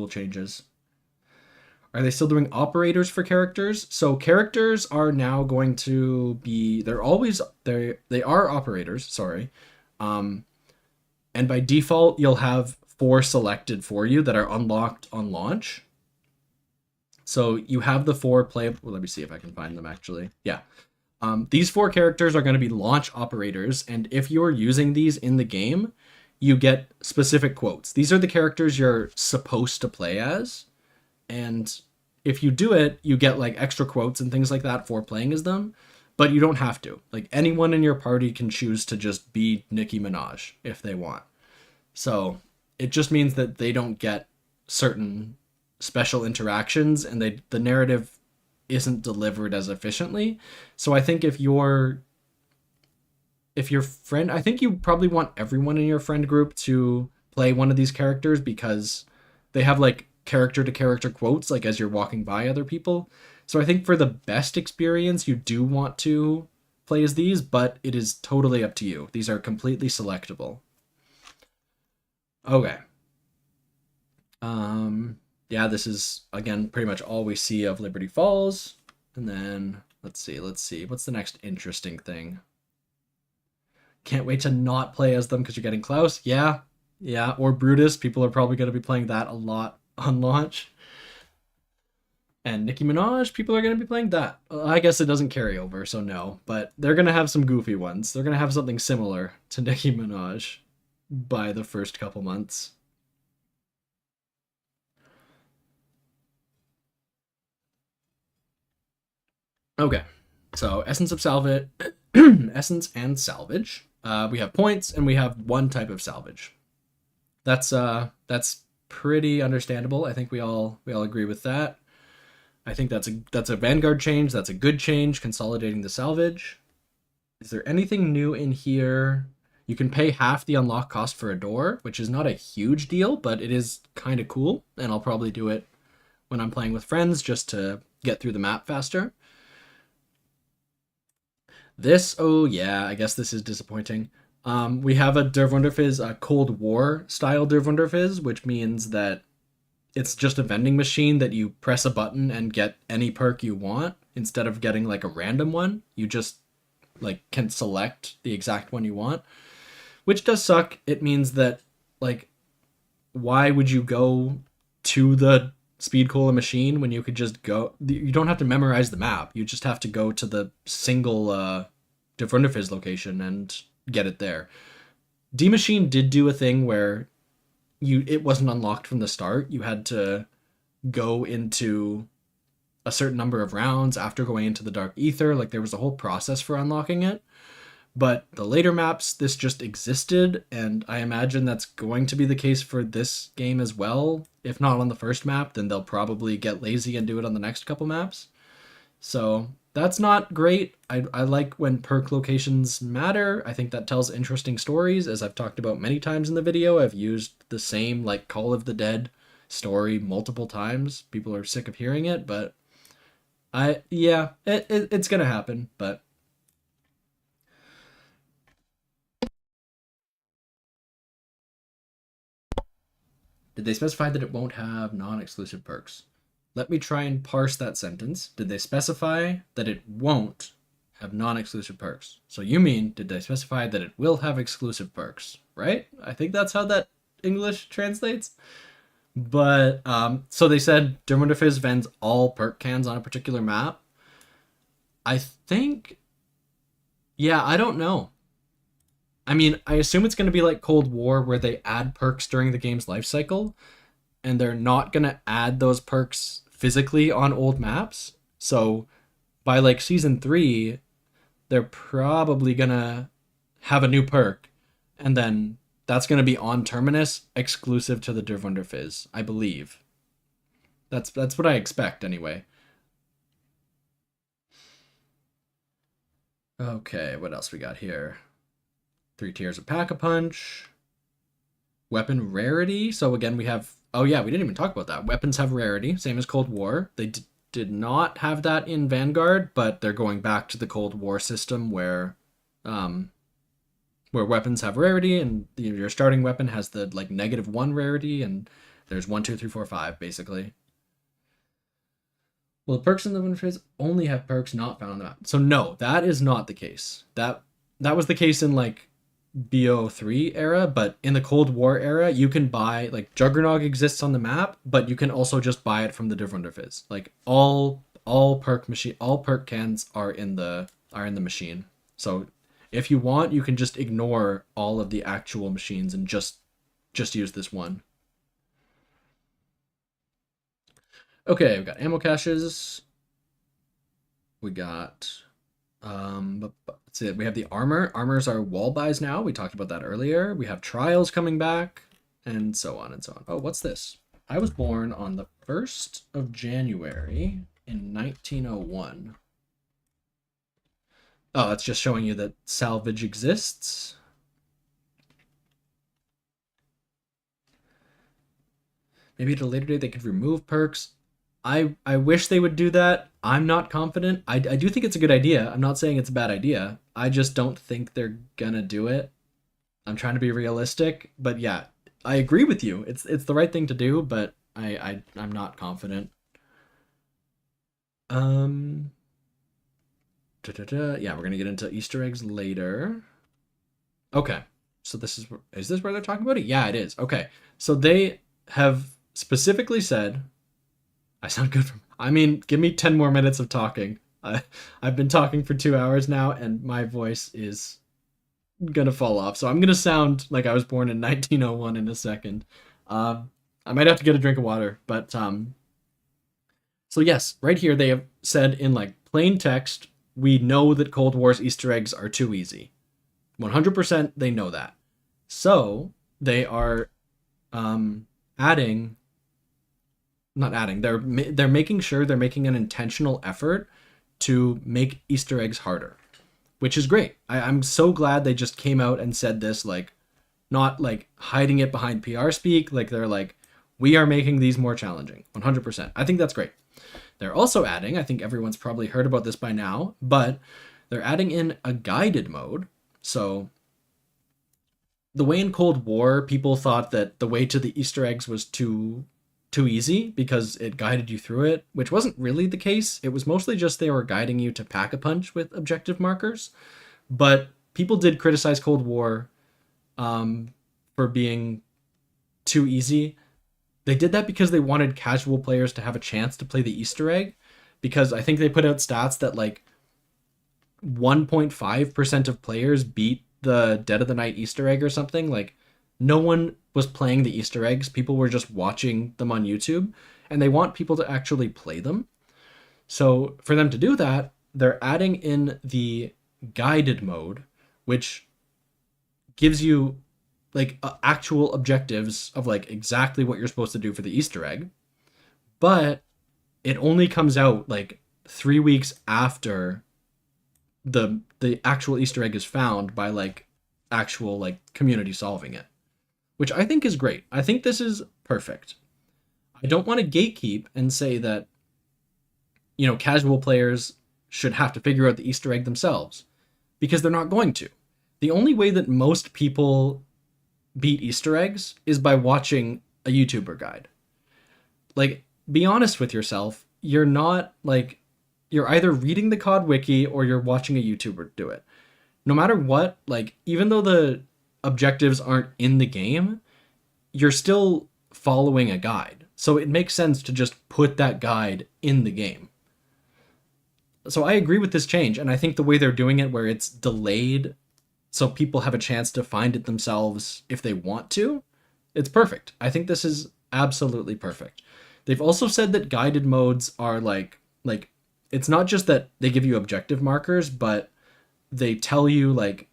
changes. Are they still doing operators for characters? So characters are now going to be, they are operators, sorry. And by default, you'll have 4 selected for you that are unlocked on launch. So you have the 4 playable, well, let me see if I can find them actually. Yeah. These 4 characters are going to be launch operators, and if you're using these in the game, you get specific quotes. These are the characters you're supposed to play as, and if you do it, you get like extra quotes and things like that for playing as them, but you don't have to. Like, anyone in your party can choose to just be Nicki Minaj if they want. So it just means that they don't get certain special interactions, and the narrative isn't delivered as efficiently. So I think if your friend, I think you probably want everyone in your friend group to play one of these characters because they have like character to character quotes like as you're walking by other people. So I think for the best experience, you do want to play as these, but it is totally up to you. These are completely selectable. Okay. Yeah, this is, again, pretty much all we see of Liberty Falls. And then, let's see. What's the next interesting thing? Can't wait to not play as them because you're getting Klaus. Yeah, or Brutus. People are probably going to be playing that a lot on launch. And Nicki Minaj, people are going to be playing that. I guess it doesn't carry over, so no. But they're going to have some goofy ones. They're going to have something similar to Nicki Minaj by the first couple months. Okay, so essence of salvage, essence and salvage. We have points and we have one type of salvage. That's pretty understandable. I think we all agree with that. I think that's a Vanguard change. That's a good change, consolidating the salvage. Is there anything new in here? You can pay half the unlock cost for a door, which is not a huge deal, but it is kind of cool, and I'll probably do it when I'm playing with friends just to get through the map faster. This, oh yeah, I guess this is disappointing. We have a Der Wunderfizz, a Cold War style Der Wunderfizz, which means that it's just a vending machine that you press a button and get any perk you want instead of getting like a random one. You just like can select the exact one you want, which does suck. It means that like, why would you go to the Speed Cola machine when you could just go? You don't have to memorize the map. You just have to go to the single Der Wunderfizz location and get it there. D Machine did do a thing where it wasn't unlocked from the start. You had to go into a certain number of rounds after going into the Dark Ether. Like there was a whole process for unlocking it. But the later maps, this just existed, and I imagine that's going to be the case for this game as well. If not on the first map, then they'll probably get lazy and do it on the next couple maps. So that's not great. I like when perk locations matter. I think that tells interesting stories. As I've talked about many times in the video, I've used the same like Call of the Dead story multiple times. People are sick of hearing it, but it's gonna happen, but did they specify that it won't have non-exclusive perks? Let me try and parse that sentence. Did they specify that it won't have non-exclusive perks? So you mean, did they specify that it will have exclusive perks, right? I think that's how that English translates. But, so they said Der Wunderfizz vends all perk cans on a particular map. I think, yeah, I don't know. I mean, I assume it's going to be like Cold War where they add perks during the game's life cycle, and they're not going to add those perks physically on old maps. So by like season 3, they're probably going to have a new perk, and then that's going to be on Terminus exclusive to the Der Wunderfizz, I believe. That's what I expect anyway. Okay, what else we got here? 3 tiers of Pack-a-Punch. Weapon rarity. So again, we have... Oh yeah, we didn't even talk about that. Weapons have rarity, same as Cold War. They did not have that in Vanguard, but they're going back to the Cold War system where weapons have rarity, and your starting weapon has the like -1 rarity, and there's 1, 2, 3, 4, 5 basically. Well, the perks in the Wunderfizz only have perks not found on the map. So no, that is not the case. That was the case in like BO3 era, but in the Cold War era, you can buy like Juggernog exists on the map, but you can also just buy it from the Der Wunderfizz. Like all perk cans are in the machine. So if you want, you can just ignore all of the actual machines and just use this one. Okay, we got ammo caches. We got let's see, we have the armor. Armors are wall buys now. We talked about that earlier. We have trials coming back, and so on and so on. Oh, what's this? I was born on the 1st of January in 1901. Oh, that's just showing you that salvage exists. Maybe at a later date they could remove perks. I wish they would do that. I'm not confident. I do think it's a good idea. I'm not saying it's a bad idea. I just don't think they're gonna do it. I'm trying to be realistic, but yeah, I agree with you. It's the right thing to do, but I'm not confident. Um, yeah, we're gonna get into Easter eggs later. Okay, so is this where they're talking about it? Yeah, it is. Okay, so they have specifically said, I sound good for. I mean, give me 10 more minutes of talking. I've been talking for 2 hours now, and my voice is gonna fall off. So I'm gonna sound like I was born in 1901 in a second. I might have to get a drink of water, but so yes, right here they have said in like plain text, we know that Cold War's Easter eggs are too easy. 100% they know that. So they are adding, not adding, they're making sure they're making an intentional effort to make Easter eggs harder, which is great. I'm so glad they just came out and said this, like, not like hiding it behind PR speak. Like they're like, we are making these more challenging. 100%. I think that's great. They're also adding, I think everyone's probably heard about this by now, but they're adding in a guided mode. So the way in Cold War, people thought that the way to the Easter eggs was too easy because it guided you through it, which wasn't really the case. It was mostly just they were guiding you to pack a punch with objective markers. But people did criticize Cold War for being too easy. They did that because they wanted casual players to have a chance to play the Easter egg, because I think they put out stats that like 1.5% of players beat the Dead of the Night Easter egg or something. Like no one was playing the Easter eggs. People were just watching them on YouTube, and they want people to actually play them. So for them to do that, they're adding in the guided mode, which gives you like actual objectives of like exactly what you're supposed to do for the Easter egg. But it only comes out like 3 weeks after the actual Easter egg is found by like actual like community solving it, which I think is great. I think this is perfect. I don't want to gatekeep and say that, you know, casual players should have to figure out the Easter egg themselves, because they're not going to. The only way that most people beat Easter eggs is by watching a YouTuber guide. Like, be honest with yourself. You're not like, you're either reading the COD wiki or you're watching a YouTuber do it. No matter what, like, even though the objectives aren't in the game, you're still following a guide. So it makes sense to just put that guide in the game. So I agree with this change, and I think the way they're doing it, where it's delayed so people have a chance to find it themselves if they want to, it's perfect. I think this is absolutely perfect. They've also said that guided modes are like it's not just that they give you objective markers, but they tell you like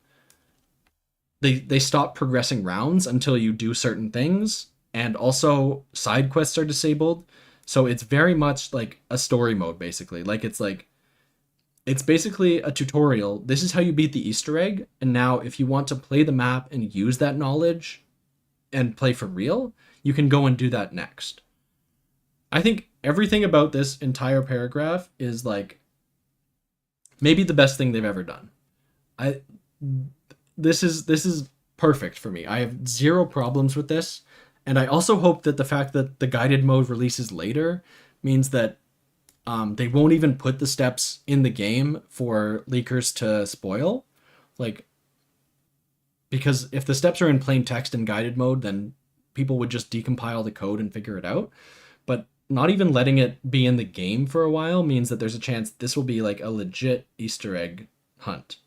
they stop progressing rounds until you do certain things, and also side quests are disabled. So it's very much like a story mode basically. It's basically a tutorial. This is how you beat the Easter egg. And now if you want to play the map and use that knowledge and play for real, you can go and do that next. I think everything about this entire paragraph is like maybe the best thing they've ever done. This is perfect for me. I have zero problems with this. And I also hope that the fact that the guided mode releases later means that they won't even put the steps in the game for leakers to spoil. Like, because if the steps are in plain text and guided mode, then people would just decompile the code and figure it out. But not even letting it be in the game for a while means that there's a chance this will be like a legit Easter egg hunt.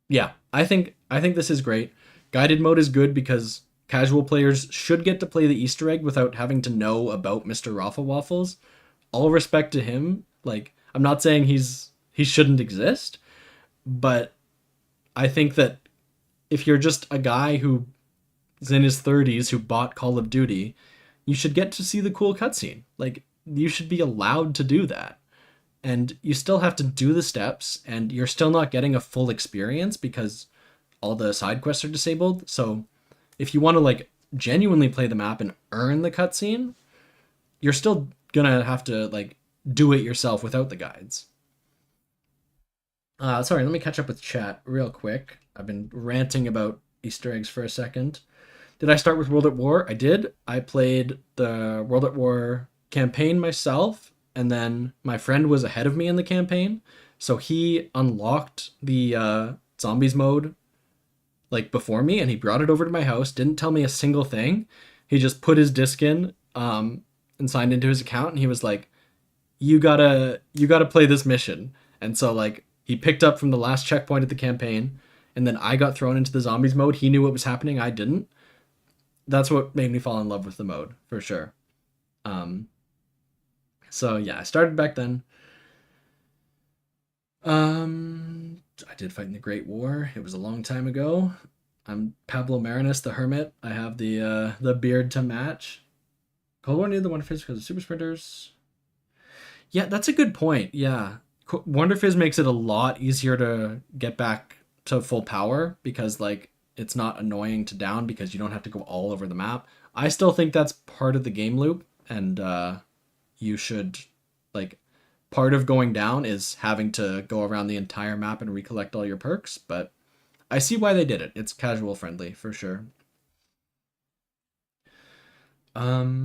Yeah, I think this is great. Guided mode is good because casual players should get to play the Easter egg without having to know about Mr. Raffle Waffles. All respect to him. Like, I'm not saying he shouldn't exist, but I think that if you're just a guy who is in his 30s who bought Call of Duty, you should get to see the cool cutscene. Like, you should be allowed to do that. And you still have to do the steps, and you're still not getting a full experience because all the side quests are disabled. So if you want to like genuinely play the map and earn the cutscene, you're still gonna have to like do it yourself without the guides. Sorry, let me catch up with chat real quick. I've been ranting about Easter eggs for a second. Did I start with World at War? I did. I played the World at War campaign myself, and then my friend was ahead of me in the campaign, so he unlocked the zombies mode like before me, and he brought it over to my house. Didn't tell me a single thing. He just put his disc in and signed into his account, and he was like, "You gotta play this mission." And so like he picked up from the last checkpoint of the campaign, and then I got thrown into the zombies mode. He knew what was happening. I didn't. That's what made me fall in love with the mode for sure. So yeah, I started back then. I did fight in the Great War. It was a long time ago. I'm Pablo Marinus, the Hermit. I have the beard to match. Cold War needed the Wonder Fizz because of super sprinters. Yeah, that's a good point. Yeah, Wonder Fizz makes it a lot easier to get back to full power because like it's not annoying to down because you don't have to go all over the map. I still think that's part of the game loop, and you should like part of going down is having to go around the entire map and recollect all your perks, but I see why they did it. It's casual friendly for sure. Oh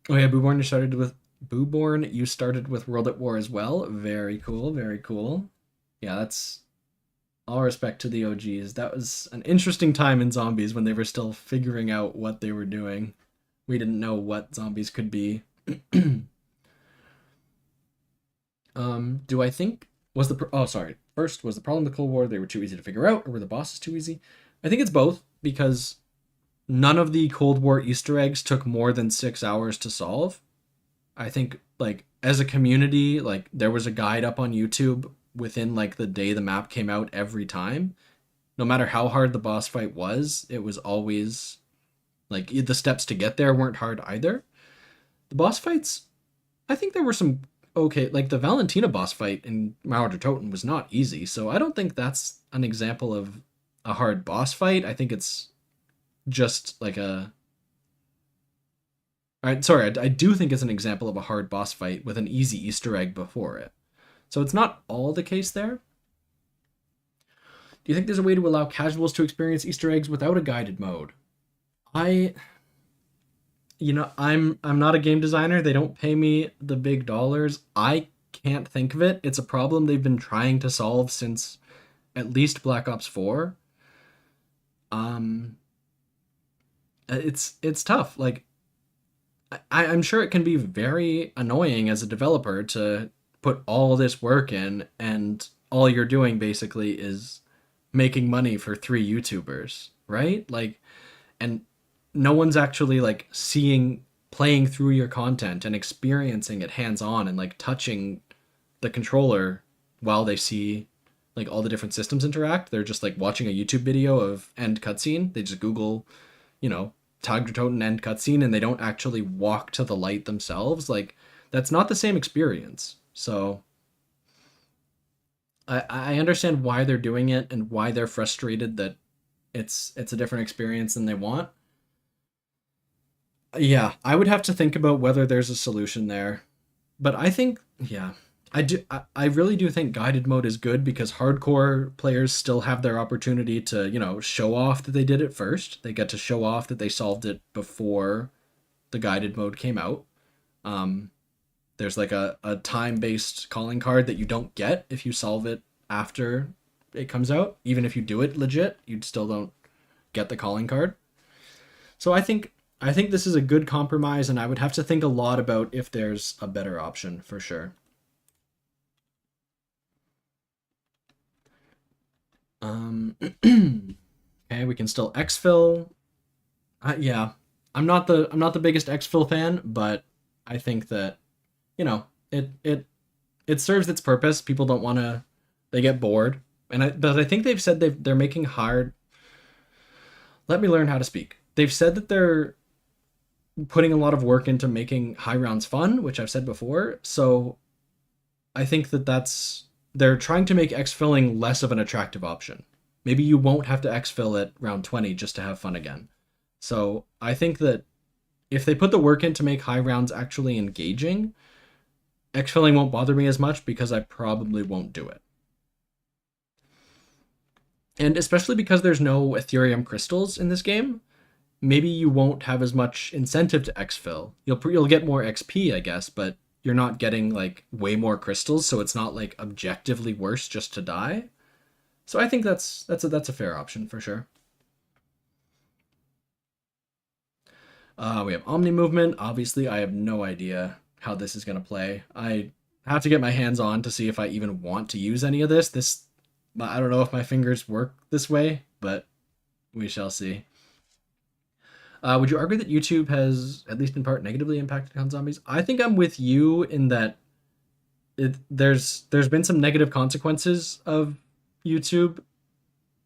yeah, Booborn, you started with World at War as well. Very cool, very cool. Yeah, that's all respect to the OGs. That was an interesting time in zombies when they were still figuring out what they were doing. We didn't know what zombies could be. Do I think was the first, was the problem the Cold War they were too easy to figure out, or were the bosses too easy? I think it's both, because none of the Cold War Easter eggs took more than 6 hours to solve. I think like as a community, like there was a guide up on YouTube within like the day the map came out every time. No matter how hard the boss fight was, it was always like the steps to get there weren't hard either. The boss fights, I think there were some okay, like the Valentina boss fight in Mauer der Toten was not easy, so I don't think that's an example of a hard boss fight. I think it's just like a... Alright, sorry, I do think it's an example of a hard boss fight with an easy Easter egg before it. So it's not all the case there. Do you think there's a way to allow casuals to experience Easter eggs without a guided mode? I'm not a game designer. They don't pay me the big dollars. I can't think of it. It's a problem they've been trying to solve since at least Black Ops 4. It's tough. Like I'm sure it can be very annoying as a developer to put all this work in and all you're doing basically is making money for 3 YouTubers, right? Like, and no one's actually like playing through your content and experiencing it hands-on and like touching the controller while they see like all the different systems interact. They're just like watching a YouTube video of end cutscene. They just Google, Tag der Toten end cutscene, and they don't actually walk to the light themselves. Like, that's not the same experience. So I understand why they're doing it and why they're frustrated that it's a different experience than they want. Yeah, I would have to think about whether there's a solution there. But I think, yeah, I really do think guided mode is good because hardcore players still have their opportunity to, show off that they did it first. They get to show off that they solved it before the guided mode came out. There's like a time-based calling card that you don't get if you solve it after it comes out. Even if you do it legit, you still don't get the calling card. So I think this is a good compromise, and I would have to think a lot about if there's a better option for sure. Okay, we can still exfil. Yeah, I'm not the biggest exfil fan, but I think that it serves its purpose. People don't want to, they get bored, but I think they've said they're making hard. Let me learn how to speak. They've said that they're putting a lot of work into making high rounds fun, which I've said before. So I think they're trying to make exfilling less of an attractive option. Maybe you won't have to exfil at round 20 just to have fun again. So I think that if they put the work in to make high rounds actually engaging, exfilling won't bother me as much because I probably won't do it. And especially because there's no Ethereum crystals in this game, maybe you won't have as much incentive to exfil. You'll get more XP, I guess, but you're not getting like way more crystals, so it's not like objectively worse just to die. So I think that's a fair option for sure. We have Omni movement. Obviously, I have no idea how this is going to play. I have to get my hands on to see if I even want to use any of this. I don't know if my fingers work this way, but we shall see. Would you argue that YouTube has, at least in part, negatively impacted Con Zombies? I think I'm with you in that there's been some negative consequences of YouTube,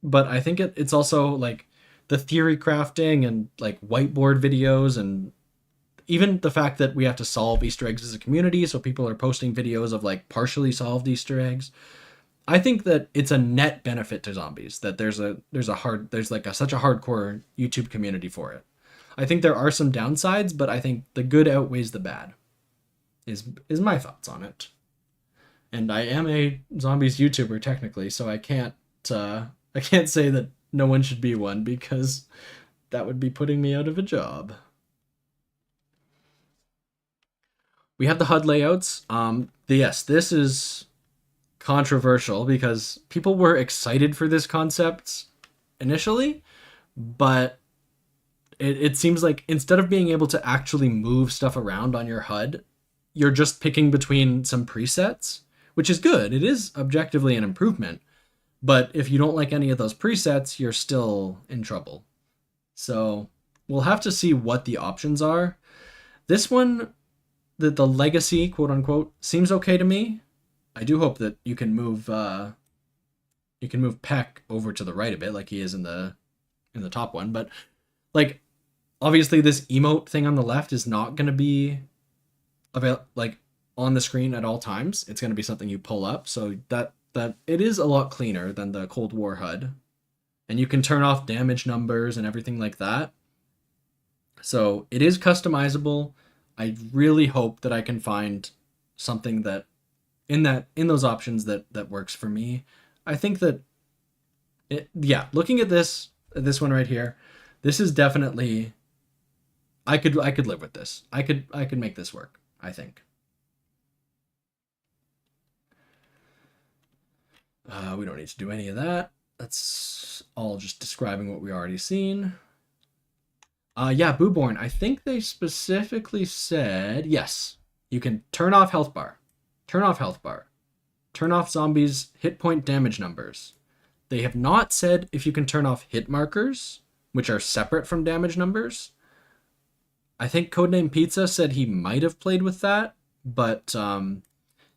but I think it's also like the theory crafting and like whiteboard videos, and even the fact that we have to solve Easter eggs as a community, so people are posting videos of like partially solved Easter eggs. I think that it's a net benefit to zombies that there's such a hardcore YouTube community for it. I think there are some downsides, but I think the good outweighs the bad. Is my thoughts on it. And I am a zombies YouTuber technically, so I can't say that no one should be one because that would be putting me out of a job. We have the HUD layouts. Yes, this is controversial because people were excited for this concept initially, but it seems like instead of being able to actually move stuff around on your HUD, you're just picking between some presets, which is good. It is objectively an improvement, but if you don't like any of those presets, you're still in trouble. So we'll have to see what the options are. This one, the legacy, quote unquote, seems okay to me. I do hope that you can move Peck over to the right a bit, like he is in the top one. But like, obviously, this emote thing on the left is not going to be like on the screen at all times. It's going to be something you pull up, so that it is a lot cleaner than the Cold War HUD, and you can turn off damage numbers and everything like that. So it is customizable. I really hope that I can find something that in those options that works for me. I think that looking at this one right here, this is definitely I could live with this. I could make this work, I think. We don't need to do any of that. That's all just describing what we already seen. Yeah, Booborn, I think they specifically said, yes, you can turn off health bar. Turn off health bar. Turn off zombies' hit point damage numbers. They have not said if you can turn off hit markers, which are separate from damage numbers. I think Codename Pizza said he might have played with that, but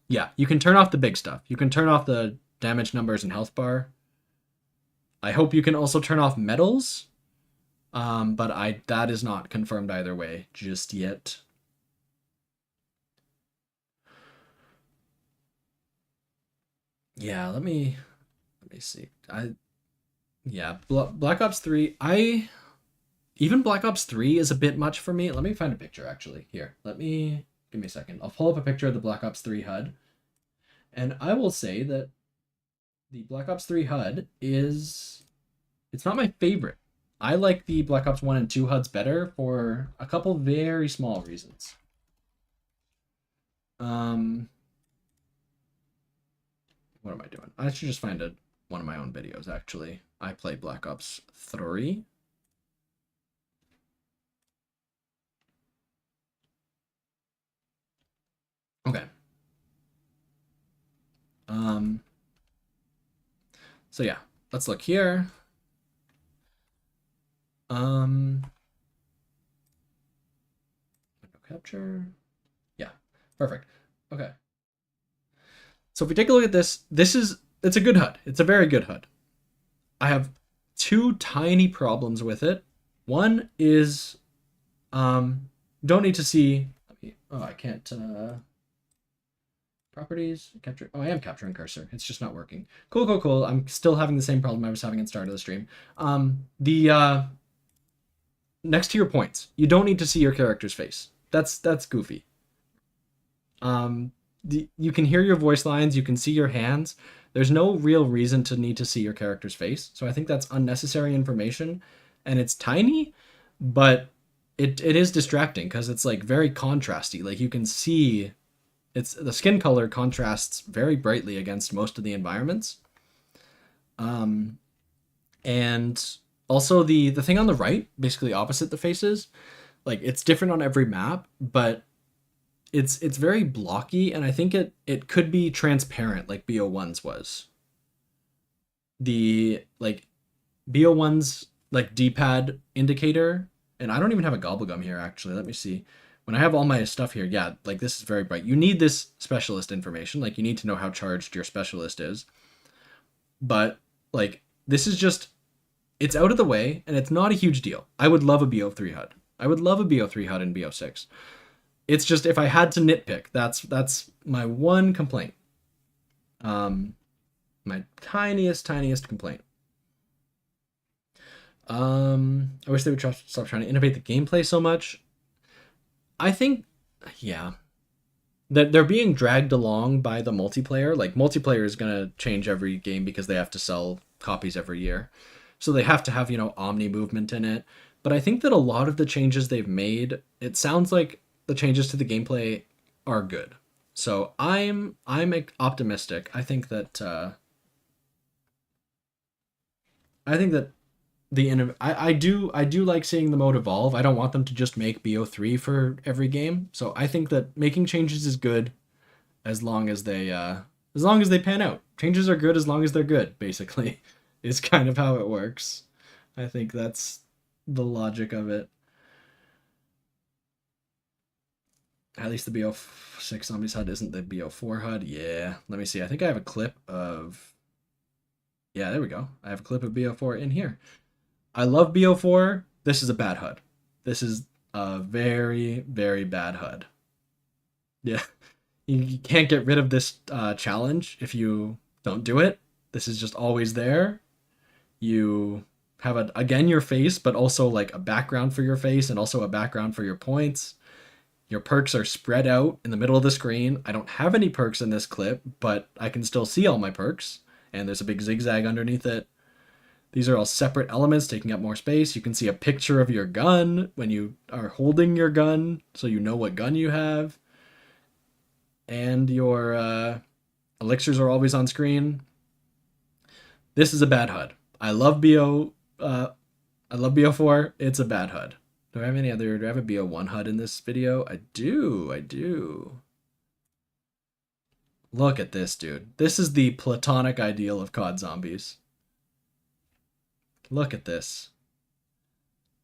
yeah, you can turn off the big stuff. You can turn off the damage numbers and health bar. I hope you can also turn off medals, but that is not confirmed either way just yet. Yeah, let me see. Black Ops 3. Even Black Ops 3 is a bit much for me. Let me find a picture actually. Here, give me a second. I'll pull up a picture of the Black Ops 3 HUD. And I will say that the Black Ops 3 HUD it's not my favorite. I like the Black Ops 1 and 2 HUDs better for a couple very small reasons. What am I doing? I should just find one of my own videos, actually. I play Black Ops 3. Okay. So yeah, let's look here. Window capture. Yeah, perfect. Okay. So if we take a look at this, it's a good HUD. It's a very good HUD. I have two tiny problems with it. One is, don't need to see, I can't, properties, capture, I am capturing cursor. It's just not working. Cool. I'm still having the same problem I was having at the start of the stream. next to your points. You don't need to see your character's face. That's goofy. You can hear your voice lines, you can see your hands. There's no real reason to need to see your character's face. So I think that's unnecessary information, and it's tiny, but it is distracting because it's like very contrasty. Like you can see it's the skin color contrasts very brightly against most of the environments. And also the thing on the right, basically opposite the faces, like it's different on every map, but it's very blocky, and I think it could be transparent like BO1's was. The like BO1's like D-pad indicator, and I don't even have a gobblegum here actually. Let me see. When I have all my stuff here, yeah, like this is very bright. You need this specialist information, like you need to know how charged your specialist is. But like this is just, it's out of the way and it's not a huge deal. I would love a BO3 HUD. I would love a BO3 HUD in BO6. It's just if I had to nitpick, that's my one complaint. My tiniest complaint. I wish they would stop trying to innovate the gameplay so much. I think, yeah, that they're being dragged along by the multiplayer. Like multiplayer is gonna change every game because they have to sell copies every year, so they have to have, you know, omni movement in it. But I think that a lot of the changes they've made, it sounds like the changes to the gameplay are good. So I'm optimistic. I think that I do like seeing the mode evolve. I don't want them to just make BO3 for every game. So I think that making changes is good as long as they pan out. Changes are good as long as they're good, basically. Is kind of how it works. I think that's the logic of it. At least the BO6 Zombies HUD isn't the BO4 HUD. Yeah, let me see. I think I have a clip of... Yeah, there we go. I have a clip of BO4 in here. I love BO4. This is a bad HUD. This is a very, very bad HUD. Yeah, you can't get rid of this challenge if you don't do it. This is just always there. You have, again, your face, but also like a background for your face and also a background for your points. Your perks are spread out in the middle of the screen. I don't have any perks in this clip, but I can still see all my perks. And there's a big zigzag underneath it. These are all separate elements taking up more space. You can see a picture of your gun when you are holding your gun, so you know what gun you have. And your elixirs are always on screen. This is a bad HUD. I love BO4. It's a bad HUD. Do I have any other? Do I have a BO1 HUD in this video? I do. Look at this, dude. This is the platonic ideal of COD Zombies. Look at this.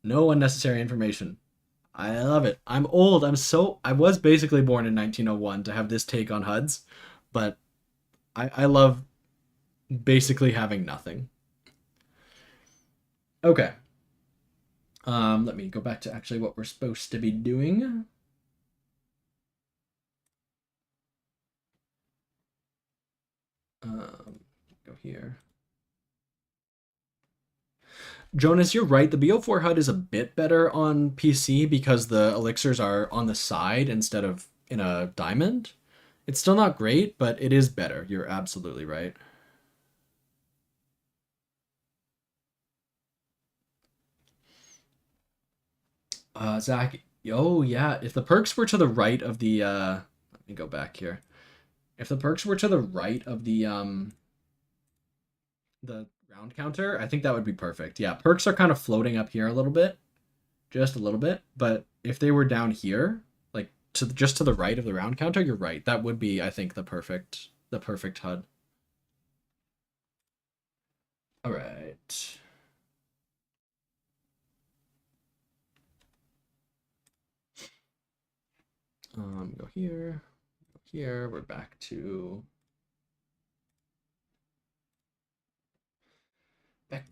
No unnecessary information. I love it. I'm old. I was basically born in 1901 to have this take on HUDs, but I love basically having nothing. Okay. Let me go back to actually what we're supposed to be doing. Go here. Jonas, you're right. The BO4 HUD is a bit better on PC because the elixirs are on the side instead of in a diamond. It's still not great, but it is better. You're absolutely right. Zach, oh yeah, if the perks were to the right of the let me go back here. If the perks were to the right of the round counter, I think that would be perfect. Yeah, perks are kind of floating up here a little bit. Just a little bit, but if they were down here, like just to the right of the round counter, you're right. That would be, I think, the perfect HUD. All right. Go here, go here. We're back to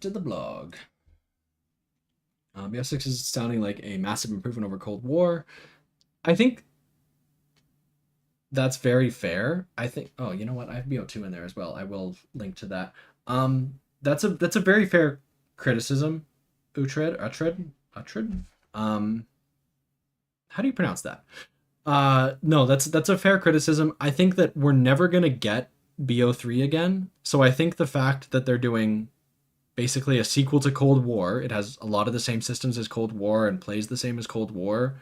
the blog. BO6 is sounding like a massive improvement over Cold War. I think that's very fair. I think, oh, you know what? I have BO2 in there as well. I will link to that. That's a very fair criticism, Utred. How do you pronounce that? No, that's a fair criticism. I think that we're never gonna get BO3 again. So I think the fact that they're doing basically a sequel to Cold War, it has a lot of the same systems as Cold War and plays the same as Cold War,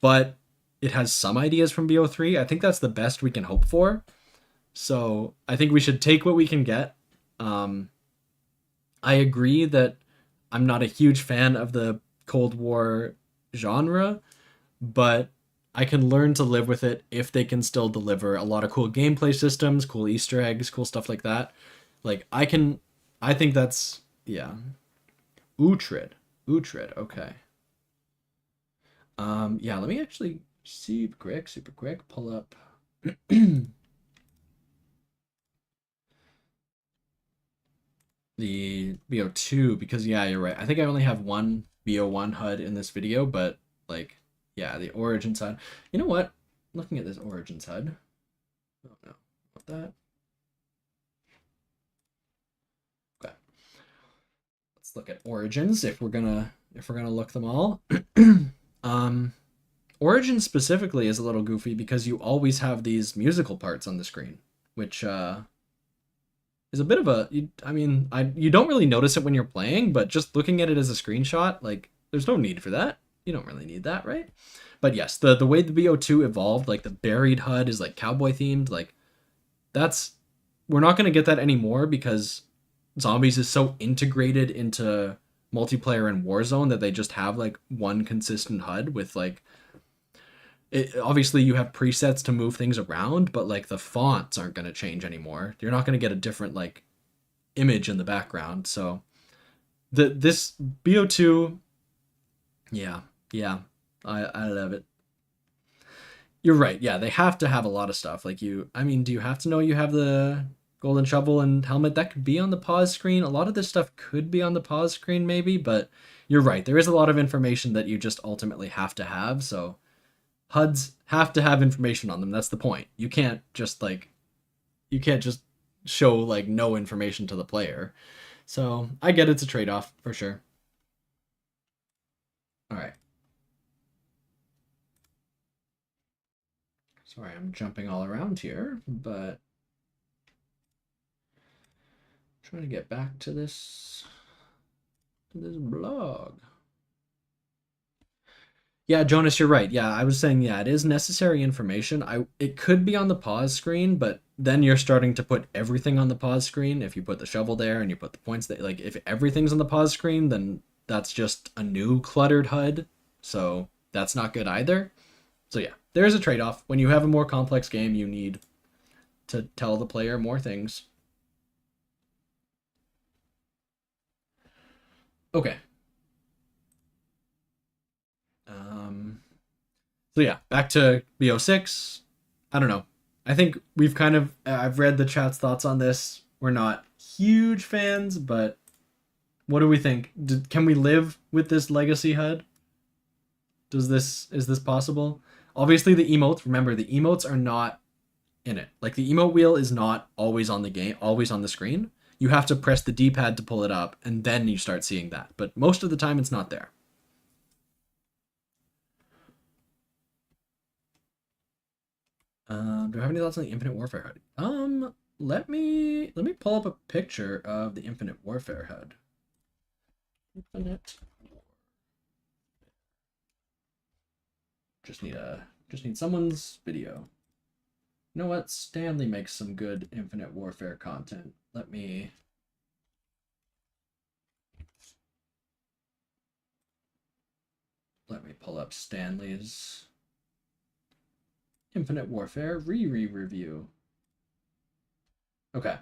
but it has some ideas from BO3. I think that's the best we can hope for. So I think we should take what we can get. I agree that I'm not a huge fan of the Cold War genre, but I can learn to live with it if they can still deliver a lot of cool gameplay systems, cool Easter eggs, cool stuff like that. Like I think that's yeah. Uhtred. Uhtred, okay. Yeah, let me actually see super quick, pull up the BO2 because yeah, you're right. I think I only have one BO1 HUD in this video, but like yeah, the Origins HUD. You know what? Looking at this Origins HUD. Oh no, not that. Okay. Let's look at Origins if we're gonna look them all. Origins specifically is a little goofy because you always have these musical parts on the screen, which is a bit of a you don't really notice it when you're playing, but just looking at it as a screenshot, like there's no need for that. You don't really need that, right? But yes, the way the BO2 evolved, like the buried HUD is like cowboy themed, like that's we're not going to get that anymore because Zombies is so integrated into multiplayer and Warzone that they just have like one consistent HUD with like obviously you have presets to move things around, but like the fonts aren't going to change anymore. You're not going to get a different like image in the background. So this BO2, yeah, I love it. You're right. Yeah, they have to have a lot of stuff. Like do you have to know you have the golden shovel and helmet? That could be on the pause screen. A lot of this stuff could be on the pause screen maybe, but you're right. There is a lot of information that you just ultimately have to have. So HUDs have to have information on them. That's the point. You can't just show like no information to the player. So I get it's a trade-off for sure. All right. Sorry, I'm jumping all around here, but trying to get back to this blog. Yeah, Jonas, you're right. Yeah, I was saying, yeah, it is necessary information. It could be on the pause screen, but then you're starting to put everything on the pause screen. If you put the shovel there and you put the points there, like if everything's on the pause screen, then that's just a new cluttered HUD. So that's not good either. So yeah, there's a trade-off. When you have a more complex game, you need to tell the player more things. Okay. So yeah, back to BO6. I don't know. I think we've I've read the chat's thoughts on this. We're not huge fans, but what do we think? Can we live with this legacy HUD? Is this possible? Obviously the emotes, remember the emotes are not in it. Like the emote wheel is not always on the screen. You have to press the D-pad to pull it up and then you start seeing that. But most of the time it's not there. Do I have any thoughts on the Infinite Warfare HUD? Let me pull up a picture of the Infinite Warfare HUD. Just need someone's video. You know what? Stanley makes some good Infinite Warfare content. Let me pull up Stanley's Infinite Warfare review. Okay.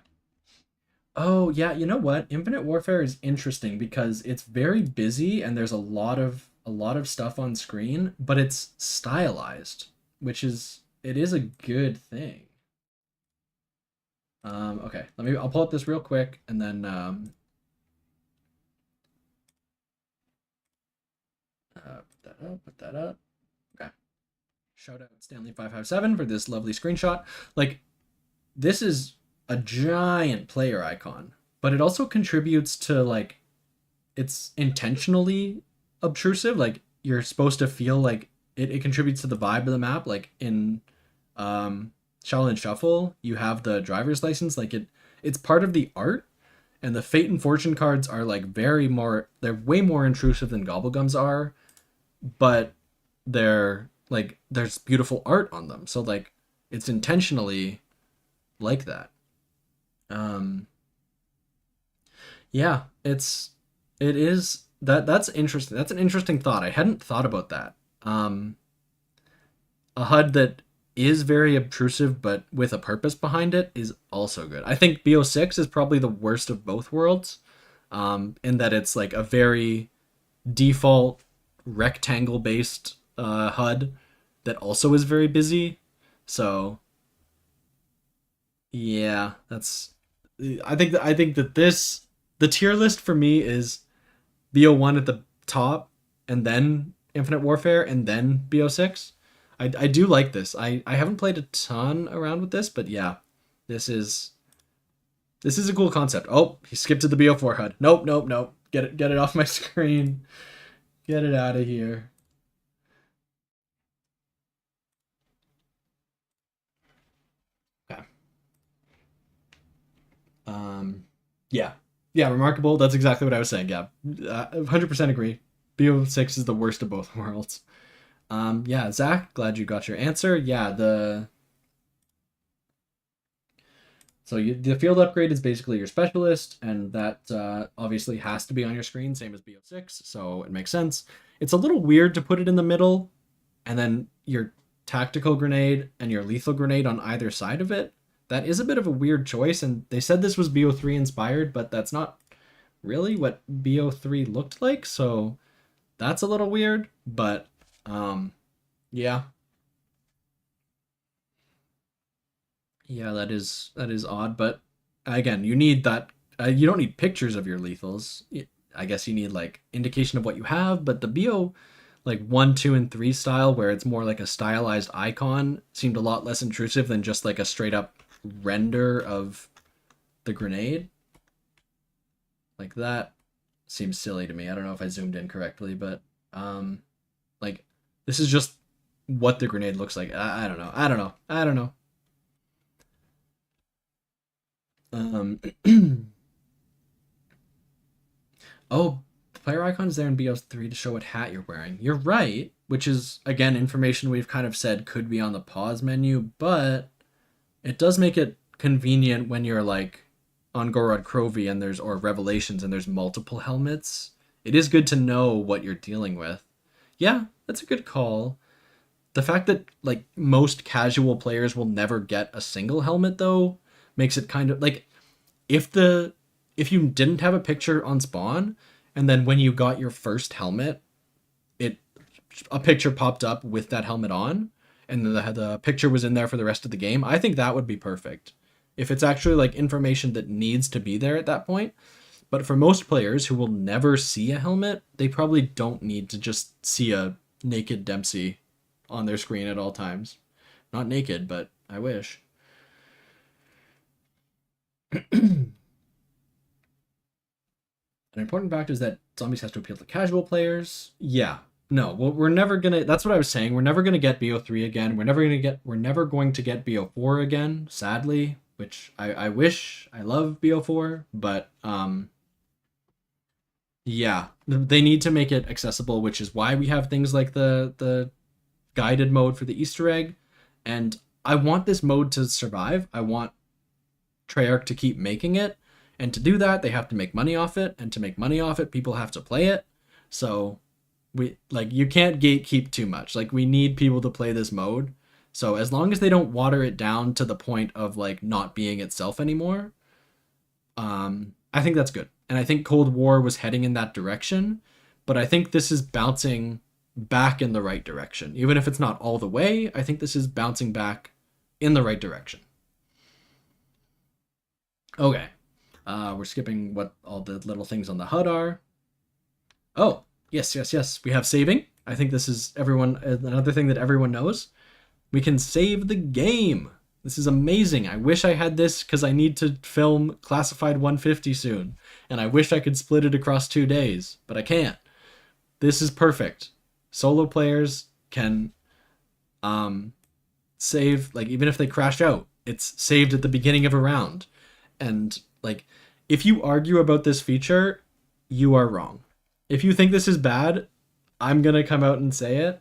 Oh, yeah, you know what? Infinite Warfare is interesting because it's very busy and there's a lot of stuff on screen, but it's stylized, which is a good thing. Okay, I'll pull up this real quick and then put that up. Okay. Shout out Stanley557 for this lovely screenshot. Like, this is a giant player icon, but it also contributes to, like, it's intentionally obtrusive. Like, you're supposed to feel like it contributes to the vibe of the map. Like in Shaolin Shuffle, you have the driver's license. Like it's part of the art, and the fate and fortune cards are like they're way more intrusive than gobblegums are, but they're like there's beautiful art on them. So like it's intentionally like that. Yeah, it is that's interesting. That's an interesting thought. I hadn't thought about that. A HUD that is very obtrusive but with a purpose behind it is also good. I think BO6 is probably the worst of both worlds, in that it's like a very default rectangle based HUD that also is very busy. So yeah, I think that the tier list for me is BO1 at the top, and then Infinite Warfare, and then BO6. I do like this. I haven't played a ton around with this, but yeah, this is a cool concept. Oh, he skipped to the BO4 HUD. Nope, nope, nope. Get it off my screen. Get it out of here. Okay. Yeah. Yeah, remarkable. That's exactly what I was saying. Yeah. 100% agree. BO6 is the worst of both worlds. Yeah, Zach, glad you got your answer. Yeah, the field upgrade is basically your specialist, and that obviously has to be on your screen, same as BO6, so it makes sense. It's a little weird to put it in the middle, and then your tactical grenade and your lethal grenade on either side of it. That is a bit of a weird choice, and they said this was BO3 inspired, but that's not really what BO3 looked like, so that's a little weird, but yeah. Yeah, that is odd, but again, you need that. You don't need pictures of your lethals. I guess you need like indication of what you have, but the BO like 1, 2, and 3 style, where it's more like a stylized icon, seemed a lot less intrusive than just like a straight up render of the grenade. Like that seems silly to me. I don't know if I zoomed in correctly, but like this is just what the grenade looks like. I don't know. I don't know. I don't know. Oh, the player icon is there in BO3 to show what hat you're wearing. You're right, which is, again, information we've kind of said could be on the pause menu, but it does make it convenient when you're like on Gorod Krovi and or Revelations and there's multiple helmets. It is good to know what you're dealing with. Yeah, that's a good call. The fact that like most casual players will never get a single helmet though makes it kind of like if you didn't have a picture on spawn and then when you got your first helmet, a picture popped up with that helmet on and the picture was in there for the rest of the game, I think that would be perfect. If it's actually like information that needs to be there at that point. But for most players who will never see a helmet, they probably don't need to just see a naked Dempsey on their screen at all times. Not naked, but I wish. An important factor is that Zombies has to appeal to casual players. Yeah. No, well, we're never gonna. That's what I was saying. We're never gonna get BO3 again. We're never going to get BO4 again. Sadly, which I wish. I love BO4, but yeah, they need to make it accessible, which is why we have things like the guided mode for the Easter egg. And I want this mode to survive. I want Treyarch to keep making it. And to do that, they have to make money off it. And to make money off it, people have to play it. So you can't gatekeep too much. Like, we need people to play this mode. So as long as they don't water it down to the point of like not being itself anymore, I think that's good. And I think Cold War was heading in that direction, but I think this is bouncing back in the right direction. Even if it's not all the way, I think this is bouncing back in the right direction. Okay. We're skipping what all the little things on the HUD are. Oh, yes. We have saving. I think this is another thing that everyone knows. We can save the game. This is amazing. I wish I had this because I need to film Classified 150 soon. And I wish I could split it across 2 days, but I can't. This is perfect. solo players can save, like, even if they crash out, it's saved at the beginning of a round. And like, if you argue about this feature, you are wrong. If you think this is bad, I'm gonna come out and say it.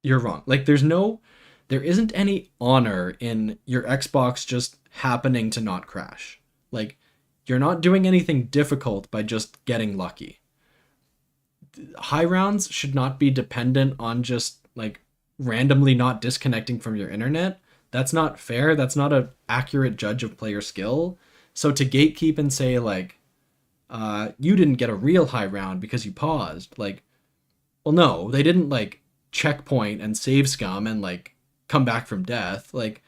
You're wrong. Like, there isn't any honor in your Xbox just happening to not crash. Like, you're not doing anything difficult by just getting lucky. High rounds should not be dependent on just like randomly not disconnecting from your internet. That's not fair. That's not an accurate judge of player skill. So to gatekeep and say like, you didn't get a real high round because you paused, like, well, no, they didn't like checkpoint and save scum and like come back from death. Like,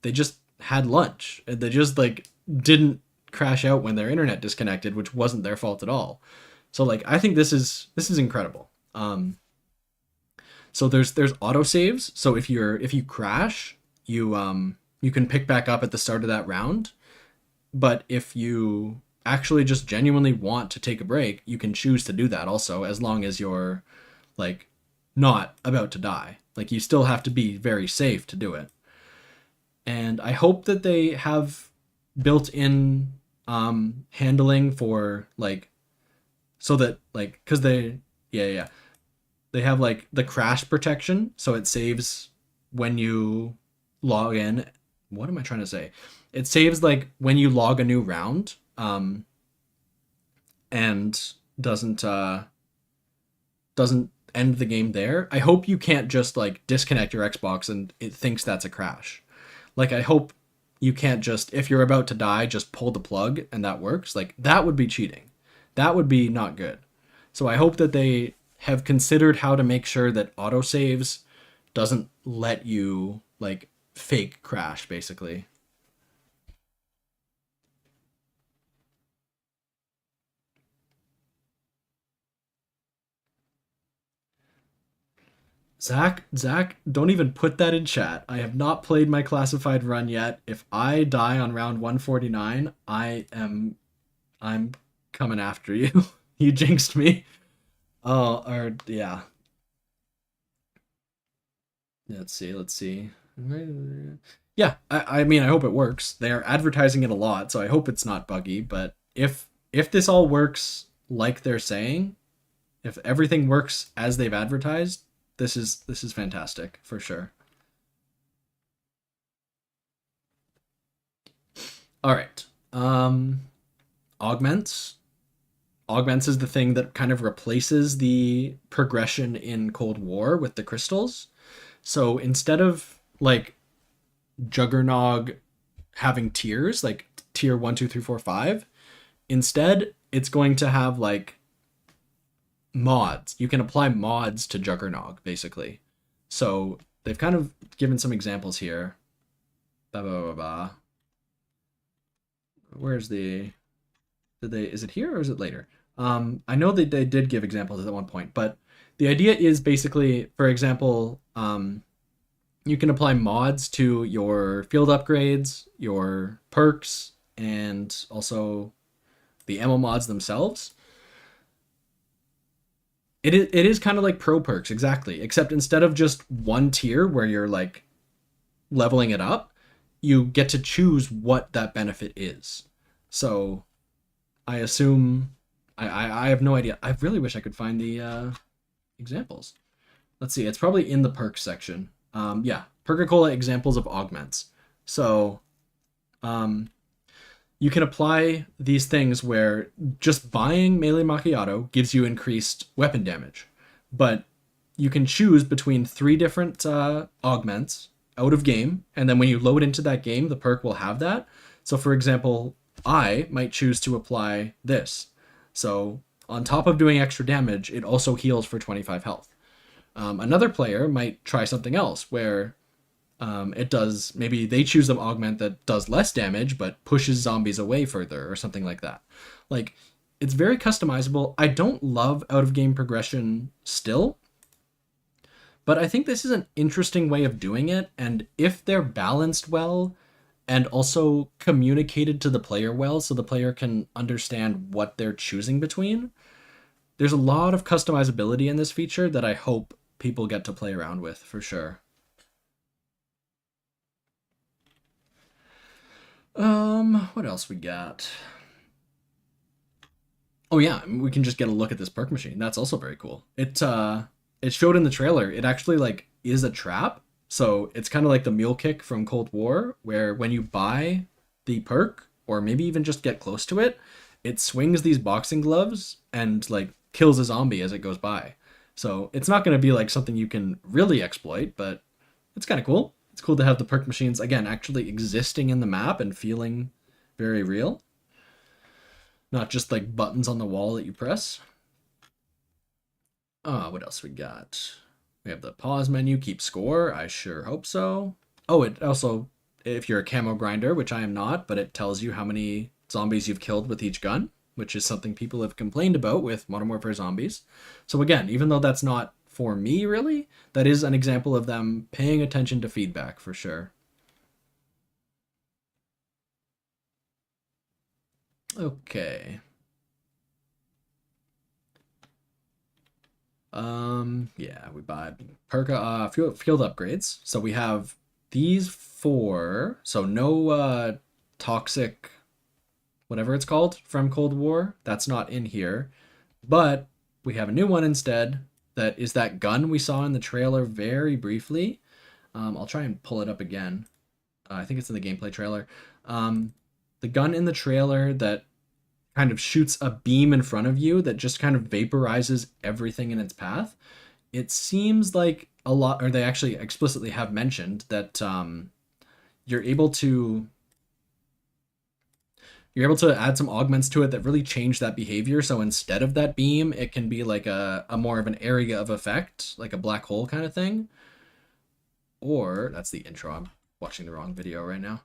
they just had lunch. They just like didn't crash out when their internet disconnected, which wasn't their fault at all. So like, I think this is incredible. So there's autosaves. So if you crash, you can pick back up at the start of that round. But if you actually just genuinely want to take a break, you can choose to do that also, as long as you're like not about to die. Like, you still have to be very safe to do it. And I hope that they have built-in handling for like, so that like, because they have like the crash protection, so it saves when you log in. What am I trying to say? It saves like when you log a new round, and doesn't end the game there. I hope you can't just like disconnect your Xbox and it thinks that's a crash. Like, I hope you can't just, if you're about to die, just pull the plug and that works. Like, that would be cheating. That would be not good. So I hope that they have considered how to make sure that autosaves doesn't let you like fake crash, basically. Zach, don't even put that in chat. I have not played my classified run yet. If I die on round 149, I'm coming after you. You jinxed me. Oh, or yeah. Let's see. Yeah, I mean, I hope it works. They are advertising it a lot, so I hope it's not buggy. But if this all works like they're saying, if everything works as they've advertised, this is fantastic for sure. All right. Augments. Augments is the thing that kind of replaces the progression in Cold War with the crystals. So instead of like Juggernog having tiers, like tier 1, 2, 3, 4, 5, instead it's going to have like mods. You can apply mods to Juggernog, basically. So they've kind of given some examples here. Where's the... is it here or is it later? I know that they did give examples at one point, but the idea is basically, for example, you can apply mods to your field upgrades, your perks, and also the ammo mods themselves. It is kind of like pro perks, exactly, except instead of just one tier where you're like leveling it up, you get to choose what that benefit is. So I assume, I have no idea. I really wish I could find the examples. Let's see, it's probably in the perks section. Yeah, Perca-Cola examples of augments. So you can apply these things where just buying Melee Macchiato gives you increased weapon damage. But you can choose between 3 different augments out of game, and then when you load into that game, the perk will have that. So for example, I might choose to apply this. So on top of doing extra damage, it also heals for 25 health. Another player might try something else where it does, maybe they choose an augment that does less damage but pushes zombies away further or something like that. Like, it's very customizable. I don't love out-of-game progression still, but I think this is an interesting way of doing it, and if they're balanced well and also communicated to the player well so the player can understand what they're choosing between, there's a lot of customizability in this feature that I hope people get to play around with for sure. What else we got? Oh yeah, we can just get a look at this perk machine. That's also very cool. It showed in the trailer. It actually like is a trap. So it's kind of like the mule kick from Cold War, where when you buy the perk, or maybe even just get close to it, it swings these boxing gloves and like kills a zombie as it goes by. So it's not going to be like something you can really exploit, but it's kind of cool. It's cool to have the perk machines again actually existing in the map and feeling very real. Not just like buttons on the wall that you press. What else we got? We have the pause menu, keep score. I sure hope so. Oh, it also, if you're a camo grinder, which I am not, but it tells you how many zombies you've killed with each gun, which is something people have complained about with Modern Warfare Zombies. So again, even though that's not for me really, that is an example of them paying attention to feedback for sure. Okay. Yeah, we buy perk field upgrades. So we have these four. So no toxic whatever it's called from Cold War. That's not in here. But we have a new one instead. That is that gun we saw in the trailer very briefly. I'll try and pull it up again. I think it's in the gameplay trailer. The gun in the trailer that kind of shoots a beam in front of you that just kind of vaporizes everything in its path. It seems like a lot, or they actually explicitly have mentioned that you're able to add some augments to it that really change that behavior. So instead of that beam, it can be like a more of an area of effect, like a black hole kind of thing. Or that's the intro. I'm watching the wrong video right now.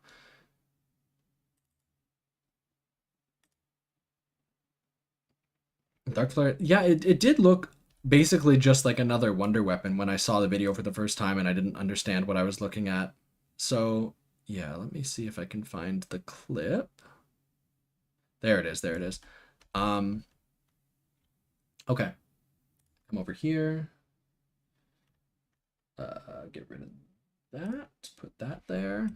Dark Flare, yeah, it did look basically just like another wonder weapon when I saw the video for the first time and I didn't understand what I was looking at. So yeah, let me see if I can find the clip. There it is, there it is. Okay, come over here. Get rid of that, put that there.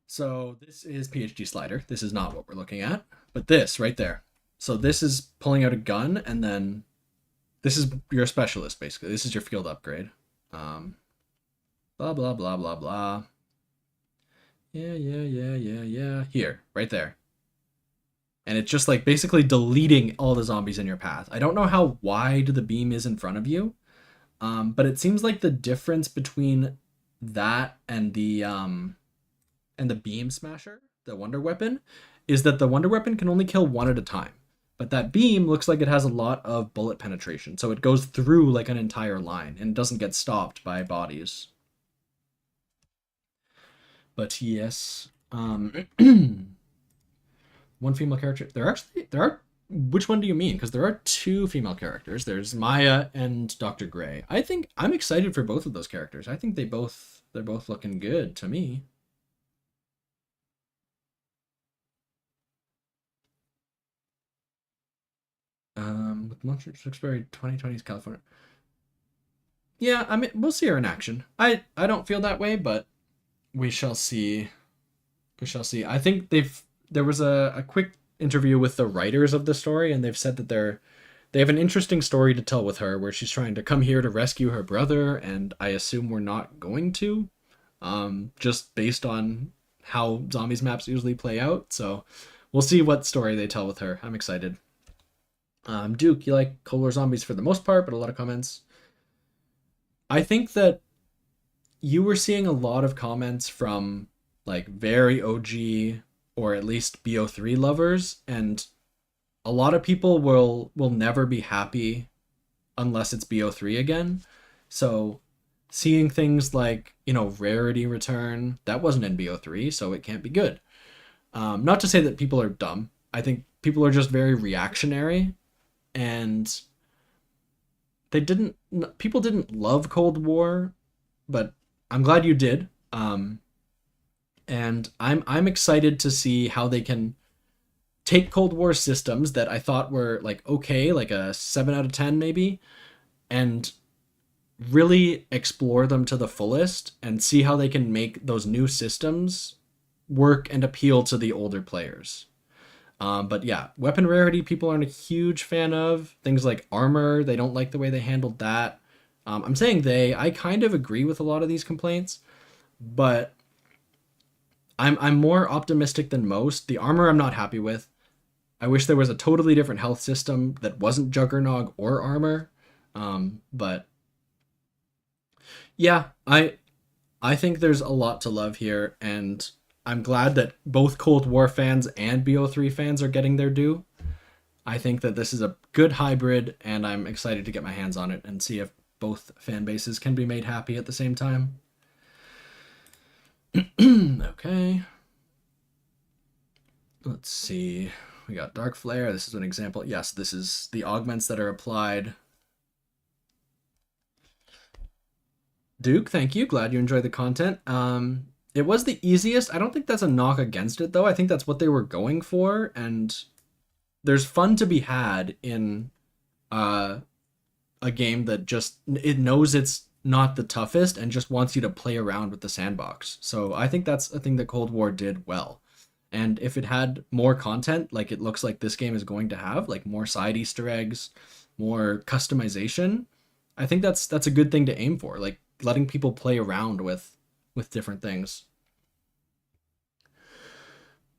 So this is PhD Slider. This is not what we're looking at, but this right there. So this is pulling out a gun, and then this is your specialist, basically. This is your field upgrade. Blah, blah, blah, blah, blah. Yeah. Here, right there. And it's just like basically deleting all the zombies in your path. I don't know how wide the beam is in front of you, but it seems like the difference between that and the beam smasher, the wonder weapon, is that the wonder weapon can only kill one at a time. But that beam looks like it has a lot of bullet penetration, so it goes through like an entire line and doesn't get stopped by bodies. But yes, one female character. There are. Which one do you mean? Because there are two female characters. There's Maya and Dr. Gray. I think I'm excited for both of those characters. I think they're both looking good to me. With Monster Expiry 2020's California. Yeah, I mean, we'll see her in action. I don't feel that way, but we shall see. We shall see. I think there was a quick interview with the writers of the story, and they've said that they have an interesting story to tell with her, where she's trying to come here to rescue her brother, and I assume we're not going to, just based on how zombies maps usually play out. So we'll see what story they tell with her. I'm excited. Duke, you like Cold War Zombies for the most part, but a lot of comments. I think that you were seeing a lot of comments from like very OG or at least BO3 lovers, and a lot of people will never be happy unless it's BO3 again. So seeing things like, Rarity return, that wasn't in BO3, so it can't be good. Not to say that people are dumb. I think people are just very reactionary, and people didn't love Cold War, but I'm glad you did. And I'm excited to see how they can take Cold War systems that I thought were like okay, like a 7 out of 10 maybe, and really explore them to the fullest and see how they can make those new systems work and appeal to the older players. But yeah, weapon rarity people aren't a huge fan of. Things like armor, they don't like the way they handled that. I'm saying I kind of agree with a lot of these complaints, but I'm more optimistic than most. The armor I'm not happy with. I wish there was a totally different health system that wasn't Juggernog or armor. But yeah, I think there's a lot to love here, and I'm glad that both Cold War fans and BO3 fans are getting their due. I think that this is a good hybrid, and I'm excited to get my hands on it and see if both fan bases can be made happy at the same time. Okay. Let's see. We got Dark Flare. This is an example. Yes, this is the augments that are applied. Duke, thank you. Glad you enjoyed the content. It was the easiest. I don't think that's a knock against it, though. I think that's what they were going for, and there's fun to be had in a game that just, it knows it's not the toughest and just wants you to play around with the sandbox. So I think that's a thing that Cold War did well. And if it had more content, like it looks like this game is going to have, like more side Easter eggs, more customization, I think that's a good thing to aim for, like letting people play around with different things.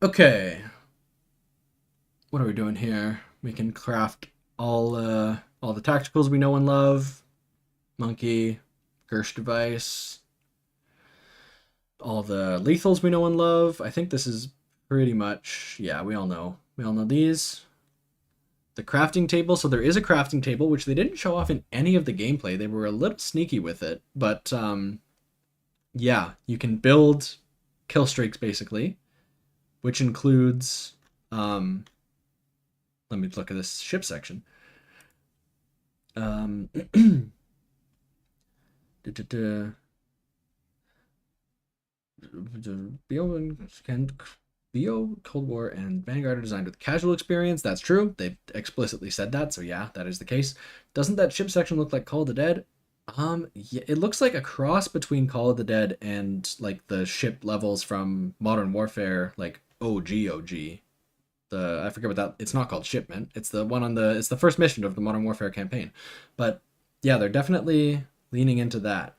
Okay. What are we doing here? We can craft all the tacticals we know and love. Monkey, Gersh device, all the lethals we know and love. I think this is pretty much, yeah, we all know these. The crafting table, so there is a crafting table, which they didn't show off in any of the gameplay. They were a little sneaky with it, but yeah, you can build kill streaks basically, which includes, let me look at this ship section. BO, Cold War, and Vanguard are designed with casual experience. That's true. They've explicitly said that, so yeah, that is the case. Doesn't that ship section look like Call of the Dead? Yeah, it looks like a cross between Call of the Dead and like the ship levels from Modern Warfare, like OG. I forget what that, it's not called Shipment. It's the one it's the first mission of the Modern Warfare campaign. But yeah, they're definitely leaning into that.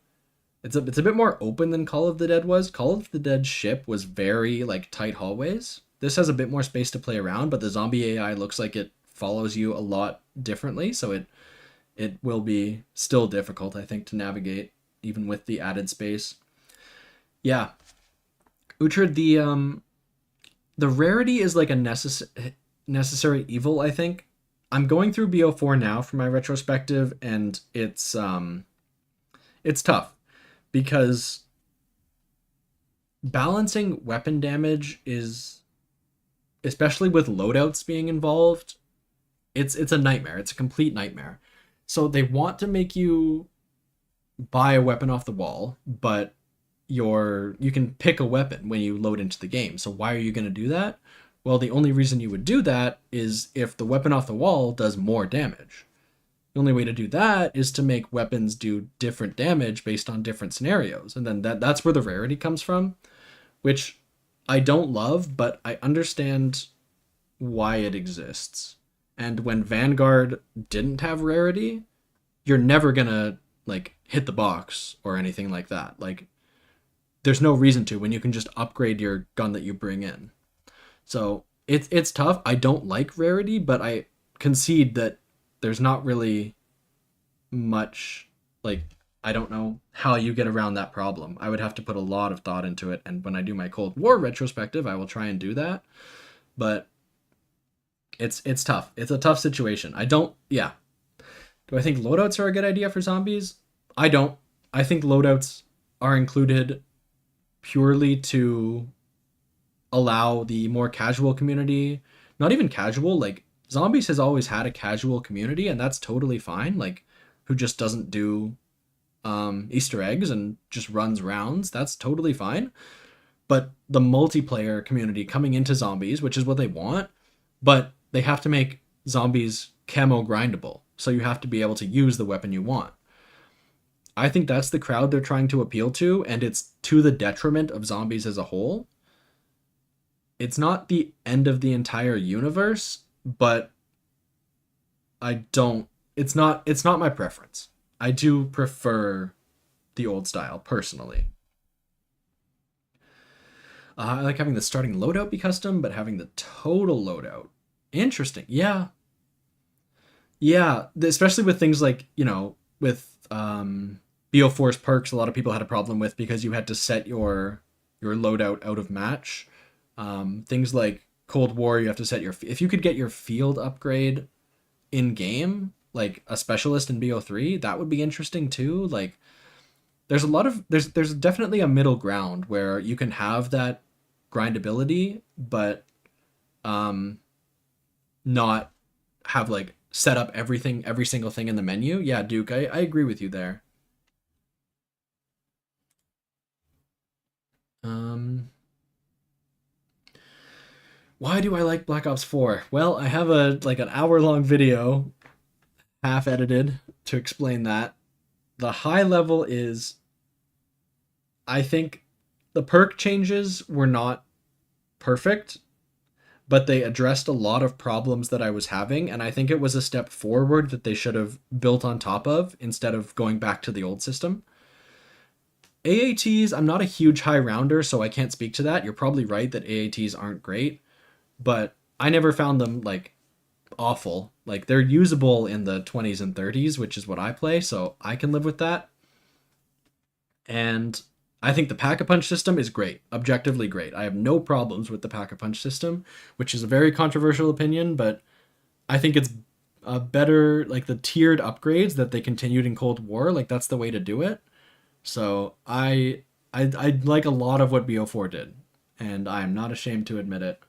It's a bit more open than Call of the Dead was. Call of the Dead's ship was very like tight hallways. This has a bit more space to play around, but the zombie AI looks like it follows you a lot differently, so it will be still difficult, I think, to navigate even with the added space. Yeah. Uhtred, the rarity is like a necessary evil, I think. I'm going through BO4 now for my retrospective, and it's tough because balancing weapon damage is, especially with loadouts being involved, it's a nightmare. It's a complete nightmare. So they want to make you buy a weapon off the wall, but you can pick a weapon when you load into the game. So why are you going to do that? Well, the only reason you would do that is if the weapon off the wall does more damage. The only way to do that is to make weapons do different damage based on different scenarios. And then that's where the rarity comes from, which I don't love, but I understand why it exists. And when Vanguard didn't have rarity, you're never gonna like hit the box or anything like that. Like, there's no reason to when you can just upgrade your gun that you bring in. So it's tough. I don't like rarity, but I concede that there's not really much, like, I don't know how you get around that problem. I would have to put a lot of thought into it, and when I do my Cold War retrospective, I will try and do that. But it's tough. It's a tough situation. Do I think loadouts are a good idea for zombies? I don't. I think loadouts are included purely to allow the more casual community, not even casual, like zombies has always had a casual community, and that's totally fine, like who just doesn't do Easter eggs and just runs rounds. That's totally fine. But the multiplayer community coming into zombies, which is what they want, but they have to make zombies camo grindable. so you have to be able to use the weapon you want. I think that's the crowd they're trying to appeal to, and it's to the detriment of zombies as a whole. It's not the end of the entire universe, but it's not my preference. I do prefer the old style personally. I like having the starting loadout be custom, but having the total loadout. Interesting. Yeah. Yeah, especially with things like, with BO4's perks, a lot of people had a problem with because you had to set your loadout out of match. Things like Cold War, you have to set if you could get your field upgrade in game, like a specialist in BO3, that would be interesting too. Like there's definitely a middle ground where you can have that grindability, but not have like set up every single thing in the menu. Yeah, Duke, I agree with you there. Why do I like Black Ops 4? Well, I have an hour long video, half edited, to explain that. The high level is, I think the perk changes were not perfect, but they addressed a lot of problems that I was having, and I think it was a step forward that they should have built on top of instead of going back to the old system. AATs, I'm not a huge high rounder, so I can't speak to that. You're probably right that AATs aren't great, but I never found them awful. Like, they're usable in the 20s and 30s, which is what I play, so I can live with that. And I think the Pack-a-Punch system is great, objectively great. I have no problems with the Pack-a-Punch system, which is a very controversial opinion, but I think it's a better, the tiered upgrades that they continued in Cold War, that's the way to do it. So I like a lot of what BO4 did, and I am not ashamed to admit it.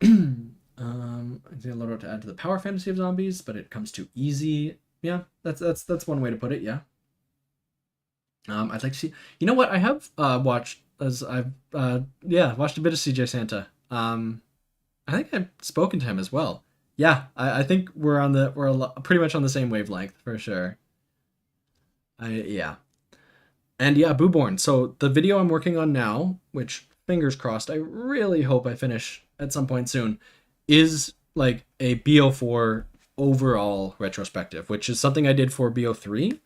It's a loadout to add to the power fantasy of zombies, but it comes too easy. Yeah, that's one way to put it. Yeah. I'd like to see. You know what? I have watched watched a bit of CJ Santa. I think I've spoken to him as well. Yeah, I think we're pretty much on the same wavelength for sure. Yeah. And yeah, Booborn. So the video I'm working on now, which fingers crossed, I really hope I finish at some point soon, is a BO4 overall retrospective, which is something I did for BO3.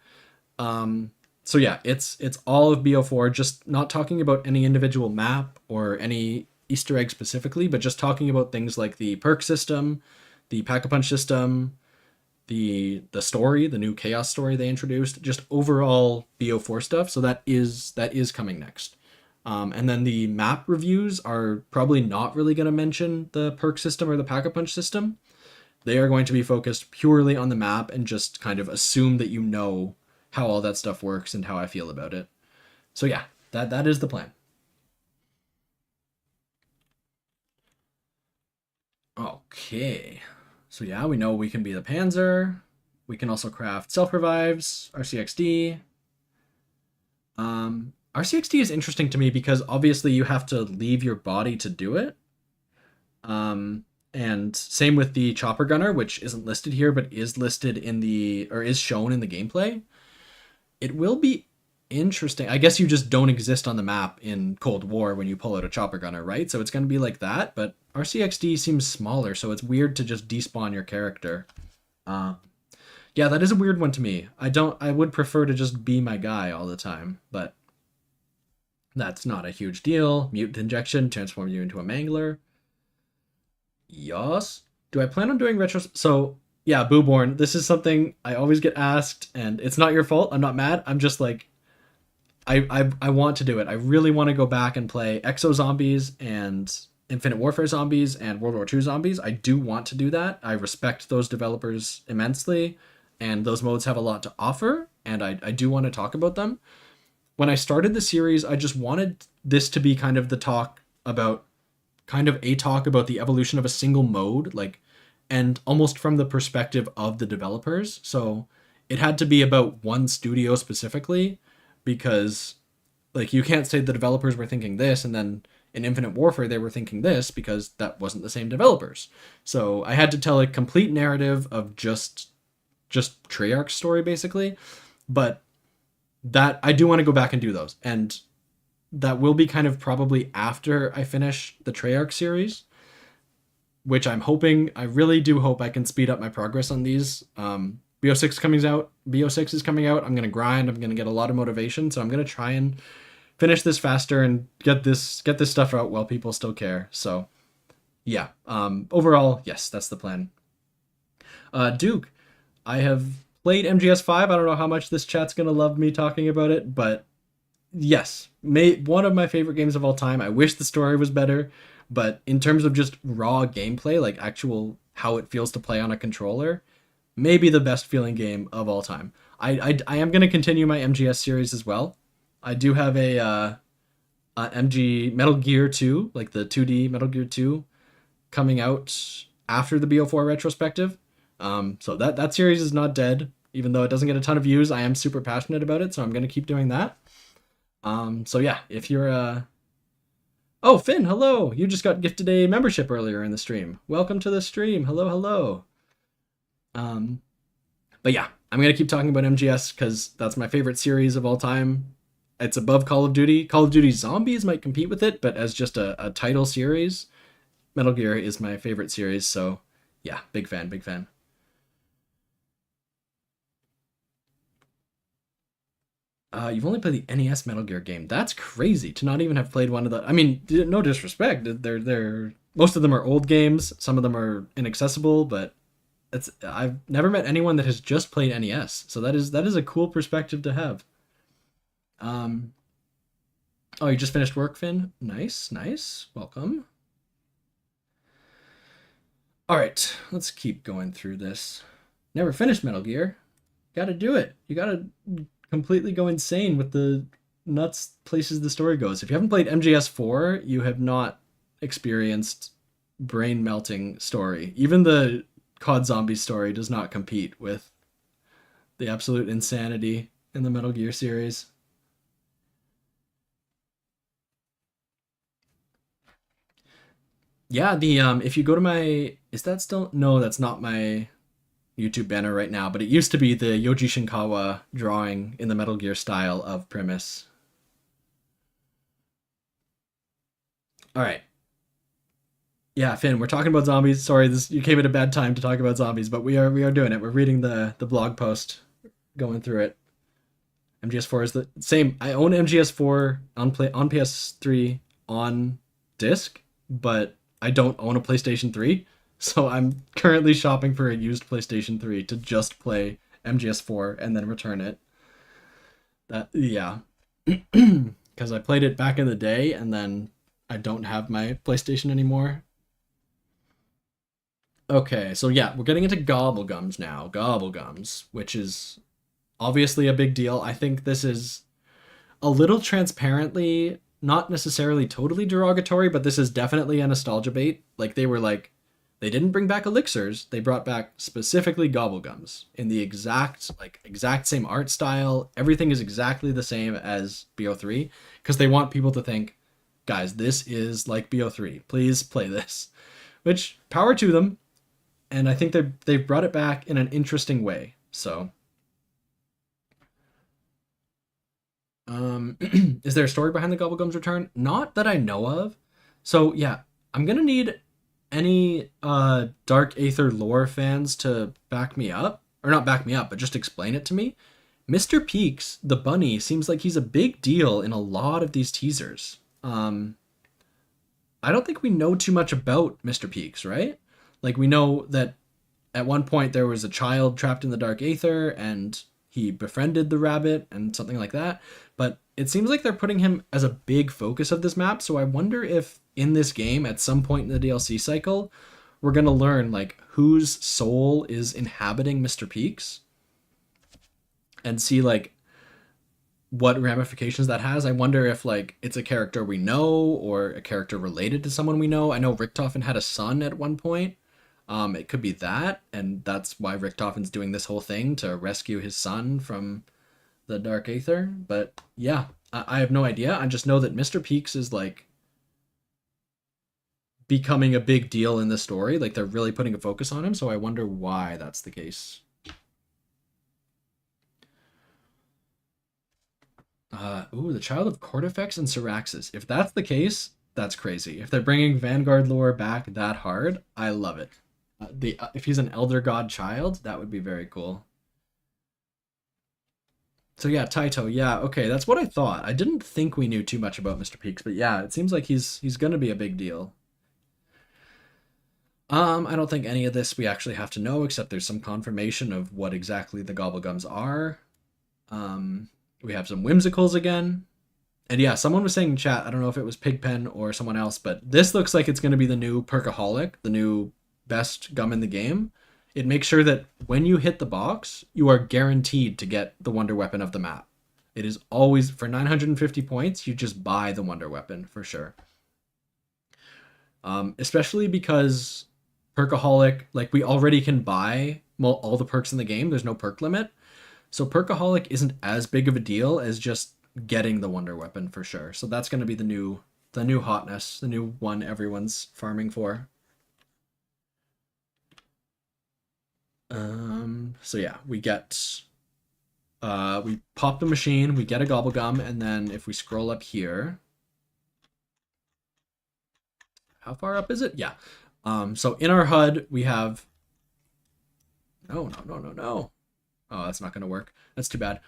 So yeah, it's all of BO4, just not talking about any individual map or any Easter egg specifically, but just talking about things like the perk system, the Pack-a-Punch system, the story, the new chaos story they introduced, just overall BO4 stuff. So that is coming next. And then the map reviews are probably not really going to mention the perk system or the Pack-a-Punch system. They are going to be focused purely on the map and just kind of assume that you know how all that stuff works and how I feel about it. So yeah, that is the plan. Okay. So yeah, we know we can be the Panzer. We can also craft self-revives, RCXD. RCXD is interesting to me because obviously you have to leave your body to do it. And same with the chopper gunner, which isn't listed here, but is listed is shown in the gameplay. It will be interesting. I guess you just don't exist on the map in Cold War when you pull out a chopper gunner, right? So it's going to be like that, but RCXD seems smaller, so it's weird to just despawn your character. Yeah, that is a weird one to me. I would prefer to just be my guy all the time, but that's not a huge deal. Mutant injection, transform you into a mangler. Yes. Do I plan on doing retros? So yeah, Booborn, this is something I always get asked, and it's not your fault. I'm not mad. I'm just I want to do it. I really want to go back and play Exo Zombies and Infinite Warfare Zombies and World War II Zombies. I do want to do that. I respect those developers immensely, and those modes have a lot to offer, and I do want to talk about them. When I started the series, I just wanted this to be kind of a talk about the evolution of a single mode, and almost from the perspective of the developers. So it had to be about one studio specifically, because Like, you can't say the developers were thinking this and then in Infinite Warfare they were thinking this, because that wasn't the same developers. So I had to tell a complete narrative of just Treyarch's story, basically. But that, I do want to go back and do those, and that will be kind of probably after I finish the Treyarch series, which I'm hoping, I really do hope I can speed up my progress on these. BO6 coming out. BO6 is coming out. I'm gonna grind. I'm gonna get a lot of motivation, so I'm gonna try and finish this faster and get this stuff out while people still care. So yeah. Overall, yes, that's the plan. Duke, I have played MGS5. I don't know how much this chat's gonna love me talking about it, but yes, one of my favorite games of all time. I wish the story was better, but in terms of just raw gameplay, like actual how it feels to play on a controller, maybe the best feeling game of all time. I am going to continue my MGS series as well. I do have a MG Metal Gear 2, like the 2D Metal Gear 2, coming out after the BO4 retrospective. So that series is not dead, even though it doesn't get a ton of views. I am super passionate about it, so I'm going to keep doing that. So yeah, if you're oh, Finn, hello. You just got gifted a membership earlier in the stream. Welcome to the stream. Hello, hello. But yeah, I'm going to keep talking about MGS because that's my favorite series of all time. It's above Call of Duty. Call of Duty Zombies might compete with it, but as just a title series, Metal Gear is my favorite series. So yeah, big fan, big fan. You've only played the NES Metal Gear game. That's crazy to not even have played one of the... I mean, no disrespect. They're most of them are old games. Some of them are inaccessible, but I've never met anyone that has just played NES. So that is a cool perspective to have. Oh, you just finished work, Finn? Nice, nice. Welcome. All right, let's keep going through this. Never finished Metal Gear. Gotta do it. You gotta completely go insane with the nuts places the story goes. If you haven't played MGS4, you have not experienced brain melting story. Even the COD Zombie story does not compete with the absolute insanity in the Metal Gear series. Yeah, the if you go to my, is that still, no, that's not my YouTube banner right now, but it used to be the Yoji Shinkawa drawing in the Metal Gear style of Primus. All right. Yeah, Finn, we're talking about zombies. Sorry, you came at a bad time to talk about zombies, but we are doing it. We're reading the blog post, going through it. MGS4 is the same. I own MGS4 on PS3 on disc, but I don't own a PlayStation 3. So I'm currently shopping for a used PlayStation 3 to just play MGS4 and then return it. Yeah. Because I played it back in the day and then I don't have my PlayStation anymore. Okay, so yeah, we're getting into Gobblegums now. Gobblegums, which is obviously a big deal. I think this is a little transparently, not necessarily totally derogatory, but this is definitely a nostalgia bait. Like, they didn't bring back elixirs, they brought back specifically Gobblegums in the exact same art style. Everything is exactly the same as BO3 because they want people to think, guys, this is like BO3. Please play this. Which, power to them. And I think they've brought it back in an interesting way. So, is there a story behind the Gobblegums return? Not that I know of. So yeah, I'm gonna need any Dark Aether lore fans to back me up, or not back me up, but just explain it to me. Mr. Peaks, the bunny, seems like he's a big deal in a lot of these teasers. I don't think we know too much about Mr. Peaks, right? Like, we know that at one point there was a child trapped in the Dark Aether and he befriended the rabbit and something like that. But it seems like they're putting him as a big focus of this map. So I wonder if in this game, at some point in the DLC cycle, we're going to learn like whose soul is inhabiting Mr. Peaks and see like what ramifications that has. I wonder if like it's a character we know or a character related to someone we know. I know Richtofen had a son at one point. It could be that, and that's why Richtofen's doing this whole thing to rescue his son from the Dark Aether. But yeah, I have no idea. I just know that Mr. Peaks is like becoming a big deal in the story. Like they're really putting a focus on him, so I wonder why that's the case. Ooh, the child of Cortifex and Syraxis. If that's the case, that's crazy. If they're bringing Vanguard lore back that hard, I love it. If he's an Elder God child, that would be very cool. So yeah, Taito, yeah, okay, that's what I thought. I didn't think we knew too much about Mr. Peaks, but yeah, it seems like he's gonna be a big deal. I don't think any of this we actually have to know, except there's some confirmation of what exactly the Gobblegums are. We have some whimsicals again. And yeah, someone was saying in chat, I don't know if it was Pigpen or someone else, but this looks like it's going to be the new Perkaholic, the new best gum in the game. It makes sure that when you hit the box, you are guaranteed to get the wonder weapon of the map. It is always, for 950 points, you just buy the wonder weapon for sure. Especially because Perkaholic, like we already can buy all the perks in the game. There's no perk limit. So Perkaholic isn't as big of a deal as just getting the wonder weapon for sure. So that's going to be the new hotness, the new one everyone's farming for. So yeah, we get we pop the machine, we get a Gobblegum, and then if we scroll up here, how far up is it? Yeah. So in our HUD we have no. Oh, that's not going to work. That's too bad.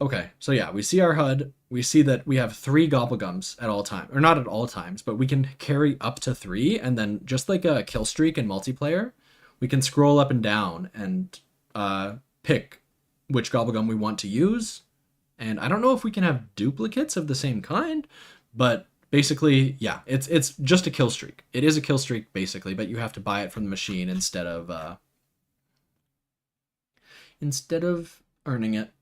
Okay, so yeah, we see our HUD. We see that we have 3 Gobblegums at all times. Or not at all times, but we can carry up to 3, and then just like a kill streak in multiplayer, we can scroll up and down and pick which Gobblegum we want to use. And I don't know if we can have duplicates of the same kind, but basically, yeah, it's just a kill streak. It is a kill streak, basically, but you have to buy it from the machine instead of earning it.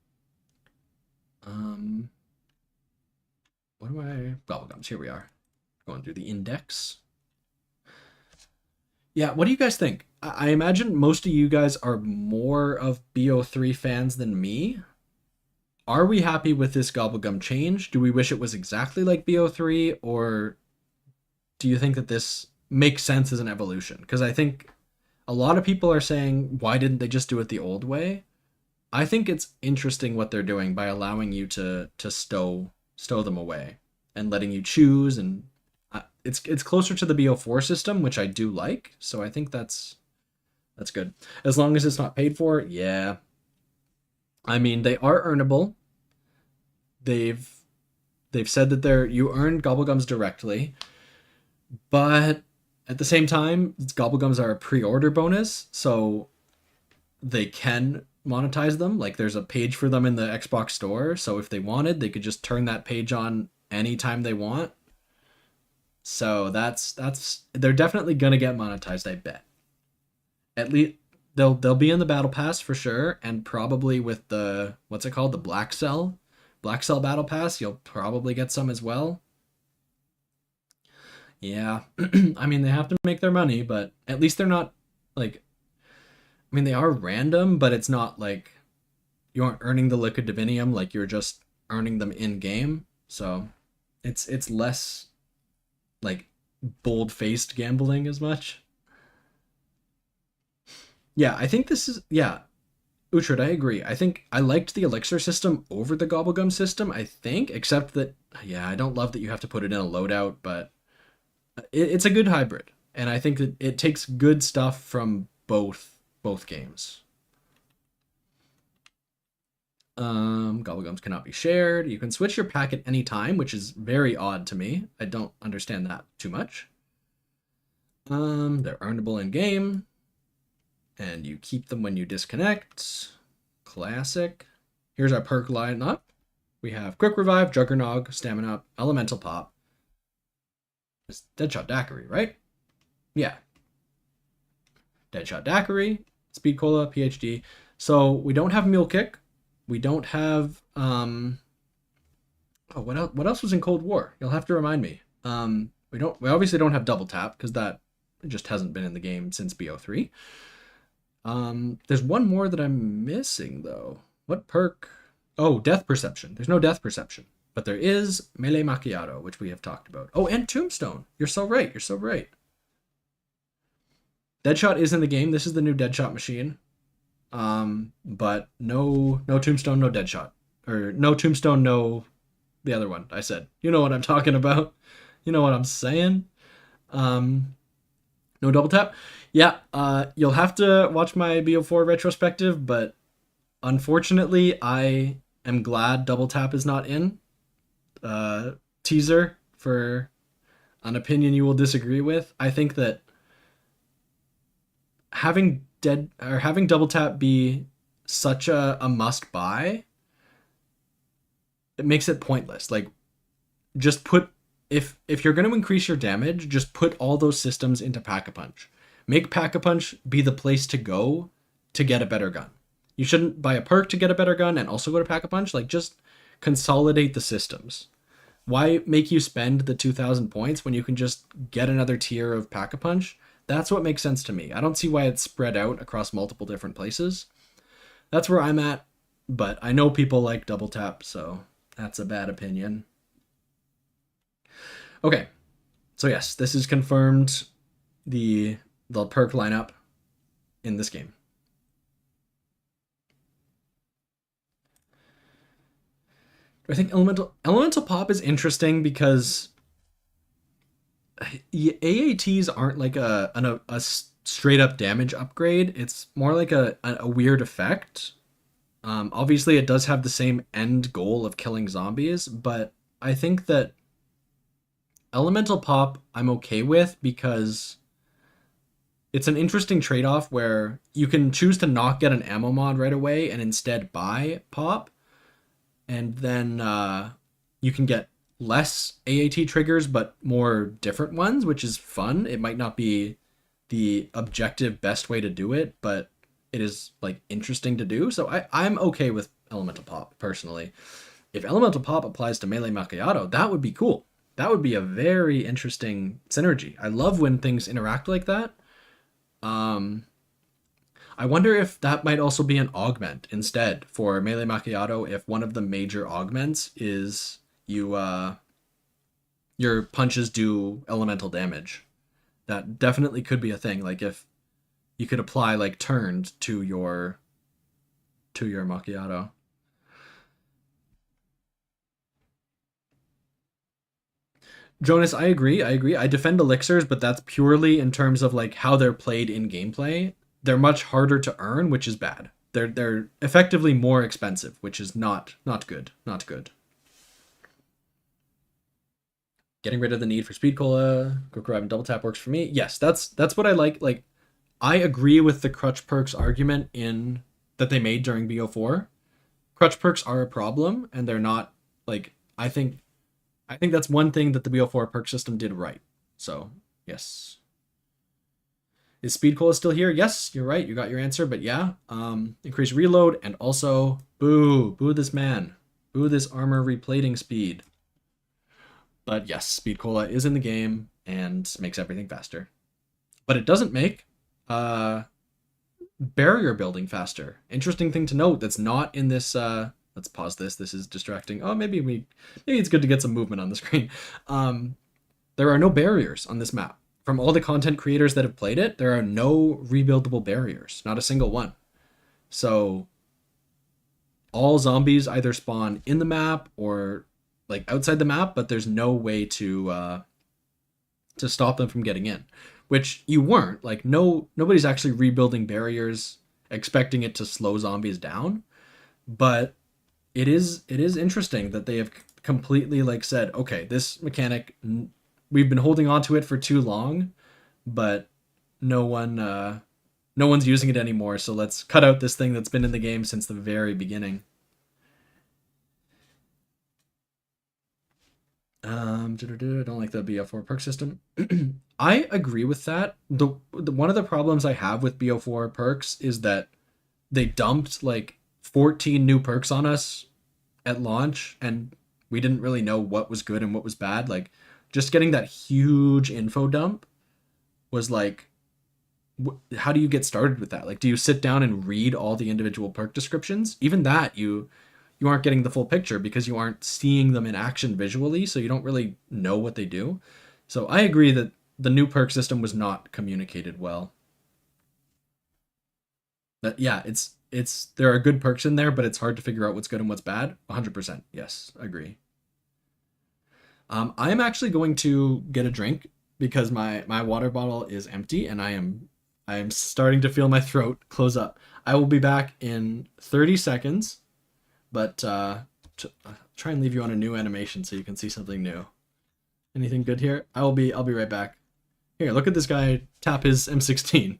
What do I... Gobblegums, here we are. Going through the index. Yeah, what do you guys think? I imagine most of you guys are more of BO3 fans than me. Are we happy with this Gobblegum change? Do we wish it was exactly like BO3? Or do you think that this makes sense as an evolution? Because I think a lot of people are saying, why didn't they just do it the old way? I think it's interesting what they're doing by allowing you to stow them away and letting you choose, and it's closer to the BO4 system, which I do like. So I think that's good. As long as it's not paid for, yeah. I mean, they are earnable. They've said that you earn Gobblegums directly, but at the same time, Gobblegums are a pre-order bonus, so they can monetize them. Like there's a page for them in the Xbox store, so if they wanted, they could just turn that page on anytime they want. So that's they're definitely gonna get monetized, I bet. At least they'll be in the battle pass for sure, and probably with the what's it called, the Black Cell battle pass, you'll probably get some as well. Yeah. I mean, they have to make their money, but at least they're not like, I mean, they are random, but it's not like you aren't earning the liquid divinium, like you're just earning them in game. So it's less like bold-faced gambling as much. Yeah, I think this is, yeah, Uhtred, I agree. I think I liked the elixir system over the Gobblegum system, I think, except that, yeah, I don't love that you have to put it in a loadout, but it's a good hybrid. And I think that it takes good stuff from both games. Gobblegums cannot be shared. You can switch your pack at any time, which is very odd to me. I don't understand that too much. They're earnable in game, and you keep them when you disconnect. Classic. Here's our perk lineup. We have Quick Revive, Juggernog, Stamina Up, Elemental Pop. It's Deadshot Daiquiri, right? Yeah. Deadshot Daiquiri, Speed Cola, PhD. So we don't have Mule Kick. We don't have oh, what else was in Cold War? You'll have to remind me. We obviously don't have Double Tap because that just hasn't been in the game since BO3. There's one more that I'm missing though. What perk? Oh, death perception. There's no death perception. But there is melee macchiato, which we have talked about. Oh, and tombstone. You're so right. You're so right. Deadshot is in the game. This is the new Deadshot machine. But no tombstone, no Deadshot. Or no tombstone, no the other one I said. You know what I'm talking about. You know what I'm saying. No double tap. Yeah, you'll have to watch my BO4 retrospective, but unfortunately, I am glad double tap is not in. Teaser for an opinion you will disagree with. I think that having double tap be such a must buy, it makes it pointless. Like, just put if you're going to increase your damage, just put all those systems into Pack-a-Punch. Make Pack-a-Punch be the place to go to get a better gun. You shouldn't buy a perk to get a better gun and also go to Pack-a-Punch. Like, just consolidate the systems. Why make you spend the 2,000 points when you can just get another tier of Pack-a-Punch? That's what makes sense to me. I don't see why it's spread out across multiple different places. That's where I'm at, but I know people like double tap, so that's a bad opinion. Okay, so yes, this is confirmed the perk lineup in this game. I think elemental pop is interesting because AATs aren't like a straight up damage upgrade. It's more like a weird effect. Obviously, it does have the same end goal of killing zombies, but I think that elemental pop I'm okay with because it's an interesting trade-off where you can choose to not get an ammo mod right away and instead buy pop, and then you can get less AAT triggers but more different ones, which is fun. It might not be the objective best way to do it, but it is like interesting to do. So I'm okay with elemental pop personally. If elemental pop applies to melee macchiato, that would be cool. That would be a very interesting synergy. I love when things interact like that. I wonder if that might also be an augment instead for melee macchiato. If one of the major augments is your punches do elemental damage, that definitely could be a thing. Like if you could apply like turned to your macchiato. Jonas, I agree. I defend elixirs, but that's purely in terms of like how they're played in gameplay. They're much harder to earn, which is bad. They're effectively more expensive, which is not good. Not good. Getting rid of the need for speed cola, Goku and double tap works for me. Yes, that's what I like. Like, I agree with the crutch perks argument in that they made during BO4. Crutch perks are a problem, and they're not like I think that's one thing that the BO4 perk system did right. So, yes. Is Speed Cola still here? Yes, you're right. You got your answer. But yeah, increase reload and also boo this man. Boo this armor replating speed. But yes, Speed Cola is in the game and makes everything faster. But it doesn't make barrier building faster. Interesting thing to note that's not in this... let's pause this. This is distracting. Oh, maybe it's good to get some movement on the screen. There are no barriers on this map. From all the content creators that have played it, there are no rebuildable barriers. Not a single one. So all zombies either spawn in the map or like outside the map, but there's no way to stop them from getting in. Which you weren't. Like nobody's actually rebuilding barriers expecting it to slow zombies down. But it is interesting that they have completely like said, okay, this mechanic, we've been holding on to it for too long, but no one's using it anymore. So let's cut out this thing that's been in the game since the very beginning. I don't like the BO4 perk system. I agree with that. The one of the problems I have with BO4 perks is that they dumped like 14 new perks on us at launch, and we didn't really know what was good and what was bad. Like, just getting that huge info dump was like, how do you get started with that? Like, do you sit down and read all the individual perk descriptions? Even that, you you aren't getting the full picture because you aren't seeing them in action visually, so you don't really know what they do. So I agree that the new perk system was not communicated well. That yeah, it's there are good perks in there, but it's hard to figure out what's good and what's bad. 100%. Yes, agree. I'm actually going to get a drink because my water bottle is empty and I am starting to feel my throat close up. I will be back in 30 seconds, but try and leave you on a new animation so you can see something new. Anything good here? I'll be right back. Here, look at this guy tap his M16.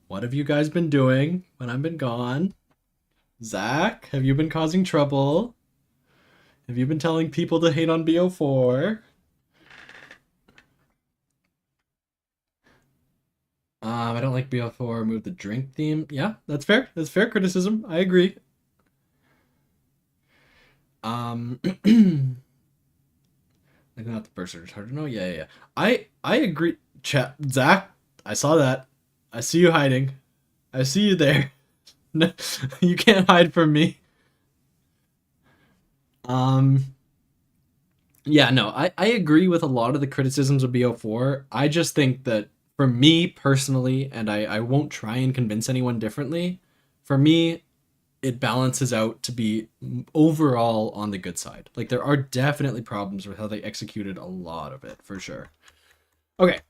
What have you guys been doing when I've been gone? Zach, have you been causing trouble? Have you been telling people to hate on BO4? I don't like BO4. Move the drink theme. Yeah, that's fair. That's fair criticism. I agree. Like not the person. It's hard to know. Yeah. I agree. Chat, Zach. I saw that. I see you hiding. I see you there. No, you can't hide from me. Yeah, no, I agree with a lot of the criticisms of BO4. I just think that for me personally, and I won't try and convince anyone differently, for me, it balances out to be overall on the good side. Like, there are definitely problems with how they executed a lot of it, for sure. Okay,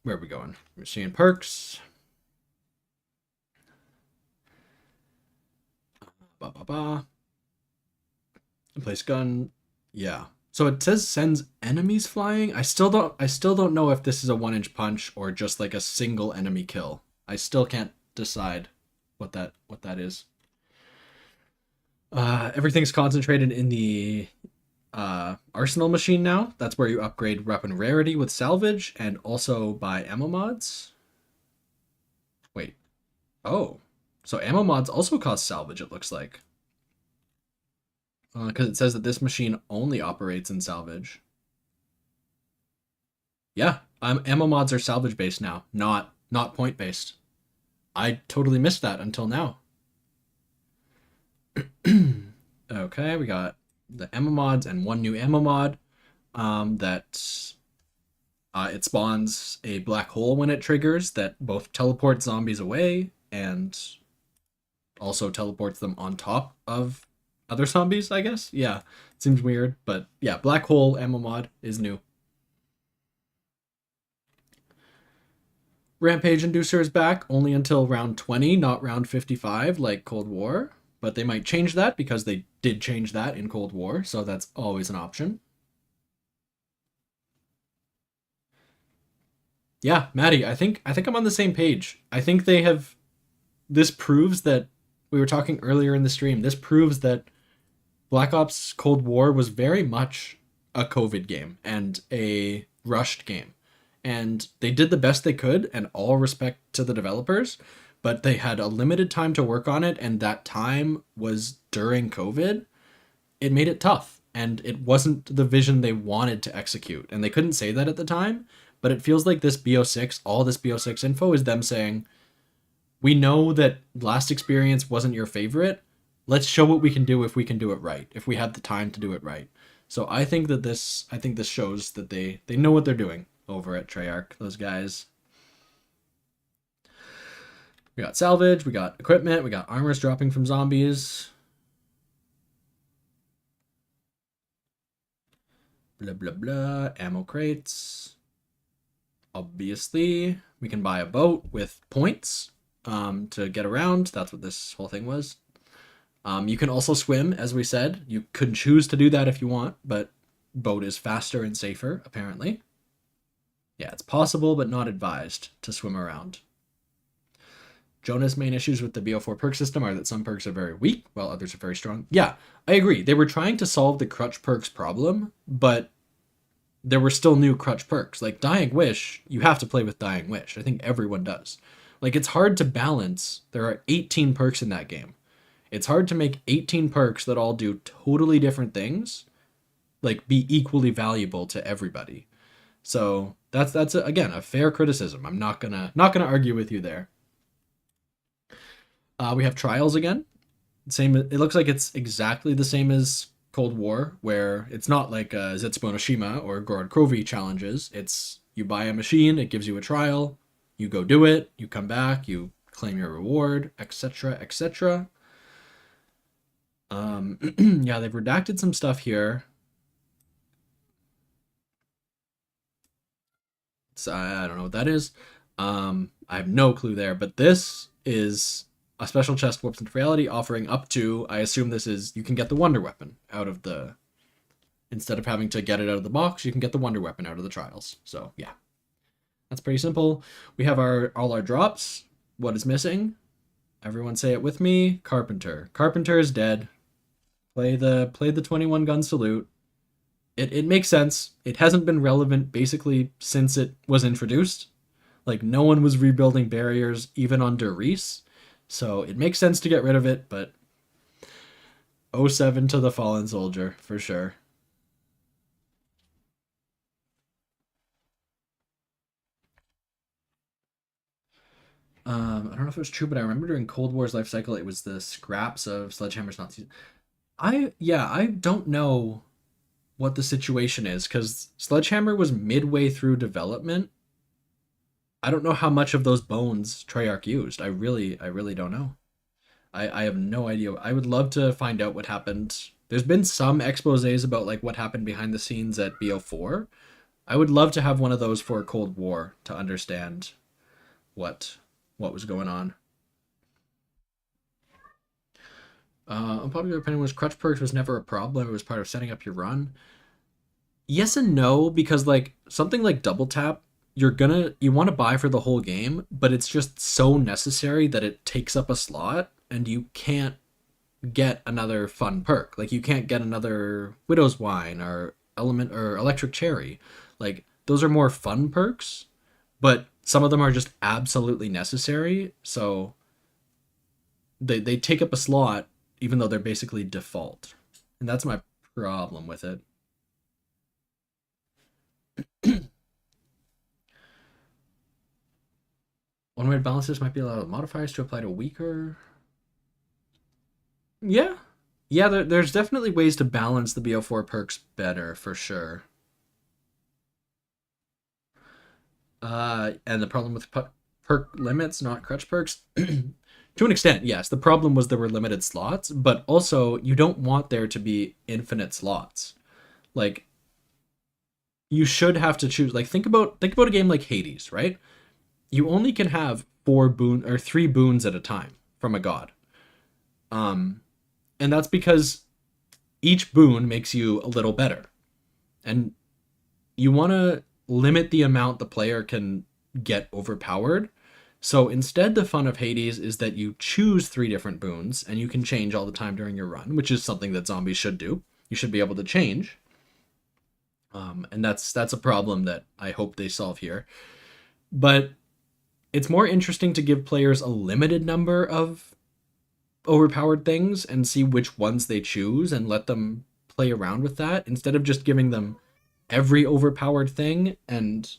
where are we going? We're seeing perks. Place gun. Yeah. So it says sends enemies flying. I still don't know if this is a 1-inch punch or just like a single enemy kill. I still can't decide what that is. Everything's concentrated in the arsenal machine now. That's where you upgrade weapon rarity with salvage and also buy ammo mods. Wait. Oh. So ammo mods also cost salvage, it looks like. Because it says that this machine only operates in salvage. Yeah, ammo mods are salvage based now, not point based. I totally missed that until now. Okay, we got the ammo mods and one new ammo mod that it spawns a black hole when it triggers that both teleports zombies away and also teleports them on top of other zombies, I guess. Yeah, seems weird, but yeah, black hole ammo mod is new. Rampage Inducer is back only until round 20, not round 55 like Cold War, but they might change that because they did change that in Cold War, so that's always an option. Yeah, Maddie, I think I'm on the same page. I think they have. This proves that we were talking earlier in the stream. This proves that Black Ops Cold War was very much a COVID game and a rushed game. And they did the best they could, and all respect to the developers, but they had a limited time to work on it, and that time was during COVID. It made it tough, and it wasn't the vision they wanted to execute. And they couldn't say that at the time, but it feels like this BO6, all this BO6 info is them saying, we know that last experience wasn't your favorite. Let's show what we can do if we can do it right, if we have the time to do it right. So I think this shows that they know what they're doing over at Treyarch, those guys. We got salvage, we got equipment, we got armors dropping from zombies. Blah, blah, blah. Ammo crates. Obviously, we can buy a boat with points to get around. That's what this whole thing was. You can also swim, as we said. You could choose to do that if you want, but boat is faster and safer, apparently. Yeah, it's possible, but not advised to swim around. Jonah's main issues with the BO4 perk system are that some perks are very weak, while others are very strong. Yeah, I agree. They were trying to solve the crutch perks problem, but there were still new crutch perks. Like Dying Wish, you have to play with Dying Wish. I think everyone does. Like, it's hard to balance. There are 18 perks in that game. It's hard to make 18 perks that all do totally different things, like, be equally valuable to everybody. So that's again a fair criticism. I'm not gonna argue with you there. We have trials again. Same. It looks like it's exactly the same as Cold War, where it's not like Zetsubo no Shima or Gorod Krovi challenges. It's you buy a machine, it gives you a trial, you go do it, you come back, you claim your reward, etc., etc. Yeah, they've redacted some stuff here. So I don't know what that is. I have no clue there, but this is a special chest warps into reality offering up to, I assume this is, you can get the wonder weapon out of the, instead of having to get it out of the box, you can get the wonder weapon out of the trials. So yeah, that's pretty simple. We have all our drops. What is missing? Everyone say it with me. Carpenter. Carpenter is dead. Play the 21 gun salute. It makes sense. It hasn't been relevant basically since it was introduced. Like, no one was rebuilding barriers even under Reese. So it makes sense to get rid of it, but 07 to the Fallen Soldier, for sure. I don't know if it was true, but I remember during Cold War's life cycle, it was the scraps of Sledgehammer's Nazi. I don't know what the situation is, because Sledgehammer was midway through development. I don't know how much of those bones Treyarch used. I really don't know. I have no idea. I would love to find out what happened. There's been some exposés about like what happened behind the scenes at BO4. I would love to have one of those for Cold War to understand what was going on. Unpopular opinion was crutch perks was never a problem. It was part of setting up your run. Yes and no, because like something like double tap, you want to buy for the whole game, but it's just so necessary that it takes up a slot and you can't get another fun perk. Like you can't get another Widow's Wine or Element or Electric Cherry. Like those are more fun perks, but some of them are just absolutely necessary. So they take up a slot even though they're basically default. And that's my problem with it. One way to balance this might be allow modifiers to apply to weaker. Yeah. Yeah, there's definitely ways to balance the BO4 perks better, for sure. And the problem with perk limits, not crutch perks, to an extent, yes. The problem was there were limited slots, but also you don't want there to be infinite slots. Like, you should have to choose. Like, think about a game like Hades, right? You only can have 3 boons at a time from a god. And that's because each boon makes you a little better. And you want to limit the amount the player can get overpowered. So instead, the fun of Hades is that you choose 3 different boons and you can change all the time during your run, which is something that zombies should do. You should be able to change. And that's a problem that I hope they solve here. But it's more interesting to give players a limited number of overpowered things and see which ones they choose and let them play around with that instead of just giving them every overpowered thing and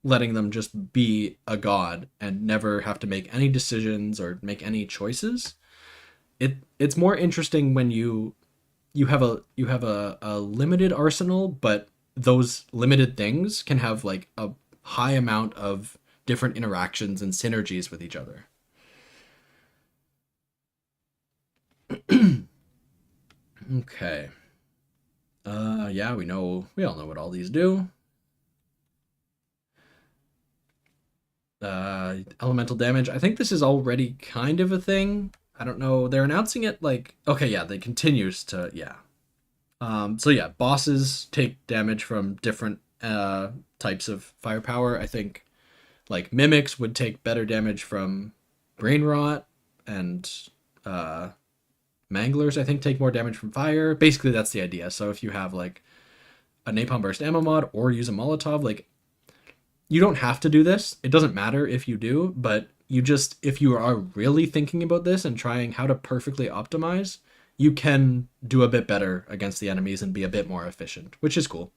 letting them just be a god and never have to make any decisions or make any choices. It's more interesting when you have a limited arsenal, but those limited things can have like a high amount of different interactions and synergies with each other. Okay. Yeah, we all know what all these do. Elemental damage. I think this is already kind of a thing. I don't know. They're announcing it like, okay, yeah, they continues to, yeah. So yeah, bosses take damage from different types of firepower. I think like mimics would take better damage from brain rot, and manglers I think take more damage from fire. Basically, that's the idea. So if you have like a napalm burst ammo mod or use a Molotov, like you don't have to do this. It doesn't matter if you do, but you just, if you are really thinking about this and trying how to perfectly optimize, you can do a bit better against the enemies and be a bit more efficient, which is cool.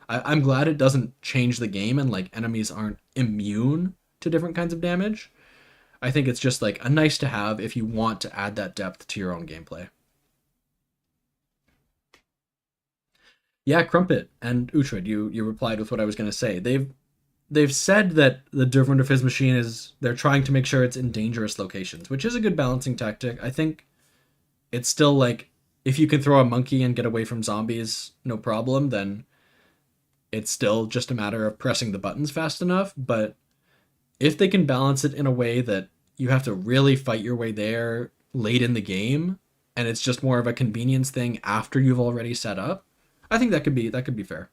I'm glad it doesn't change the game and like enemies aren't immune to different kinds of damage. I think it's just like a nice to have if you want to add that depth to your own gameplay. Yeah, Crumpet and Uhtred, you replied with what I was going to say. They've said that the Different of his machine is, they're trying to make sure it's in dangerous locations, which is a good balancing tactic. I think it's still like, if you can throw a monkey and get away from zombies, no problem, then it's still just a matter of pressing the buttons fast enough. But if they can balance it in a way that you have to really fight your way there late in the game, and it's just more of a convenience thing after you've already set up, I think that could be fair.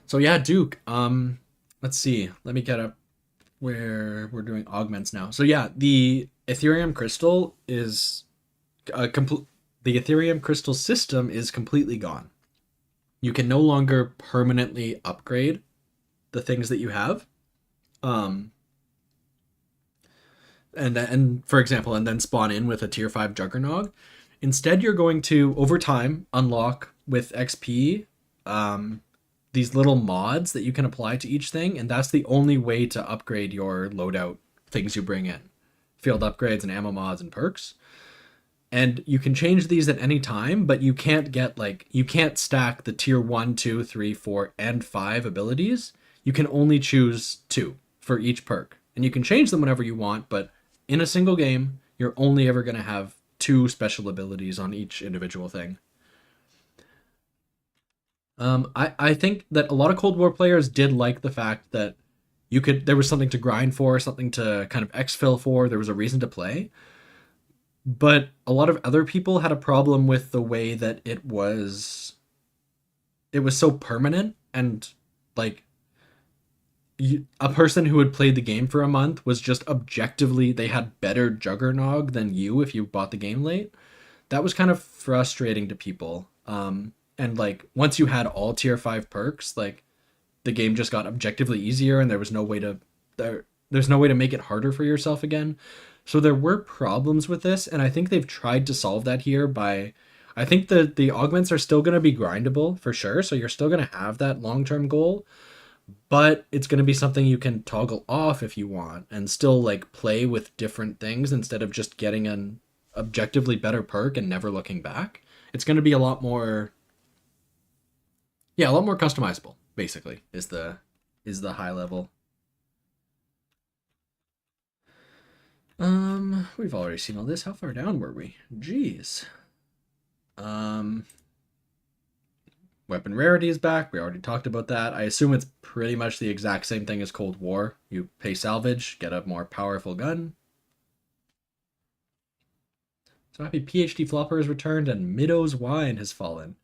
So yeah, Duke. Let's see. Let me get up where we're doing augments now. So yeah, the Ethereum crystal is a complete. The Ethereum crystal system is completely gone. You can no longer permanently upgrade the things that you have. And for example, and then spawn in with a tier 5 Juggernog. Instead, you're going to over time unlock with XP these little mods that you can apply to each thing, and that's the only way to upgrade your loadout things you bring in. Field upgrades and ammo mods and perks. And you can change these at any time, but you can't stack the tier 1, 2, 3, 4, and 5 abilities. You can only choose 2 for each perk. And you can change them whenever you want, but in a single game, you're only ever going to have 2 special abilities on each individual thing. I think that a lot of Cold War players did like the fact that there was something to grind for, something to kind of exfil for, there was a reason to play. But a lot of other people had a problem with the way that it was so permanent, and like a person who had played the game for a month was just objectively, they had better Juggernog than you if you bought the game late. That was kind of frustrating to people. And like once you had all tier 5 perks, like the game just got objectively easier, and there was no way to there's no way to make it harder for yourself again. So there were problems with this, and I think they've tried to solve that here by, I think the augments are still going to be grindable for sure, so you're still going to have that long-term goal, but it's going to be something you can toggle off if you want and still like play with different things instead of just getting an objectively better perk and never looking back. It's going to be a lot more customizable, basically, is the high level. We've already seen all this. How far down were we? Jeez. Weapon rarity is back. We already talked about that. I assume it's pretty much the exact same thing as Cold War. You pay salvage, get a more powerful gun. So happy PhD Flopper has returned and Midow's Wine has fallen.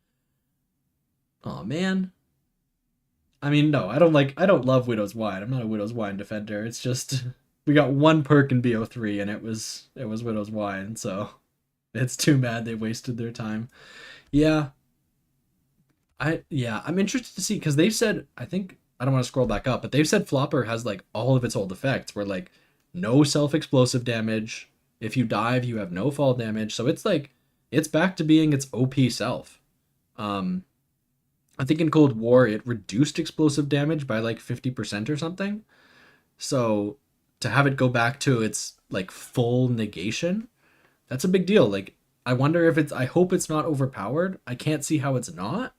Oh man. I mean, no, I don't love Widow's Wine. I'm not a Widow's Wine defender. It's just we got one perk in BO3 and it was Widow's Wine, so it's too bad they wasted their time. Yeah. I'm interested to see, because they've said, I think, I don't want to scroll back up, but they've said Flopper has like all of its old effects where like no self-explosive damage. If you dive, you have no fall damage. So it's like it's back to being its OP self. I think in Cold War it reduced explosive damage by like 50% or something. So to have it go back to its like full negation, that's a big deal. Like, I wonder if it's, I hope it's not overpowered. I can't see how it's not,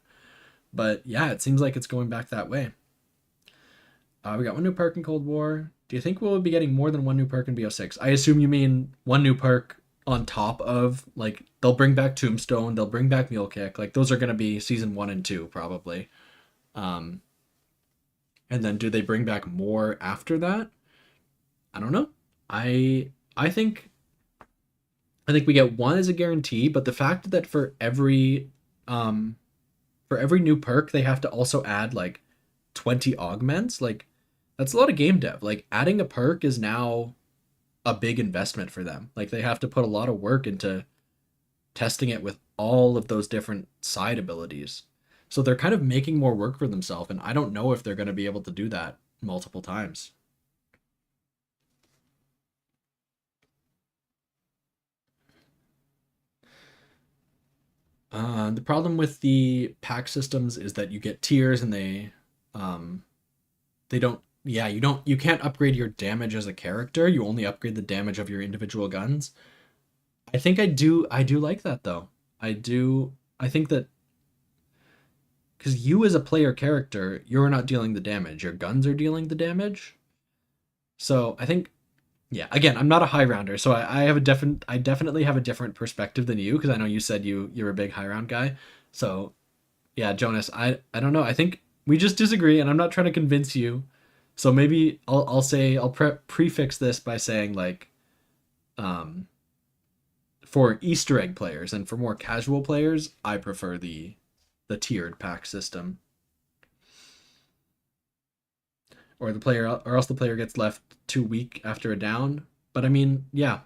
but yeah, it seems like it's going back that way. We got one new perk in Cold War. Do you think we'll be getting more than one new perk in BO6? I assume you mean one new perk on top of, like, they'll bring back Tombstone, they'll bring back Mule Kick. Like, those are going to be season 1 and 2 probably. And then do they bring back more after that? I don't know. I think we get one as a guarantee, but the fact that for every new perk they have to also add like 20 augments, like that's a lot of game dev. Like adding a perk is now a big investment for them. Like they have to put a lot of work into testing it with all of those different side abilities. So they're kind of making more work for themselves, and I don't know if they're going to be able to do that multiple times. The problem with the pack systems is that you get tiers and they don't, yeah, you can't upgrade your damage as a character. You only upgrade the damage of your individual guns. I think I do like that though. I think that because you as a player character, you're not dealing the damage. Your guns are dealing the damage. So I think, yeah, again, I'm not a high rounder, so I definitely have a different perspective than you, because I know you said you're a big high round guy. So yeah, Jonas, I don't know. I think we just disagree, and I'm not trying to convince you. So maybe I'll prefix this by saying like, for Easter egg players and for more casual players, I prefer the tiered pack system. Or else the player gets left too weak after a down. But I mean, yeah,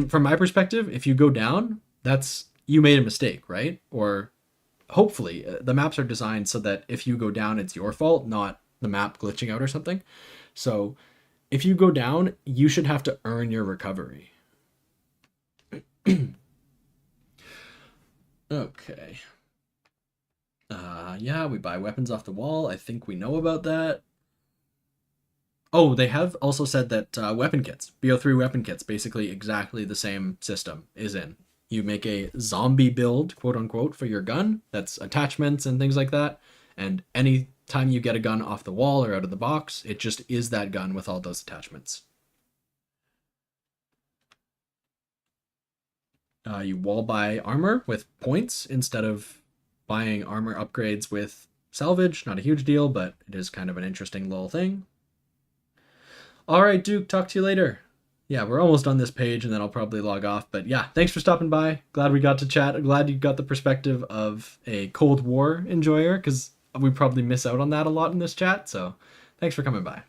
from my perspective, if you go down, that's, you made a mistake, right? Or hopefully the maps are designed so that if you go down, it's your fault, not the map glitching out or something. So if you go down, you should have to earn your recovery. Okay. Yeah, we buy weapons off the wall. I think we know about that. Oh, they have also said that weapon kits, BO3 weapon kits, basically exactly the same system is in. You make a zombie build, quote unquote, for your gun. That's attachments and things like that. And any time you get a gun off the wall or out of the box, it just is that gun with all those attachments. You wall buy armor with points instead of buying armor upgrades with salvage. Not a huge deal, but it is kind of an interesting little thing. All right, Duke, talk to you later. Yeah, we're almost on this page and then I'll probably log off. But yeah, thanks for stopping by. Glad we got to chat. Glad you got the perspective of a Cold War enjoyer, because we probably miss out on that a lot in this chat. So thanks for coming by.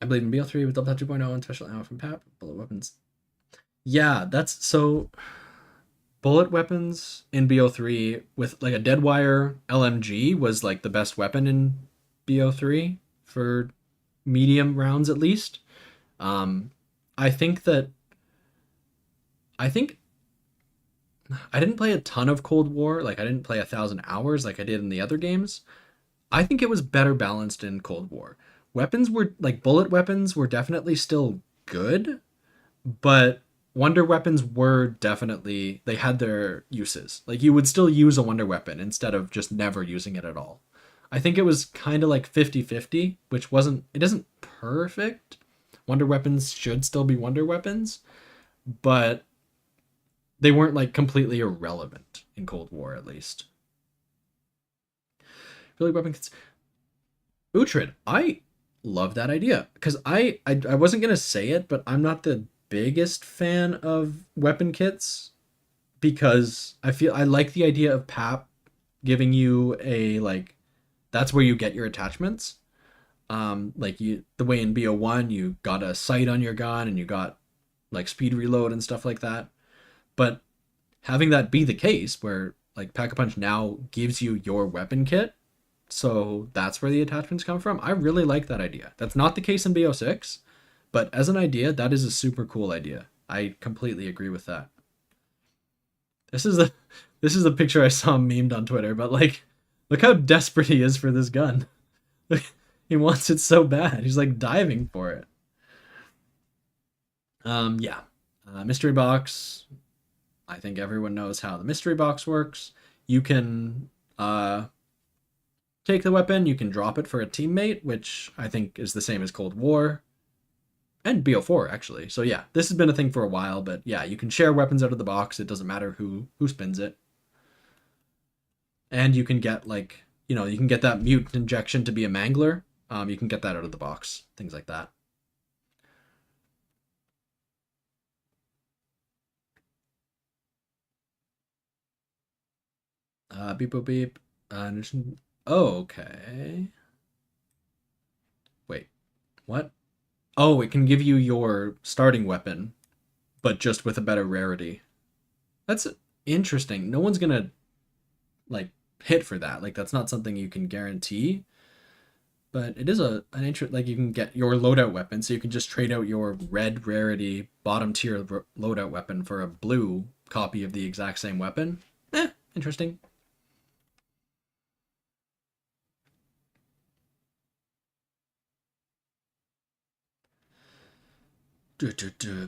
I believe in BO3 with double tap 2.0 and special ammo from PAP, bullet weapons. Yeah, that's so... Bullet weapons in BO3 with like a Deadwire LMG was like the best weapon in BO3 for medium rounds at least. I think I didn't play a ton of Cold War. Like I didn't play 1,000 hours like I did in the other games. I think it was better balanced in Cold War. Weapons were like, bullet weapons were definitely still good, but wonder weapons were definitely, they had their uses. Like you would still use a wonder weapon instead of just never using it at all. I think it was kind of like 50-50, which it isn't perfect. Wonder weapons should still be wonder weapons, but they weren't like completely irrelevant in Cold War, at least. Really, weapon kits. Uhtred, I love that idea, because I wasn't gonna say it, but I'm not the biggest fan of weapon kits, because I like the idea of PAP giving you a, like, that's where you get your attachments. Like the way in BO1 you got a sight on your gun and you got like speed reload and stuff like that. But having that be the case where like Pack-a-Punch now gives you your weapon kit, so that's where the attachments come from, I really like that idea. That's not the case in BO6, but as an idea, that is a super cool idea. I completely agree with that. This is the picture I saw memed on Twitter, but like, look how desperate he is for this gun. He wants it so bad. He's like diving for it. Yeah. Mystery box. I think everyone knows how the mystery box works. You can take the weapon, you can drop it for a teammate, which I think is the same as Cold War. And BO4 actually. So yeah, this has been a thing for a while, but yeah, you can share weapons out of the box. It doesn't matter who spins it. And you can get like, you can get that mutant injection to be a mangler. You can get that out of the box. Things like that. Beep boop beep. Oh, okay. Wait, what? Oh, it can give you your starting weapon, but just with a better rarity. That's interesting. No one's gonna like hit for that. Like that's not something you can guarantee. But it is an interest. Like you can get your loadout weapon, so you can just trade out your red rarity bottom tier loadout weapon for a blue copy of the exact same weapon. Interesting.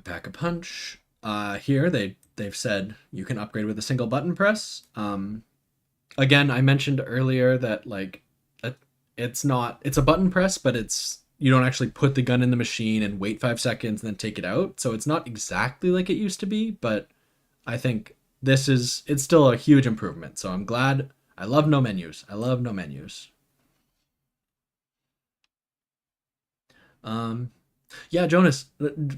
Pack a punch. Here they've said you can upgrade with a single button press. Again, I mentioned earlier that like it's a button press, but you don't actually put the gun in the machine and wait 5 seconds and then take it out. So it's not exactly like it used to be, but I think it's still a huge improvement. So I'm glad. I love no menus. I love no menus. Um, yeah, Jonas,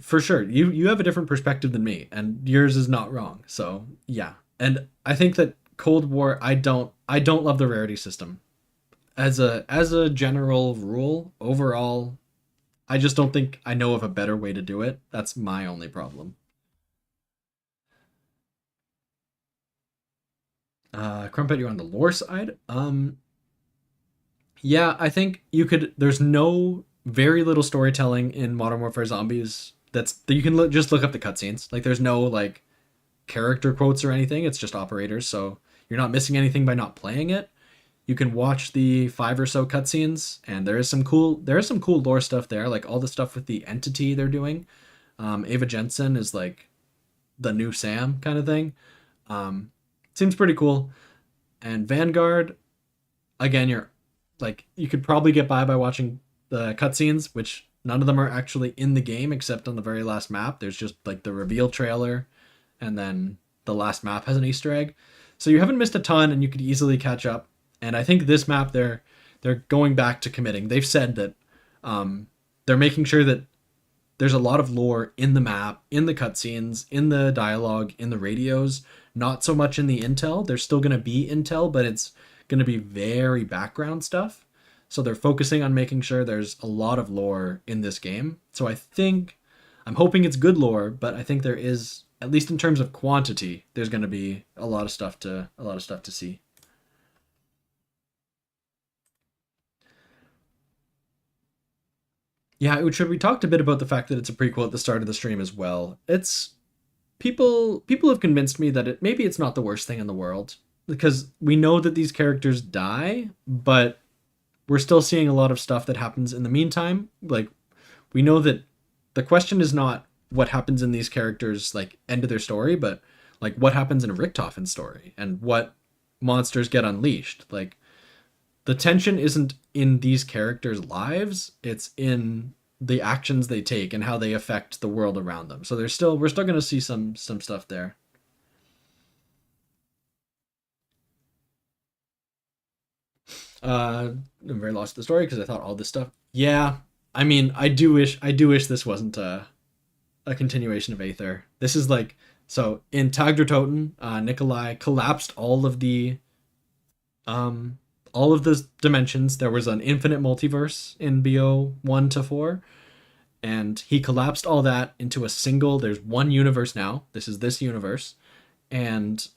for sure. You have a different perspective than me, and yours is not wrong. So yeah, and I think that Cold War, I don't love the rarity system as a general rule. Overall, I just don't think I know of a better way to do it. That's my only problem. Crumpet, you on the lore side? Yeah, I think you could. There's no very little storytelling in Modern Warfare Zombies. That you can just look up the cutscenes. Like, there's no like character quotes or anything. It's just operators, so you're not missing anything by not playing it. You can watch the 5 or so cutscenes, and there is some cool lore stuff there, like all the stuff with the entity they're doing. Ava Jensen is like the new Sam kind of thing. Seems pretty cool. And Vanguard, again, you could probably get by watching the cutscenes, which none of them are actually in the game except on the very last map. There's just like the reveal trailer, and then the last map has an Easter egg. So you haven't missed a ton, and you could easily catch up. And I think this map they're going back to committing. They've said that they're making sure that there's a lot of lore in the map, in the cutscenes, in the dialogue, in the radios. Not so much in the intel. There's still going to be intel, but it's going to be very background stuff. So they're focusing on making sure there's a lot of lore in this game. So I'm hoping it's good lore, but I think there is, at least in terms of quantity, there's going to be a lot of stuff to see. Yeah, Ucha, we talked a bit about the fact that it's a prequel at the start of the stream as well. It's people have convinced me that maybe it's not the worst thing in the world, because we know that these characters die, but we're still seeing a lot of stuff that happens in the meantime. Like, we know that the question is not what happens in these characters like end of their story, but like what happens in Richtofen's story and what monsters get unleashed. Like, the tension isn't in these characters' lives, it's in the actions they take and how they affect the world around them. So we're still going to see some stuff there. I'm very lost to the story because I thought all this stuff. Yeah, I mean, I do wish this wasn't a continuation of Aether. This is like, so in Tag der Toten, Nikolai collapsed all of the dimensions. There was an infinite multiverse in BO 1 to 4, and he collapsed all that into a single. There's one universe now. This is this universe, and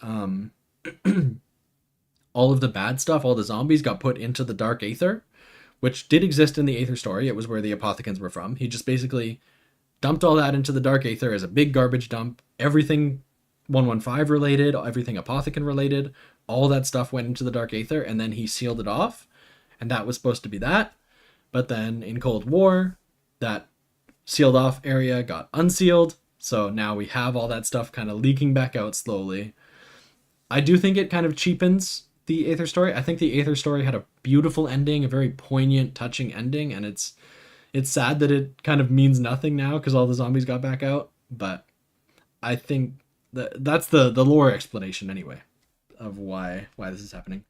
all of the bad stuff, all the zombies got put into the Dark Aether, which did exist in the Aether story. It was where the Apothicans were from. He just basically dumped all that into the Dark Aether as a big garbage dump. Everything 115 related, everything Apothicon related, all that stuff went into the Dark Aether, and then he sealed it off, and that was supposed to be that. But then in Cold War, that sealed off area got unsealed. So now we have all that stuff kind of leaking back out slowly. I do think it kind of cheapens the Aether story. I think the Aether story had a beautiful ending, a very poignant, touching ending, and it's sad that it kind of means nothing now because all the zombies got back out. But I think that's the lore explanation anyway of why this is happening.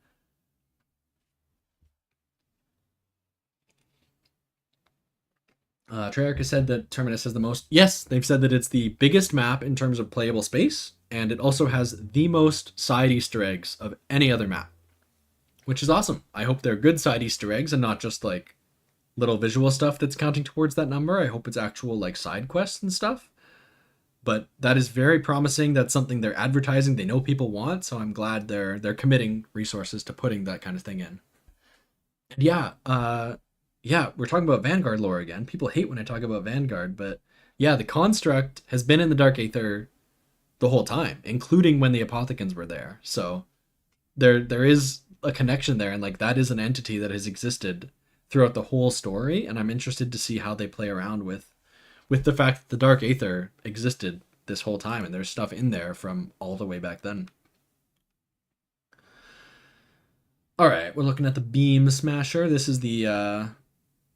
Treyarch has said that Terminus has the most. Yes, they've said that it's the biggest map in terms of playable space, and it also has the most side Easter eggs of any other map, which is awesome. I hope they're good side Easter eggs and not just like little visual stuff that's counting towards that number. I hope it's actual like side quests and stuff. But that is very promising. That's something they're advertising. They know people want, so I'm glad they're committing resources to putting that kind of thing in. And yeah, we're talking about Vanguard lore again. People hate when I talk about Vanguard, but yeah, the construct has been in the Dark Aether the whole time, including when the Apothecans were there. So there is a connection there, and like that is an entity that has existed throughout the whole story, and I'm interested to see how they play around with the fact that the Dark Aether existed this whole time, and there's stuff in there from all the way back then. All right, we're looking at the Beam Smasher. This is the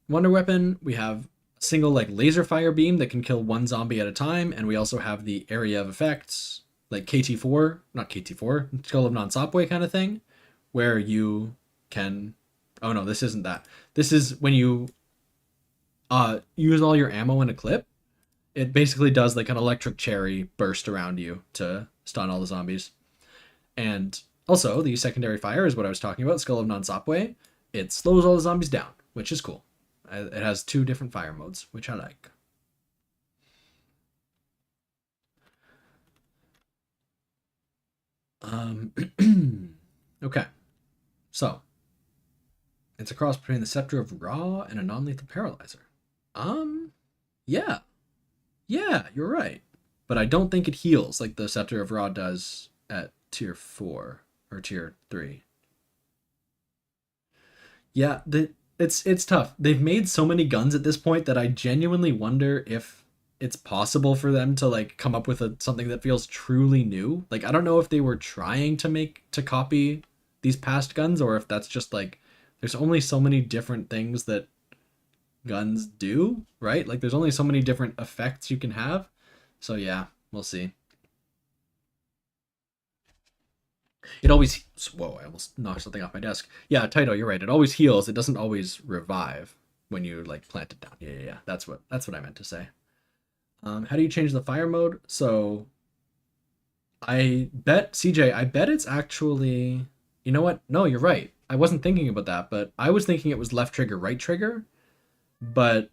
wonder weapon. We have a single like laser fire beam that can kill one zombie at a time, and we also have the area of effects, like KT4, not KT4, Skull of Non-Sopway kind of thing, where you can... Oh no, this isn't that. This is when you use all your ammo in a clip. It basically does like an electric cherry burst around you to stun all the zombies. And also, the secondary fire is what I was talking about, Skull of Non-Sopway. It slows all the zombies down, which is cool. It has 2 different fire modes, which I like. Okay. So, it's a cross between the Scepter of Ra and a non-lethal paralyzer. Yeah. Yeah, you're right. But I don't think it heals like the Scepter of Ra does at tier 4 or tier 3. Yeah, it's tough. They've made so many guns at this point that I genuinely wonder if it's possible for them to like come up with something that feels truly new. Like I don't know if they were trying to copy these past guns, or if that's just like there's only so many different things that guns do, right? Like there's only so many different effects you can have. So yeah, we'll see. It always... Whoa, I almost knocked something off my desk. Yeah, Taito, you're right. It always heals. It doesn't always revive when you like plant it down. Yeah. That's what I meant to say. How do you change the fire mode? So I bet, CJ, I bet it's actually... You know what? No, you're right. I wasn't thinking about that, but I was thinking it was left trigger, right trigger. But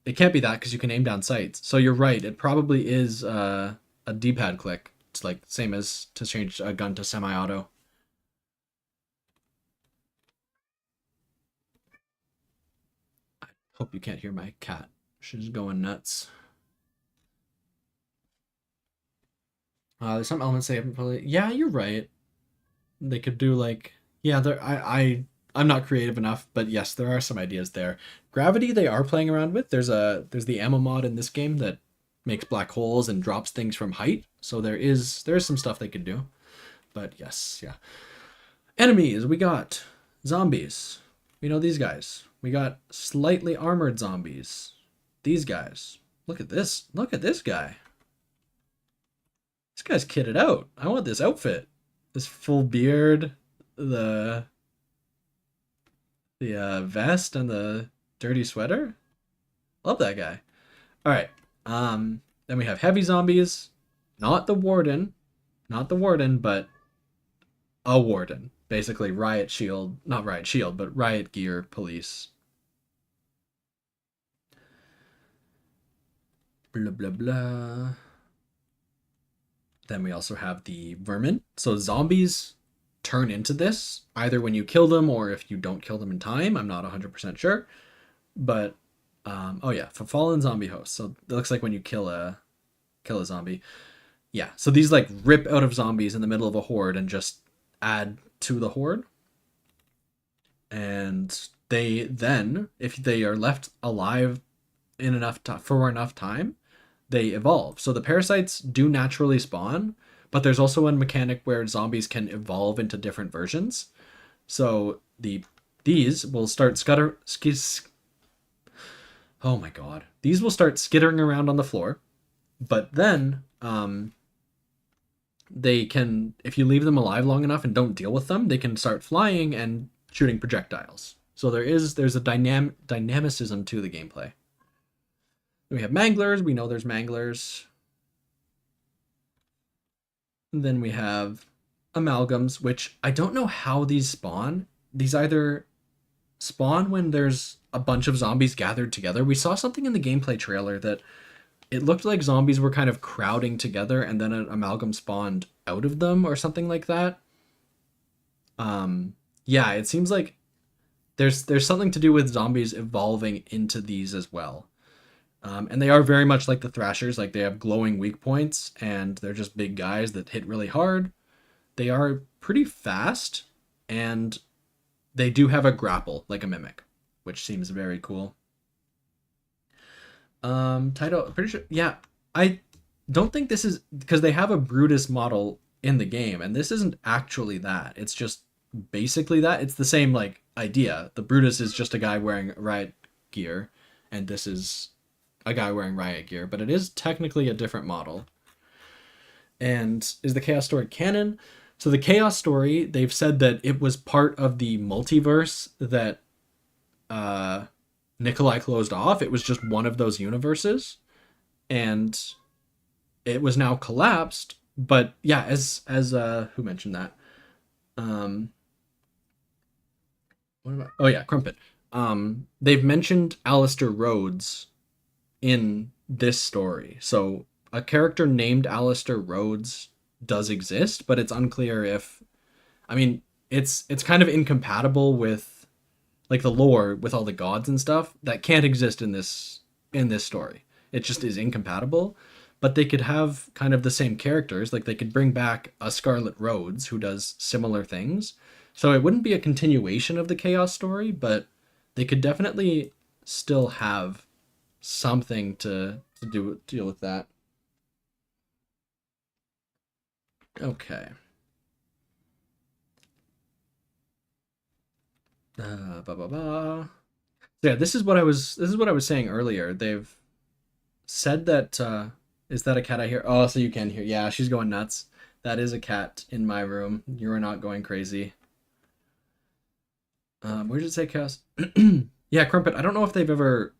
it can't be that because you can aim down sights. So you're right. It probably is a D-pad click. It's like same as to change a gun to semi-auto. I hope you can't hear my cat. She's going nuts. There's some elements they haven't probably... Yeah, you're right. They could do like... Yeah, I'm not creative enough, but yes, there are some ideas there. Gravity they are playing around with. There's the ammo mod in this game that makes black holes and drops things from height. So there is some stuff they could do. But yes, yeah. Enemies, we got zombies. We know these guys. We got slightly armored zombies. These guys. Look at this. Look at this guy. This guy's kitted out. I want this outfit. This full beard, the vest and the dirty sweater. Love that guy. All right. Then we have heavy zombies. Not the warden, but a warden. Basically riot shield, not riot shield, but riot gear police. Blah, blah, blah. Then we also have the vermin. So zombies turn into this, either when you kill them or if you don't kill them in time. I'm not 100% sure. But, oh yeah, for fallen zombie hosts. So it looks like when you kill a zombie. Yeah, so these like rip out of zombies in the middle of a horde and just add to the horde. And they then, if they are left alive in for enough time, they evolve. So the parasites do naturally spawn, but there's also a mechanic where zombies can evolve into different versions. So these will start oh my god. These will start skittering around on the floor, but then they can, if you leave them alive long enough and don't deal with them, they can start flying and shooting projectiles. So there's a dynamicism to the gameplay. Then we have manglers. We know there's manglers. And then we have amalgams, which I don't know how these spawn. These either spawn when there's a bunch of zombies gathered together. We saw something in the gameplay trailer that it looked like zombies were kind of crowding together and then an amalgam spawned out of them or something like that. Yeah, it seems like there's something to do with zombies evolving into these as well. And they are very much like the Thrashers, like they have glowing weak points and they're just big guys that hit really hard. They are pretty fast and they do have a grapple like a mimic, which seems very cool. Title, pretty sure, yeah. I don't think this is because they have a Brutus model in the game, and this isn't actually that. It's just basically that. It's the same like idea. The Brutus is just a guy wearing riot gear, and this is a guy wearing riot gear, but it is technically a different model. And is the Chaos Story canon? So the Chaos Story, they've said that it was part of the multiverse that Nikolai closed off. It was just one of those universes, and it was now collapsed. But yeah, as who mentioned that? What about? Oh yeah, Crumpet. They've mentioned Alistair Rhodes in this story, so a character named Alistair Rhodes does exist, but it's unclear if, I mean, it's kind of incompatible with like the lore with all the gods and stuff that can't exist in this story. It just is incompatible. But they could have kind of the same characters, like they could bring back a Scarlet Rhodes who does similar things. So it wouldn't be a continuation of the Chaos Story, but they could definitely still have something to deal with that. Okay. So yeah, this is what I was saying earlier. They've said that is that a cat I hear? Oh, so you can hear. Yeah, she's going nuts. That is a cat in my room. You are not going crazy. Where did it say chaos? Yeah, Crumpet. I don't know if they've ever.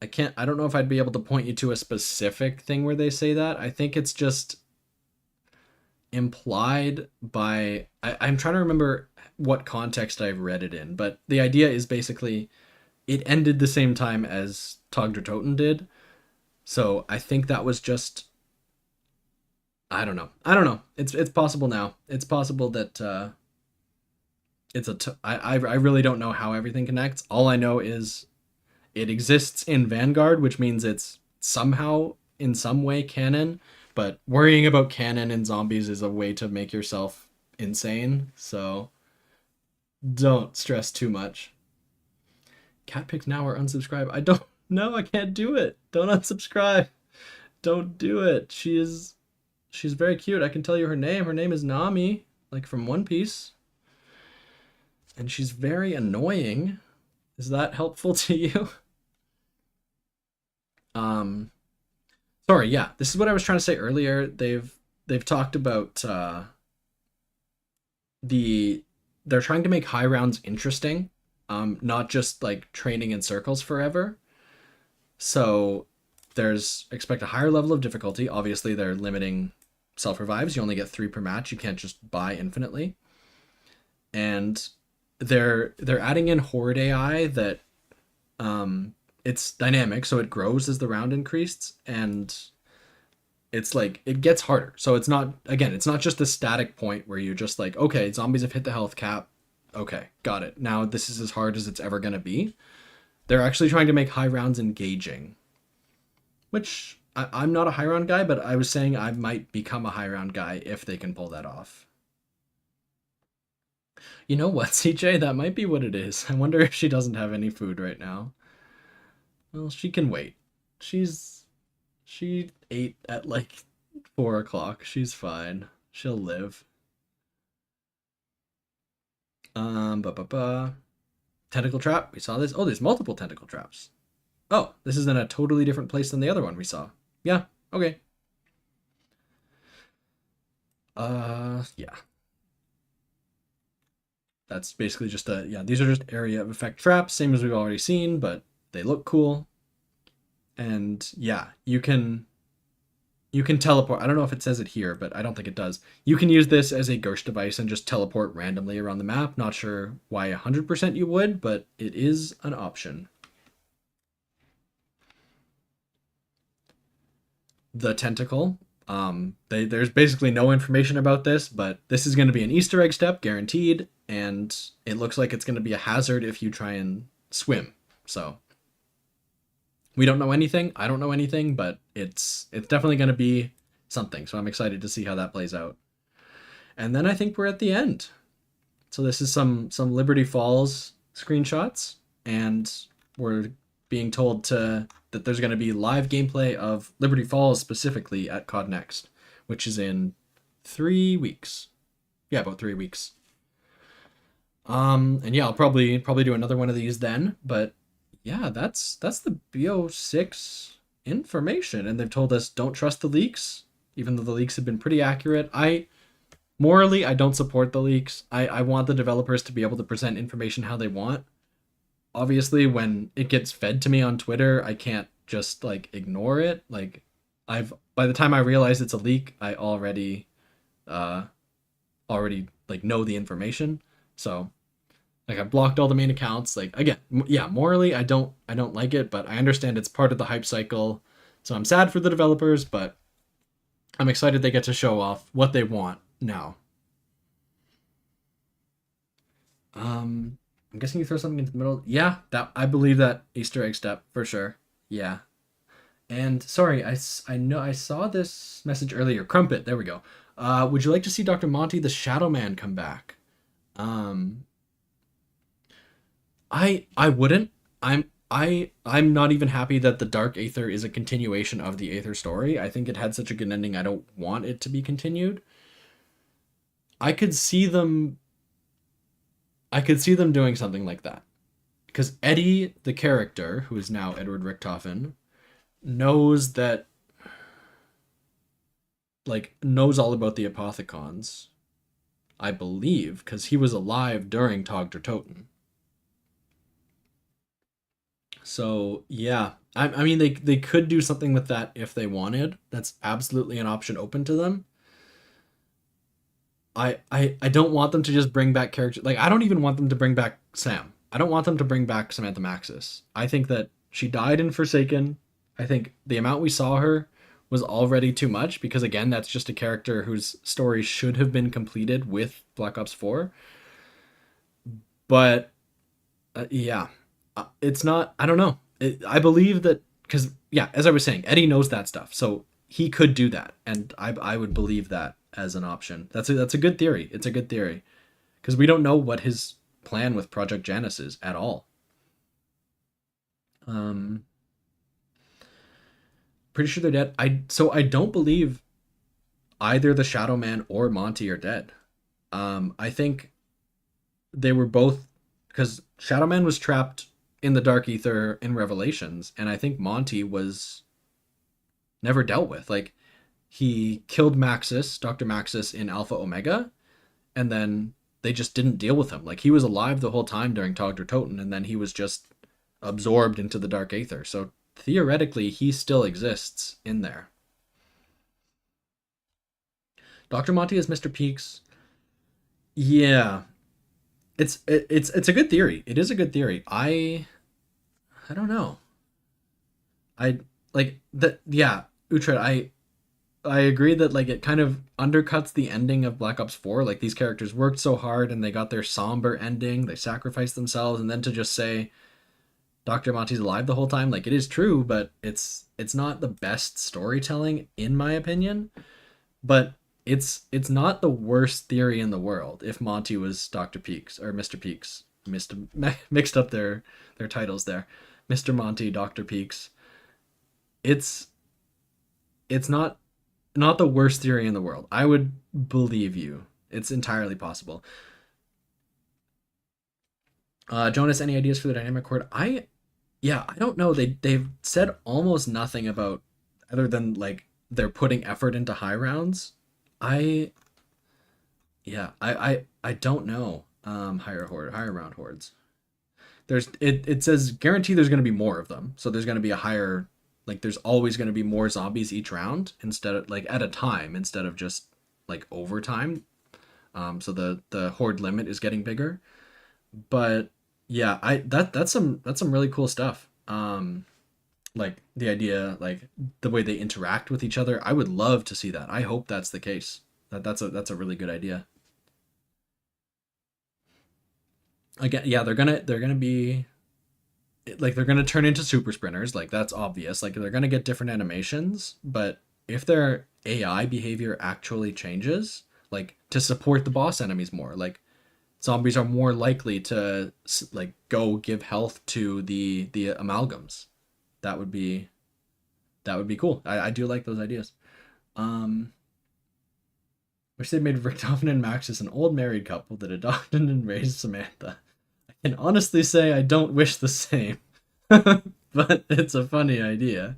I don't know if I'd be able to point you to a specific thing where they say that. I think it's just implied by. I'm trying to remember what context I've read it in, but the idea is basically it ended the same time as Tog der Toten did. So I think that was just. I don't know. It's possible now. It's possible that I really don't know how everything connects. All I know is it exists in Vanguard, which means it's somehow in some way canon. But worrying about canon in zombies is a way to make yourself insane. So don't stress too much. Cat pics now or unsubscribe. I don't know. I can't do it. Don't unsubscribe. Don't do it. She's very cute. I can tell you her name. Her name is Nami, like from One Piece. And she's very annoying. Is that helpful to you? Sorry, yeah. This is what I was trying to say earlier. They've talked about they're trying to make high rounds interesting, not just like training in circles forever. So expect a higher level of difficulty. Obviously, they're limiting self-revives. You only get 3 per match. You can't just buy infinitely. And they're adding in horde AI that it's dynamic, so it grows as the round increases, and it's like it gets harder. So it's not just a static point where you're just like, okay, zombies have hit the health cap. Okay, got it. Now this is as hard as it's ever gonna be. They're actually trying to make high rounds engaging, which I'm not a high round guy, but I was saying I might become a high round guy if they can pull that off. You know what, CJ? That might be what it is. I wonder if she doesn't have any food right now. Well, she can wait. She ate at like 4 o'clock. She's fine. She'll live. Ba ba ba. Tentacle trap. We saw this. Oh, there's multiple tentacle traps. Oh, this is in a totally different place than the other one we saw. Yeah. Okay. Yeah. That's basically just these are just area of effect traps, same as we've already seen, but they look cool. And yeah, you can teleport. I don't know if it says it here, but I don't think it does. You can use this as a ghost device and just teleport randomly around the map. Not sure why 100% you would, but it is an option. The tentacle. There's basically no information about this, but this is going to be an Easter egg step, guaranteed, and it looks like it's going to be a hazard if you try and swim. So we don't know anything. I don't know anything, but it's definitely going to be something. So I'm excited to see how that plays out. And then I think we're at the end. So this is some Liberty Falls screenshots, and we're being told that there's going to be live gameplay of Liberty Falls specifically at COD Next, which is in 3 weeks. Yeah, about 3 weeks. And yeah, I'll probably do another one of these then, but yeah, that's the BO6 information, and they've told us don't trust the leaks, even though the leaks have been pretty accurate. Morally, I don't support the leaks. I want the developers to be able to present information how they want. Obviously, when it gets fed to me on Twitter, I can't just like ignore it. Like by the time I realize it's a leak, I already like know the information. So like I blocked all the main accounts. Like again, yeah, morally I don't like it, but I understand it's part of the hype cycle. So I'm sad for the developers, but I'm excited they get to show off what they want now. I'm guessing you throw something into the middle. Yeah, that I believe that Easter egg step for sure. Yeah. And sorry, I know I saw this message earlier. Crumpet, there we go. Would you like to see Dr. Monty the Shadow Man come back? I wouldn't. I'm not even happy that the Dark Aether is a continuation of the Aether story. I think it had such a good ending. I don't want it to be continued. I could see them doing something like that. Because Eddie, the character, who is now Edward Richtofen, knows all about the Apothicons, I believe, because he was alive during Tog der Toten. So yeah, I mean they could do something with that if they wanted. That's absolutely an option open to them. I don't want them to just bring back characters. Like I don't even want them to bring back Sam. I don't want them to bring back Samantha Maxis. I think that she died in Forsaken. I think the amount we saw her was already too much because again, that's just a character whose story should have been completed with Black Ops 4. But yeah, it's not. I don't know. I believe that because yeah, as I was saying, Eddie knows that stuff, so he could do that, and I would believe that as an option. That's a good theory. It's a good theory because we don't know what his plan with Project Janus is at all. Pretty sure they're dead. I don't believe either the Shadow Man or Monty are dead. I think they were both because Shadow Man was trapped in the Dark Aether in Revelations, and I think Monty was never dealt with. Like he killed Maxis, Dr. Maxis in Alpha Omega, and then they just didn't deal with him. Like he was alive the whole time during Tog der Toten, and then he was just absorbed into the Dark Aether. So theoretically, he still exists in there. Dr. Monty is Mr. Peaks. Yeah, it's a good theory. It is a good theory. I don't know. I like that. Yeah, Uhtred. I agree that like it kind of undercuts the ending of Black Ops 4. Like these characters worked so hard and they got their somber ending. They sacrificed themselves, and then to just say Dr. Monty's alive the whole time, like it is true, but it's not the best storytelling in my opinion. But it's not the worst theory in the world if Monty was Dr. Peaks or Mr. Peaks. Mixed up their titles there. Mr. Monty, Dr. Peaks. It's it's not the worst theory in the world. I would believe you. It's entirely possible. Jonas, any ideas for the dynamic horde? I don't know. They've said almost nothing about, other than like they're putting effort into high rounds. I I don't know. Higher round hordes. It says guarantee there's going to be more of them. So there's going to be a higher, like there's always going to be more zombies each round instead of like at a time instead of just like over time. So the horde limit is getting bigger. But yeah, that's some really cool stuff. Like the idea, like the way they interact with each other. I would love to see that. I hope that's the case. That's a really good idea. Again, yeah, they're gonna be like they're gonna turn into super sprinters. Like that's obvious. Like they're gonna get different animations, but if their AI behavior actually changes, like to support the boss enemies more, like zombies are more likely to like go give health to the amalgams. That would be cool. I do like those ideas. Um, Wish they made Richtofen and Maxis an old married couple that adopted and raised Samantha. I can honestly say I don't wish the same, but it's a funny idea.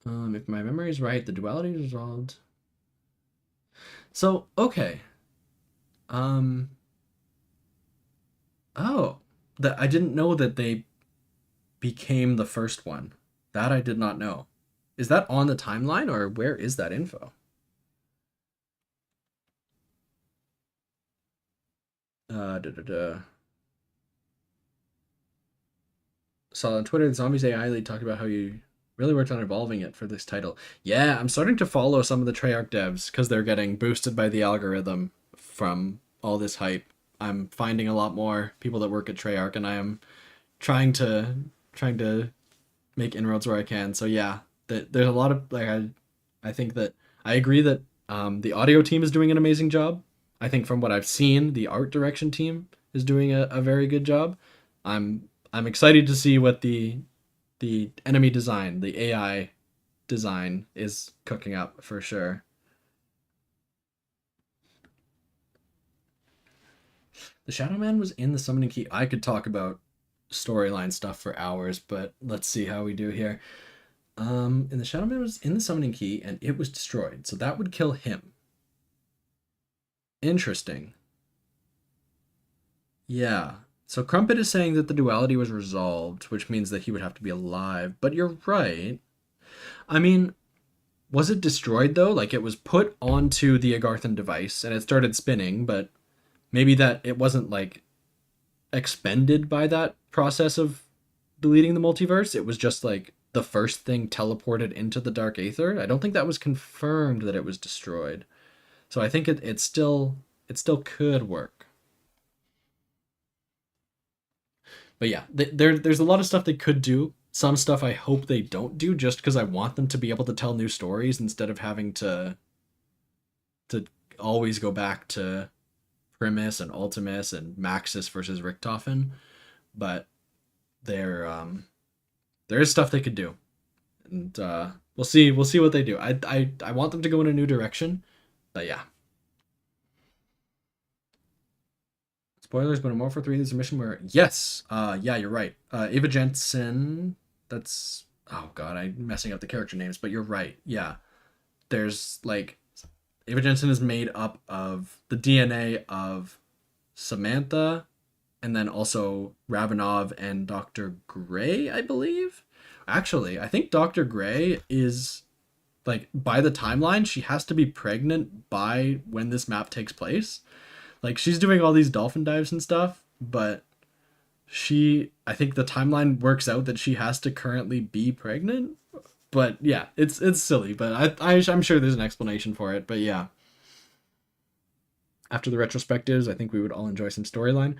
If my memory is right, the duality is resolved. So okay. Um. Oh, that I didn't know that they became the first one. That I did not know. Is that on the timeline or where is that info? Da, da, da. Saw on Twitter the Zombies AI lead talked about how you really worked on evolving it for this title. Yeah, I'm starting to follow some of the Treyarch devs because they're getting boosted by the algorithm from all this hype. I'm finding a lot more people that work at Treyarch, and I am trying to make inroads where I can. So yeah, there's a lot of like I think that I agree that the audio team is doing an amazing job. I think from what I've seen, the art direction team is doing a very good job. I'm excited to see what the enemy design, the AI design is cooking up for sure. The Shadow Man was in the Summoning Key. I could talk about storyline stuff for hours, but let's see how we do here. And the Shadow Man was in the Summoning Key and it was destroyed, so that would kill him. Interesting. Yeah. So Crumpet is saying that the duality was resolved, which means that he would have to be alive. But you're right. I mean, was it destroyed though? Like it was put onto the Agarthan device and it started spinning, but maybe that it wasn't like expended by that process of deleting the multiverse. It was just like the first thing teleported into the Dark Aether. I don't think that was confirmed that it was destroyed. So I think it still could work. But yeah, there's a lot of stuff they could do. Some stuff I hope they don't do just because I want them to be able to tell new stories instead of having to always go back to Primus and Ultimus and Maxis versus Richtofen. But there is stuff they could do. And we'll see what they do. I want them to go in a new direction. But yeah. Spoilers, but Immortal 3 is a mission where yes, yeah, you're right. Eva Jensen, that's oh god, I'm messing up the character names, but you're right. Yeah. There's like Eva Jensen is made up of the DNA of Samantha and then also Ravenov and Dr. Gray, I believe. Actually, I think Dr. Gray is like by the timeline, she has to be pregnant by when this map takes place. Like she's doing all these dolphin dives and stuff, but I think the timeline works out that she has to currently be pregnant. But yeah, it's silly, but I'm sure there's an explanation for it. But yeah, after the retrospectives, I think we would all enjoy some storyline.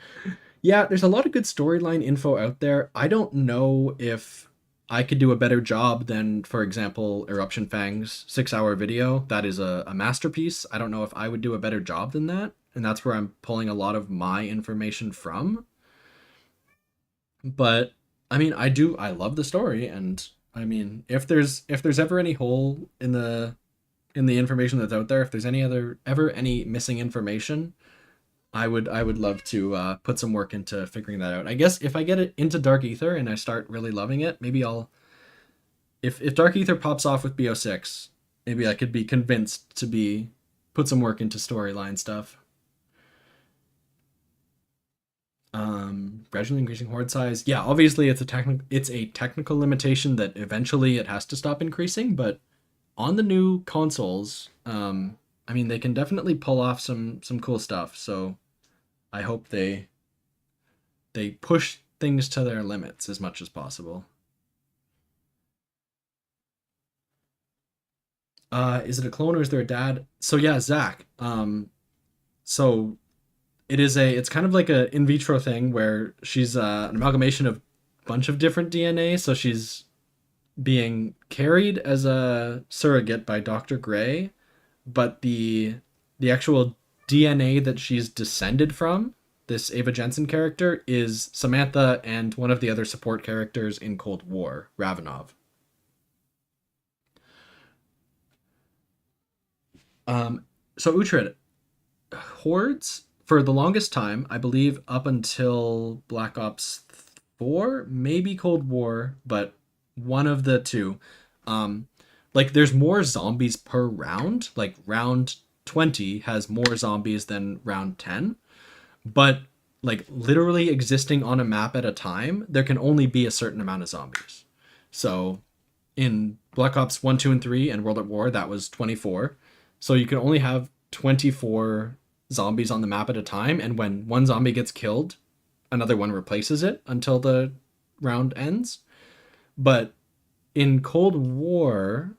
Yeah, there's a lot of good storyline info out there. I don't know if I could do a better job than, for example, Eruption Fang's 6-hour video. That is a masterpiece. I don't know if I would do a better job than that. And that's where I'm pulling a lot of my information from. But I mean, I love the story, and I mean, if there's ever any hole in the information that's out there, if there's any missing information, I would love to put some work into figuring that out. I guess if I get it into Dark Ether and I start really loving it, maybe I'll if Dark Ether pops off with BO6, maybe I could be convinced to be put some work into storyline stuff. Gradually increasing horde size. Yeah, obviously it's a technical limitation that eventually it has to stop increasing, but on the new consoles, I mean, they can definitely pull off some cool stuff. So I hope they push things to their limits as much as possible. Is it a clone or is there a dad? So yeah, Zach. So it's kind of like a in vitro thing where she's an amalgamation of a bunch of different DNA. So she's being carried as a surrogate by Dr. Gray, but the actual DNA that she's descended from, this Ava Jensen character, is Samantha and one of the other support characters in Cold War, Ravenov. So Uhtred, hordes for the longest time, I believe up until Black Ops 4, maybe Cold War, but one of the two. Like there's more zombies per round. Like round 20 has more zombies than round 10. But like literally existing on a map at a time, there can only be a certain amount of zombies. So in Black Ops 1, 2, and 3 and World at War, that was 24. So you can only have 24 zombies on the map at a time, and when one zombie gets killed, another one replaces it until the round ends. But in Cold War,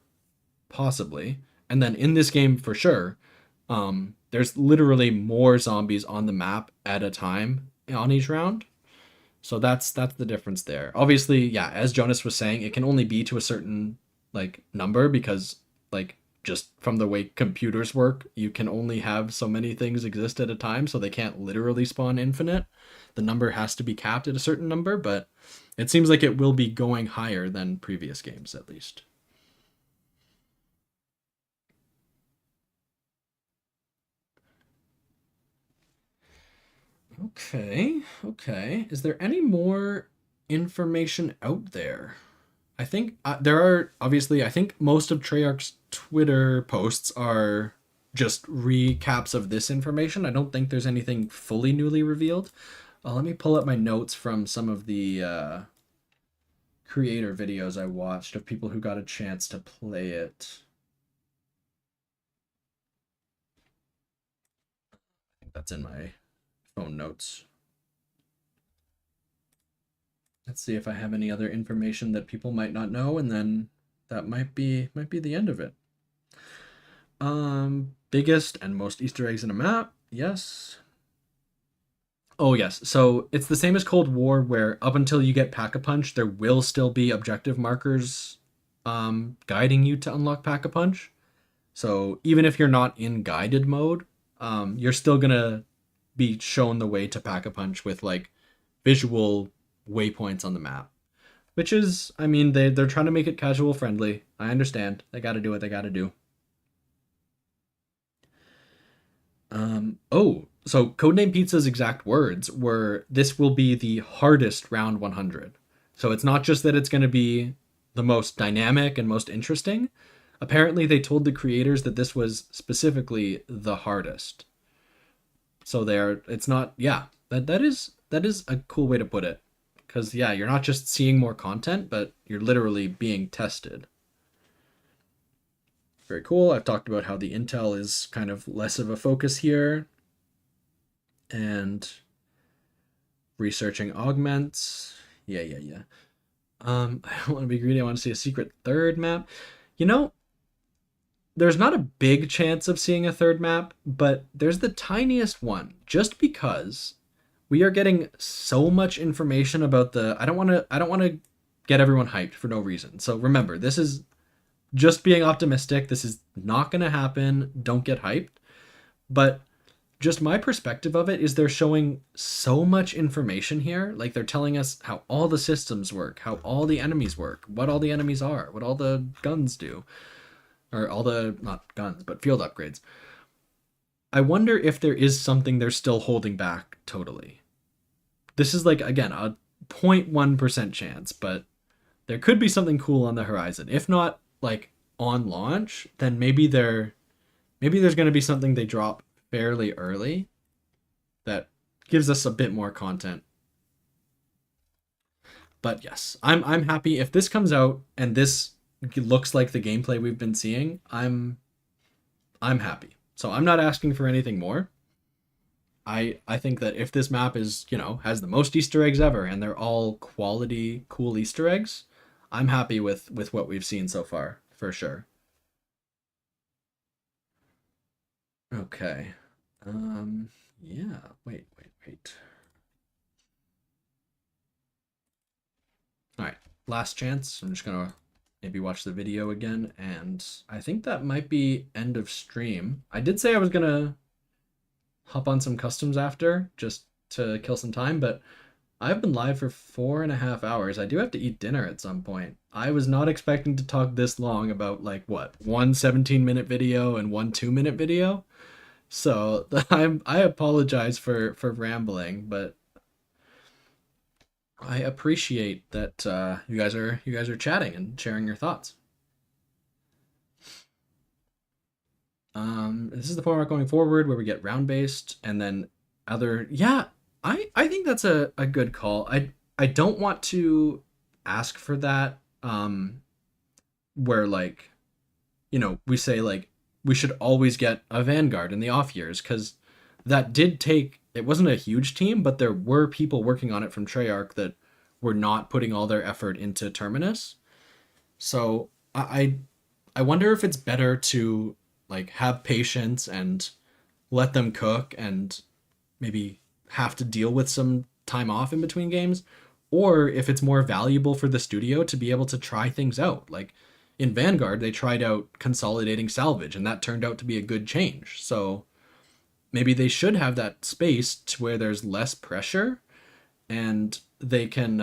possibly, and then in this game for sure, there's literally more zombies on the map at a time on each round. So that's the difference there. Obviously, yeah, as Jonas was saying, it can only be to a certain like number because like just from the way computers work, you can only have so many things exist at a time, so they can't literally spawn infinite. The number has to be capped at a certain number, but it seems like it will be going higher than previous games at least. Okay. Is there any more information out there? I think there are, obviously, I think most of Treyarch's Twitter posts are just recaps of this information. I don't think there's anything fully newly revealed. Let me pull up my notes from some of the creator videos I watched of people who got a chance to play it. I think that's in my phone notes. Let's see if I have any other information that people might not know, and then that might be the end of it. Biggest and most Easter eggs in a map. Yes. Oh yes. So it's the same as Cold War, where up until you get Pack-a-Punch, there will still be objective markers guiding you to unlock Pack-a-Punch. So even if you're not in guided mode, you're still gonna be shown the way to Pack-a-Punch with like visual waypoints on the map, which is, I mean, they're trying to make it casual friendly. I understand. They got to do what they got to do. So Codename Pizza's exact words were, "This will be the hardest round 100." So it's not just that it's going to be the most dynamic and most interesting. Apparently they told the creators that this was specifically the hardest. So it's not, yeah, that is a cool way to put it. Because, yeah, you're not just seeing more content, but you're literally being tested. Very cool. I've talked about how the intel is kind of less of a focus here. And researching augments. Yeah. I don't want to be greedy. I want to see a secret third map. You know, there's not a big chance of seeing a third map, but there's the tiniest one. Just because we are getting so much information about the, I don't want to get everyone hyped for no reason. So remember, this is just being optimistic. This is not going to happen. Don't get hyped. But just my perspective of it is they're showing so much information here. Like they're telling us how all the systems work, how all the enemies work, what all the enemies are, what all the guns do, or all the, not guns, but field upgrades. I wonder if there is something they're still holding back totally. This is like, again, a 0.1% chance, but there could be something cool on the horizon. If not like on launch, then maybe there's going to be something they drop fairly early that gives us a bit more content. But yes, I'm happy if this comes out and this looks like the gameplay we've been seeing. I'm happy. So I'm not asking for anything more. I think that if this map is, has the most Easter eggs ever and they're all quality cool Easter eggs, I'm happy with what we've seen so far, for sure. Okay. Yeah, wait. All right, last chance. I'm just gonna maybe watch the video again, and I think that might be end of stream. I did say I was gonna hop on some customs after, just to kill some time, but I've been live for 4.5 hours. I do have to eat dinner at some point. I was not expecting to talk this long about like what, one 17-minute video and one 2-minute video. So I apologize for rambling, but I appreciate that you guys are chatting and sharing your thoughts. This is the format going forward where we get round based and then other. Yeah, I think that's a good call. I don't want to ask for that. Where like, we say like we should always get a Vanguard in the off years, because that did take, it wasn't a huge team, but there were people working on it from Treyarch that were not putting all their effort into Terminus. So I wonder if it's better to like have patience and let them cook and maybe have to deal with some time off in between games, or if it's more valuable for the studio to be able to try things out. Like in Vanguard, they tried out consolidating salvage, and that turned out to be a good change. So maybe they should have that space to where there's less pressure and they can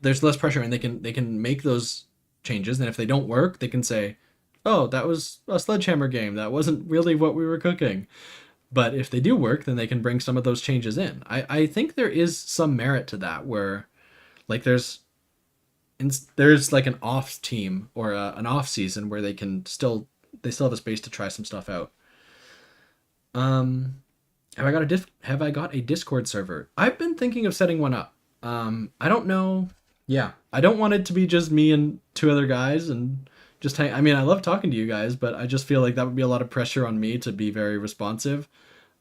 there's less pressure and they can make those changes, and if they don't work, they can say, oh, that was a Sledgehammer game, that wasn't really what we were cooking. But if they do work, then they can bring some of those changes in. I think there is some merit to that, where like there's like an off team or an off season where they still have a space to try some stuff out. Have I got a Discord server? I've been thinking of setting one up. I don't know. Yeah, I don't want it to be just me and two other guys and just hang. I mean, I love talking to you guys, but I just feel like that would be a lot of pressure on me to be very responsive.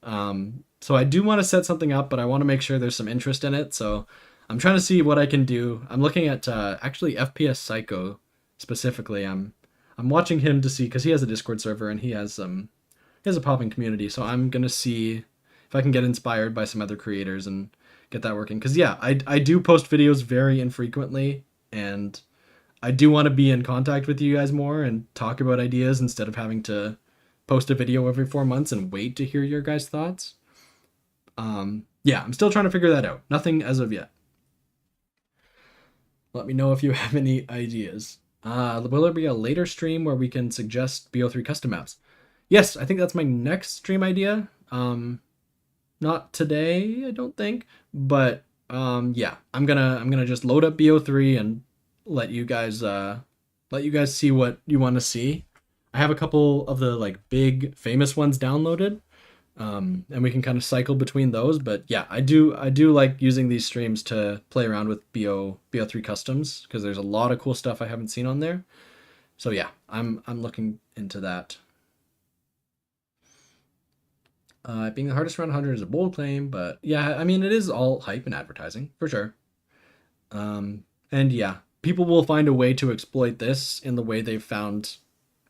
So I do want to set something up, but I want to make sure there's some interest in it. So I'm trying to see what I can do. I'm looking at actually FPS Psycho specifically. I'm watching him to see, because he has a Discord server and he has a popping community. So I'm gonna see if I can get inspired by some other creators and get that working. Because yeah, I do post videos very infrequently, and I do want to be in contact with you guys more and talk about ideas instead of having to post a video every 4 months and wait to hear your guys' thoughts. Yeah, I'm still trying to figure that out. Nothing as of yet. Let me know if you have any ideas. Will there be a later stream where we can suggest BO3 custom maps? Yes, I think that's my next stream idea. Not today, I don't think, but yeah, I'm gonna just load up BO3 and let you guys see what you want to see. I have a couple of the like big famous ones downloaded, and we can kind of cycle between those. But yeah, I do like using these streams to play around with BO3 customs, because there's a lot of cool stuff I haven't seen on there. So yeah, I'm looking into that. Being the hardest around 100 is a bold claim, but yeah, I mean, it is all hype and advertising, for sure. And yeah, people will find a way to exploit this in the way they've found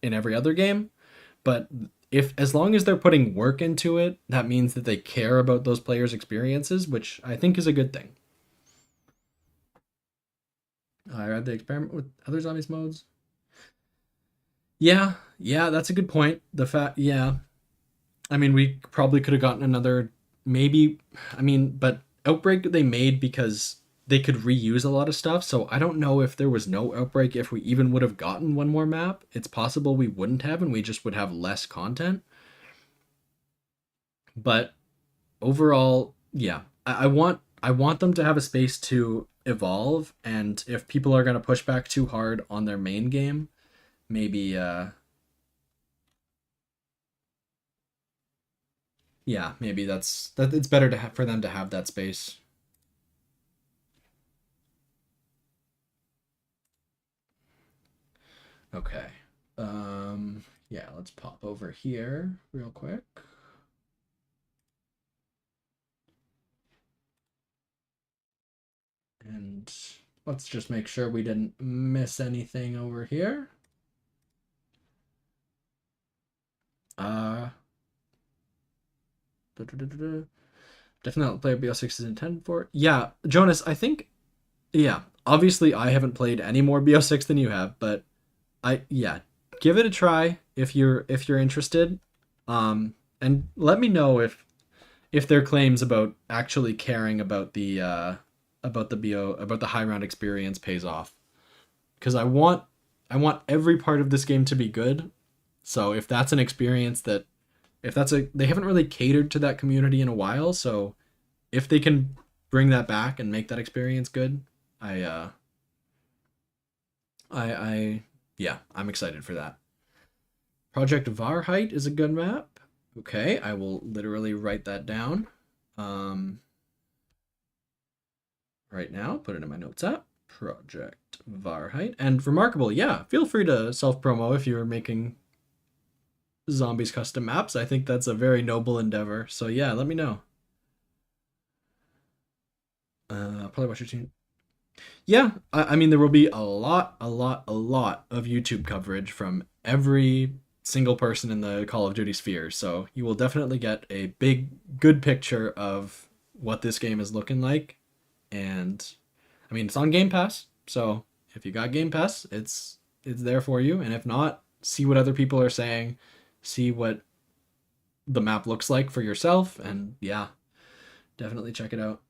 in every other game. But as long as they're putting work into it, that means that they care about those players' experiences, which I think is a good thing. I read the experiment with other zombies modes. Yeah, that's a good point. Yeah. I mean, we probably could have gotten another, maybe, I mean, but Outbreak they made because they could reuse a lot of stuff, so I don't know if there was no Outbreak, if we even would have gotten one more map. It's possible we wouldn't have, and we just would have less content. But overall, yeah, I want them to have a space to evolve, and if people are gonna push back too hard on their main game, maybe yeah, maybe that it's better to have for them to have that space. Okay. Yeah, let's pop over here real quick. And let's just make sure we didn't miss anything over here. Uh, Definitely not player BO6 is intended for. Yeah, Jonas, I think, yeah, obviously I haven't played any more BO6 than you have, but yeah, give it a try if you're interested. And let me know if their claims about actually caring about the high round experience pays off. Because I want every part of this game to be good. So if that's an experience that if that's a they haven't really catered to that community in a while, so if they can bring that back and make that experience good, I yeah, I'm excited for that. Project Varheit is a good map. Okay, I will literally write that down. Right now, put it in my notes app. Project Varheit. And Remarkable, yeah, feel free to self-promo if you're making zombies custom maps. I think that's a very noble endeavor. So yeah, let me know. Probably watch your team. Yeah, I mean, there will be a lot of YouTube coverage from every single person in the Call of Duty sphere. So you will definitely get a good picture of what this game is looking like. And I mean, it's on Game Pass. So if you got Game Pass, it's there for you. And if not, see what other people are saying, see what the map looks like for yourself. And yeah, definitely check it out.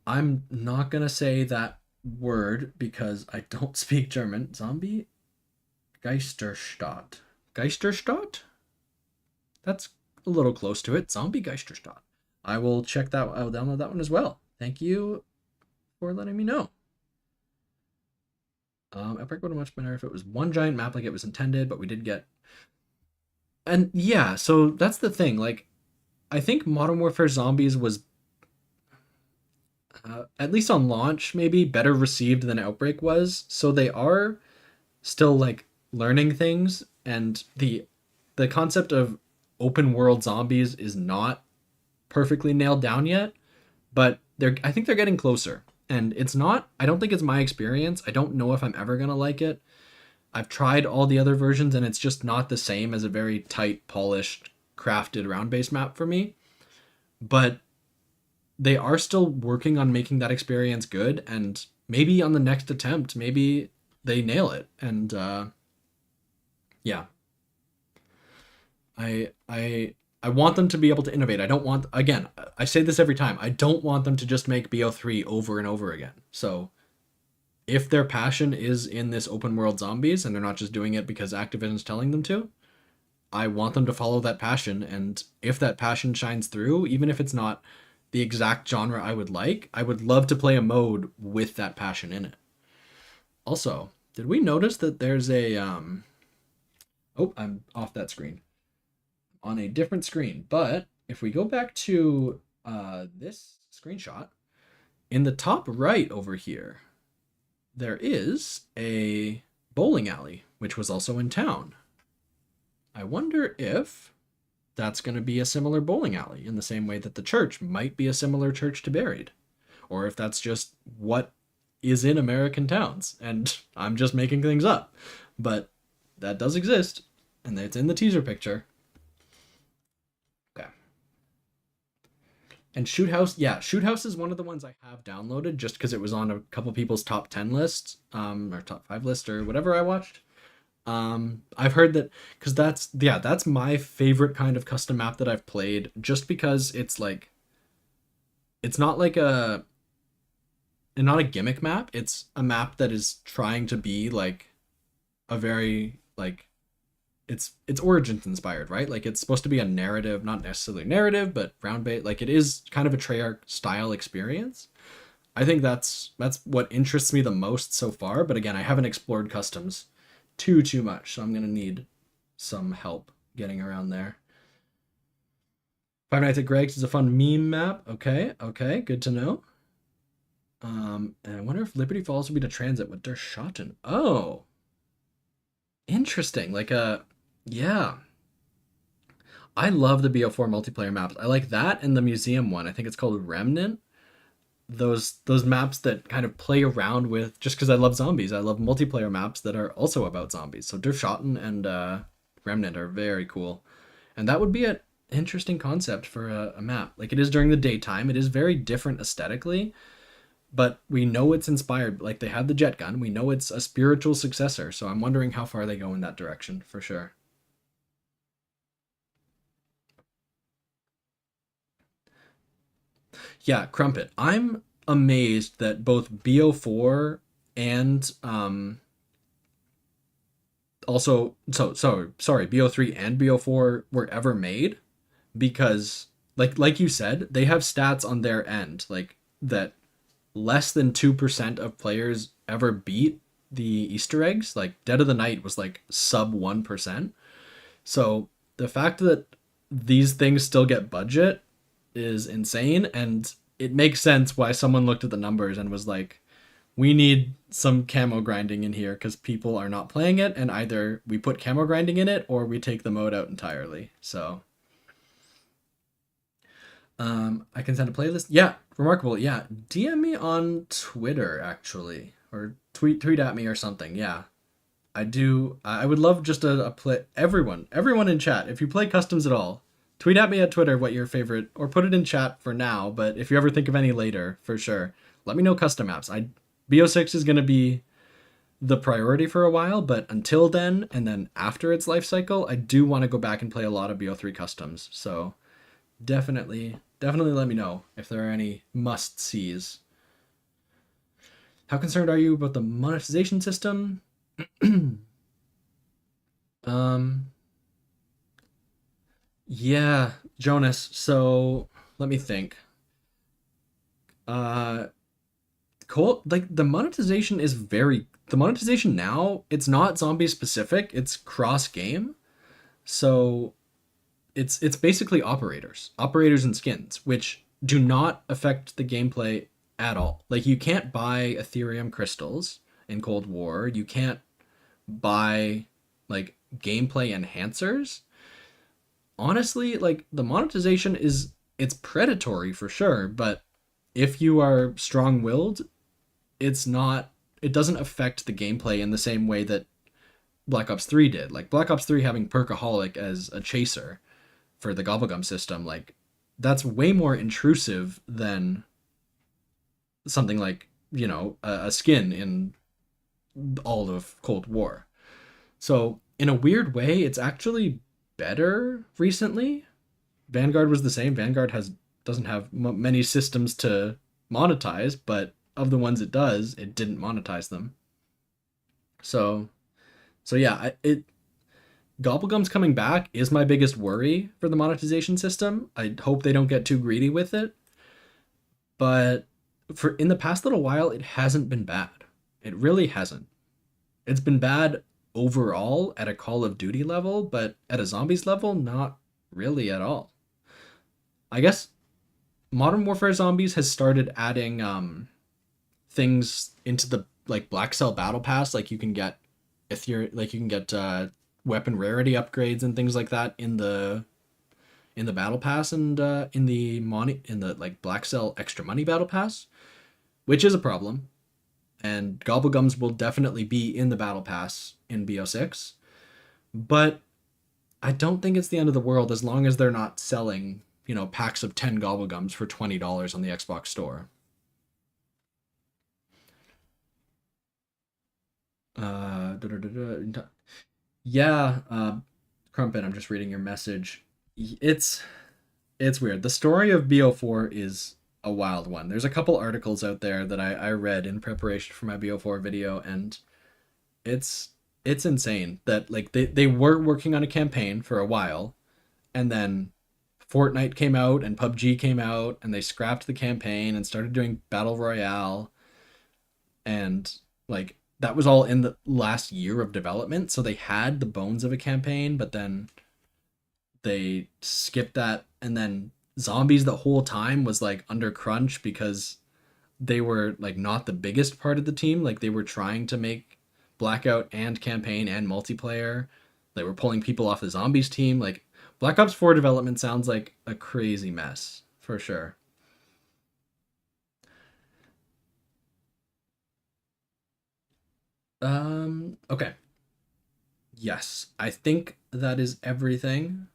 I'm not gonna say that word because I don't speak German. Zombie Geisterstadt. Geisterstadt? That's a little close to it. Zombie Geisterstadt. I will check that. I will download that one as well. Thank you for letting me know. Outbreak would have much better if it was one giant map like it was intended, but we did get. And yeah, so that's the thing. Like, I think Modern Warfare Zombies was at least on launch, maybe better received than Outbreak was. So they are still like learning things, and the concept of open world zombies is not perfectly nailed down yet, but I think they're getting closer. And it's not, I don't think it's my experience. I don't know if I'm ever gonna like it. I've tried all the other versions and it's just not the same as a very tight, polished, crafted round-based map for me. But they are still working on making that experience good, and maybe on the next attempt, maybe they nail it. And yeah, I want them to be able to innovate. I don't want, again, I say this every time, I don't want them to just make BO3 over and over again. So if their passion is in this open world zombies and they're not just doing it because Activision's telling them to, I want them to follow that passion. And if that passion shines through, even if it's not the exact genre I would like, I would love to play a mode with that passion in it. Also, did we notice that there's a oh, I'm off that screen. On a different screen. But if we go back to this screenshot, in the top right over here, there is a bowling alley, which was also in town. I wonder if that's going to be a similar bowling alley in the same way that the church might be a similar church to Buried. Or if that's just what is in American towns. And I'm just making things up. But that does exist. And it's in the teaser picture. Okay. And Shoot House, yeah, Shoot House is one of the ones I have downloaded just because it was on a couple people's top 10 lists, or top 5 list or whatever I watched. I've heard that because that's my favorite kind of custom map that I've played, just because it's like it's not like not a gimmick map. It's a map that is trying to be like a very like it's Origins inspired, right? Like it's supposed to be a narrative, not necessarily narrative, but round based. Like it is kind of a Treyarch style experience. I think that's what interests me the most so far. But again, I haven't explored customs too much, so I'm gonna need some help getting around there. Five Nights at Greg's is a fun meme map. Okay, good to know. And I wonder if Liberty Falls will be to transit with Der Schatten. Oh, interesting. Yeah. I love the BO4 multiplayer maps. I like that and the museum one. I think it's called Remnant. Those maps that kind of play around with, just because I love zombies. I love multiplayer maps that are also about zombies. So Der Schatten and Remnant are very cool. And that would be an interesting concept for a map. Like it is during the daytime. It is very different aesthetically. But we know it's inspired. Like they had the jet gun. We know it's a spiritual successor. So I'm wondering how far they go in that direction for sure. Yeah, Crumpet. I'm amazed that both BO4 and also sorry, BO3 and BO4 were ever made, because like you said, they have stats on their end like that less than 2% of players ever beat the Easter eggs. Like Dead of the Night was like sub 1%. So the fact that these things still get budget is insane, and it makes sense why someone looked at the numbers and was like, we need some camo grinding in here because people are not playing it, and either we put camo grinding in it or we take the mode out entirely. So I can send a playlist. Yeah, remarkable. Yeah, DM me on Twitter actually, or tweet at me or something. Yeah, I do. I would love just a play. Everyone in chat, if you play customs at all, tweet at me at Twitter what your favorite, or put it in chat for now. But if you ever think of any later, for sure, let me know custom maps. BO6 is going to be the priority for a while, but until then, and then after its life cycle, I do want to go back and play a lot of BO3 customs. So definitely let me know if there are any must-sees. How concerned are you about the monetization system? Yeah, Jonas, so let me think. Cool. Like the monetization now, it's not zombie specific, it's cross game. So it's basically operators and skins, which do not affect the gameplay at all. Like you can't buy Ethereum crystals in Cold War. You can't buy like gameplay enhancers. Honestly, like the monetization it's predatory for sure, but if you are strong-willed, it doesn't affect the gameplay in the same way that Black Ops 3 did. Like Black Ops 3 having Perkaholic as a chaser for the Gobblegum system, like that's way more intrusive than something like, a skin in all of Cold War. So in a weird way, it's actually better recently. Vanguard was the same. Vanguard doesn't have many systems to monetize, but of the ones it does, it didn't monetize them. So yeah, Gobblegum's coming back is my biggest worry for the monetization system. I hope they don't get too greedy with it. But in the past little while, it hasn't been bad. It really hasn't. It's been bad overall at a Call of Duty level, but at a zombies level, not really at all. I guess Modern Warfare Zombies has started adding things into the like Black Cell Battle Pass, like you can get weapon rarity upgrades and things like that in the Battle Pass, and in the like Black Cell Extra Money Battle Pass, which is a problem. And Gobblegums will definitely be in the Battle Pass in BO6, but I don't think it's the end of the world as long as they're not selling you know, packs of 10 gobblegums for $20 on the Xbox store. Yeah, Crumpet, I'm just reading your message. It's weird. The story of BO4 is a wild one. There's a couple articles out there that I read in preparation for my BO4 video, and it's insane that like they were working on a campaign for a while, and then Fortnite came out and PUBG came out, and they scrapped the campaign and started doing Battle Royale, and like that was all in the last year of development, so they had the bones of a campaign, but then they skipped that, and then Zombies the whole time was like under crunch because they were like not the biggest part of the team. Like they were trying to make Blackout and campaign and multiplayer. They were pulling people off the Zombies team. Like Black Ops 4 development sounds like a crazy mess for sure. Okay. Yes, I think that is everything.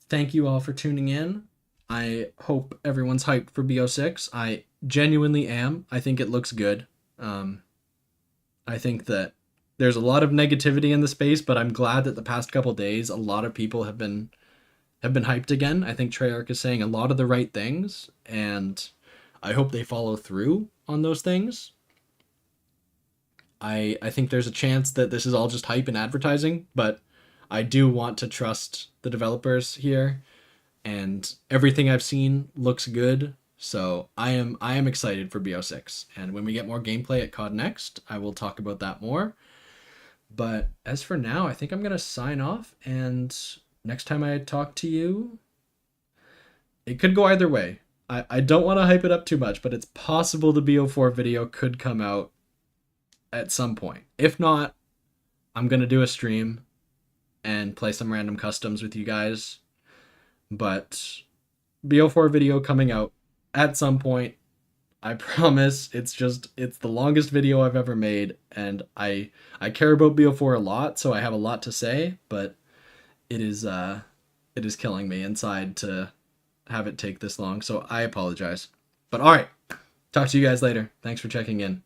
Thank you all for tuning in. I hope everyone's hyped for BO6. I genuinely am. I think it looks good. I think that there's a lot of negativity in the space, but I'm glad that the past couple days a lot of people have been hyped again. I think Treyarch is saying a lot of the right things, and I hope they follow through on those things. I think there's a chance that this is all just hype and advertising, but I do want to trust the developers here, and everything I've seen looks good. So I am excited for BO6, and when we get more gameplay at COD Next, I will talk about that more. But as for now, I think I'm gonna sign off, and next time I talk to you, it could go either way. I don't want to hype it up too much, but it's possible the BO4 video could come out at some point. If not, I'm gonna do a stream and play some random customs with you guys. But BO4 video coming out at some point. I promise. It's the longest video I've ever made, and I care about BO4 a lot, so I have a lot to say, but it is killing me inside to have it take this long, so I apologize. But all right, talk to you guys later. Thanks for checking in.